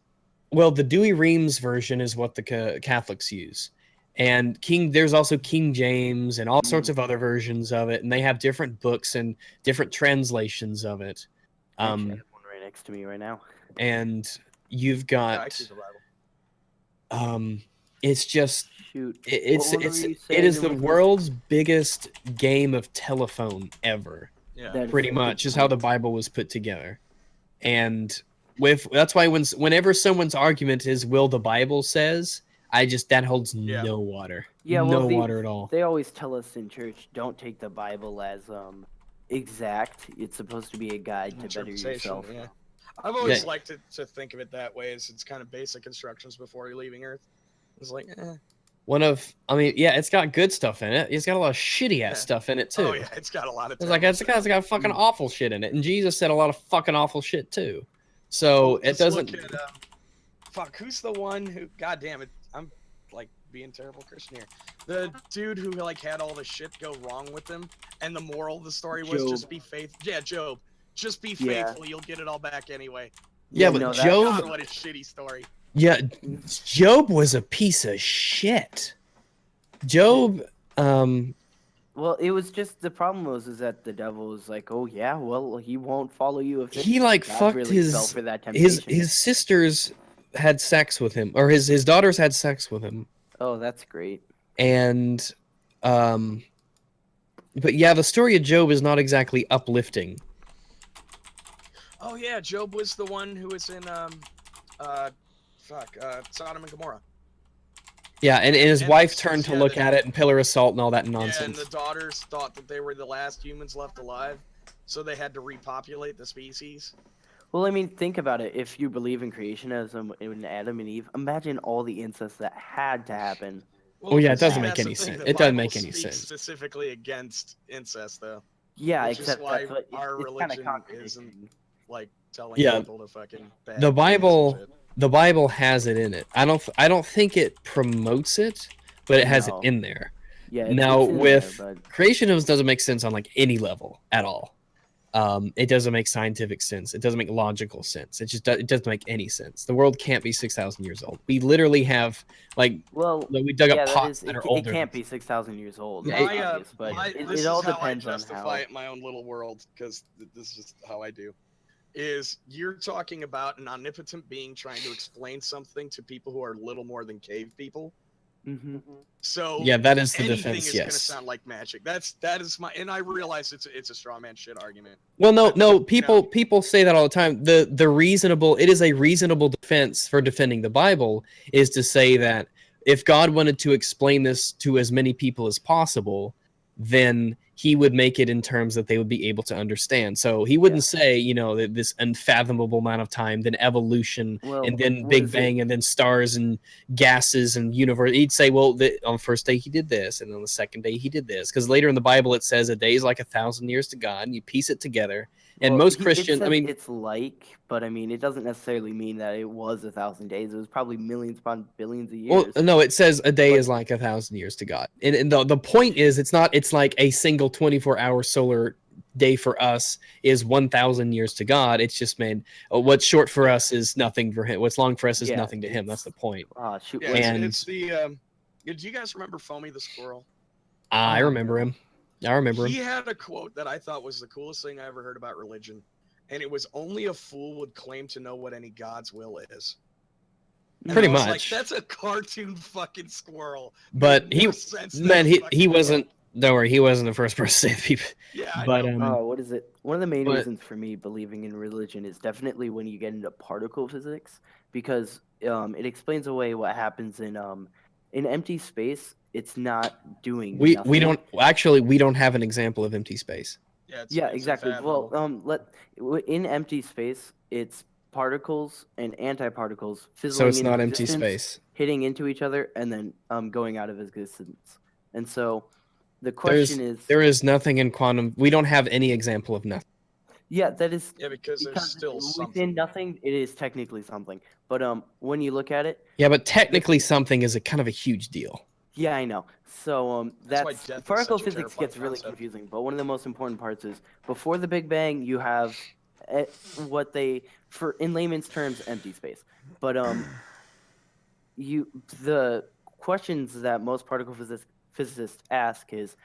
Well, the Dewey Reams version is what the Catholics use, and there's also King James and all sorts of other versions of it, and they have different books and different translations of it. Actually, I have one right next to me right now. And you've got it's just it is the world's biggest game of telephone ever. Yeah, pretty much is how the Bible was put together. And that's why whenever someone's argument is, well, the Bible says, that holds no water. Yeah, well, water at all. They always tell us in church, don't take the Bible as exact. It's supposed to be a guide to better yourself. Yeah. I've always liked to think of it that way, as it's kind of basic instructions before you're leaving Earth. It's like, it's got good stuff in it. It's got a lot of shitty ass stuff in it too. Oh yeah, it's got a lot of. It's got fucking awful shit in it, and Jesus said a lot of fucking awful shit too. So it doesn't. Look at, who's the one who? God damn it! I'm like being terrible Christian here. The dude who like had all the shit go wrong with him, and the moral of the story was just be faithful. Yeah, Job. Just be faithful. You'll get it all back anyway. Yeah, but Job. God, what a shitty story. Yeah, Job was a piece of shit. Job. Well, it was just the problem is that the devil was like, oh yeah, well he won't follow you if he like fucked really his sisters had sex with him, or his daughters had sex with him. Oh, that's great. And but yeah, the story of Job is not exactly uplifting. Oh yeah, Job was the one who was in Sodom and Gomorrah. Yeah, and his wife turned to look at it and pillar of salt and all that nonsense. Yeah, and the daughters thought that they were the last humans left alive, so they had to repopulate the species. Well, I mean, think about it. If you believe in creationism in Adam and Eve, imagine all the incest that had to happen. Well, yeah, it doesn't make any sense. It doesn't make any sense. Specifically against incest, though. Yeah, which except is why that's what, our religion isn't like telling people to fucking. The Bible has it in it. I don't think it promotes it, but it has it in there. Yeah. Now with creationism doesn't make sense on like any level at all. It doesn't make scientific sense. It doesn't make logical sense. It doesn't make any sense. The world can't be 6,000 years old. We literally have we dug up pots that are older. It can't be 6,000 years old. Yeah, but this it all is how depends I on justify it in my own little world, because this is just how I do. Is you're talking about an omnipotent being trying to explain something to people who are little more than cave people. Mm-hmm. So yeah, that is the defense. Anything is going to sound like magic. That is my, and I realize it's a straw man shit argument. Well, no, people say that all the time. It is a reasonable defense for defending the Bible is to say that if God wanted to explain this to as many people as possible, then he would make it in terms that they would be able to understand. So he wouldn't say, that this unfathomable amount of time, then evolution, and then Big Bang, and then stars and gases and universe. He'd say, well, on the first day he did this, and on the second day he did this. Because later in the Bible it says a day is like 1,000 years to God, and you piece it together. And most Christians, it's but it doesn't necessarily mean that it was 1,000 days. It was probably millions upon billions of years. Well, no, it says a day is like 1,000 years to God. And the point is, it's like a single 24-hour solar day for us is 1,000 years to God. It's just what's short for us is nothing for him. What's long for us is nothing to him. That's the point. Shoot. Yeah, it's the. Do you guys remember Foamy the Squirrel? I remember him. He had a quote that I thought was the coolest thing I ever heard about religion, and it was, "Only a fool would claim to know what any God's will is." And pretty much. Like, that's a cartoon fucking squirrel. But he wasn't. Don't worry, he wasn't the first person to save people. Yeah, but what is it? One of the main reasons for me believing in religion is definitely when you get into particle physics, because it explains away what happens in empty space. It's not doing. We don't have an example of empty space. Yeah, exactly. Well, in empty space, it's particles and antiparticles fizzling. So it's not empty space. Hitting into each other and then going out of existence. And so the question is, there is nothing in quantum. We don't have any example of nothing. Yeah, that is. Yeah, because there's still within something. nothing, it is technically something. But when you look at it. Yeah, but technically something is a kind of a huge deal. Yeah, I know. So That's why that's death is particle such a physics terrifying gets really concept. confusing. But one of the most important parts is before the Big Bang, you have what they, for in layman's terms, empty space. But the questions that most particle physicists ask is,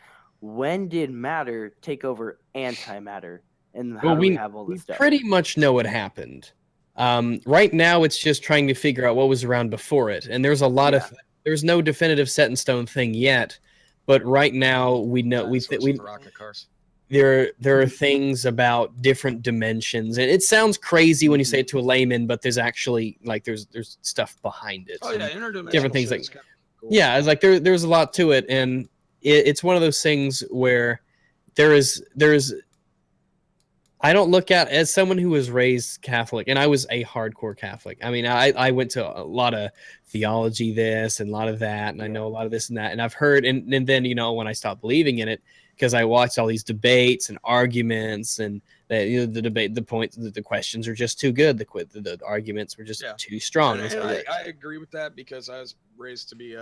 when did matter take over antimatter, and how do we have all this stuff? Pretty much know what happened. Right now, it's just trying to figure out what was around before it, and there's a lot of there's no definitive set in stone thing yet. But right now, we know rocket cars. There are things about different dimensions, and it sounds crazy when you say it to a layman, but there's actually like there's stuff behind it. Oh yeah, interdimensional different things like kind of cool. yeah, it's like there's a lot to it, and it's one of those things where there's I don't look at as someone who was raised Catholic, and I was a hardcore Catholic. I mean, I went to a lot of theology this and a lot of that, and I know a lot of this and that, and I've heard, and then when I stopped believing in it, because I watched all these debates and arguments, and the debate, the points, the questions are just too good. The arguments were just too strong. And I agree with that because I was raised to be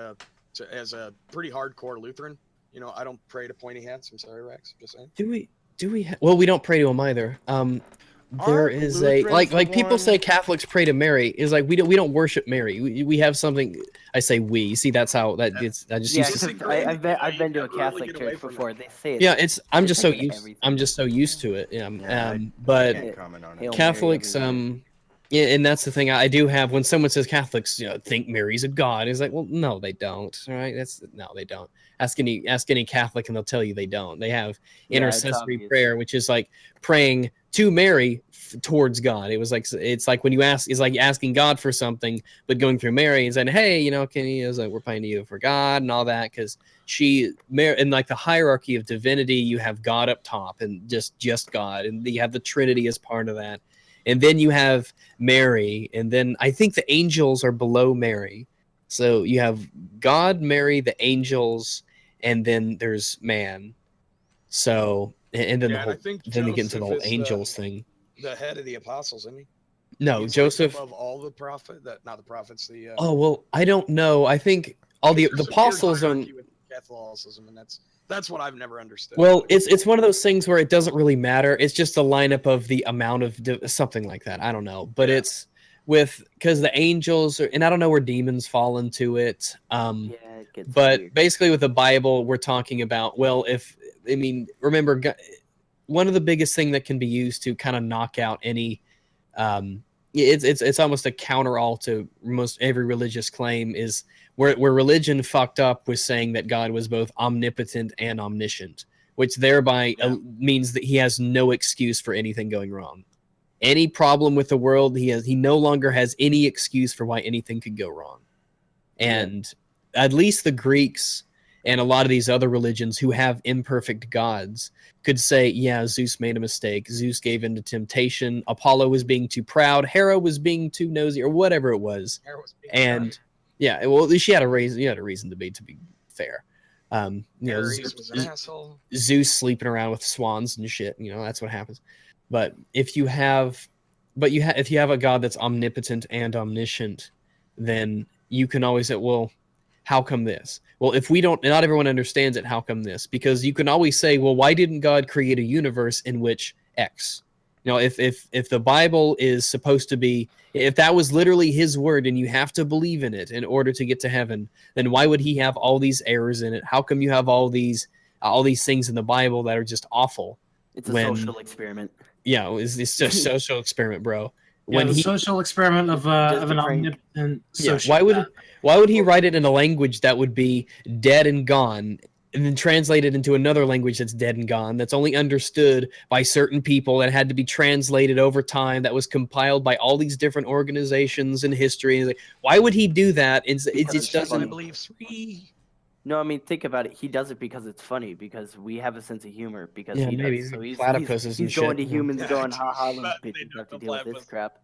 as a pretty hardcore Lutheran. I don't pray to pointy hats. I'm sorry, Rex. Just saying. Do we? Well, we don't pray to them either. There is like people say Catholics pray to Mary. Is like we don't worship Mary. We have something. I say we. See, that's how that gets. I just used to. I've been to a Catholic church before. They say yeah, it's. I'm just so used to it. Yeah. But Catholics. Yeah, and that's the thing. I do have when someone says Catholics, think Mary's a god. It's like, well, no, they don't. All right, no, they don't. Ask any Catholic, and they'll tell you they don't. They have intercessory prayer, which is like praying to Mary towards God. It's like when you ask, it's like asking God for something, but going through Mary and saying, hey, can you? It's like we're praying to you for God and all that, because Mary, in like the hierarchy of divinity, you have God up top and just God, and you have the Trinity as part of that. And then you have Mary, and then I think the angels are below Mary. So you have God, Mary, the angels, and then there's man. So and then then they get into the whole angels thing. The head of the apostles, isn't he? No, He's Joseph. Like above all the not the prophets. Oh well, I don't know. I think all the apostles on Catholicism, and that's what I've never understood. Well, it's one of those things where it doesn't really matter. It's just a lineup of the amount of something like that. I don't know, but it's because the angels and I don't know where demons fall into it. It gets but weird. Basically with the Bible, we're talking about remember, one of the biggest thing that can be used to kind of knock out any. It's almost a counter-all to most every religious claim is where religion fucked up was saying that God was both omnipotent and omniscient, which thereby means that he has no excuse for anything going wrong. Any problem with the world, he no longer has any excuse for why anything could go wrong. And at least the Greeks and a lot of these other religions who have imperfect gods could say, yeah, Zeus made a mistake. Zeus gave in to temptation. Apollo was being too proud. Hera was being too nosy, or whatever it was. And yeah, well, she had a reason to be fair. Was an asshole. Zeus sleeping around with swans and shit. That's what happens. But if you have a god that's omnipotent and omniscient, then you can always say, well, how come this? Well, if we don't, not everyone understands it, how come this? Because you can always say, well, why didn't God create a universe in which X? If the Bible is supposed to be, if that was literally his word and you have to believe in it in order to get to heaven, then why would he have all these errors in it? How come you have all these things in the Bible that are just awful? It's a social experiment. Yeah, it's just a social experiment, bro. Social experiment of an omnipotent social. Why would he write it in a language that would be dead and gone, and then translate it into another language that's dead and gone, that's only understood by certain people, that had to be translated over time, that was compiled by all these different organizations in history? Why would he do that? It doesn't. I believe 3. No, I mean, think about it. He does it because it's funny, because we have a sense of humor, because he maybe does. So he's going to humans going, haha, little bitches have to deal with this crap.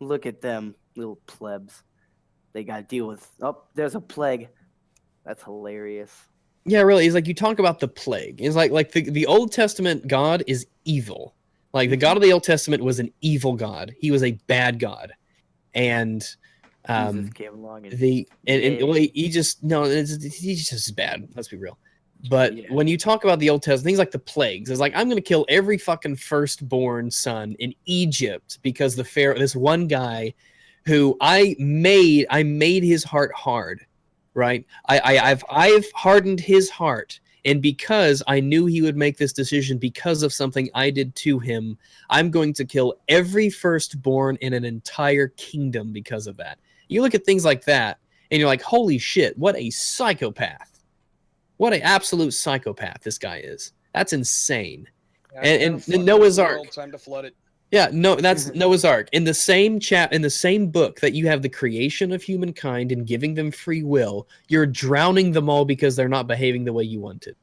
Look at them, little plebs. They got to deal with, there's a plague. That's hilarious. Yeah, really. It's like you talk about the plague. It's like the Old Testament God is evil. Like the God of the Old Testament was an evil God. He was a bad God, and Jesus came along and well, he's just bad. Let's be real. But when you talk about the Old Testament, things like the plagues, it's like I'm going to kill every fucking firstborn son in Egypt because the Pharaoh, this one guy, who I made his heart hard, right? I've hardened his heart, and because I knew he would make this decision because of something I did to him, I'm going to kill every firstborn in an entire kingdom because of that. You look at things like that, and you're like, holy shit, what a psychopath. What an absolute psychopath this guy is. That's insane. Yeah, and Noah's Ark. Time to flood it. Yeah, no, that's Noah's Ark. In the same book that you have the creation of humankind and giving them free will, you're drowning them all because they're not behaving the way you wanted.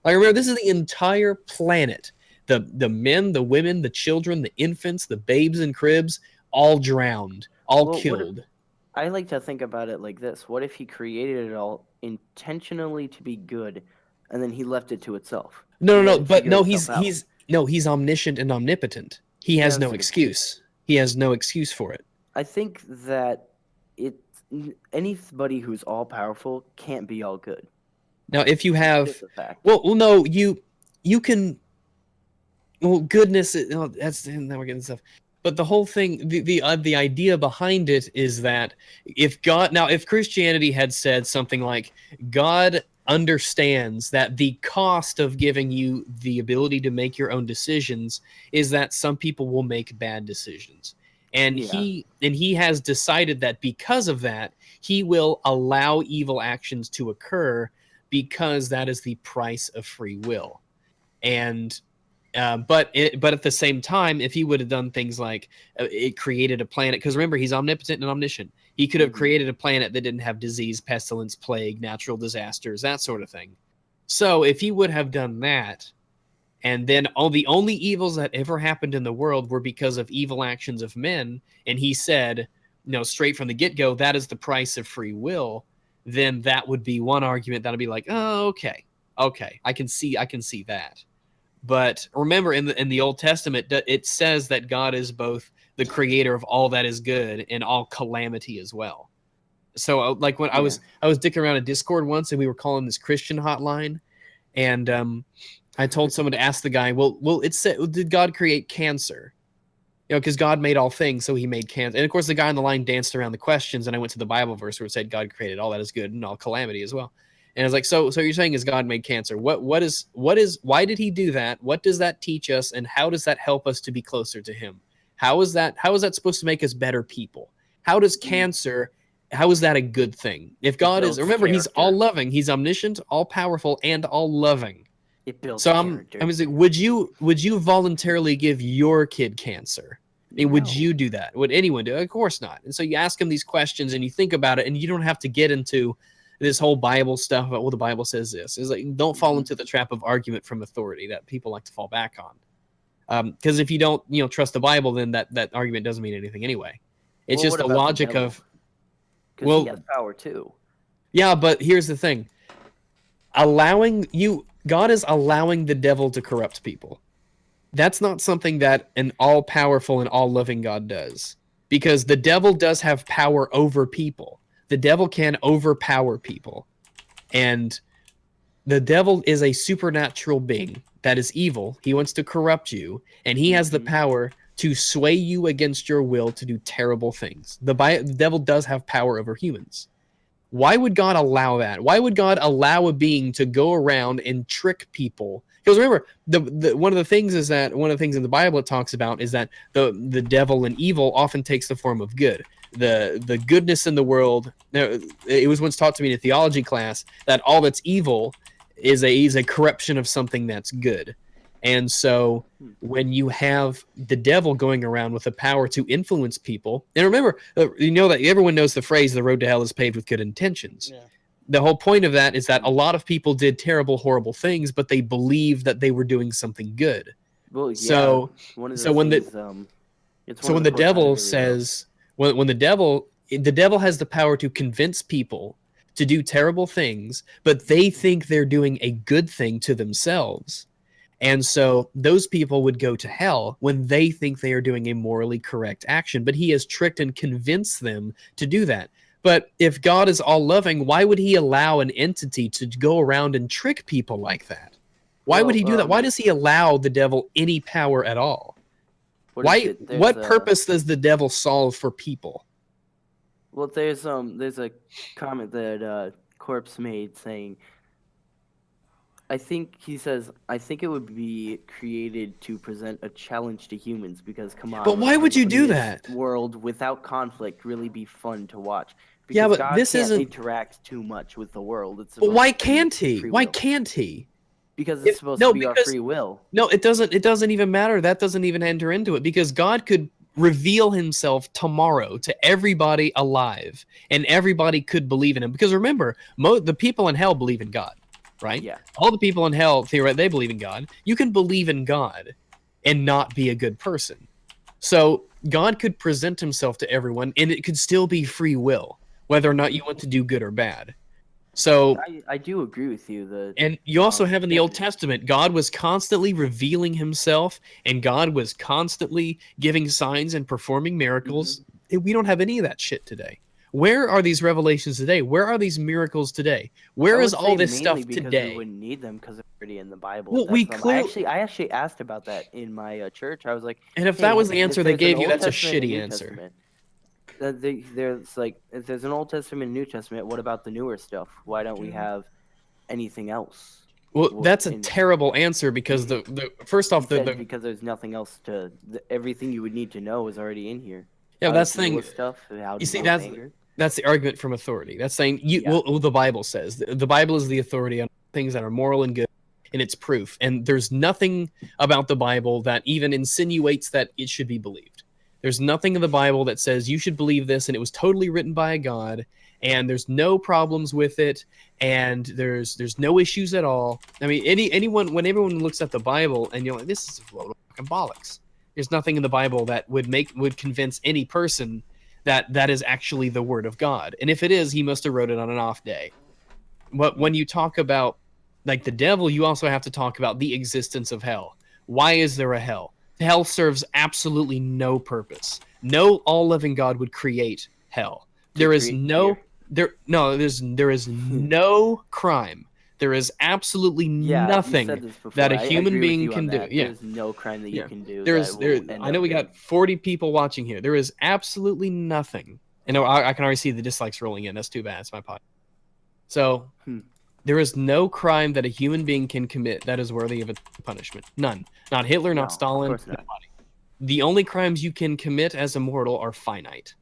Like, remember, this is the entire planet. The men, the women, the children, the infants, the babes in cribs, all drowned, all killed. I like to think about it like this. What if he created it all intentionally to be good, and then he left it to itself? He's omniscient and omnipotent. He has no excuse. He has no excuse for it. I think that anybody who's all powerful can't be all good. Now, if you have, you can. Well, goodness, that's now we're getting stuff. But the whole thing, the idea behind it is that if Christianity had said something like, God understands that the cost of giving you the ability to make your own decisions is that some people will make bad decisions. And he has decided that because of that, he will allow evil actions to occur because that is the price of free will. And but at the same time, if he would have done things like it created a planet, because remember, he's omnipotent and omniscient. He could have created a planet that didn't have disease, pestilence, plague, natural disasters, that sort of thing. So if he would have done that, and then the only evils that ever happened in the world were because of evil actions of men, and he said, straight from the get-go, that is the price of free will, then that would be one argument that would be like, oh, okay, I can see that. But remember, in the Old Testament, it says that God is both the creator of all that is good and all calamity as well. So, like when I was dicking around a Discord once, and we were calling this Christian hotline, and I told someone to ask the guy, well, it said, did God create cancer? Because God made all things, so he made cancer. And of course, the guy on the line danced around the questions, and I went to the Bible verse where it said God created all that is good and all calamity as well. And I was like, so you're saying is God made cancer? Why did he do that? What does that teach us? And how does that help us to be closer to him? How is that supposed to make us better people? How is that a good thing? If God is, remember, he's all loving, he's omniscient, all powerful, and all loving. It builds character. I was like, would you voluntarily give your kid cancer? I mean, would you do that? Would anyone do it? Of course not. And so you ask him these questions and you think about it, and you don't have to get into this whole Bible stuff about, well, the Bible says this. It's like, don't fall into the trap of argument from authority that people like to fall back on. Because if you don't, trust the Bible, then that argument doesn't mean anything anyway. It's just the logic of, well, he has power too. Yeah, but here's the thing: God is allowing the devil to corrupt people. That's not something that an all-powerful and all-loving God does, because the devil does have power over people. The devil can overpower people. And the devil is a supernatural being that is evil. He wants to corrupt you, and he has the power to sway you against your will to do terrible things. The devil does have power over humans. Why would God allow that? Why would God allow a being to go around and trick people? Because remember, one of the things in the Bible it talks about is that the devil and evil often takes the form of good. The goodness in the world. It was once taught to me in a theology class that all that's evil is a corruption of something that's good. And so when you have the devil going around with the power to influence people, and remember, that everyone knows the phrase, the road to hell is paved with good intentions. Yeah. The whole point of that is that a lot of people did terrible, horrible things, but they believed that they were doing something good. Well, yeah. When the devil says, when the devil has the power to convince people to do terrible things, but they think they're doing a good thing to themselves. And so those people would go to hell when they think they are doing a morally correct action. But he has tricked and convinced them to do that. But if God is all loving, why would he allow an entity to go around and trick people like that? Why would he do that? Why does he allow the devil any power at all? What purpose does the devil solve for people? Well, there's a comment that Corpse made saying, I think it would be created to present a challenge to humans because come on. But why would you do that? World without conflict really be fun to watch. Because yeah, but God this can't isn't interact too much with the world. But why can't he? Why can't he? Because it's supposed to be our free will. No, it doesn't. It doesn't even matter. That doesn't even enter into it because God could reveal himself tomorrow to everybody alive, and everybody could believe in him. Because remember, the people in hell believe in God, right? Yeah. All the people in hell, theoretically, they believe in God. You can believe in God and not be a good person. So God could present himself to everyone, and it could still be free will, whether or not you want to do good or bad. So I do agree with you. And you also have in the Old Testament, God was constantly revealing himself, and God was constantly giving signs and performing miracles. We don't have any of that shit today. Where are these revelations today? Where are these miracles today? Where is all this stuff today? We wouldn't need them because they're already in the Bible. Well, I actually asked about that in my church. I was like, and if that was the answer they gave you, that's a shitty answer. There's like, if there's an Old Testament and New Testament, what about the newer stuff? Why don't we have anything else? Well, that's a terrible answer because first off, because there's nothing else everything you would need to know is already in here. Yeah, that's the thing. Stuff, you see, that's the argument from authority. That's saying well, the Bible says the Bible is the authority on things that are moral and good, and it's proof. And there's nothing about the Bible that even insinuates that it should be believed. There's nothing in the Bible that says you should believe this, and it was totally written by a God, and there's no problems with it, and there's no issues at all. I mean, when everyone looks at the Bible and you're like, this is a load of fucking bollocks. There's nothing in the Bible that would convince any person that is actually the word of God. And if it is, he must have wrote it on an off day. But when you talk about like the devil, you also have to talk about the existence of hell. Why is there a hell? Hell serves absolutely no purpose. No all-loving God would create hell. There is no crime. There is absolutely nothing that a human being can do. Yeah. There's no crime that you can do. I know we got 40 people watching here. There is absolutely nothing. And I can already see the dislikes rolling in. That's too bad. It's my pod. So there is no crime that a human being can commit that is worthy of a punishment. None. Not Hitler, not Stalin. Nobody. The only crimes you can commit as a mortal are finite.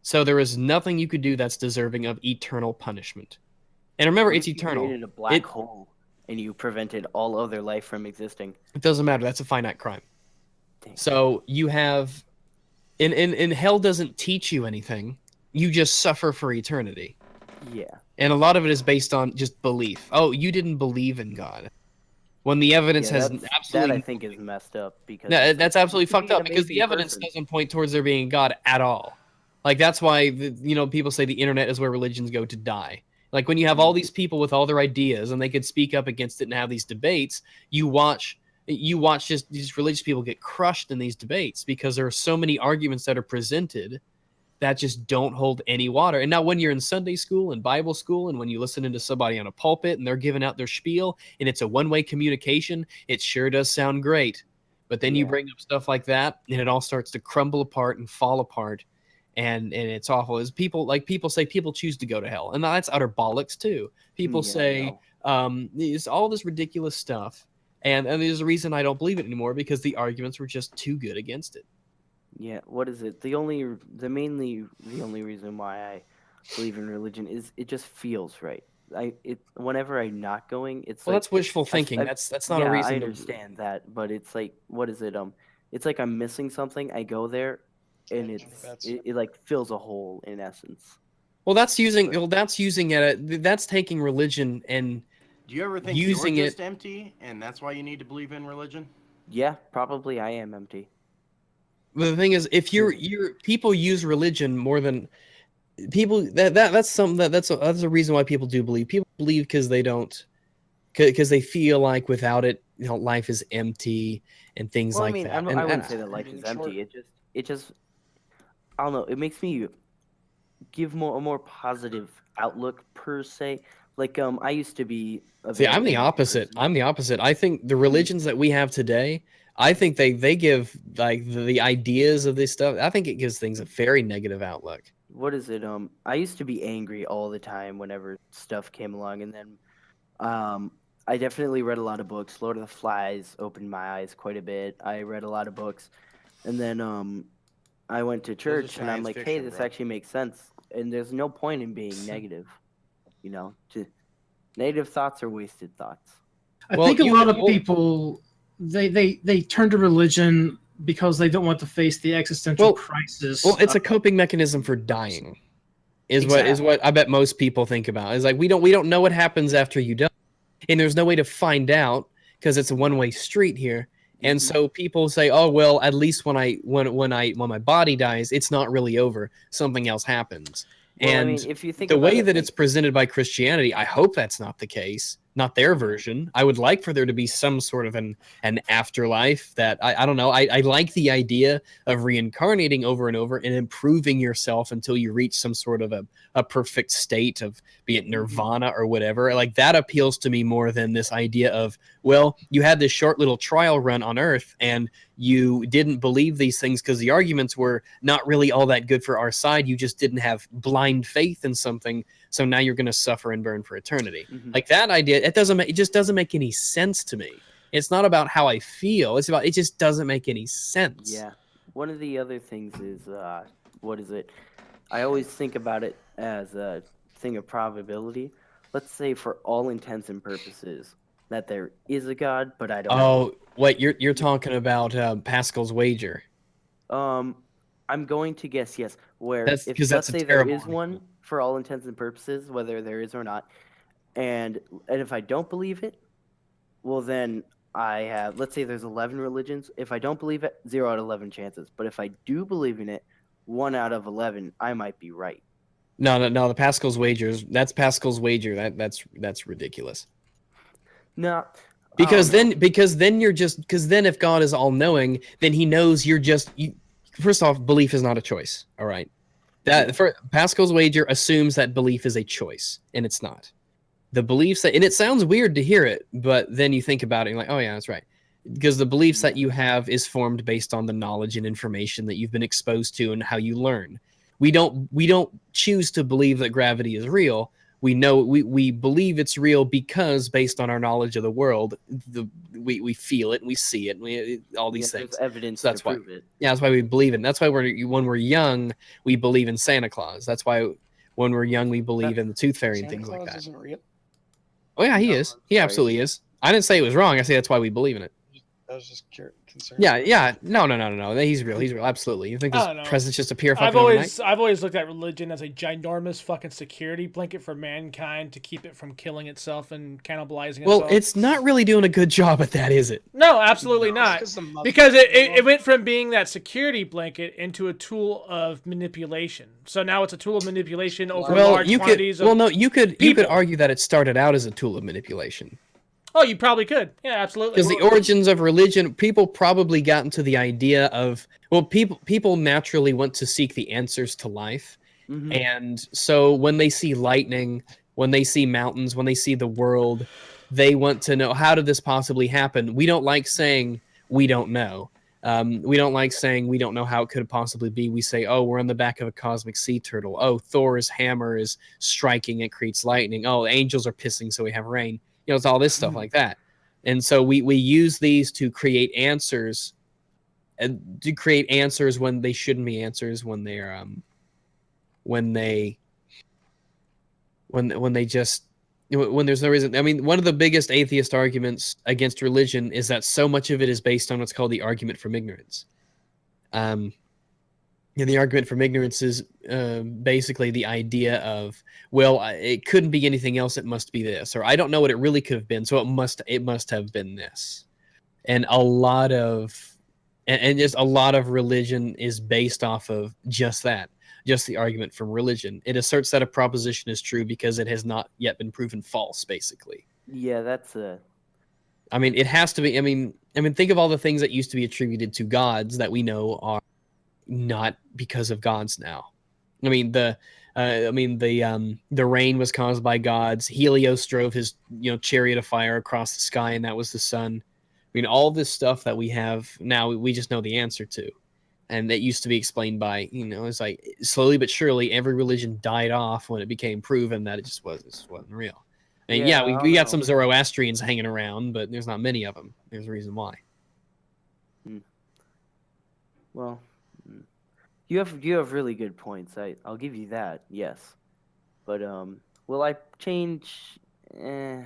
So there is nothing you could do that's deserving of eternal punishment. And remember, it's eternal. You created a black hole, and you prevented all other life from existing. It doesn't matter. That's a finite crime. Dang. So you have... And hell doesn't teach you anything. You just suffer for eternity. Yeah. And a lot of it is based on just belief. Oh, you didn't believe in God. When the evidence has absolutely... That I think is messed up. Because that's absolutely fucked up because the evidence doesn't point towards there being God at all. Like, that's why, people say the internet is where religions go to die. Like, when you have all these people with all their ideas and they could speak up against it and have these debates, you watch just these religious people get crushed in these debates because there are so many arguments that are presented that just don't hold any water. And now when you're in Sunday school and Bible school and when you listen to somebody on a pulpit and they're giving out their spiel and it's a one-way communication, it sure does sound great. But then you bring up stuff like that and it all starts to crumble apart and fall apart. And it's awful. As people say people choose to go to hell. And that's utter bollocks too. People say it's all this ridiculous stuff. And there's a reason I don't believe it anymore because the arguments were just too good against it. Yeah, what is it? The only reason why I believe in religion is it just feels right. Whenever I'm not going, it's that's wishful thinking. That's not a reason. I understand that, but it's like, what is it? It's like I'm missing something. I go there, and it like fills a hole in essence. Well, that's taking religion and do you ever think you're just empty, and that's why you need to believe in religion? Yeah, probably I am empty. But the thing is, if people use religion more than people, that's a reason why people do believe. People believe because they feel like without it, life is empty and things Well, like I mean, that. I wouldn't say that life is empty. It just, I don't know. It makes me give a more positive outlook per se. Like, I used to be a See, very I'm the angry opposite. person. I'm the opposite. I think the religions that we have today, I think they give like the ideas of this stuff. I think it gives things a very negative outlook. What is it? I used to be angry all the time whenever stuff came along, and then I definitely read a lot of books. Lord of the Flies opened my eyes quite a bit. I read a lot of books, and then I went to church, and I'm like, hey, this actually makes sense, and there's no point in being negative. You know, negative thoughts are wasted thoughts. I think a lot of people they turn to religion because they don't want to face the existential crisis. Well, it's a coping mechanism for dying. Is what I bet most people think about. Is like we don't know what happens after you die, and there's no way to find out because it's a one-way street here. And so people say, "Oh well, at least when my body dies, it's not really over. Something else happens." Well, and I mean, if you think the about way it, that it's presented by Christianity, I hope that's not the case. Not their version. I would like for there to be some sort of an afterlife that I don't know. I like the idea of reincarnating over and over and improving yourself until you reach some sort of a perfect state of, be it nirvana or whatever. Like that appeals to me more than this idea of, well, you had this short little trial run on Earth and you didn't believe these things because the arguments were not really all that good for our side. You just didn't have blind faith in something. So now you're going to suffer and burn for eternity. Like that idea, it just doesn't make any sense to me. It's not about how I feel. It's about, it just doesn't make any sense. Yeah. One of the other things is, what is it? I always think about it as a thing of probability. Let's say for all intents and purposes that there is a God, but I don't know. Oh, what you're talking about Pascal's wager. I'm going to guess yes. Where That's if because let's that's say there is one for all intents and purposes, whether there is or not, and if I don't believe it, well then I have, let's say there's 11 religions. If I don't believe it, 0 out of 11 chances. But if I do believe in it, 1 out of 11, I might be right. No, the Pascal's wagers. That's Pascal's wager. That's ridiculous. No. Because then if God is all knowing, then he knows you're just first off, belief is not a choice. All right. For Pascal's wager assumes that belief is a choice, and it's not. The beliefs that, and it sounds weird to hear it, but then you think about it and you're like, oh yeah, that's right. Because the beliefs that you have is formed based on the knowledge and information that you've been exposed to and how you learn. We don't choose to believe that gravity is real. We know we believe it's real because based on our knowledge of the world, we feel it and we see it and all these things. There's evidence so that's to why, prove it. Yeah, that's why we believe it. And that's why when we're young, we believe in Santa Claus. That's why when we're young, we believe in the Tooth Fairy and things like that. Isn't real. Oh yeah, he is. He absolutely is. I didn't say it was wrong. I say that's why we believe in it. I was just concerned. Yeah. No. He's real. He's real. Absolutely. You think this presence just appear fucking overnight? I've always looked at religion as a ginormous fucking security blanket for mankind to keep it from killing itself and cannibalizing itself. Well, it's not really doing a good job at that, is it? No, absolutely not. Because it went from being that security blanket into a tool of manipulation. So now it's a tool of manipulation over large quantities of you could argue that it started out as a tool of manipulation. Oh, you probably could. Yeah, absolutely. Because the origins of religion, people probably got into the idea of, well, people naturally want to seek the answers to life. Mm-hmm. And so when they see lightning, when they see mountains, when they see the world, they want to know, how did this possibly happen? We don't like saying we don't know. We don't like saying we don't know how it could possibly be. We say, oh, we're on the back of a cosmic sea turtle. Oh, Thor's hammer is striking, it creates lightning. Oh, angels are pissing, so we have rain. You know, it's all this stuff like that. And so we use these to create answers, and to create answers when they shouldn't be answers, when they're when there's no reason. I mean, one of the biggest atheist arguments against religion is that so much of it is based on what's called the argument from ignorance. And the argument from ignorance is basically the idea of, well, it couldn't be anything else. It must be this, or I don't know what it really could have been, so it must have been this. And just a lot of religion is based off of just that, just the argument from religion. It asserts that a proposition is true because it has not yet been proven false, basically. Yeah, I mean, it has to be. I mean, think of all the things that used to be attributed to gods that we know are not because of gods now. I mean, the rain was caused by gods. Helios drove his chariot of fire across the sky, and that was the sun. I mean, all this stuff that we have now, we just know the answer to, and that used to be explained by it's like slowly but surely every religion died off when it became proven that it just wasn't real. And Yeah, we got some Zoroastrians hanging around, but there's not many of them. There's a reason why. Well, you have really good points. I'll give you that. Yes, but will I change? I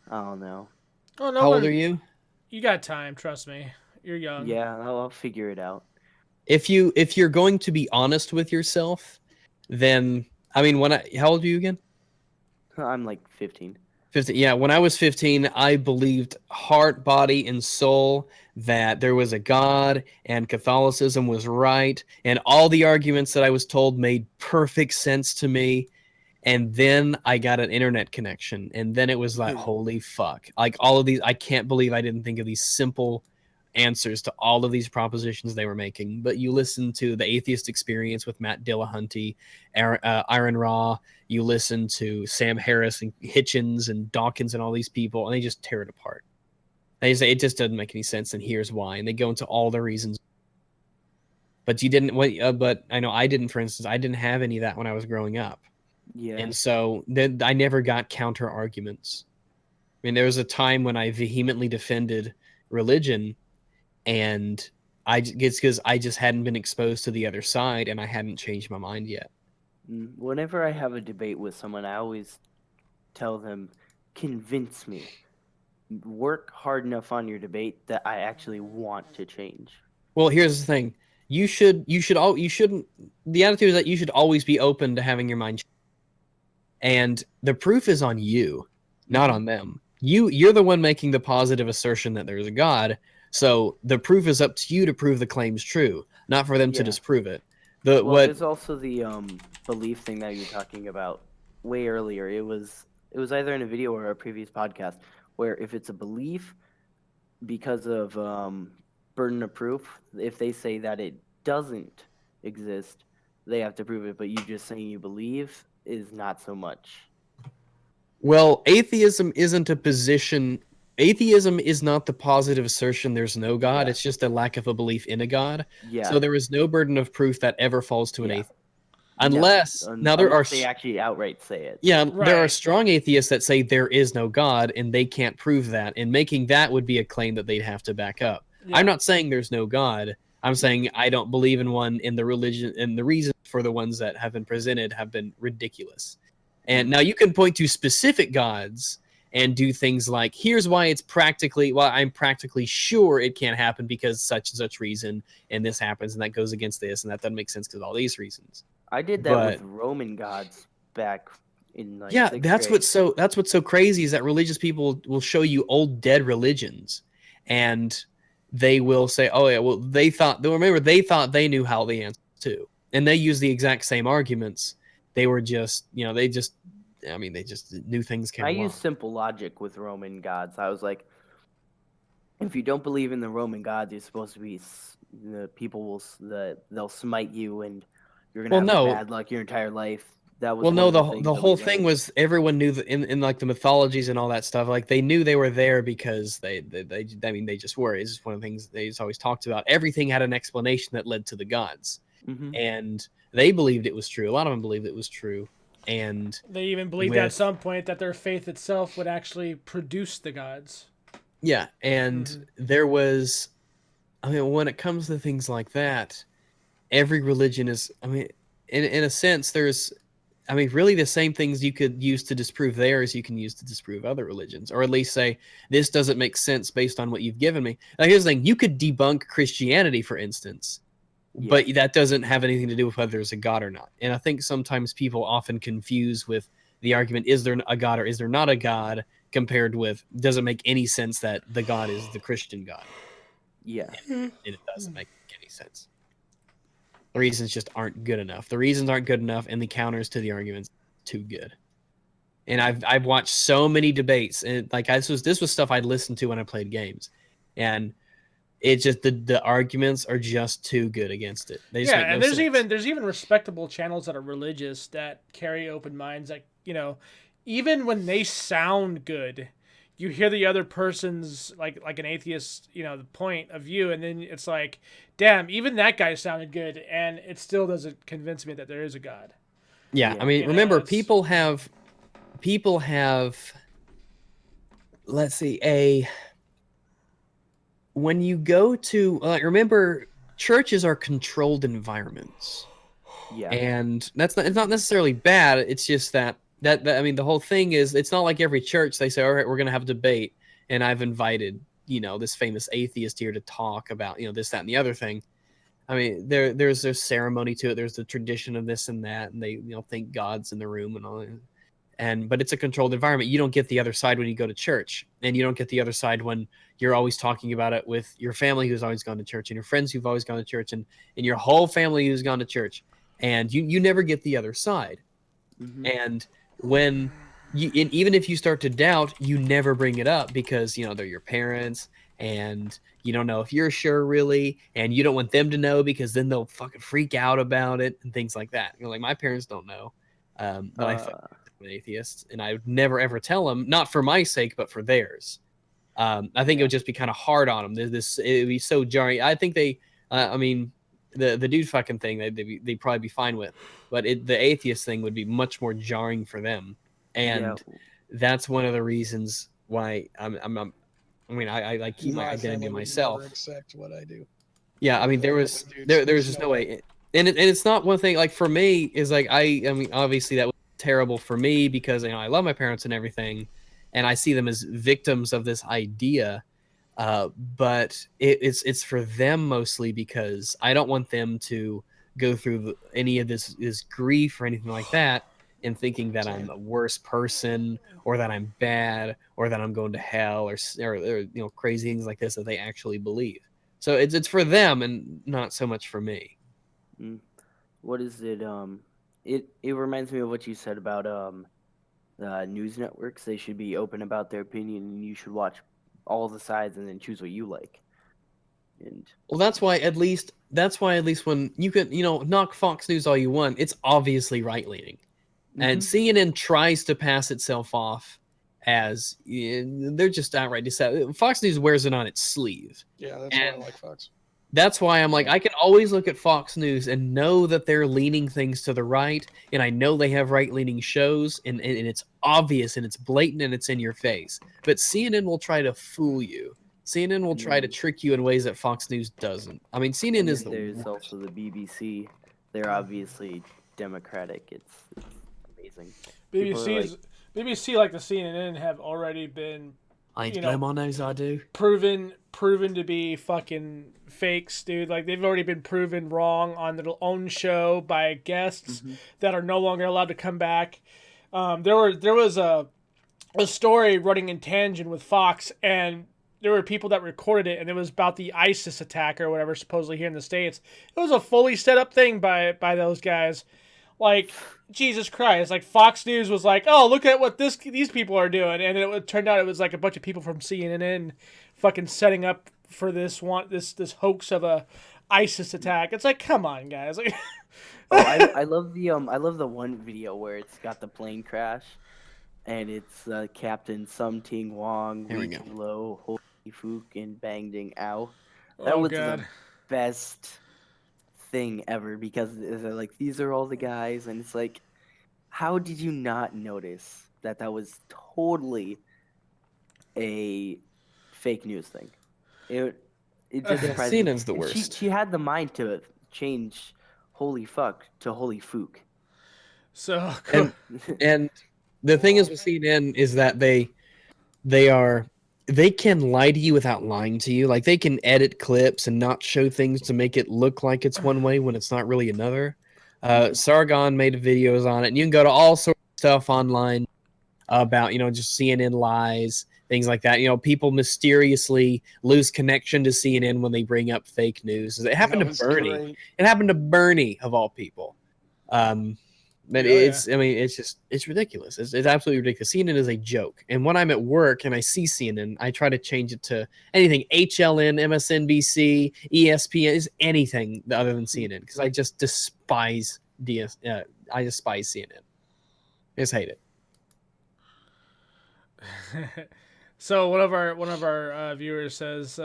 don't know. Oh, no How old are you? You got time. Trust me. You're young. Yeah, I'll figure it out. If you're going to be honest with yourself, then I mean, how old are you again? I'm like 15. 15. Yeah, when I was 15, I believed heart, body, and soul that there was a God and Catholicism was right, and all the arguments that I was told made perfect sense to me. And then I got an internet connection, and then it was like, holy fuck. Like all of these, I can't believe I didn't think of these simple answers to all of these propositions they were making. But you listen to the Atheist Experience with Matt Dillahunty, Aaron Raw, you listen to Sam Harris and Hitchens and Dawkins and all these people, and they just tear it apart. They say it just doesn't make any sense, and here's why. And they go into all the reasons. But you didn't. But I know I didn't. For instance, I didn't have any of that when I was growing up. Yeah. And so then I never got counter arguments. I mean, there was a time when I vehemently defended religion, and it's because I just hadn't been exposed to the other side, and I hadn't changed my mind yet. Whenever I have a debate with someone, I always tell them, convince me. Work hard enough on your debate that I actually want to change. Well, here's the thing. The attitude is that you should always be open to having your mind changed. And the proof is on you, not on them. You're the one making the positive assertion that there's a God. So the proof is up to you to prove the claim's true, not for them to disprove it. There's also the belief thing that you were talking about way earlier. It was either in a video or a previous podcast where if it's a belief because of burden of proof, if they say that it doesn't exist, they have to prove it. But you just saying you believe is not so much. Well, atheism isn't a position. Atheism is not the positive assertion there's no God. It's just a lack of a belief in a God. Yeah. So there is no burden of proof that ever falls to an atheist. Unless they actually outright say it. Yeah, there are strong atheists that say there is no God and they can't prove that. And making that would be a claim that they'd have to back up. Yeah. I'm not saying there's no God. I'm saying I don't believe in one, in the religion, and the reasons for the ones that have been presented have been ridiculous. And now you can point to specific gods and do things like, here's why I'm practically sure it can't happen because such and such reason, and this happens, and that goes against this, and that doesn't make sense because of all these reasons. I did that with Roman gods back in like that's grade. What's so crazy is that religious people will show you old dead religions, and they will say, oh yeah, well they thought they knew how the answer too, and they use the exact same arguments. They were just they just knew things came along. I used simple logic with Roman gods. I was like, if you don't believe in the Roman gods, you're supposed to be the people they'll smite you and you're gonna have bad luck your entire life. That was the whole thing was everyone knew that in like the mythologies and all that stuff, like they knew they were there because they just were. It's just one of the things they just always talked about. Everything had an explanation that led to the gods, and they believed it was true. A lot of them believed it was true, and they even believed at some point that their faith itself would actually produce the gods. Yeah, and there was, when it comes to things like that, every religion is, in a sense, there's, really the same things you could use to disprove theirs, you can use to disprove other religions, or at least say, this doesn't make sense based on what you've given me. Now, here's the thing, you could debunk Christianity, for instance, but that doesn't have anything to do with whether there's a God or not. And I think sometimes people often confuse with the argument, is there a God or is there not a God, compared with, does it make any sense that the God is the Christian God? Yeah. And it doesn't make any sense. The reasons just aren't good enough. The reasons aren't good enough, and the counters to the arguments too good. And I've watched so many debates, and like this was stuff I'd listened to when I played games, and it's just the arguments are just too good against it. They just make no and there's sense. there's even respectable channels that are religious that carry open minds. Like, you know, even when they sound good, you hear the other person's like an atheist, you know, the point of view, and then it's like, damn, even that guy sounded good, and it still doesn't convince me that there is a God. Yeah, I mean, remember, people have, let's see, when you go to, remember, churches are controlled environments. Yeah. And it's not necessarily bad. It's just that I mean, the whole thing is, it's not like every church, they say, all right, we're going to have a debate, and I've invited, you know, this famous atheist here to talk about, you know, this, that, and the other thing. I mean, there's a ceremony to it. There's the tradition of this and that, and they, you know, think God's in the room and all. But it's a controlled environment. You don't get the other side when you go to church, and you don't get the other side when you're always talking about it with your family who's always gone to church, and your friends who've always gone to church, and your whole family who's gone to church, and you never get the other side. Mm-hmm. And when even if you start to doubt, you never bring it up because, you know, they're your parents, and you don't know if you're sure really, and you don't want them to know because then they'll fucking freak out about it and things like that. You know, like my parents don't know that I'm an atheist, and I would never ever tell them, not for my sake, but for theirs. I think it would just be kind of hard on them. It would be so jarring. I think they, I mean, the dude fucking thing they'd probably be fine with, but the atheist thing would be much more jarring for them, and that's one of the reasons why I keep my identity to myself. Never accept what I do. Yeah, I mean, there's just no way, and it's not one thing. Like for me, is like I mean, obviously that was terrible for me because, you know, I love my parents and everything, and I see them as victims of this idea. But it's for them mostly because I don't want them to go through any of this grief or anything like that, and thinking that I'm a worse person or that I'm bad or that I'm going to hell or you know, crazy things like this that they actually believe. So it's for them and not so much for me. What is it? It reminds me of what you said about news networks. They should be open about their opinion, and you should watch all the sides and then choose what you like. And well, that's why at least when you can, you know, knock Fox News all you want, it's obviously right leaning. And CNN tries to pass itself off as they're just outright deceptive. Fox News wears it on its sleeve. Yeah, that's why I like Fox. That's why I'm like, I can always look at Fox News and know that they're leaning things to the right, and I know they have right-leaning shows, and it's obvious, and it's blatant, and it's in your face. But CNN will try to fool you. CNN will try to trick you in ways that Fox News doesn't. I mean, CNN is there's also the BBC. They're obviously Democratic. It's amazing. BBC, like the CNN, have already been, I blame on those, I do. Proven to be fucking fakes, dude. Like, they've already been proven wrong on their own show by guests that are no longer allowed to come back. There was a story running in tangent with Fox, and there were people that recorded it, and it was about the ISIS attack or whatever, supposedly here in the States. It was a fully set up thing by those guys. Like, Jesus Christ. Like, Fox News was like, oh, look at what these people are doing. And it turned out it was like a bunch of people from CNN fucking setting up for this hoax of a ISIS attack. It's like, come on, guys. Like, I love the one video where it's got the plane crash, and it's Captain Sum Ting Wong, Weeking Low, Holy Fook, and Bang Ding Ow. That was the best thing ever, because they're like, these are all the guys, and it's like, how did you not notice that was totally a fake news thing? It just CNN's the worst. She had the mind to change holy fuck to holy fook. So and the thing is with CNN is that they can lie to you without lying to you. Like, they can edit clips and not show things to make it look like it's one way when it's not really another. Sargon made videos on it, and you can go to all sorts of stuff online about, you know, just CNN lies, things like that. You know, people mysteriously lose connection to CNN when they bring up fake news. It happened to Bernie. Great. It happened to Bernie, of all people. But I mean, it's ridiculous. It's absolutely ridiculous. CNN is a joke. And when I'm at work and I see CNN, I try to change it to anything HLN, MSNBC, ESPN, is anything other than CNN because I just despise I despise CNN. I just hate it. So one of our viewers says,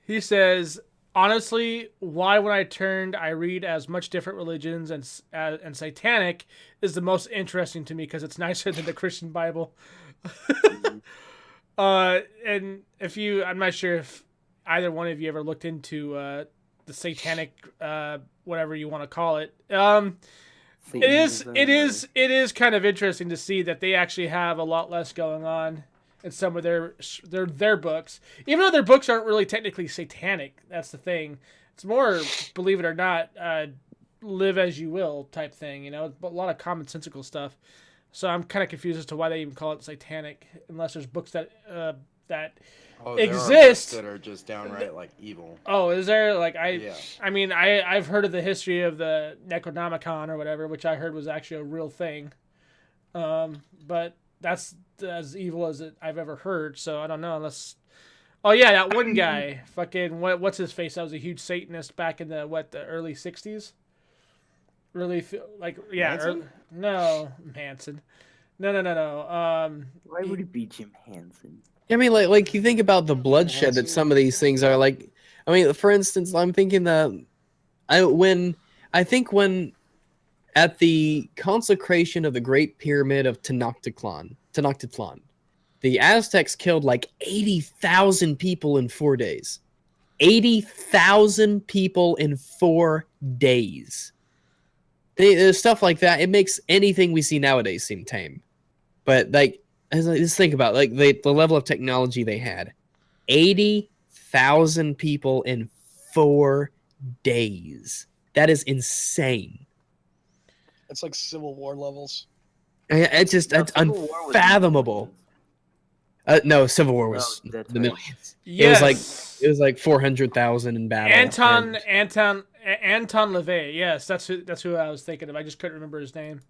he says, honestly, why when I turned, I read as much different religions and satanic is the most interesting to me because it's nicer than the Christian Bible. And if you, I'm not sure if either one of you ever looked into the satanic, whatever you want to call it. It is kind of interesting to see that they actually have a lot less going on in some of their books, even though their books aren't really technically satanic. That's the thing. It's more, believe it or not, live as you will type thing. You know, but a lot of commonsensical stuff. So I'm kind of confused as to why they even call it satanic, unless there's books that exist that are just downright like evil. Oh, is there? Like I mean, I've heard of the history of the Necronomicon or whatever, which I heard was actually a real thing. But that's as evil as I've ever heard. So I don't know unless. Oh yeah, that one guy, fucking what's his face? That was a huge Satanist back in the early '60s. Really feel like no Manson. No. Why would it be Jim Hansen? I mean, like you think about the bloodshed that some of these things are like. I mean, for instance, I'm thinking that when at the consecration of the Great Pyramid of Tenochtitlan, the Aztecs killed like 80,000 people in 4 days. 80,000 people in 4 days. Stuff like that. It makes anything we see nowadays seem tame. But like, just think about like the level of technology they had. 80,000 people in 4 days. That is insane. It's like Civil War levels. It's unfathomable. No, Civil War was the millions. Yes. It was like 400,000 in battle. Anton LaVey. Yes, that's who I was thinking of. I just couldn't remember his name.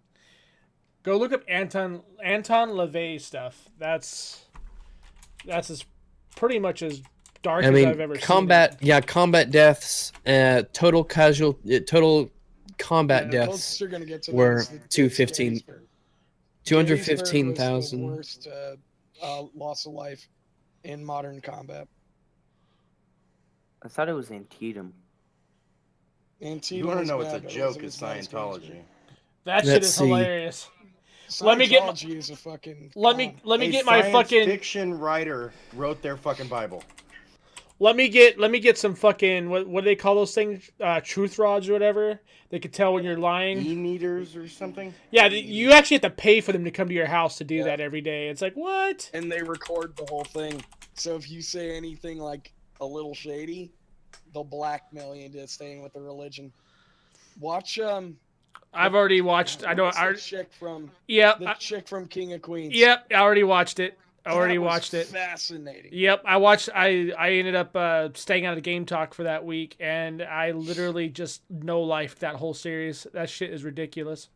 Go look up Anton LaVey stuff. That's as pretty much as dark as I've ever seen. Yeah, combat deaths, total combat deaths were 215,000. Worst loss of life in modern combat. I thought it was Antietam. You want to know what's a joke is Scientology. That shit is hilarious. Let me get my fucking fiction writer wrote their fucking Bible. Let me get some fucking what do they call those things? Truth rods or whatever. They could tell when you're lying. E-meters or something. Yeah, you actually have to pay for them to come to your house to do that every day. It's like what? And they record the whole thing. So if you say anything like a little shady, they'll blackmail you into staying with the religion. Watch I've already watched. I know. The chick from King of Queens. Yep, I already watched it. Fascinating. Yep, I watched. I ended up staying out of Game Talk for that week, and I literally just no-lifed that whole series. That shit is ridiculous.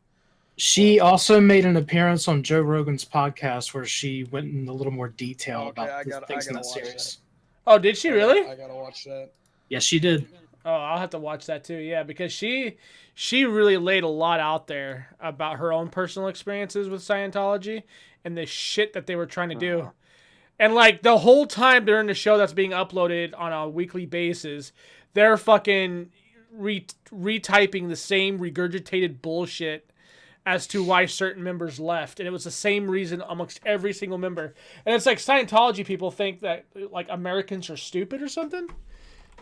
She also made an appearance on Joe Rogan's podcast where she went in a little more detail about the things in that series. Oh, did she really? I gotta watch that. Yes, she did. Oh, I'll have to watch that too. Yeah, because she really laid a lot out there about her own personal experiences with Scientology and the shit that they were trying to do. And like the whole time during the show that's being uploaded on a weekly basis, they're fucking retyping the same regurgitated bullshit as to why certain members left. And it was the same reason amongst every single member. And it's like Scientology people think that like Americans are stupid or something.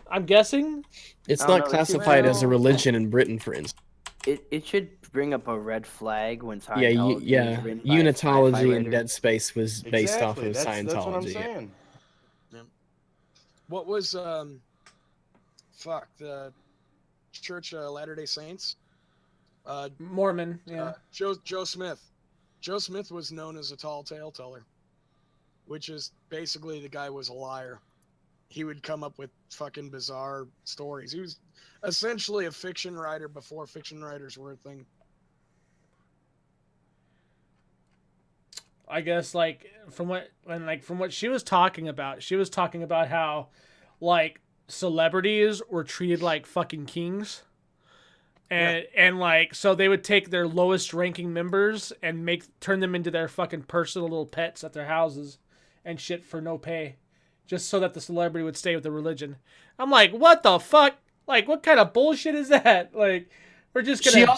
I'm guessing. It's not classified as a religion in Britain, for instance. It should bring up a red flag when Scientology Unitology and Dead Space was based off of Scientology. That's what I'm saying. Yeah. What was the Church of Latter-day Saints? Mormon, yeah. Joe Smith. Joe Smith was known as a tall tale teller, which is basically the guy was a liar. he would come up with fucking bizarre stories. He was essentially a fiction writer before fiction writers were a thing. I guess from what she was talking about how like celebrities were treated like fucking kings. And so they would take their lowest ranking members and turn them into their fucking personal little pets at their houses and shit for no pay, just so that the celebrity would stay with the religion. I'm like, what the fuck? Like, what kind of bullshit is that? Like, we're just gonna.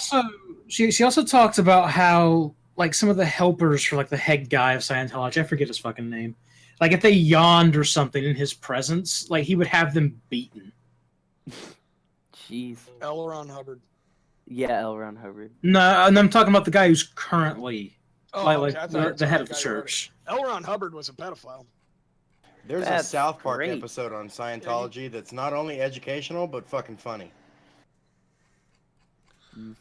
She also talked about how like some of the helpers for like the head guy of Scientology, I forget his fucking name. Like if they yawned or something in his presence, like he would have them beaten. Jeez. L. Ron Hubbard. Yeah, L. Ron Hubbard. No, and I'm talking about the guy who's currently the head of the church. L. Ron Hubbard was a pedophile. There's That's a South Park great. episode on Scientology that's not only educational but fucking funny. You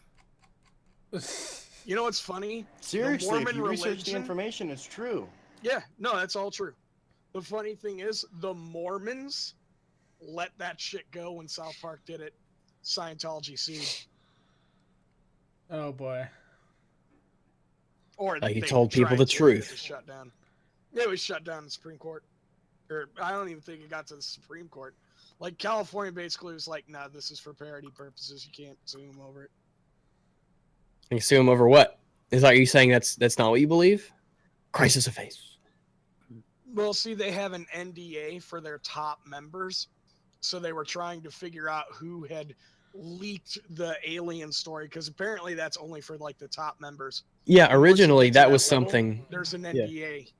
know what's funny? Seriously, if you research the information, it's true. Yeah, no, that's all true. The funny thing is, the Mormons let that shit go when South Park did it. Scientology sued. Oh boy. Or he told people the truth. It was shut down. Yeah, it was shut down in the Supreme Court. Or I don't even think it got to the Supreme Court. Like California basically was like, nah, this is for parody purposes. You can't sue them over it. You sue him over what? Is that you saying that's not what you believe? Crisis of faith. Well, see, they have an NDA for their top members, so they were trying to figure out who had leaked the alien story, because apparently that's only for like the top members. Yeah, originally that was something. There's an NDA. Yeah.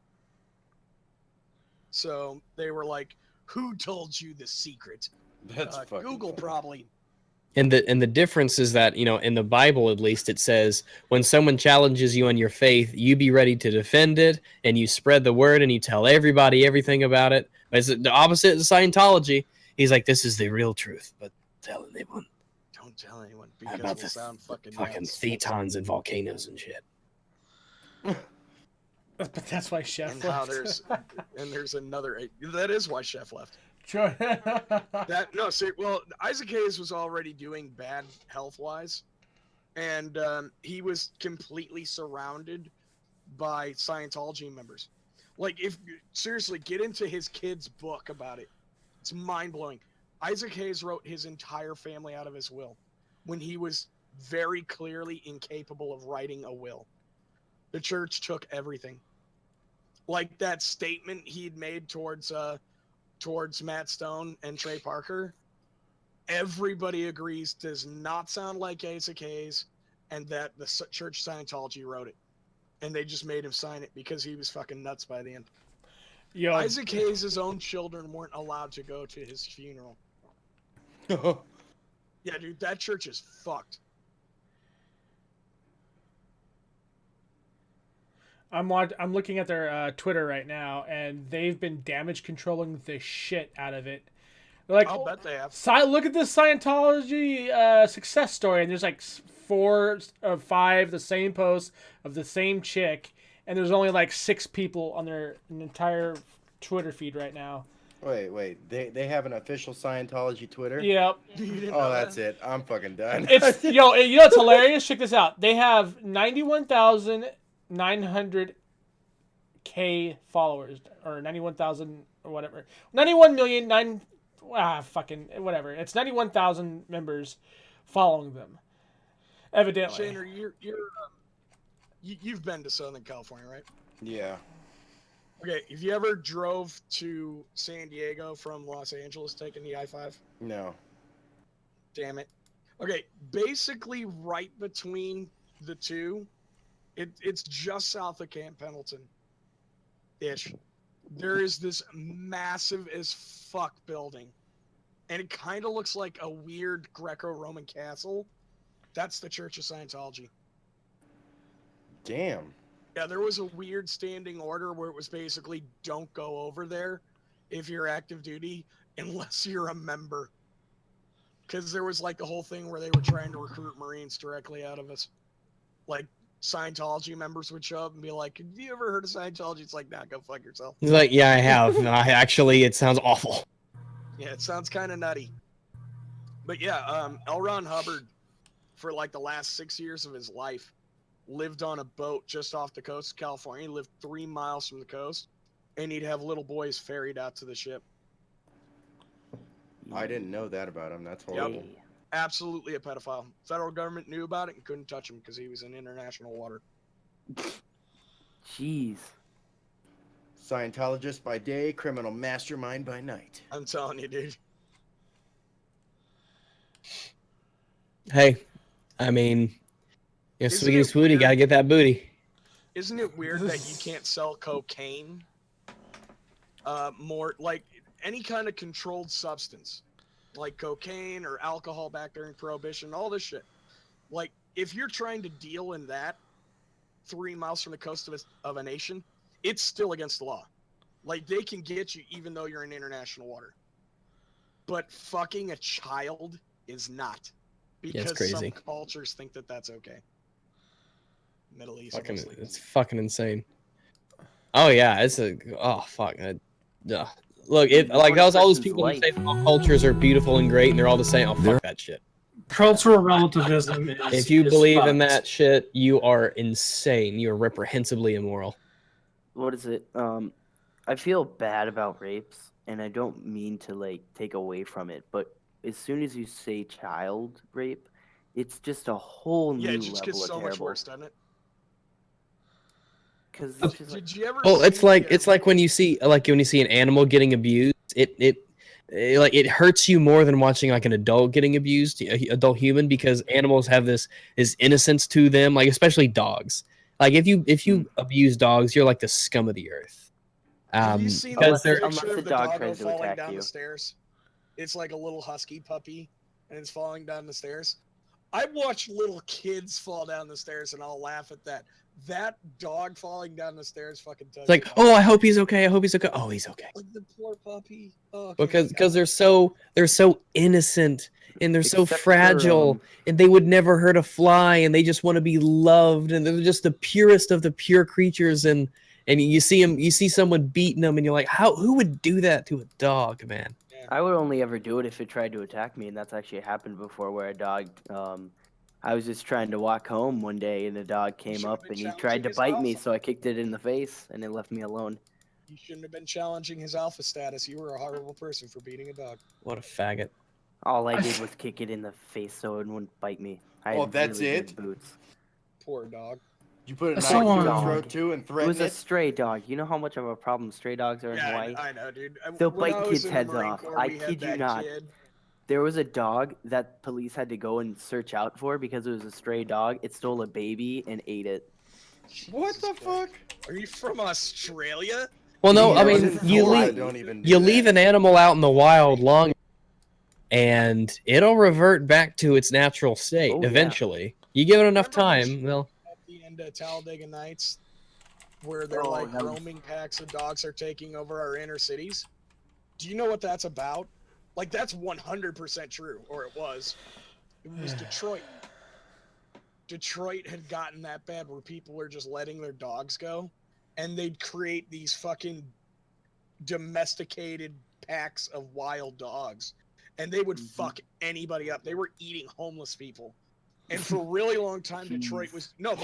So they were like, "Who told you the secret?" That's Google funny. probably. And the difference is that, you know, in the Bible at least, it says when someone challenges you on your faith, you be ready to defend it, and you spread the word and you tell everybody everything about it. But it's the opposite of Scientology. He's like, this is the real truth, but tell anyone. Don't tell anyone because about we'll sound fucking thetans and volcanoes and shit. But that's why Chef and left. there's another. That is why Chef left. Sure. Isaac Hayes was already doing bad health-wise, and he was completely surrounded by Scientology members. Like, seriously, get into his kid's book about it. It's mind-blowing. Isaac Hayes wrote his entire family out of his will when he was very clearly incapable of writing a will. The church took everything. Like that statement he'd made towards Matt Stone and Trey Parker, everybody agrees does not sound like Isaac Hayes, and that the Church Scientology wrote it. And they just made him sign it because he was fucking nuts by the end. Yo. Isaac Hayes' own children weren't allowed to go to his funeral. Yeah, dude, that church is fucked. I'm looking at their Twitter right now, and they've been damage controlling the shit out of it. They're like, I'll bet they have. Look at this Scientology success story, and there's like 4 or 5 the same posts of the same chick, and there's only like 6 people on their entire Twitter feed right now. Wait. They have an official Scientology Twitter? Yep. Oh, that's it. I'm fucking done. It's you know what's hilarious? Check this out. They have 91,900K followers, or 91,000 or whatever. 91,000,000 fucking whatever. It's 91,000 members following them. Evidently. Shaner, you've been to Southern California, right? Yeah. Okay, have you ever drove to San Diego from Los Angeles taking the I-5? No. Damn it. Okay, basically right between the two, it's just south of Camp Pendleton-ish. There is this massive as fuck building, and it kind of looks like a weird Greco-Roman castle. That's the Church of Scientology. Damn. Yeah, there was a weird standing order where it was basically don't go over there if you're active duty unless you're a member. Because there was like the whole thing where they were trying to recruit Marines directly out of us. Like Scientology members would show up and be like, have you ever heard of Scientology? It's like, nah, go fuck yourself. He's like, yeah, I have. Actually, it sounds awful. Yeah, it sounds kind of nutty. But yeah, L. Ron Hubbard, for like the last 6 years of his life, lived on a boat just off the coast of California. He lived 3 miles from the coast, and he'd have little boys ferried out to the ship. I didn't know that about him. That's horrible. Yep. Absolutely a pedophile. Federal government knew about it and couldn't touch him because he was in international water. Jeez. Scientologist by day, criminal mastermind by night. I'm telling you, dude. Hey, I mean, yeah, Isn't sweetie, it sweetie, weird? gotta get that booty. Isn't it weird that you can't sell cocaine? More like any kind of controlled substance, like cocaine or alcohol back during Prohibition, all this shit. Like, if you're trying to deal in that 3 miles from the coast of a nation, it's still against the law. Like, they can get you even though you're in international water. But fucking a child is not. Because some cultures think that that's okay. Middle East. It's fucking insane. Oh yeah, fuck. Look, like those all those people who say all cultures are beautiful and great and they're all the same. Oh fuck that shit. Cultural relativism is. If you believe in fucked. that shit, you are insane. You are reprehensibly immoral. What is it? I feel bad about rapes, and I don't mean to like take away from it, but as soon as you say child rape, it's just a whole new it just level gets of so terrible. much worse, doesn't it? Because Did you ever? Well, it's like when you see an animal getting abused, it hurts you more than watching like an adult getting abused, adult human, because animals have this innocence to them, like especially dogs. Like if you abuse dogs, you're like the scum of the earth. Have you seen unless the the picture of the dog doggo tries to falling attack down you. the stairs? It's like a little husky puppy, and it's falling down the stairs. I watch little kids fall down the stairs, and I'll laugh at that. That dog falling down the stairs fucking touches. It's like, oh, I hope he's okay. I hope he's okay. Oh, he's okay. Like the poor puppy. Oh, Because they're so innocent and they're so Except fragile for, and they would never hurt a fly and they just want to be loved and they're just the purest of the pure creatures and you see someone beating them and you're like, who would do that to a dog, man? I would only ever do it if it tried to attack me, and that's actually happened before, where a dog. I was just trying to walk home one day, and a dog came up and he tried to bite me, so I kicked it in the face, and it left me alone. You shouldn't have been challenging his alpha status. You were a horrible person for beating a dog. What a faggot! All I did was kick it in the face so it wouldn't bite me. That's really it? good boots. Poor dog. You put a knife saw to one its dog. throat too and It threaten was a it? stray dog. You know how much of a problem stray dogs are in Hawaii? I know, dude. They'll When bite I was kids' in the heads Marine off. Corps, I we had kid you that not. kid. There was a dog that police had to go and search out for because it was a stray dog. It stole a baby and ate it. What the fuck? Are you from Australia? Well, no, Yeah, I it was mean in you Hawaii. leave Don't even do you that. leave an animal out in the wild long, and it'll revert back to its natural state Oh, yeah. eventually. You give it enough Remember the time, well. At the end of Talladega Nights, where they're like roaming packs of dogs are taking over our inner cities. Do you know what that's about? Like, that's 100% true, or it was. It was Detroit. Detroit had gotten that bad where people were just letting their dogs go, and they'd create these fucking domesticated packs of wild dogs, and they would fuck anybody up. They were eating homeless people. And for a really long time, Detroit was... No,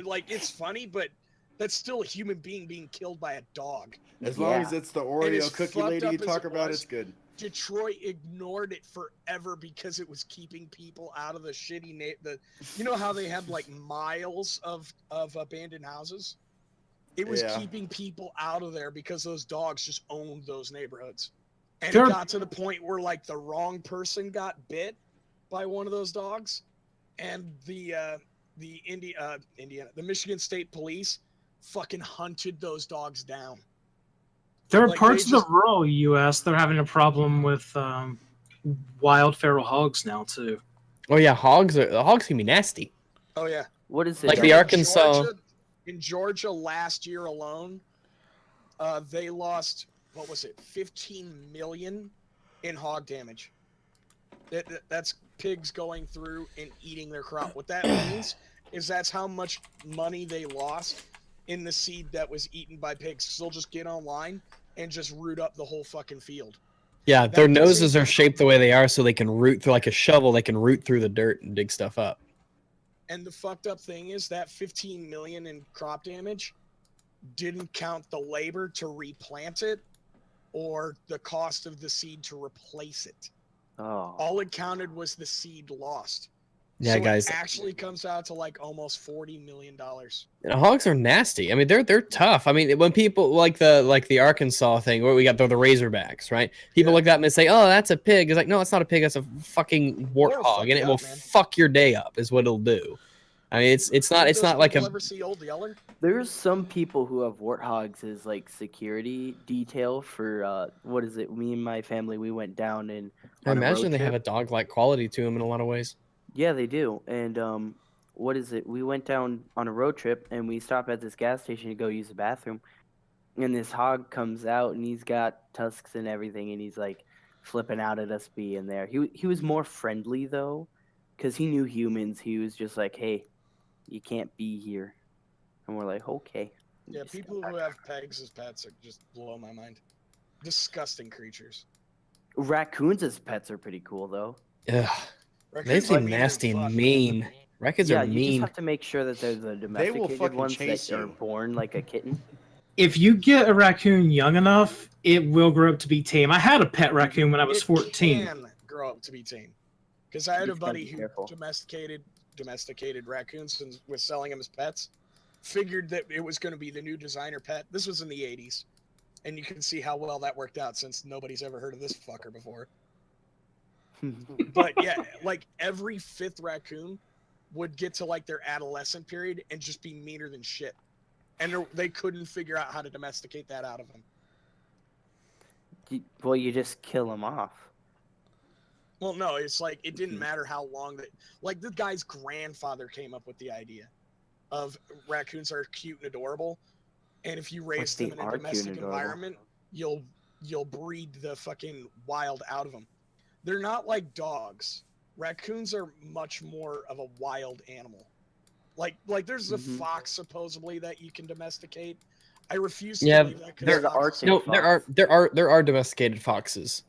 like it's funny, but that's still a human being being killed by a dog. As long as it's the as Oreo cookie fucked lady up you as talk it about, was, it's good. Detroit ignored it forever because it was keeping people out of the shitty you know how they had like miles of abandoned houses? It was keeping people out of there because those dogs just owned those neighborhoods. And it got to the point where like the wrong person got bit by one of those dogs, and the Michigan State Police fucking hunted those dogs down. There are Like, parts of the rural U.S. that are having a problem with wild feral hogs now too. Oh yeah, hogs can be nasty. Oh yeah. What is it? Like the Arkansas. In Georgia last year alone, they lost, what was it, 15 million in hog damage. That's pigs going through and eating their crop. What that means is that's how much money they lost in the seed that was eaten by pigs. So they'll just get online and just root up the whole fucking field. Yeah, That their doesn't noses are count. shaped the way they are so they can root through like a shovel. They can root through the dirt and dig stuff up. And the fucked up thing is that 15 million in crop damage didn't count the labor to replant it or the cost of the seed to replace it. Oh. All it counted was the seed lost. Yeah, so guys. It actually comes out to like almost $40 million. Hogs are nasty. I mean, they're tough. I mean, when people like the Arkansas thing where we got the Razorbacks, right? People look at them and say, "Oh, that's a pig." It's like, no, it's not a pig. That's a fucking warthog, and it will fuck your day up. Is what it'll do. I mean, it's not like a. Ever see Old Yeller? There's some people who have warthogs as like security detail for what is it? Me and my family, we went down and I imagine they have a dog-like quality to them in a lot of ways. Yeah, they do. And what is it? We went down on a road trip and we stopped at this gas station to go use the bathroom. And this hog comes out and he's got tusks and everything, and he's like flipping out at us being there. He was more friendly though, because he knew humans. He was just like, "Hey, you can't be here," and we're like, "Okay." Yeah, people who have pegs as pets are just blow my mind. Disgusting creatures. Raccoons as pets are pretty cool though. Ugh. They seem nasty and mean. Raccoons are mean. You just have to make sure that they're the domesticated ones that are born like a kitten. If you get a raccoon young enough, it will grow up to be tame. I had a pet raccoon when I was 14. It can grow up to be tame. Because I had a buddy who domesticated raccoons and was selling them as pets. Figured that it was going to be the new designer pet. This was in the 80s. And you can see how well that worked out since nobody's ever heard of this fucker before. But yeah, like every fifth raccoon would get to like their adolescent period and just be meaner than shit. And they couldn't figure out how to domesticate that out of them. Well, you just kill them off. Well, no, it's like it didn't matter how long that. Like the guy's grandfather came up with the idea of raccoons are cute and adorable, and if you raise them in a domestic environment, you'll breed the fucking wild out of them. They're not like dogs. Raccoons are much more of a wild animal. Like there's a fox supposedly that you can domesticate. I refuse to believe that. There are domesticated foxes.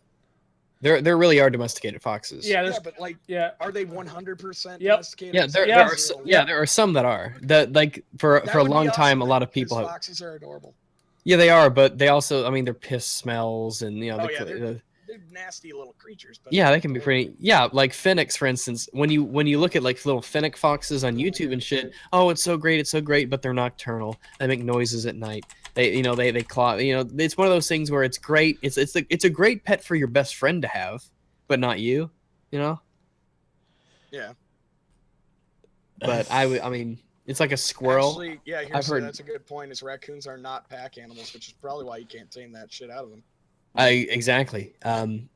There really are domesticated foxes. Yeah, but like, are they 100% domesticated? Yeah, there are some that are. For a long time, a lot of people have. Foxes are adorable. Yeah, they are, but they also, I mean, their piss smells and they're nasty little creatures. But yeah, they can be pretty. Yeah, like Fennecs, for instance. When you look at like little Fennec foxes on YouTube and shit, oh, it's so great, but they're nocturnal. They make noises at night. They claw. It's one of those things where it's great. It's a great pet for your best friend to have, but not you. Yeah. But I mean, it's like a squirrel. Actually, yeah, that's a good point. Is raccoons are not pack animals, which is probably why you can't tame that shit out of them. Exactly.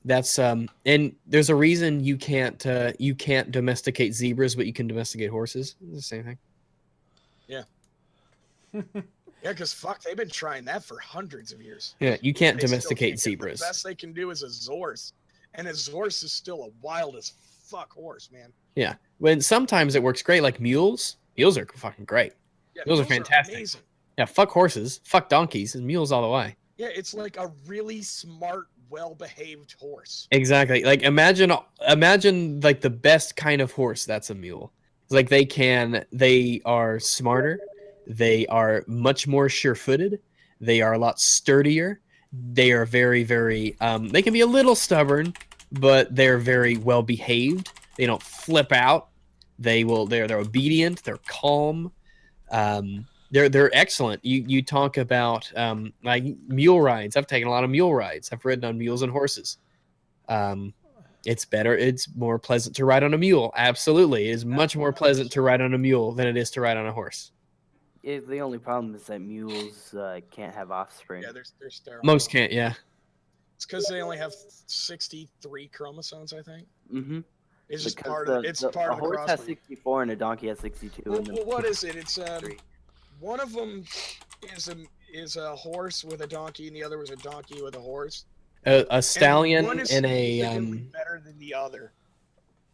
That's and there's a reason you can't domesticate zebras, but you can domesticate horses. It's the same thing. Yeah. Yeah, because fuck, they've been trying that for hundreds of years. Yeah, you can't domesticate zebras. The best they can do is a Zorse, and a Zorse is still a wild as fuck horse, man. Yeah, when sometimes it works great, like mules. Mules are fucking great. Yeah, mules are fantastic. Amazing. Yeah, fuck horses, fuck donkeys, and mules all the way. Yeah, it's like a really smart, well-behaved horse. Exactly. Like imagine like the best kind of horse. That's a mule. Like they are smarter. They are much more sure-footed. They are a lot sturdier. They are very, very. They can be a little stubborn, but they're very well behaved. They don't flip out. They're obedient. They're calm. They're excellent. You talk about like mule rides. I've taken a lot of mule rides. I've ridden on mules and horses. It's better. It's more pleasant to ride on a mule. Absolutely, it is much more pleasant to ride on a mule than it is to ride on a horse. The only problem is that mules can't have offspring. Yeah, they're sterile. Most can't. Yeah. It's because they only have 63 chromosomes, I think. Mm-hmm. It's just part of. It's part of the crossbreed. A horse has 64 and a donkey has 62. Well, what is it? It's one of them is a horse with a donkey, and the other was a donkey with a horse. A stallion and a better than the other.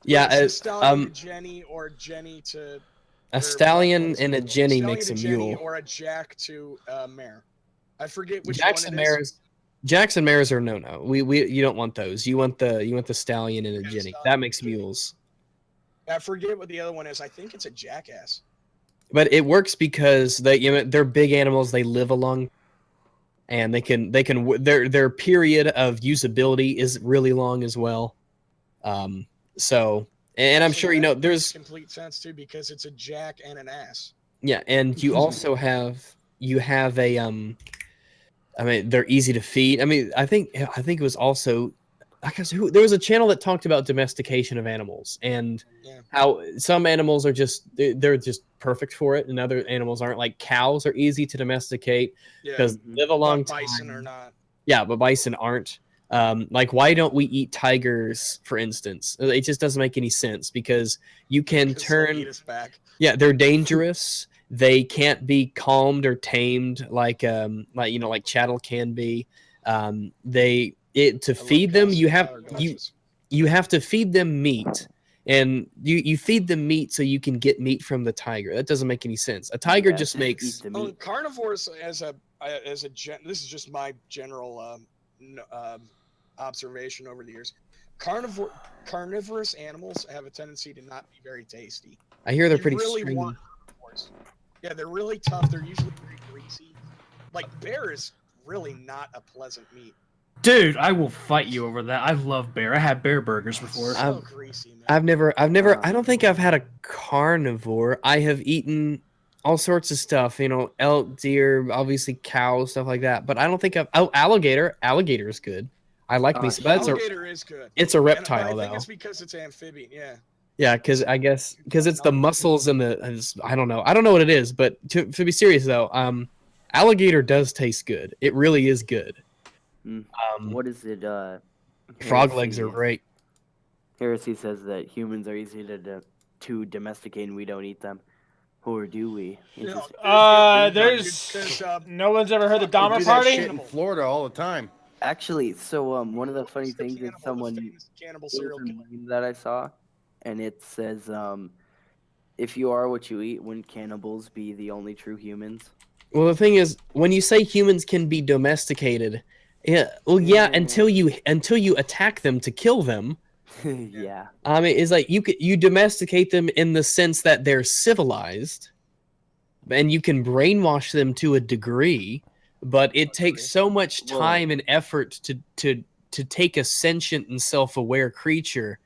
Yeah, a stallion to Jenny or Jenny to. A stallion and a Jenny makes a mule. Or a jack to mare. I forget which Jack's one and mares. Jackson mares are no. You don't want those. You want the stallion and a Jenny. That makes mules. I forget what the other one is. I think it's a jackass. But it works because they're big animals. They live a long, and their period of usability is really long as well. So, and I'm sure there's complete sense too because it's a jack and an ass. Yeah, and you also have a I mean, they're easy to feed. I mean, I think it was also, I guess, there was a channel that talked about domestication of animals and how some animals are they're just perfect for it, and other animals aren't. Like cows are easy to domesticate because they live a long time. Bison are not. Yeah, but bison aren't. Like, why don't we eat tigers, for instance? It just doesn't make any sense because you can turn. Eat us back. Yeah, they're dangerous. They can't be calmed or tamed like chattel can be. To feed them, you have to feed them meat, and you feed them meat so you can get meat from the tiger. That doesn't make any sense. A tiger just makes carnivores this is just my general observation over the years. Carnivorous animals have a tendency to not be very tasty. I hear they're pretty really stringy. want carnivores. Yeah, they're really tough. They're usually very greasy. Like bear is really not a pleasant meat. Dude, I will fight you over that. I love bear. I had bear burgers before. So greasy, man. I've never. I don't think I've had a carnivore. I have eaten all sorts of stuff. Elk, deer, obviously cows, stuff like that. But I don't think I've. Oh, alligator. Alligator is good. I like me. Alligator is good. It's a reptile, I think it's because it's amphibian. Yeah. Yeah, because it's the muscles and I don't know what it is, but to be serious though, alligator does taste good. It really is good. What is it? Frog legs are great. Piracy says that humans are easy to domesticate and we don't eat them, or do we? There's no one's ever heard the Dahmer Party. Shit in Florida all the time. Actually, so one of the funny things is cannibal serial killer that I saw. And it says, if you are what you eat, wouldn't cannibals be the only true humans? Well, the thing is, when you say humans can be domesticated, until you attack them to kill them. Yeah. I mean, it's like you domesticate them in the sense that they're civilized, and you can brainwash them to a degree, but it takes so much time and effort to take a sentient and self-aware creature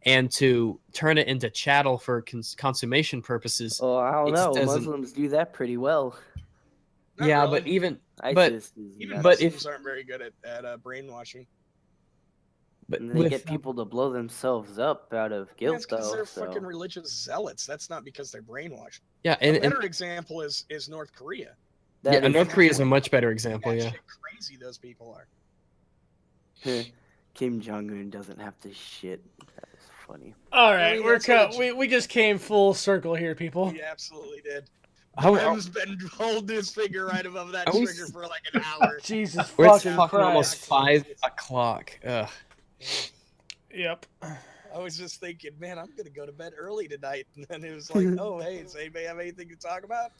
and to turn it into chattel for consummation purposes. Oh, I don't know. Muslims do that pretty well. Yeah, but even Muslims aren't very good at brainwashing. But they get people to blow themselves up out of guilt, because they're fucking religious zealots. That's not because they're brainwashed. Yeah, a better example is North Korea. North Korea is a much better example. Yeah, crazy those people are. Kim Jong-un doesn't have to shit. That was funny. All right, we just came full circle here, people. We absolutely did. I've been holding his finger right above that trigger for like an hour. Jesus fucking Christ. Almost 5 o'clock. Ugh. Yep. I was just thinking, man, I'm gonna go to bed early tonight, and then it was like, oh, hey, does anybody have anything to talk about?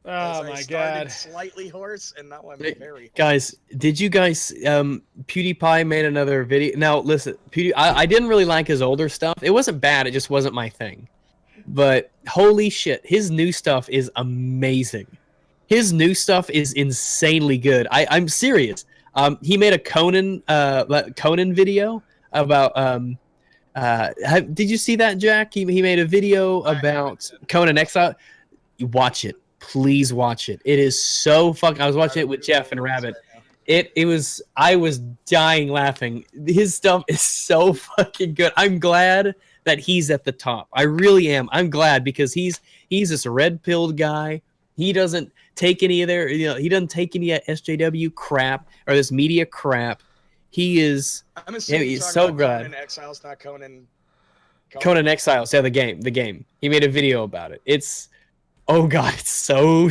Oh my god! Slightly hoarse, and now I'm very. Guys, did you guys? PewDiePie made another video. Now listen, I didn't really like his older stuff. It wasn't bad. It just wasn't my thing. But holy shit, his new stuff is amazing. His new stuff is insanely good. I'm serious. He made a Conan video about. Did you see that, Jack? He made a video about Conan Exile. You watch it. Please watch it. It is so fucking. I was watching it with Jeff and Rabbit. I was dying laughing. His stuff is so fucking good. I'm glad that he's at the top. I really am. I'm glad because he's this red-pilled guy. He doesn't take any of their, he doesn't take any SJW crap or this media crap. He is. I'm assuming he's so good. Conan Exiles, not Conan. Conan Exiles, yeah, the game. He made a video about it. It's. Oh god, it's so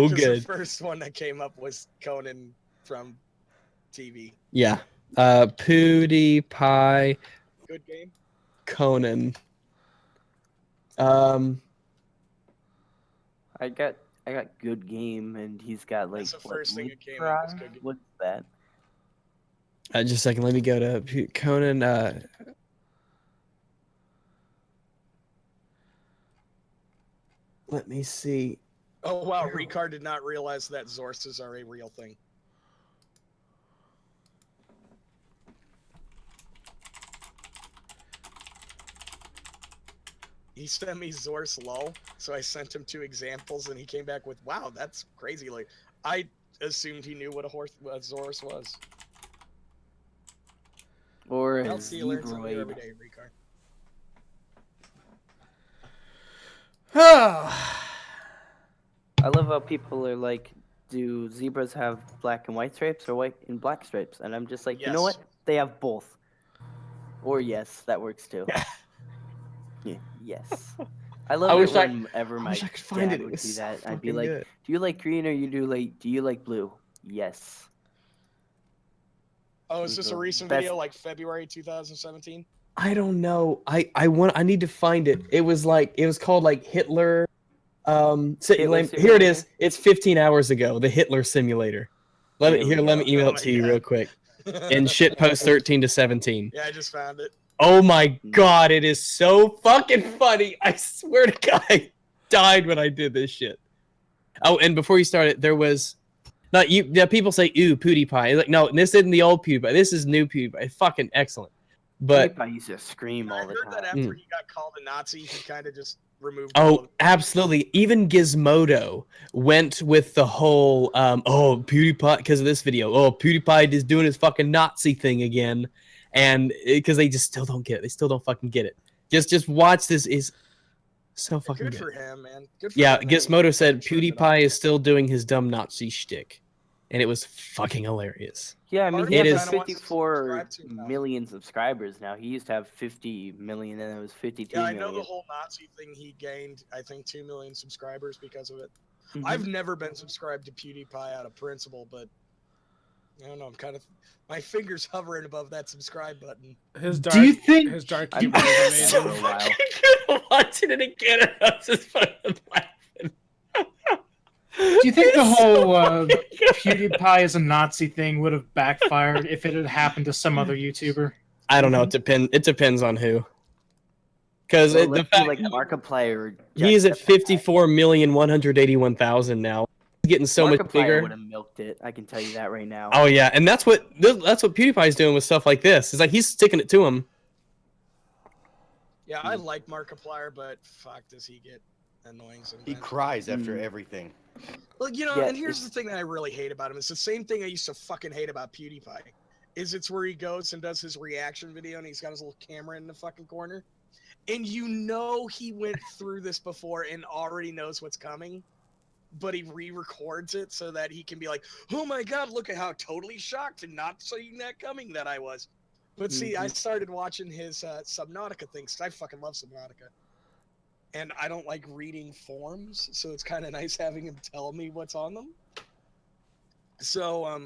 good. The first one that came up was Conan from TV. Yeah. PewDiePie. Good game. Conan. I got good game, and he's got like. That's the first thing that came up was good game. What's that? Just a second. Let me go to Conan. Let me see. Oh wow, Ricard did not realize that Zorses are a real thing. He sent me Zorse lol, so I sent him 2 examples, and he came back with, "Wow, that's crazy." Like, I assumed he knew what a Zorse was. Or a I'll see you learn something new every zebroid. day, Ricard. I love how people are like, do zebras have black and white stripes or white and black stripes? And I'm just like, you know what? Yes. They have both. Or yes, that works too. Yeah, yes. I love it whenever my wish I could find dad it. It would was do so that. I'd be fucking like, good. do you like green or do you like blue? Yes. Oh, is this a recent video, like February 2017? I don't know. I need to find it. It was called like Hitler. Hitler Here it is. simulator? It's 15 hours ago. The Hitler simulator. Let me Here we go. email Oh it my to you God. real quick. In shitpost 13 to 17. Yeah, I just found it. Oh my god, it is so fucking funny. I swear to God, I died when I did this shit. Oh, and before you started, there was not you. Yeah, people say "ooh, PewDiePie." Like, no, this isn't the old PewDiePie. This is new PewDiePie. It's fucking excellent. But PewDiePie used to scream I all the heard that time. after he got called a Nazi, he kind of just removed. all oh, of absolutely. Even Gizmodo went with the whole oh, PewDiePie because of this video. Oh, PewDiePie is doing his fucking Nazi thing again, and because they just still don't get it. They still don't fucking get it. Just watch this. Is so fucking Good good. for him, man. Good for Yeah, him that he Gizmodo said turned it PewDiePie is still doing his dumb Nazi shtick, and it was fucking hilarious. Yeah, I mean, he It has is- like 54 million subscribers now. He used to have 50 million, and it was 52 Yeah, I million. know the whole Nazi thing. He gained, I think, 2 million subscribers because of it. Mhm. I've never been subscribed to PewDiePie out of principle, but I don't know. I'm kind of my fingers hovering above that subscribe button. His dark, Do you think his dark I've humor been is that amazing. for a while. Good watching it again, and I was just fucking laughing. do you think the It's whole so fucking good. PewDiePie as a Nazi thing would have backfired if it had happened to some other YouTuber? I don't know. It depends on who. Because Well, the let's do fact like Markiplier or he's at Jacksepticeye. 54,181,000 now. He's getting so much Markiplier bigger. would have milked it. I can tell you that right now. Oh yeah, and that's what PewDiePie's doing with stuff like this. It's like he's sticking it to him. Yeah, I like Markiplier, but fuck, does he get annoying sometimes? He cries after everything. Well, you know, Yeah, and here's the thing that I really hate about him. It's the same thing I used to fucking hate about PewDiePie. Is it's where he goes and does his reaction video, and he's got his little camera in the fucking corner, and you know he went through this before and already knows what's coming, but he re-records it so that he can be like, "Oh my god, look at how totally shocked and not seeing that coming that I was." But see, I started watching his Subnautica things because I fucking love Subnautica. And I don't like reading forums, so it's kind of nice having him tell me what's on them. So,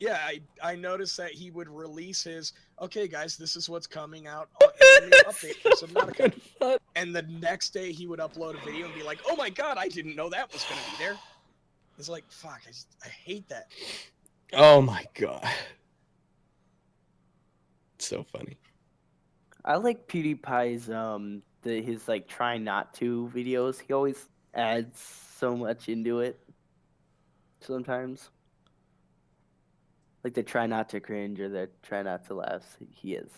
yeah, I noticed that he would release his, okay, guys, this is what's coming out on the new update for Subnautica. And the next day he would upload a video and be like, oh my god, I didn't know that was going to be there. It's like, fuck, I hate that. Oh my god. It's so funny. I like PewDiePie's his like try not to videos. He always adds so much into it. Sometimes, like the try not to cringe or the try not to laugh. He is.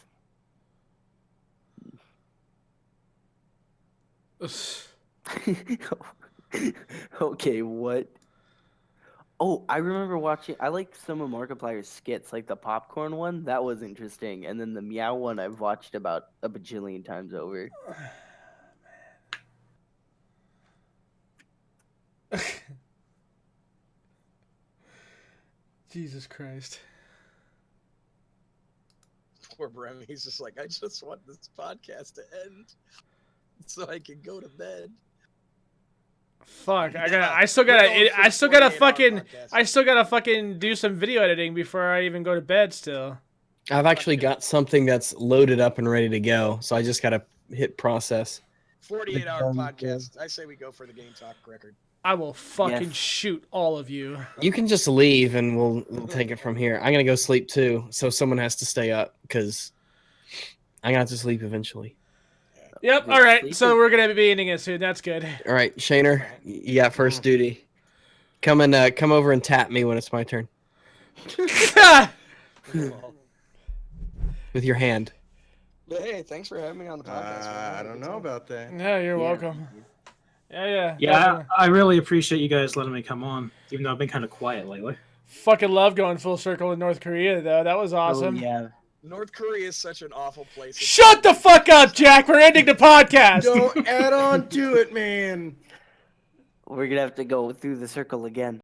Okay, what? Oh, I remember watching. I like some of Markiplier's skits, like the popcorn one. That was interesting, and then the meow one I've watched about a bajillion times over. Jesus Christ. Poor Brem, he's just like, I just want this podcast to end so I can go to bed. Fuck, I still gotta fucking do some video editing before I even go to bed still. I've actually got something that's loaded up and ready to go, so I just gotta hit process. 48-hour podcast. I say we go for the game talk record. I will fucking shoot all of you. You can just leave and we'll take it from here. I'm gonna go sleep too, so someone has to stay up because I'm gonna have to sleep eventually. Yep. All right. So we're gonna be ending it soon. That's good. All right, Shaner, you got first duty. Come over and tap me when it's my turn. With your hand. But hey, thanks for having me on the podcast. I don't know about that. Yeah, you're welcome. Yeah. Yeah, I really appreciate you guys letting me come on, even though I've been kind of quiet lately. Fucking love going full circle in North Korea, though. That was awesome. Oh, yeah. North Korea is such an awful place. Shut the fuck up, Jack. We're ending the podcast. Don't add on to it, man. We're gonna have to go through the circle again.